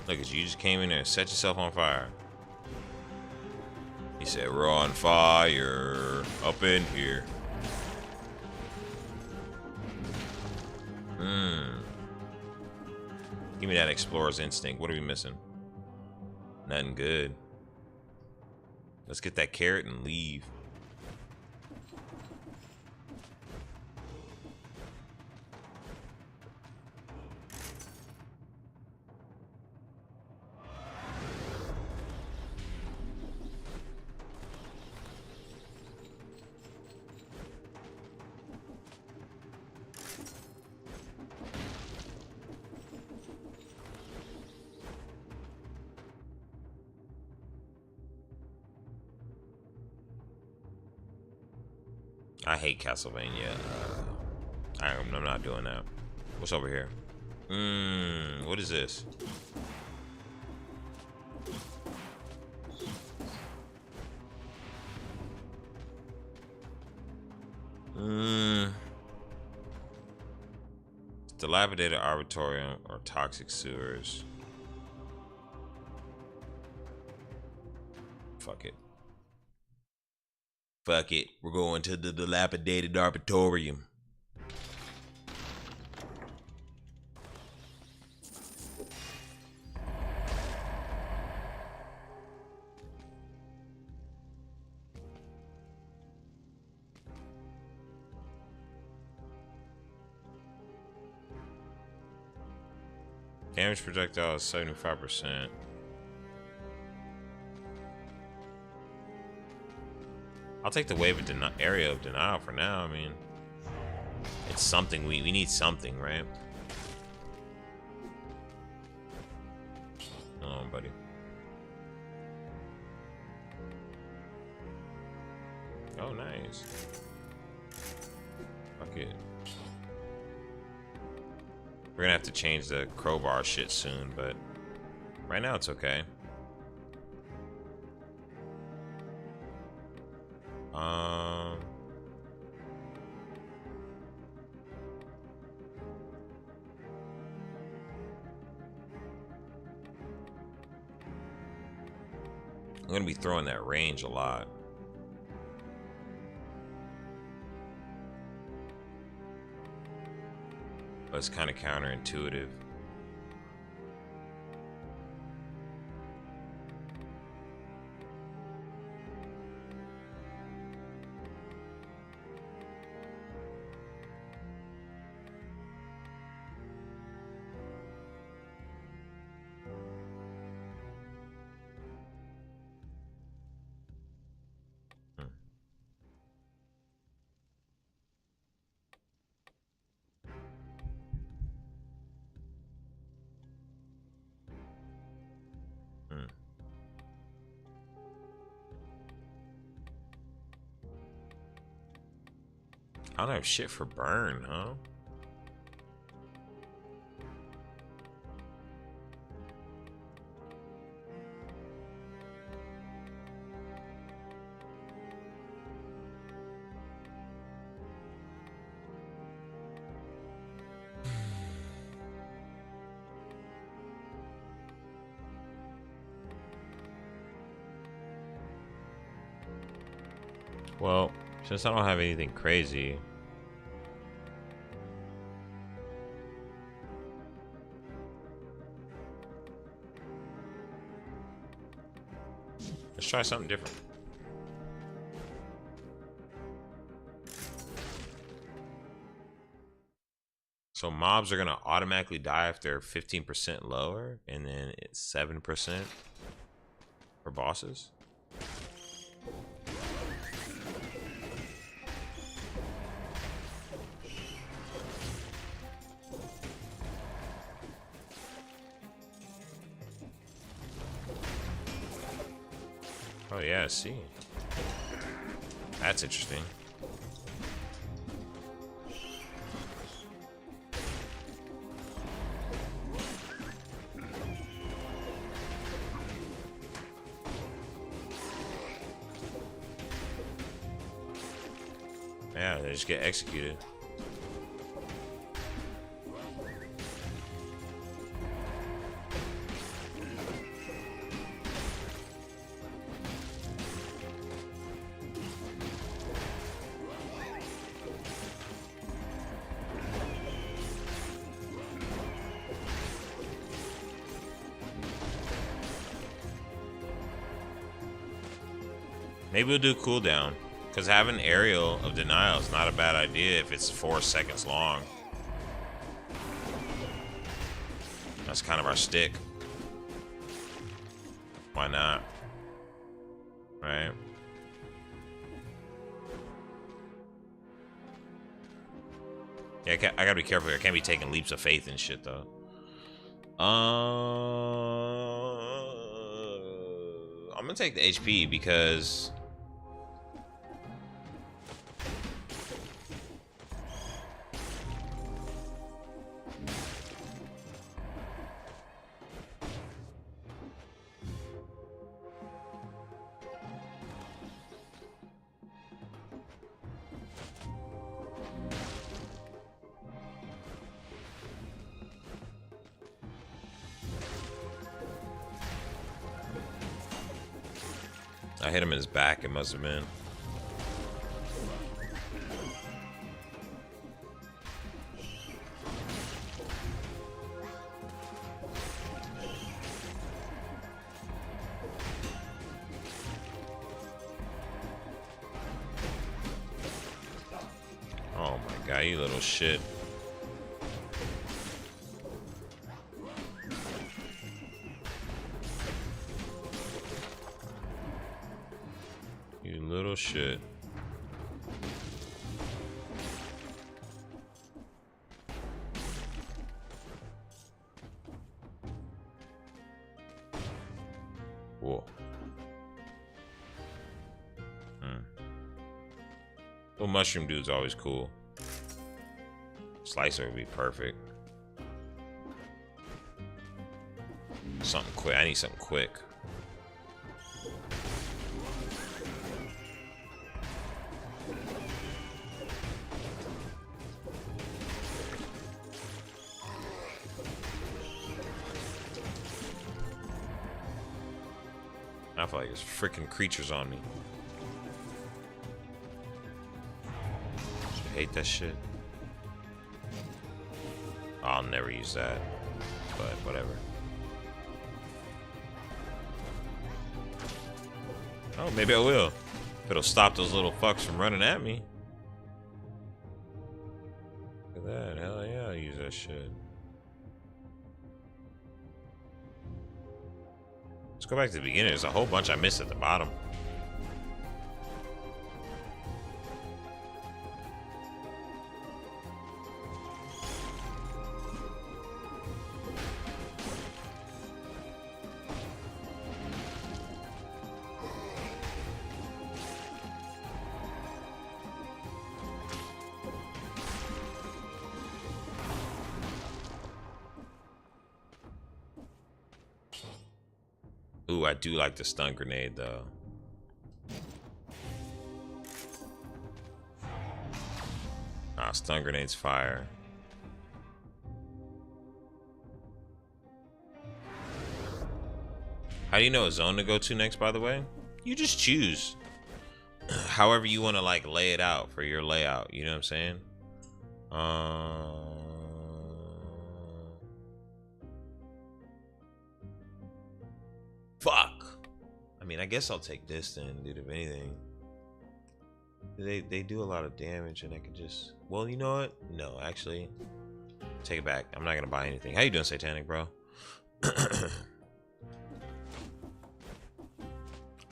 Look at you, just came in there and set yourself on fire. He said, we're on fire up in here. Give me that explorer's instinct. What are we missing? Nothing good. Let's get that carrot and leave. I hate Castlevania. I'm not doing that. What's over here? What is this? Dilapidated arbitorium or toxic sewers. Fuck it. Fuck it. We're going to the dilapidated arbitorium. Damage projectile is 75%. I'll take the wave of area of denial for now. I mean, it's something we need something, right? Oh, buddy. Oh, nice. Fuck it. We're gonna have to change the crowbar shit soon, but right now it's okay. I'm gonna be throwing that range a lot. But it's kind of counterintuitive. I don't have shit for burn, huh? Well, since I don't have anything crazy, let's try something different. So mobs are gonna automatically die if they're 15% lower, and then it's 7% for bosses. Oh yeah, I see. That's interesting. Yeah, they just get executed. Maybe we'll do cooldown, because having aerial of denial is not a bad idea if it's 4 seconds long. That's kind of our stick. Why not? Right? Yeah, I gotta be careful here. I can't be taking leaps of faith and shit, though. I'm gonna take the HP because I hit him in his back, it must have been. Oh my god, you little shit. You little shit. Whoa. Little mushroom dude's always cool. Slicer would be perfect. Something quick. I need something quick. feel like there's freaking creatures on me. I hate that shit. I'll never use that, but whatever. Oh, maybe I will. If it'll stop those little fucks from running at me. Look at that. Hell yeah, I'll use that shit. Let's go back to the beginning. There's a whole bunch I missed at the bottom. Ooh, I do like the stun grenade though. Ah, stun grenade's fire. How do you know a zone to go to next, by the way? You just choose. However you want to like lay it out for your layout, you know what I'm saying? Fuck. I mean, I guess I'll take this then, dude, if anything. They do a lot of damage and I could just... Well, you know what? No, actually. Take it back. I'm not gonna buy anything. How you doing, Satanic, bro?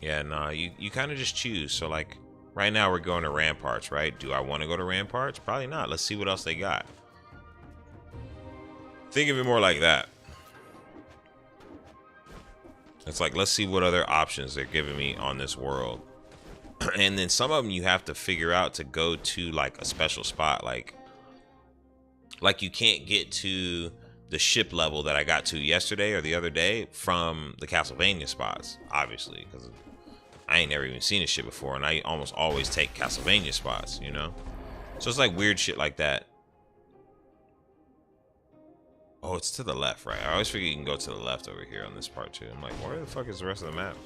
Yeah, nah, you kind of just choose. So, like, right now we're going to Ramparts, right? Do I want to go to Ramparts? Probably not. Let's see what else they got. Think of it more like that. It's like, let's see what other options they're giving me on this world. And then some of them you have to figure out to go to like a special spot. Like you can't get to the ship level that I got to yesterday or the other day from the Castlevania spots, obviously, because I ain't never even seen this shit before. And I almost always take Castlevania spots, you know? So it's like weird shit like that. Oh, it's to the left, right? I always figure you can go to the left over here on this part too. I'm like, where the fuck is the rest of the map?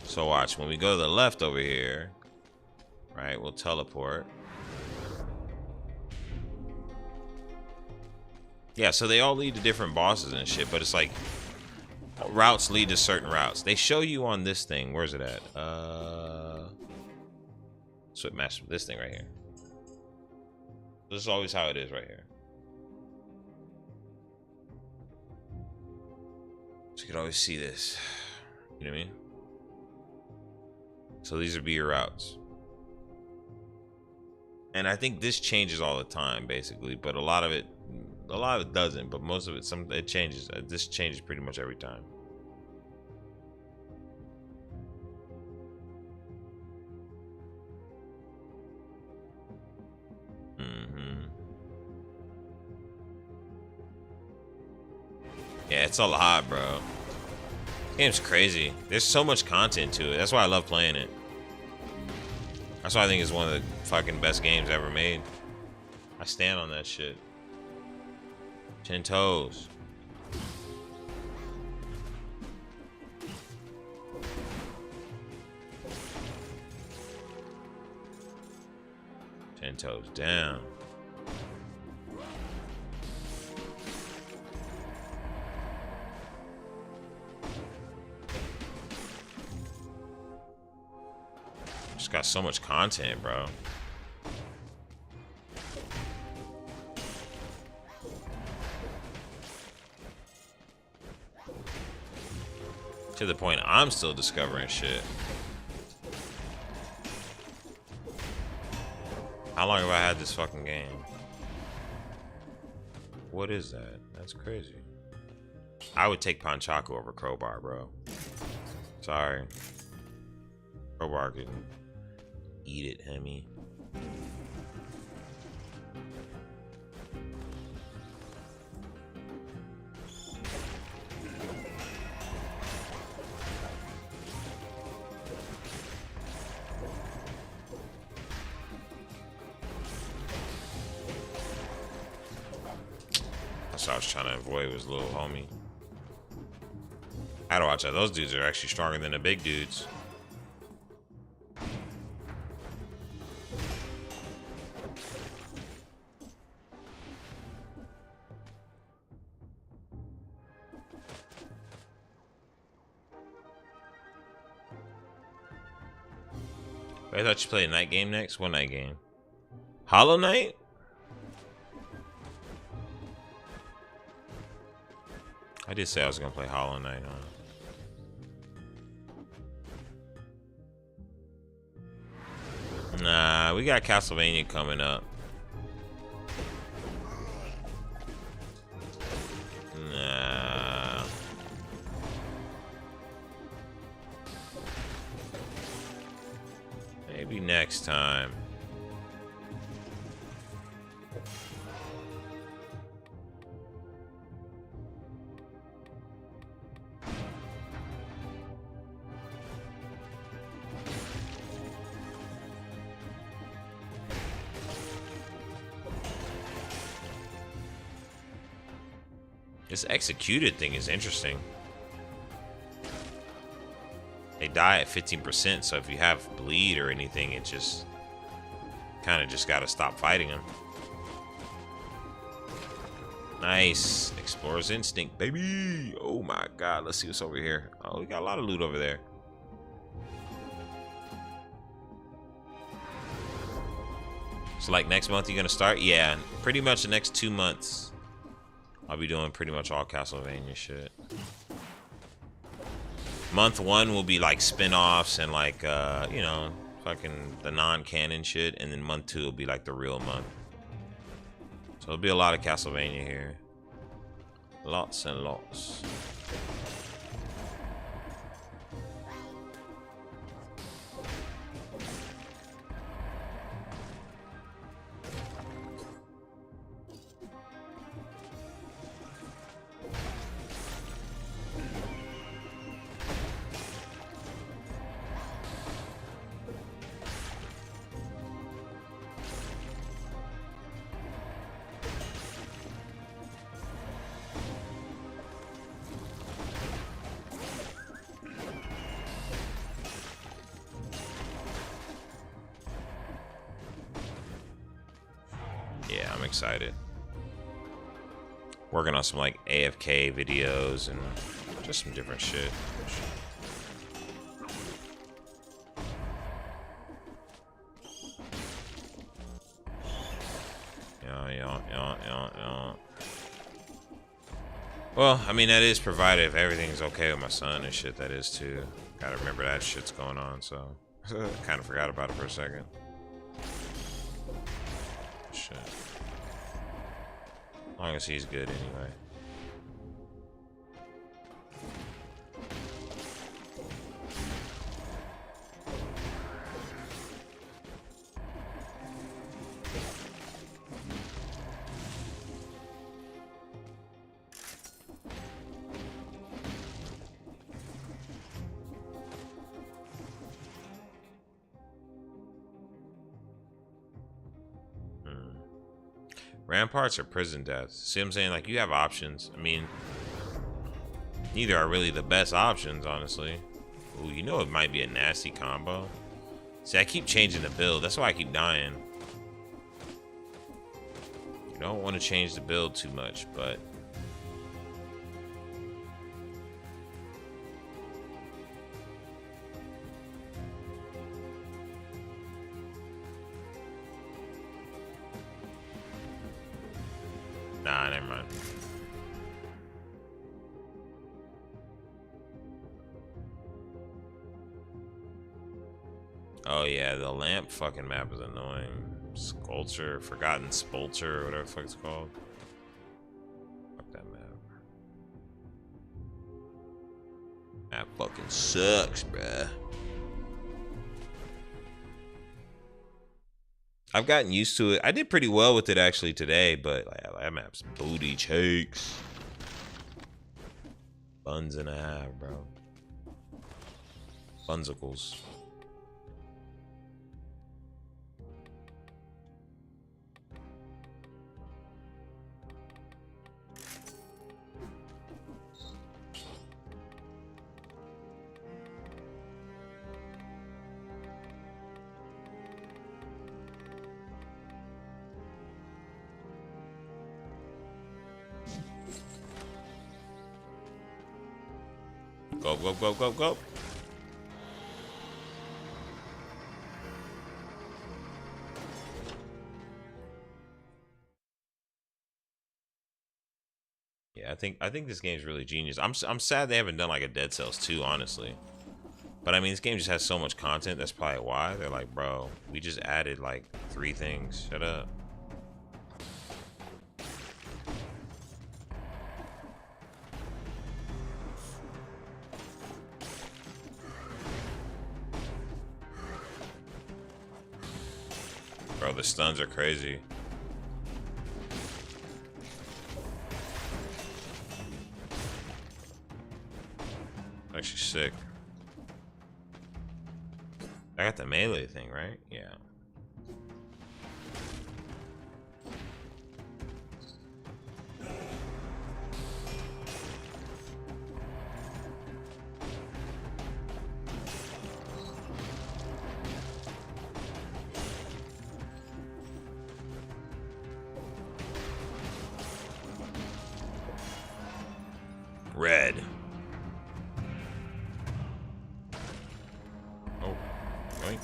So watch, when we go to the left over here, right, we'll teleport. Yeah, so they all lead to different bosses and shit, but it's like routes lead to certain routes. They show you on this thing. Where's it at? Switch match with this thing right here. This is always how it is right here. So you can always see this. You know what I mean? So these would be your routes. And I think this changes all the time, basically, but a lot of it doesn't, but most of it, it changes. This changes pretty much every time. Yeah, it's a lot, bro. Game's crazy. There's so much content to it. That's why I love playing it. That's why I think it's one of the fucking best games ever made. I stand on that shit. 10 toes. Ten toes down. Just got so much content, bro. To the point I'm still discovering shit. How long have I had this fucking game? What is that? That's crazy. I would take Panchaku over Crowbar, bro. Sorry. Crowbar can eat it, Hemi. That's what I was trying to avoid, was little homie. I gotta watch out. Those dudes are actually stronger than the big dudes. I thought you played a night game next. What night game? Hollow Knight? I did say I was gonna play Hollow Knight, huh? Nah, we got Castlevania coming up. Nah. Maybe next time. This executed thing is interesting. They die at 15%, so if you have bleed or anything, it just kind of just got to stop fighting them. Nice. Explorer's Instinct, baby. Oh my god, let's see what's over here. Oh, we got a lot of loot over there. So like next month you're gonna start? Yeah, pretty much the next 2 months. I'll be doing pretty much all Castlevania shit. Month 1 will be like spin-offs and like you know, fucking the non-canon shit, and then month 2 will be like the real month. So there'll be a lot of Castlevania here. Lots and lots. Yeah, I'm excited. Working on some like AFK videos and just some different shit. Yeah. Well, I mean, that is provided if everything's okay with my son and shit. That is too. Gotta remember that shit's going on, so kind of forgot about it for a second. Shit. As long as he's good anyway. Ramparts or prison deaths? See what I'm saying? Like, you have options. I mean, neither are really the best options, honestly. Ooh, you know it might be a nasty combo. See, I keep changing the build. That's why I keep dying. You don't want to change the build too much, but... Nah, never mind. Oh yeah, the lamp fucking map is annoying. Sculpture, Forgotten Spulture, or whatever the fuck it's called. Fuck that map. That fucking sucks, bruh. I've gotten used to it. I did pretty well with it actually today, but like, that map's booty cheeks. Buns and a half, bro. Bunsicles. Go, go, go, go, go. Yeah, I think this game's really genius. I'm sad they haven't done like a Dead Cells 2, honestly. But I mean, this game just has so much content. That's probably why they're like, bro, we just added like 3 things. Shut up. Bro, the stuns are crazy. Actually sick. I got the melee thing, right? Yeah. Red. Oh, yoink.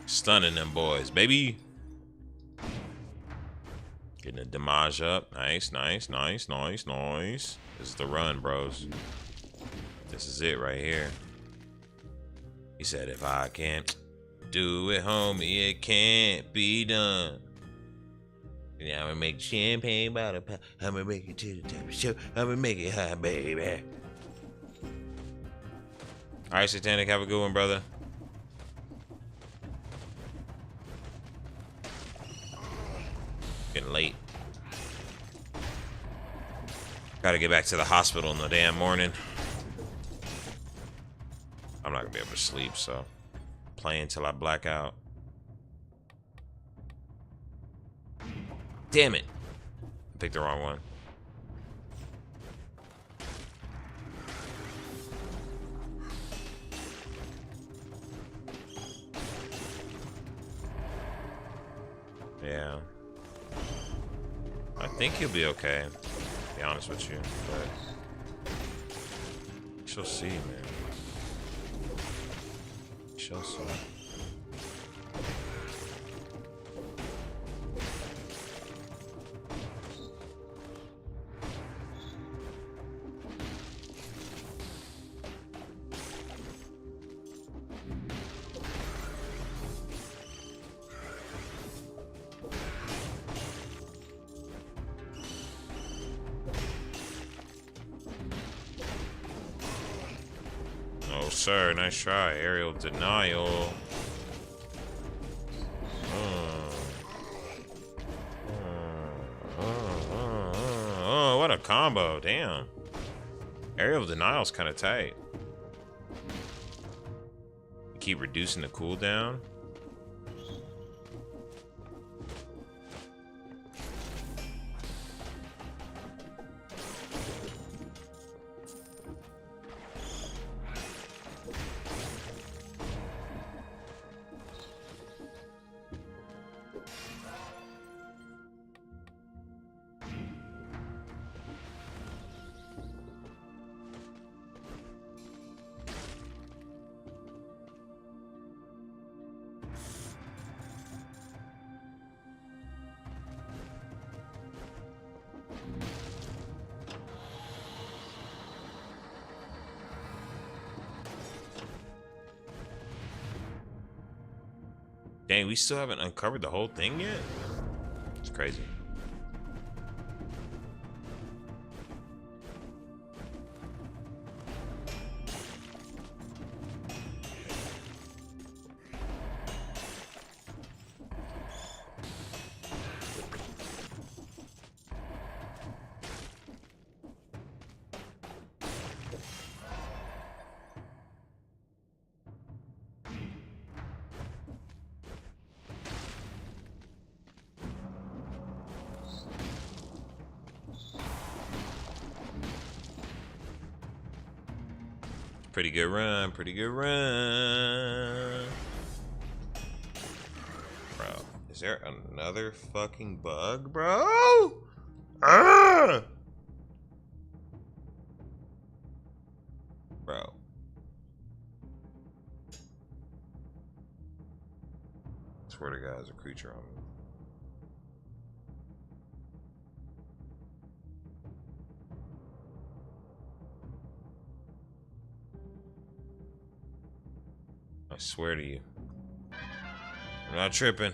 Stunning them boys, baby. Getting a damage up. Nice, nice, nice, nice, nice. This is the run, bros. This is it right here. He said, if I can't do it, homie, it can't be done. Yeah, I'm gonna make champagne by the pot. I'm gonna make it to the top of the show. I'm gonna make it hot, baby. All right, Satanic, have a good one, brother. Getting late. Gotta get back to the hospital in the damn morning. I'm not gonna be able to sleep, so play until I black out. Damn it. I picked the wrong one. Yeah. I think he'll be okay, to be honest with you, but she'll see, man. She'll see. Oh, sir, nice try. Aerial denial. Oh, what a combo. Damn. Aerial denial's kind of tight. Keep reducing the cooldown. Dang, we still haven't uncovered the whole thing yet? It's crazy. Pretty good run, pretty good run. Bro, is there another fucking bug, bro? Ah! Bro. Swear to God, there's a creature on me. I swear to you. I'm not tripping.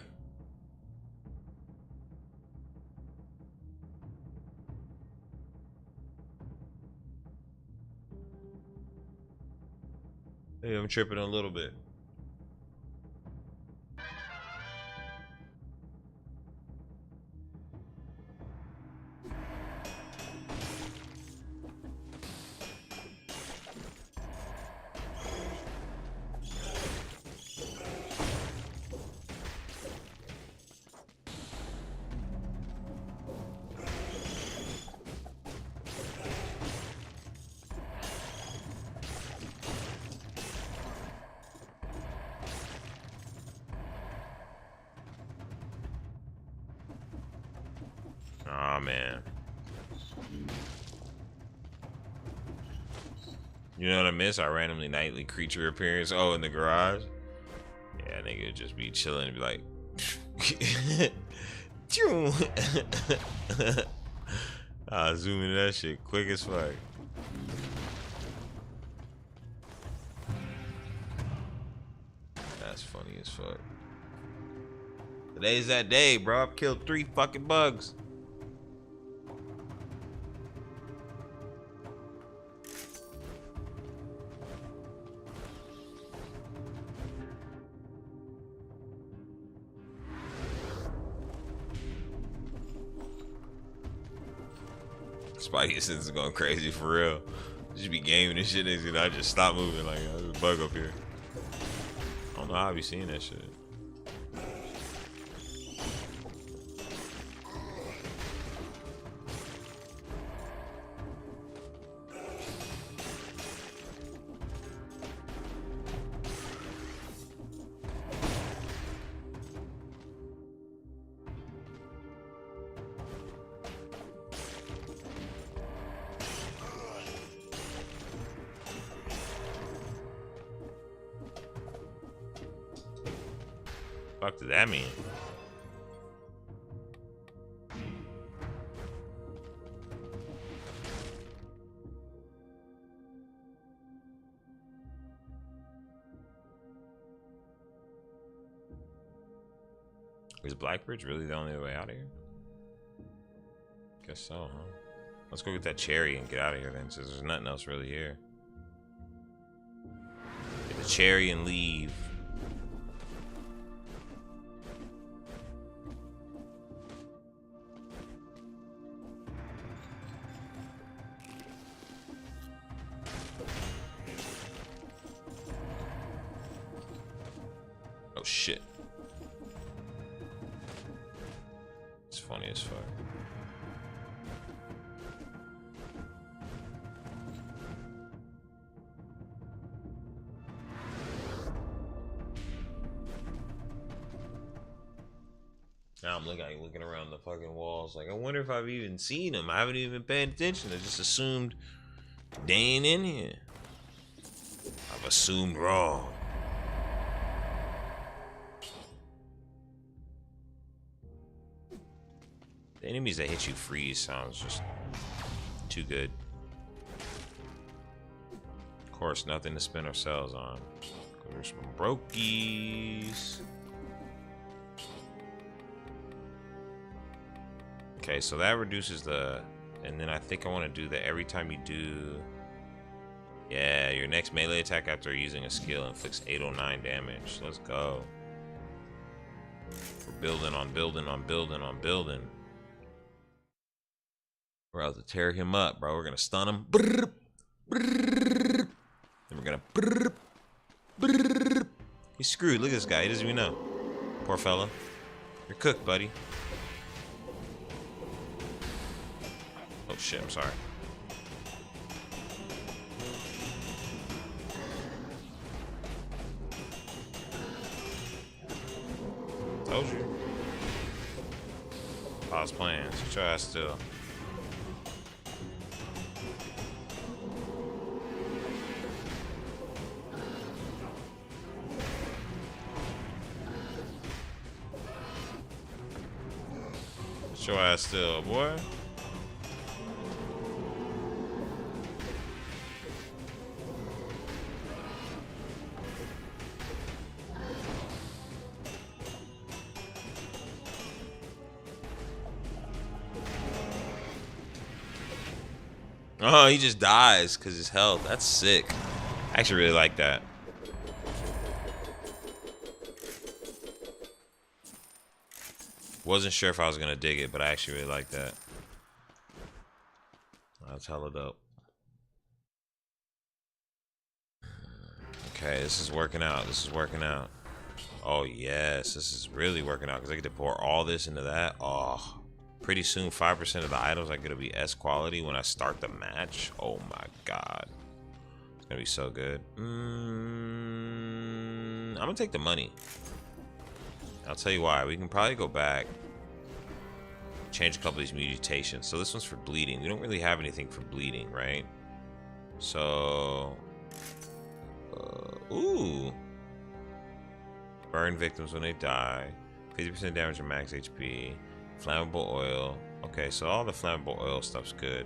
Hey, I'm tripping a little bit. Aw, man. You know what I miss? Our randomly nightly creature appearance. Oh, in the garage? Yeah, nigga would just be chilling and be like... I'll zoom into that shit quick as fuck. That's funny as fuck. Today's that day, bro. I've killed 3 fucking bugs. Spidey sense is going crazy for real. Just be gaming and shit, and I just stop moving like there's a bug up here. I don't know how I be seeing that shit. Fuck did that mean? Is Blackbridge really the only way out of here? Guess so, huh? Let's go get that cherry and get out of here then, since there's nothing else really here. Get the cherry and leave. Oh shit. It's funny as fuck. Now I'm looking around the fucking walls like, I wonder if I've even seen him. I haven't even been paying attention. I just assumed they ain't in here. I've assumed wrong. The enemies that hit you freeze sounds just too good. Of course, nothing to spend ourselves on. There's some brokies. Okay, so that reduces the, and then I think I want to do that every time you do. Yeah, your next melee attack after using a skill inflicts 809 damage. Let's go. We're building on building on building on building. We're about to tear him up, bro. We're gonna stun him. Then we're gonna. He's screwed. Look at this guy. He doesn't even know. Poor fella. You're cooked, buddy. Oh shit, I'm sorry. Told you. Pause plans. Sit your ass still. Sit your ass still, boy. Oh, he just dies because his health. That's sick. I actually really like that. Wasn't sure if I was gonna dig it, but I actually really like that. That's hella dope. Okay, this is working out. This is working out. Oh yes, this is really working out because I get to pour all this into that. Oh. Pretty soon, 5% of the items are gonna be S quality when I start the match. Oh my god, it's gonna be so good. I'm gonna take the money. I'll tell you why. We can probably go back, change a couple of these mutations. So this one's for bleeding. We don't really have anything for bleeding, right? So, ooh, burn victims when they die. 50% damage to max HP. Flammable oil. Okay, so all the flammable oil stuff's good.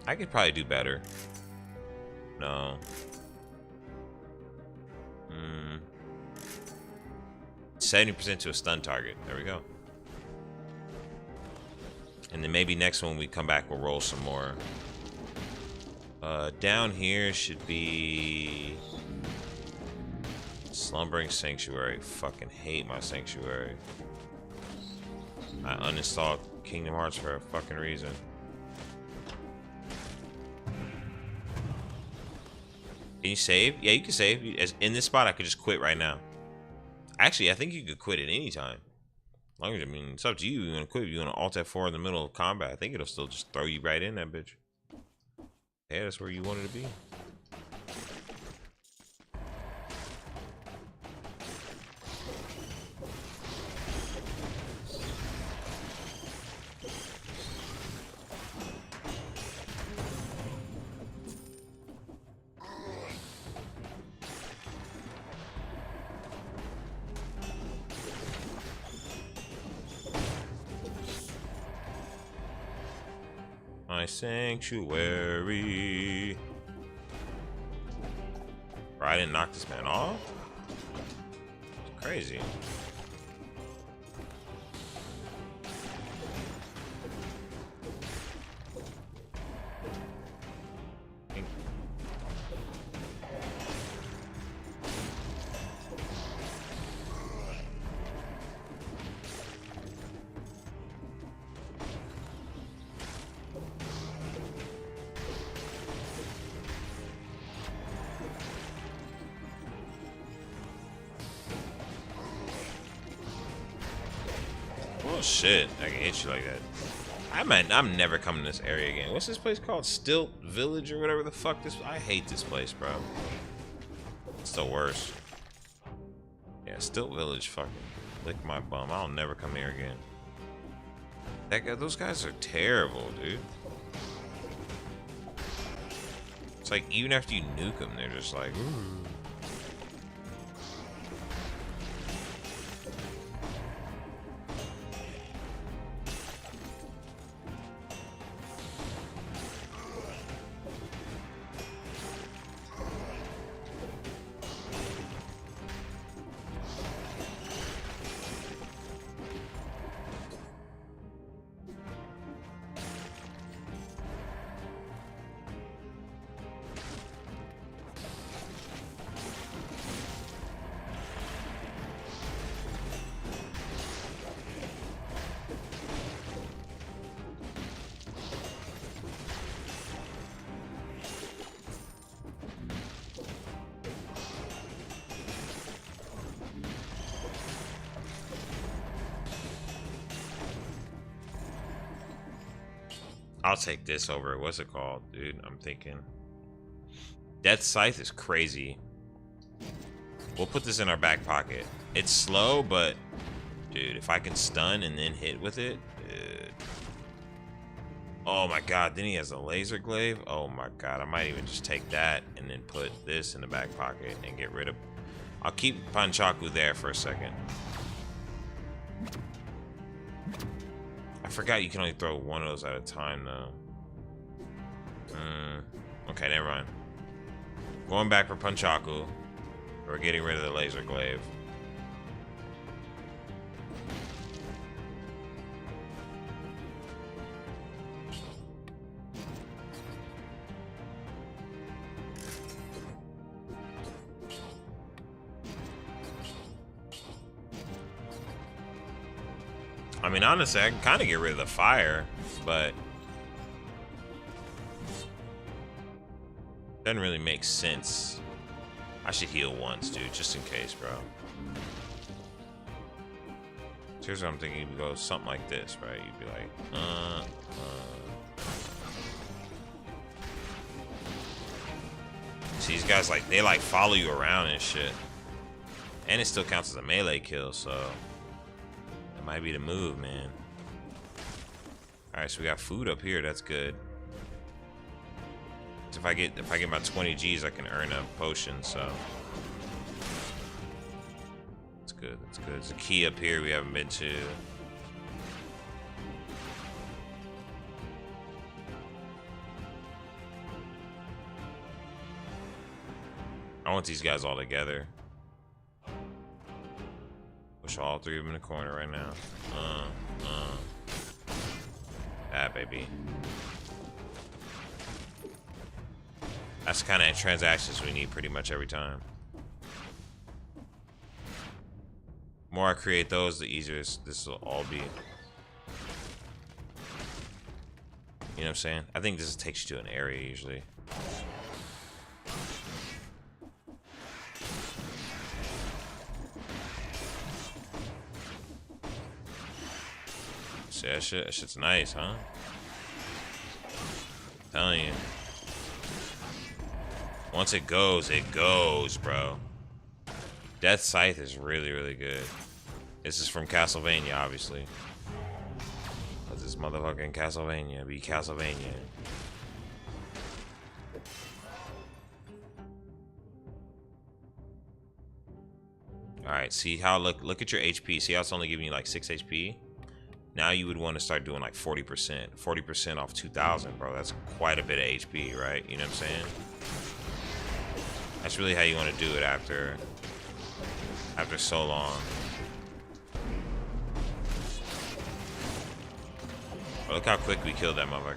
I could probably do better. No. 70% to a stun target. There we go. And then maybe next one we come back, we'll roll some more. Down here should be Slumbering Sanctuary. Fucking hate my Sanctuary. I uninstalled Kingdom Hearts for a fucking reason. Can you save? Yeah, you can save. In this spot, I could just quit right now. Actually, I think you could quit at any time. As long as, I mean, it's up to you. You want to quit? If you want to Alt F4 in the middle of combat, I think it'll still just throw you right in that bitch. Yeah, that's where you wanted to be. My sanctuary. Bro, I didn't knock this man off? It's crazy. Oh shit, I can hit you like that. I'm never coming to this area again. What's this place called? Stilt Village or whatever the fuck this. I hate this place, bro. It's the worst. Yeah, Stilt Village, fucking lick my bum. I'll never come here again. That guy, those guys are terrible, dude. It's like even after you nuke them, they're just like, ooh. I'll take this over. What's it called, dude? I'm thinking. Death Scythe is crazy. We'll put this in our back pocket. It's slow, but dude, if I can stun and then hit with it, dude. Oh my god, then he has a laser glaive. Oh my god, I might even just take that and then put this in the back pocket and get rid of. I'll keep Panchaku there for a second. I forgot you can only throw one of those at a time though. Okay, never mind. Going back for Panchaku. We're getting rid of the laser glaive. I mean, honestly, I can kind of get rid of the fire, but doesn't really make sense. I should heal once, dude, just in case, bro. So here's what I'm thinking. You'd go something like this, right? You'd be like, See, these guys, like, they, like, follow you around and shit. And it still counts as a melee kill, so that might be the move, man. Alright, so we got food up here. That's good. If I get about 20 G's, I can earn a potion, so that's good. That's good. There's a key up here we haven't been to. I want these guys all together. Push all three of them in the corner right now. Ah, baby. That's the kind of transactions we need pretty much every time. The more I create those, the easier this will all be. You know what I'm saying? I think this takes you to an area usually. See that shit? That shit's nice, huh? I'm telling you. Once it goes, bro. Death Scythe is really, really good. This is from Castlevania, obviously. Cause this motherfucking Castlevania be Castlevania. Alright, see how look at your HP. See how it's only giving you like 6 HP? Now you would want to start doing like 40%. 40% off 2,000, bro. That's quite a bit of HP, right? You know what I'm saying? That's really how you want to do it after so long. Oh, look how quick we killed that motherfucker.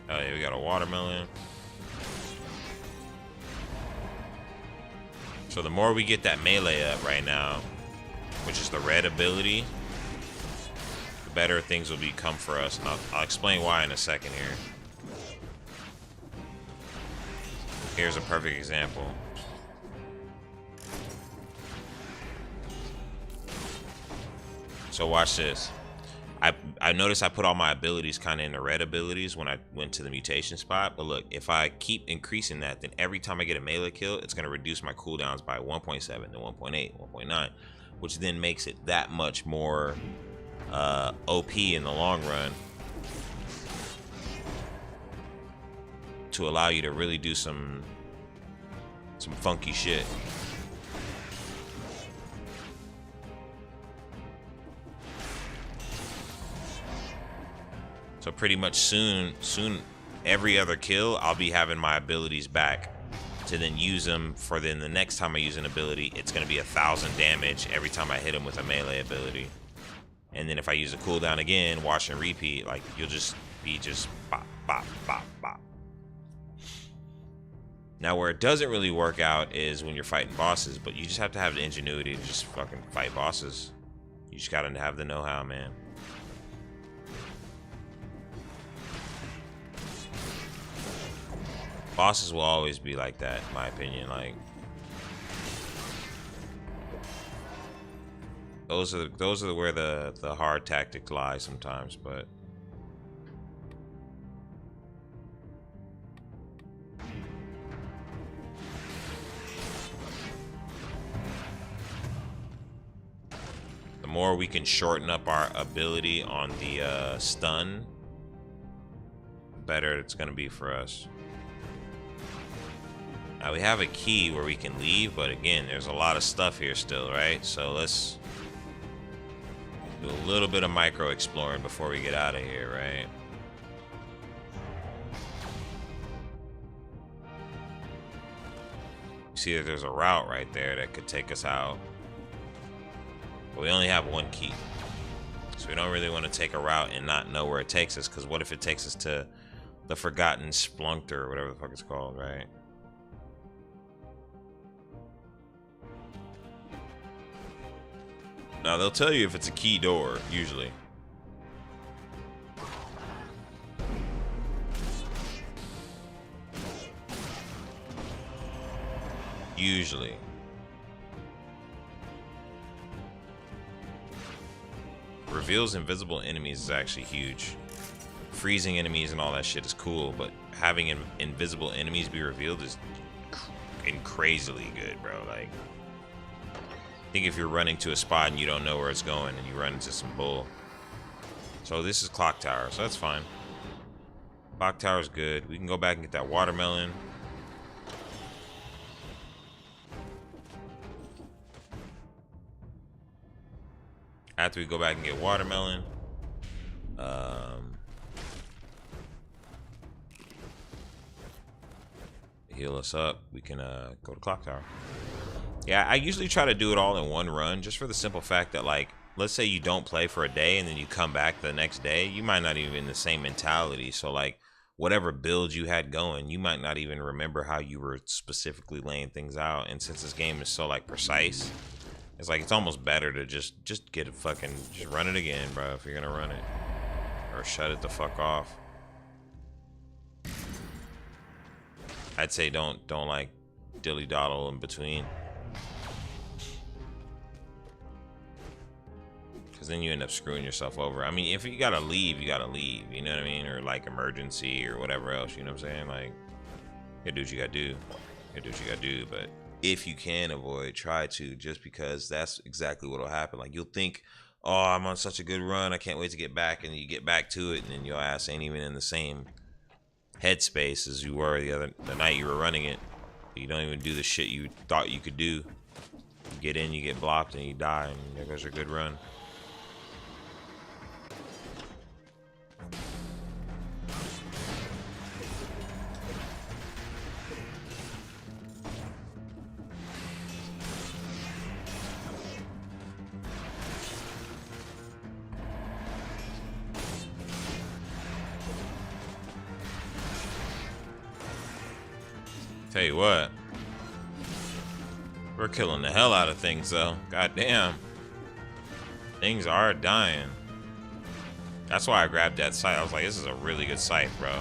Oh yeah, we got a watermelon. So the more we get that melee up right now, which is the red ability, the better things will become for us. And I'll explain why in a second here. Here's a perfect example. So watch this. I noticed I put all my abilities kind of in the red abilities when I went to the mutation spot. But look, if I keep increasing that, then every time I get a melee kill, it's going to reduce my cooldowns by 1.7 to 1.8, 1.9, which then makes it that much more OP in the long run to allow you to really do some funky shit. So pretty much soon every other kill, I'll be having my abilities back to then use them for then the next time I use an ability, it's going to be 1,000 damage every time I hit him with a melee ability. And then if I use a cooldown again, watch and repeat, like you'll just be just bop, bop, bop, bop. Now where it doesn't really work out is when you're fighting bosses, but you just have to have the ingenuity to just fucking fight bosses. You just gotta have the know-how, man. Bosses will always be like that, in my opinion. Like, those are where the hard tactic lies sometimes, but the more we can shorten up our ability on the stun, the better it's gonna be for us. Now we have a key where we can leave, but again, there's a lot of stuff here still, right? So let's do a little bit of micro exploring before we get out of here, right? See that there's a route right there that could take us out. But we only have one key. So we don't really want to take a route and not know where it takes us, because what if it takes us to the Forgotten Splunkter or whatever the fuck it's called, right? Now, they'll tell you if it's a key door, usually. Usually. Reveals invisible enemies is actually huge. Freezing enemies and all that shit is cool, but having invisible enemies be revealed is crazily good, bro. Like, I think if you're running to a spot and you don't know where it's going and you run into some bull. So this is Clock Tower, so that's fine. Clock Tower's good. We can go back and get that watermelon. After we go back and get watermelon, heal us up, we can go to Clock Tower. Yeah, I usually try to do it all in one run, just for the simple fact that, like, let's say you don't play for a day and then you come back the next day, you might not even in the same mentality. So, like, whatever build you had going, you might not even remember how you were specifically laying things out. And since this game is so, like, precise, it's like, it's almost better to just get it fucking, just run it again, bro, if you're gonna run it. Or shut it the fuck off. I'd say don't like dilly-doddle in between. Because then you end up screwing yourself over. I mean, if you gotta leave, you gotta leave. You know what I mean? Or like emergency or whatever else. You know what I'm saying? Like, you gotta do what you gotta do. You gotta do what you gotta do. But if you can avoid, try to. Just because that's exactly what'll happen. Like, you'll think, oh, I'm on such a good run, I can't wait to get back. And you get back to it, and then your ass ain't even in the same headspace as you were the night you were running it. You don't even do the shit you thought you could do. You get in, you get blocked, and you die. And there goes your good run. Tell you what, we're killing the hell out of things though. God damn, things are dying. That's why I grabbed that scythe. I was like, this is a really good scythe, bro.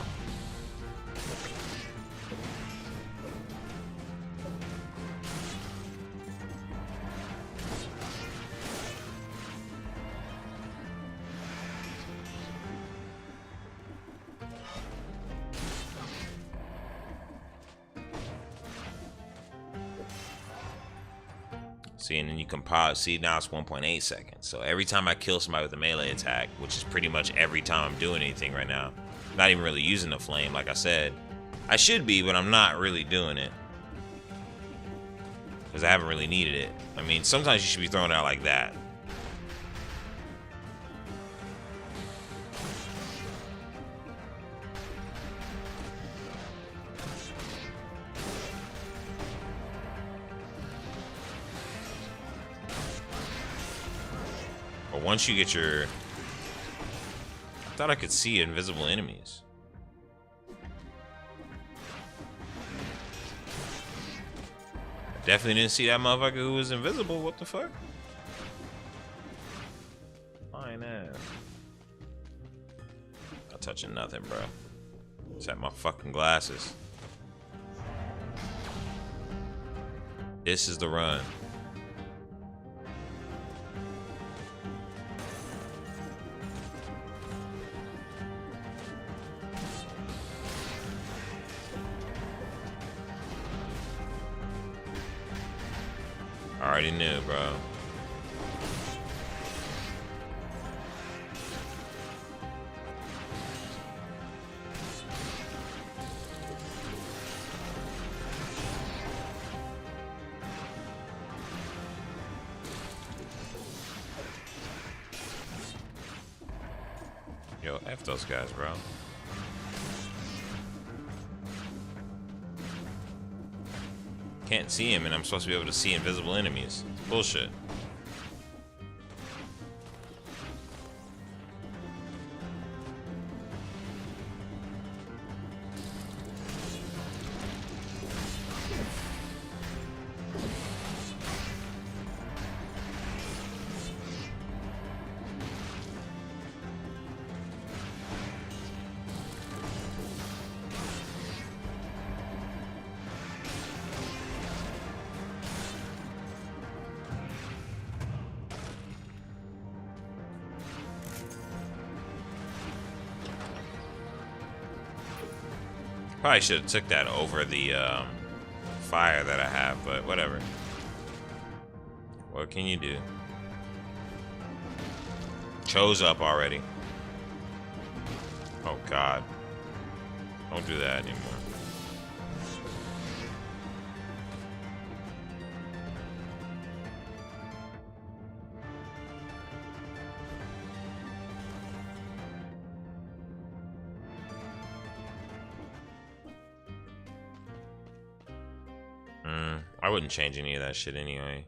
See, and then you can pause. See, now it's 1.8 seconds. So every time I kill somebody with a melee attack, which is pretty much every time I'm doing anything right now, not even really using the flame, like I said. I should be, but I'm not really doing it. Because I haven't really needed it. I mean, sometimes you should be throwing it out like that. Once you get your... I thought I could see invisible enemies. Definitely didn't see that motherfucker who was invisible. What the fuck? touching nothing, bro. Except my fucking glasses. This is the run. I already knew, bro. Yo, F those guys, bro. Can't see him, and I'm supposed to be able to see invisible enemies. It's bullshit. Probably should have took that over the fire that I have, but whatever. What can you do? Chose up already. Oh God. Don't do that anymore. I wouldn't change any of that shit anyway.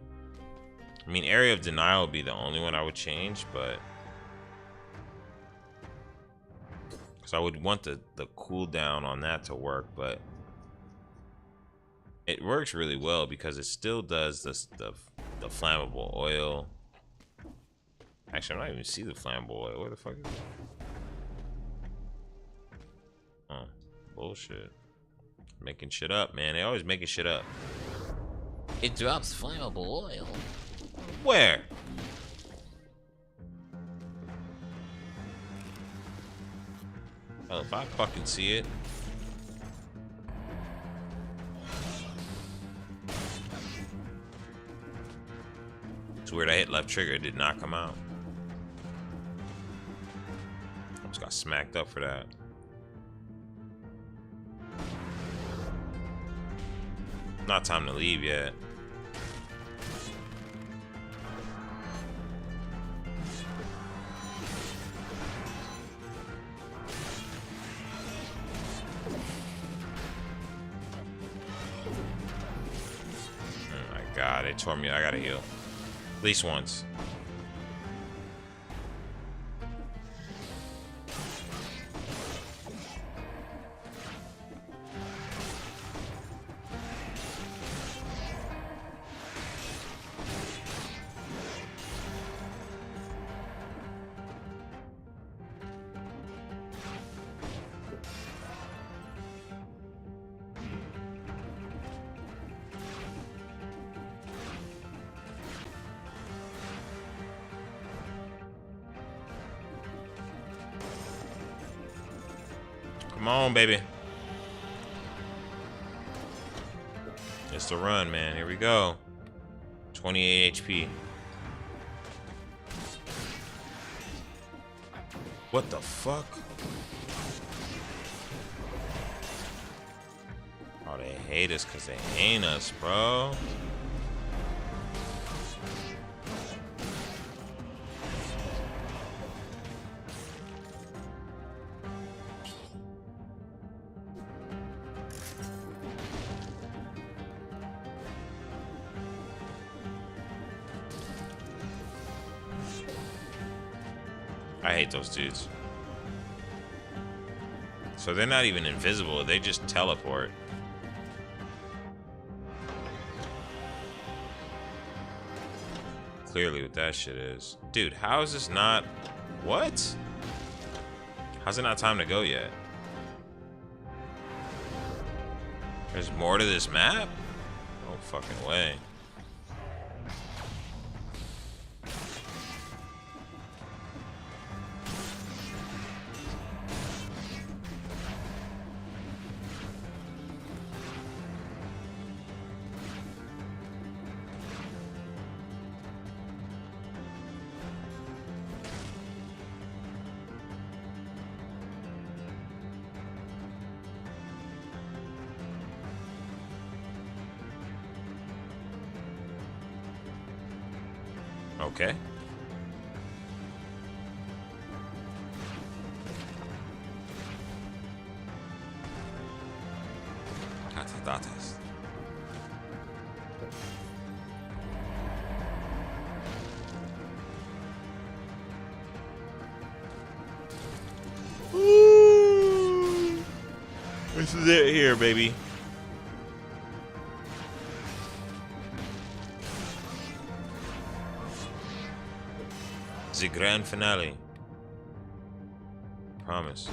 I mean, Area of Denial would be the only one I would change, but because I would want the cooldown on that to work, but it works really well because it still does the flammable oil. Actually, I'm not even see the flammable oil. Where the fuck is it? Oh, bullshit. Making shit up, man. They always making shit up. It drops flammable oil. Where? Oh, if I fucking see it. It's weird, I hit left trigger, it did not come out. Almost got smacked up for that. Not time to leave yet. Oh my God, they tore me. I gotta heal. At least once. Come on, baby. It's the run, man. Here we go. 28 HP. What the fuck? Oh, they hate us because they ain't us, bro. I hate those dudes. So they're not even invisible, they just teleport. Clearly what that shit is. Dude, how is this not... What? How's it not time to go yet? There's more to this map? No fucking way. Okay. Datas. This is it here, baby. The grand finale. Promise.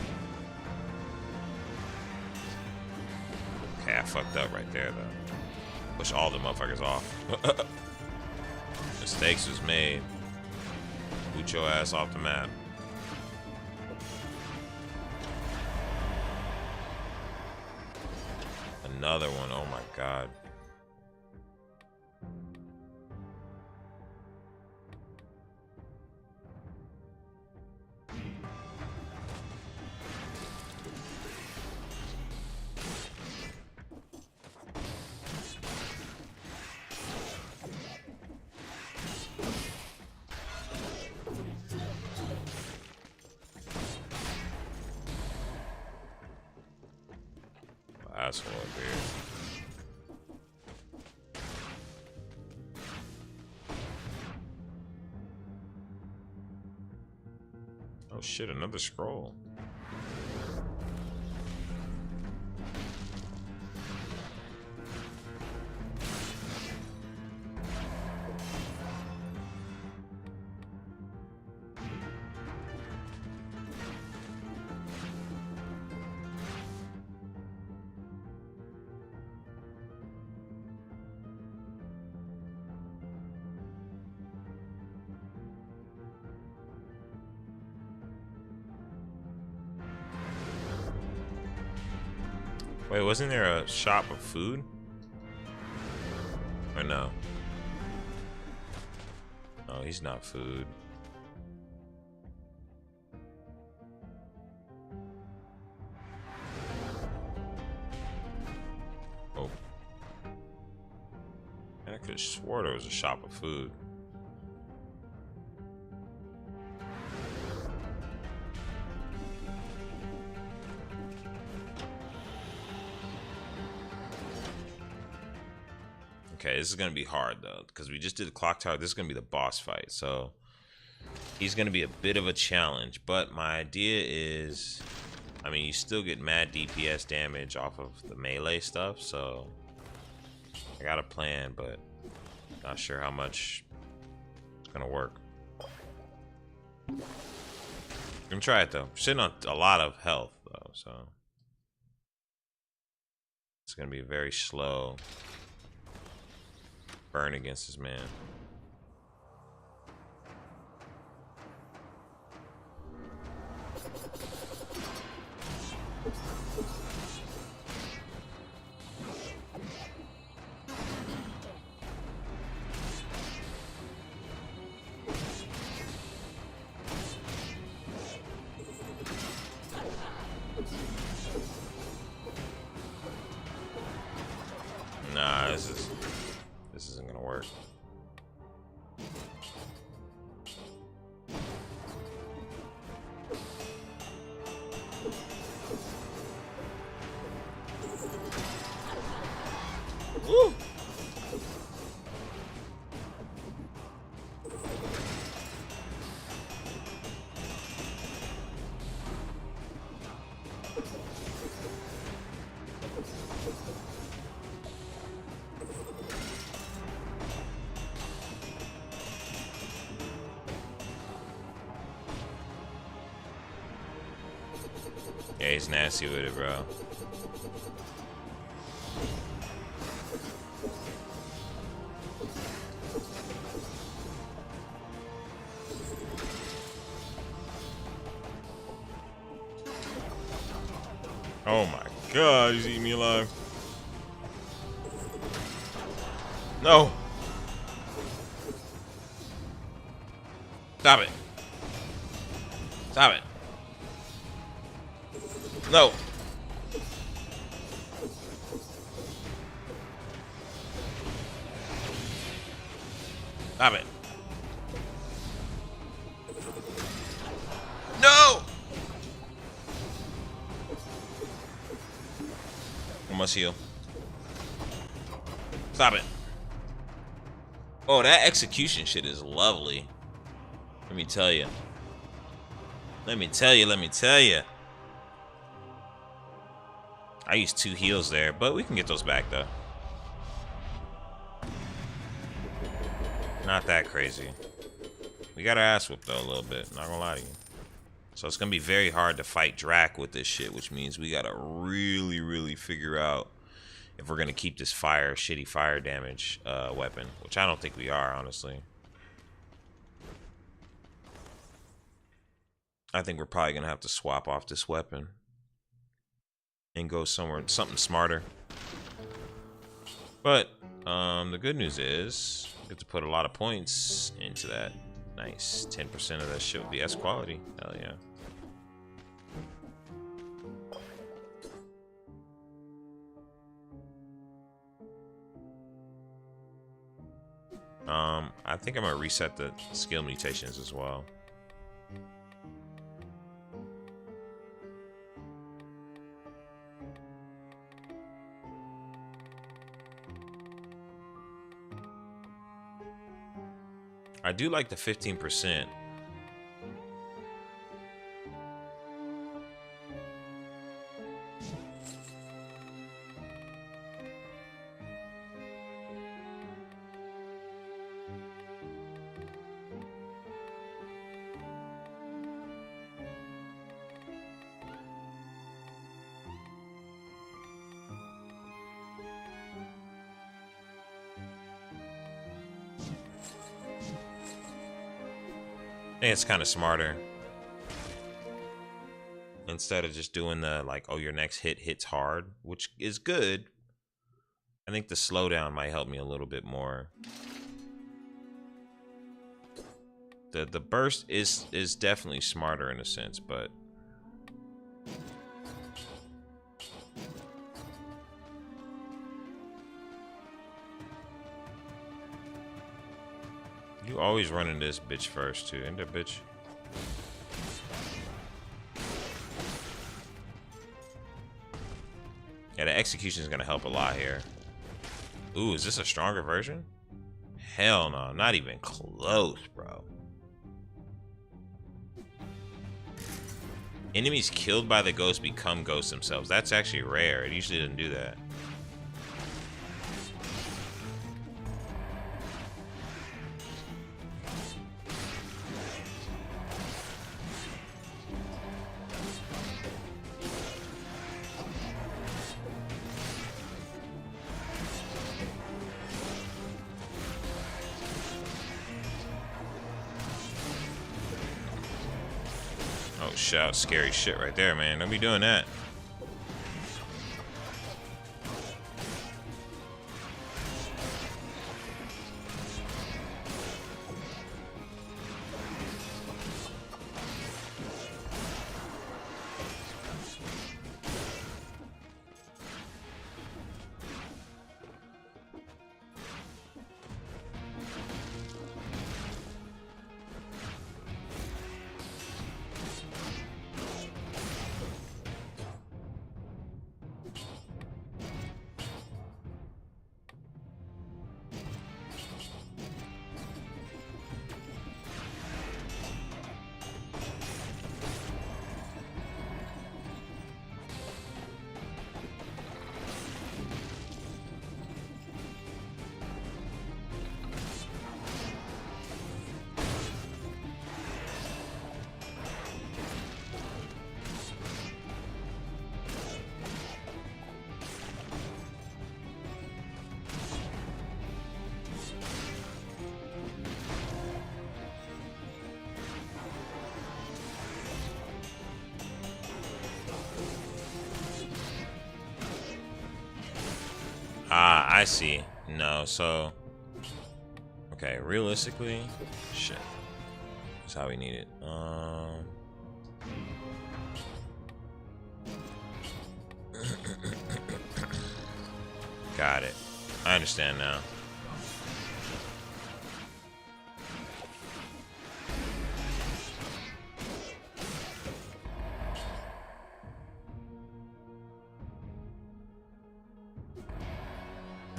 Okay, I fucked up right there, though. Push all the motherfuckers off. Mistakes was made. Boot your ass off the map. Another one. Oh my god. Asshole up here. Oh shit, another scroll. Wait, wasn't there a shop of food? Or no? No, he's not food. Oh. I could have swore there was a shop of food. Okay, this is gonna be hard though, because we just did the clock tower. This is gonna be the boss fight, so he's gonna be a bit of a challenge. But my idea is, I mean, you still get mad DPS damage off of the melee stuff, so I got a plan, but not sure how much it's gonna work. I'm gonna try it though. I'm sitting on a lot of health though, so it's gonna be very slow. Burn against this man. Nah, this isn't gonna work. Woo! Yeah, he's nasty with it, bro. Oh my god, he's eating me alive. No! Stop it. Stop it. No. Stop it. No! I must heal. Stop it. Oh, that execution shit is lovely. Let me tell you. Let me tell you, let me tell you. I used 2 heals there, but we can get those back though. Not that crazy. We got our ass whooped though a little bit, not gonna lie to you. So it's gonna be very hard to fight Drac with this shit, which means we gotta really figure out if we're gonna keep this shitty fire damage weapon, which I don't think we are, honestly. I think we're probably gonna have to swap off this weapon and go somewhere, something smarter. But the good news is we get to put a lot of points into that. Nice. 10% of that shit will be S quality. Hell yeah. I think I'm gonna reset the skill mutations as well. I do like the 15%. I think it's kind of smarter. Instead of just doing the like, oh, your next hit hits hard, which is good. I think the slowdown might help me a little bit more. The burst is definitely smarter in a sense, but you always running this bitch first too, ain't that bitch? Yeah, the execution is gonna help a lot here. Ooh, is this a stronger version? Hell no, not even close, bro. Enemies killed by the ghost become ghosts themselves. That's actually rare. It usually doesn't do that. Oh, shout, scary shit right there, man. Don't be doing that. I see. No, so okay, realistically, shit. That's how we need it. Got it. I understand now.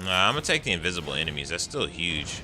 Nah, I'm gonna take the invisible enemies. That's still huge.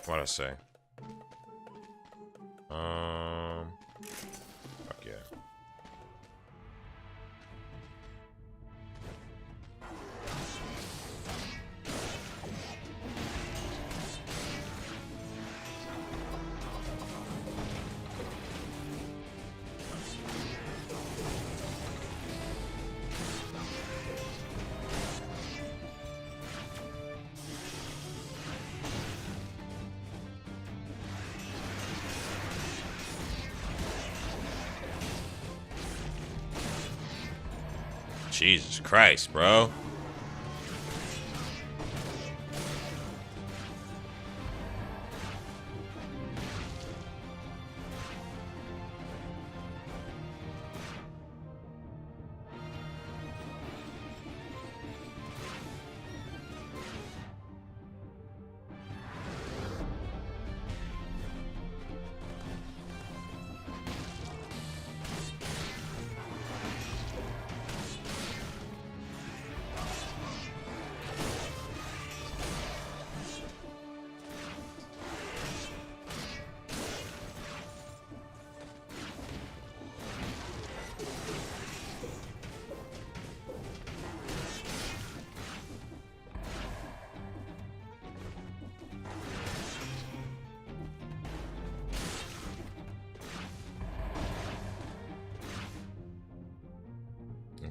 What'd I say? Fuck yeah. Jesus Christ, bro.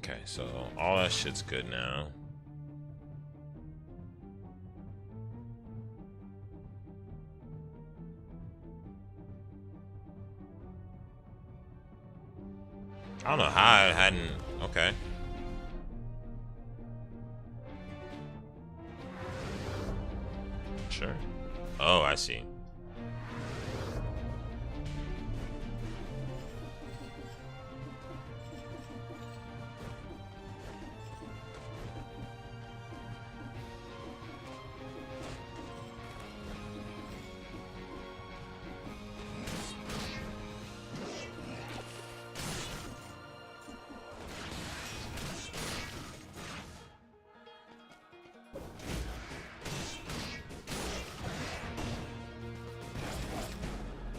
Okay, so all that shit's good now. I don't know how I hadn't. Okay. Sure. Oh, I see.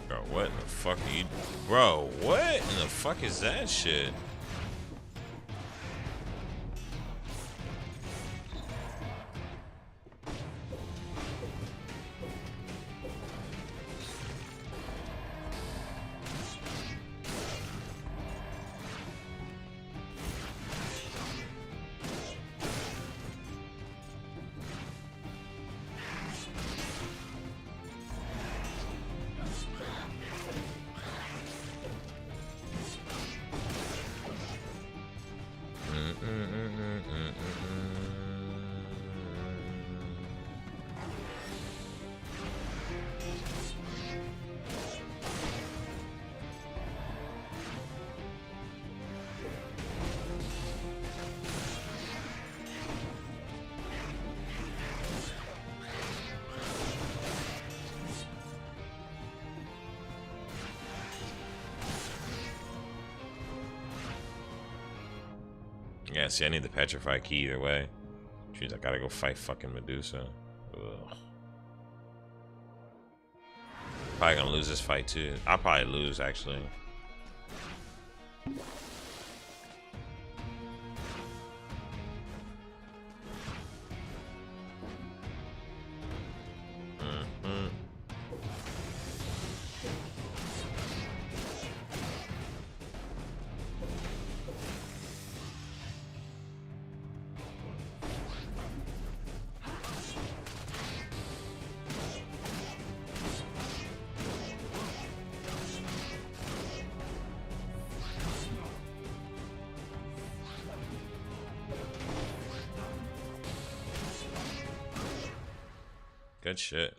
Bro, what in the fuck are you... Bro, what in the fuck is that shit? Yeah, see, I need the petrified key either way. Jeez, I gotta go fight fucking Medusa. Ugh. Probably gonna lose this fight too. I'll probably lose actually. Good shit.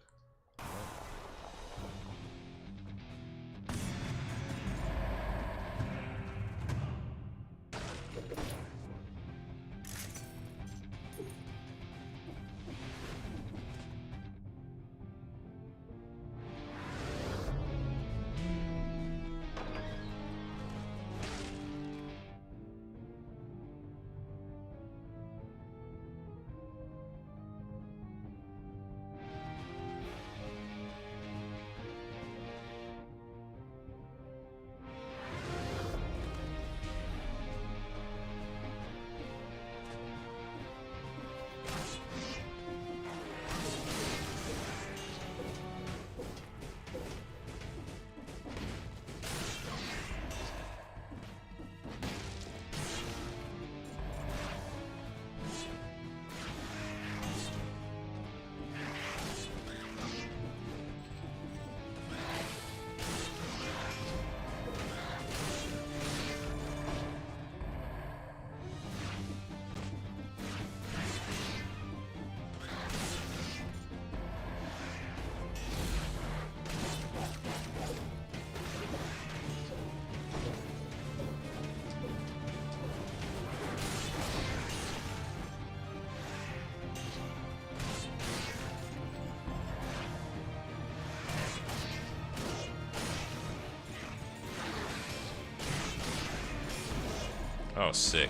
Oh, sick.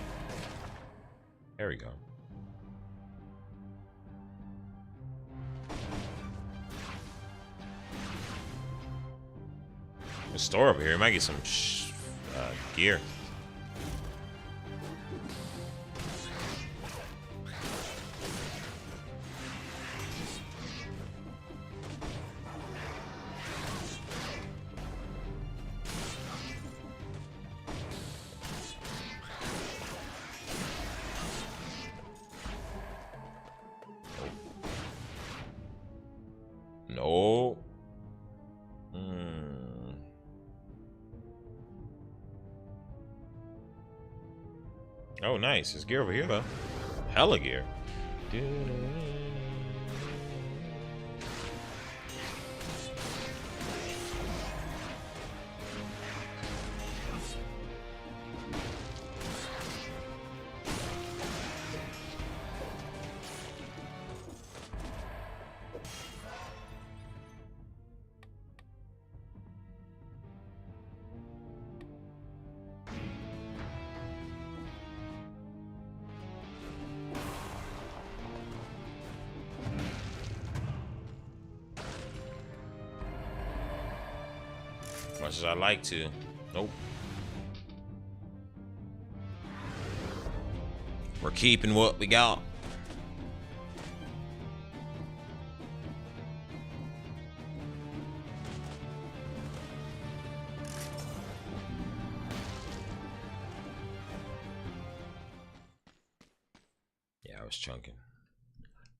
There we go. The store over here might get some gear. Oh, nice. There's gear over here, though. Hella gear. Much as I like to. Nope. We're keeping what we got. Yeah, I was chunking.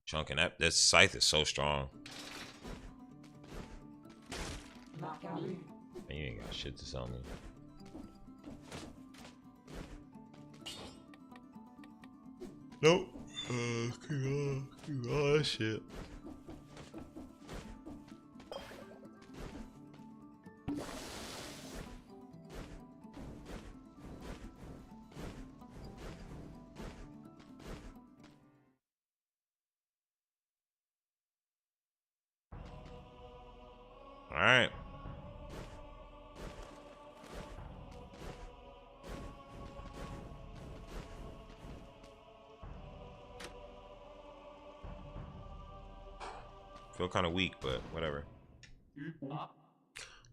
Chunking. That scythe is so strong. Man, you ain't got shit to sell me. Nope. Shit. All right. Feel kind of weak, but whatever.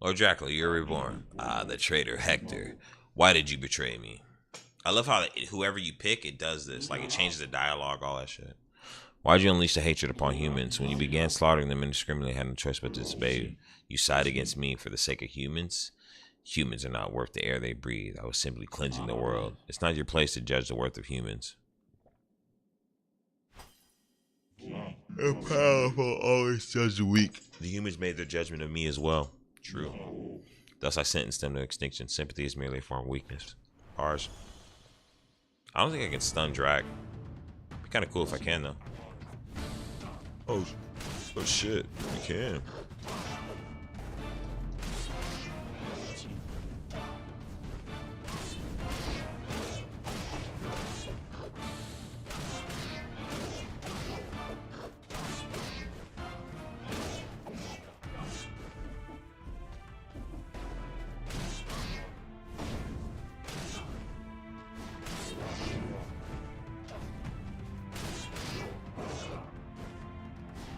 Lord Dracula, you're reborn. Ah, the traitor Hector. Why did you betray me? I love how whoever you pick, it does this. Like, it changes the dialogue, all that shit. Why'd you unleash the hatred upon humans? When you began slaughtering them indiscriminately, had no choice but to disobey you. You side against me for the sake of humans? Humans are not worth the air they breathe. I was simply cleansing the world. It's not your place to judge the worth of humans. The powerful always judge the weak. The humans made their judgment of me as well. True. Thus I sentenced them to extinction. Sympathy is merely a form of weakness. Ours. I don't think I can stun Drac. Be kind of cool if I can, though. Oh shit. You can.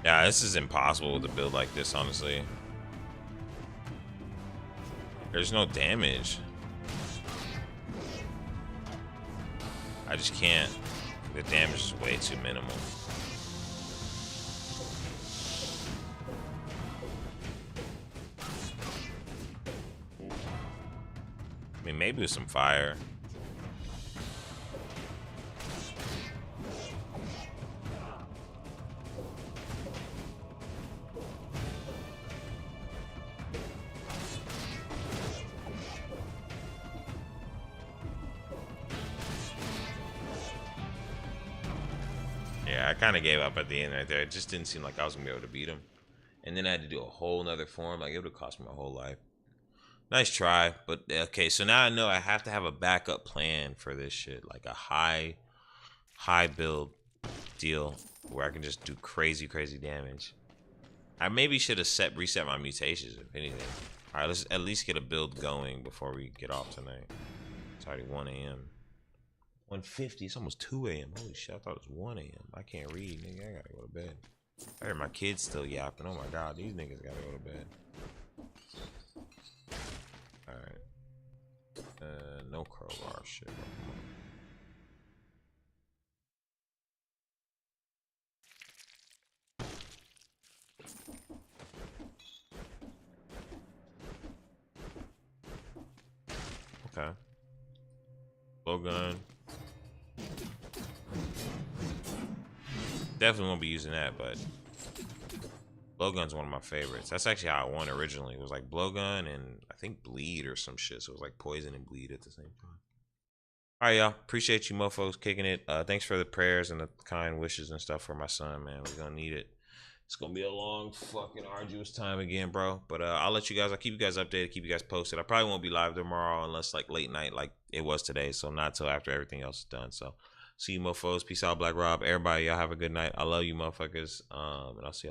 Yeah, this is impossible with a build like this, honestly. There's no damage. I just can't. The damage is way too minimal. I mean, maybe with some fire. Yeah, I kind of gave up at the end right there. It just didn't seem like I was gonna be able to beat him. And then I had to do a whole nother form. Like, it would have cost me my whole life. Nice try, but okay. So now I know I have to have a backup plan for this shit, like a high build deal where I can just do crazy damage. I maybe should have reset my mutations, if anything. All right, let's at least get a build going before we get off tonight. It's already 1 a.m. 1:50. It's almost 2 a.m. Holy shit, I thought it was 1 a.m. I can't read, nigga. I gotta go to bed. I hear my kids still yapping. Oh my god, these niggas gotta go to bed. Alright. No crowbar shit. Okay. Blowgun. Definitely won't be using that, but Blowgun's one of my favorites. That's actually how I won originally. It was like Blowgun and I think Bleed or some shit. So it was like poison and bleed at the same time. All right, y'all. Appreciate you mofos kicking it. Thanks for the prayers and the kind wishes and stuff for my son, man. We're gonna need it. It's gonna be a long, fucking arduous time again, bro. But I'll keep you guys updated, keep you guys posted. I probably won't be live tomorrow unless like late night, like it was today. So not till after everything else is done. So see you, mofos. Peace out, Black Rob. Everybody, y'all have a good night. I love you, motherfuckers. And I'll see y'all.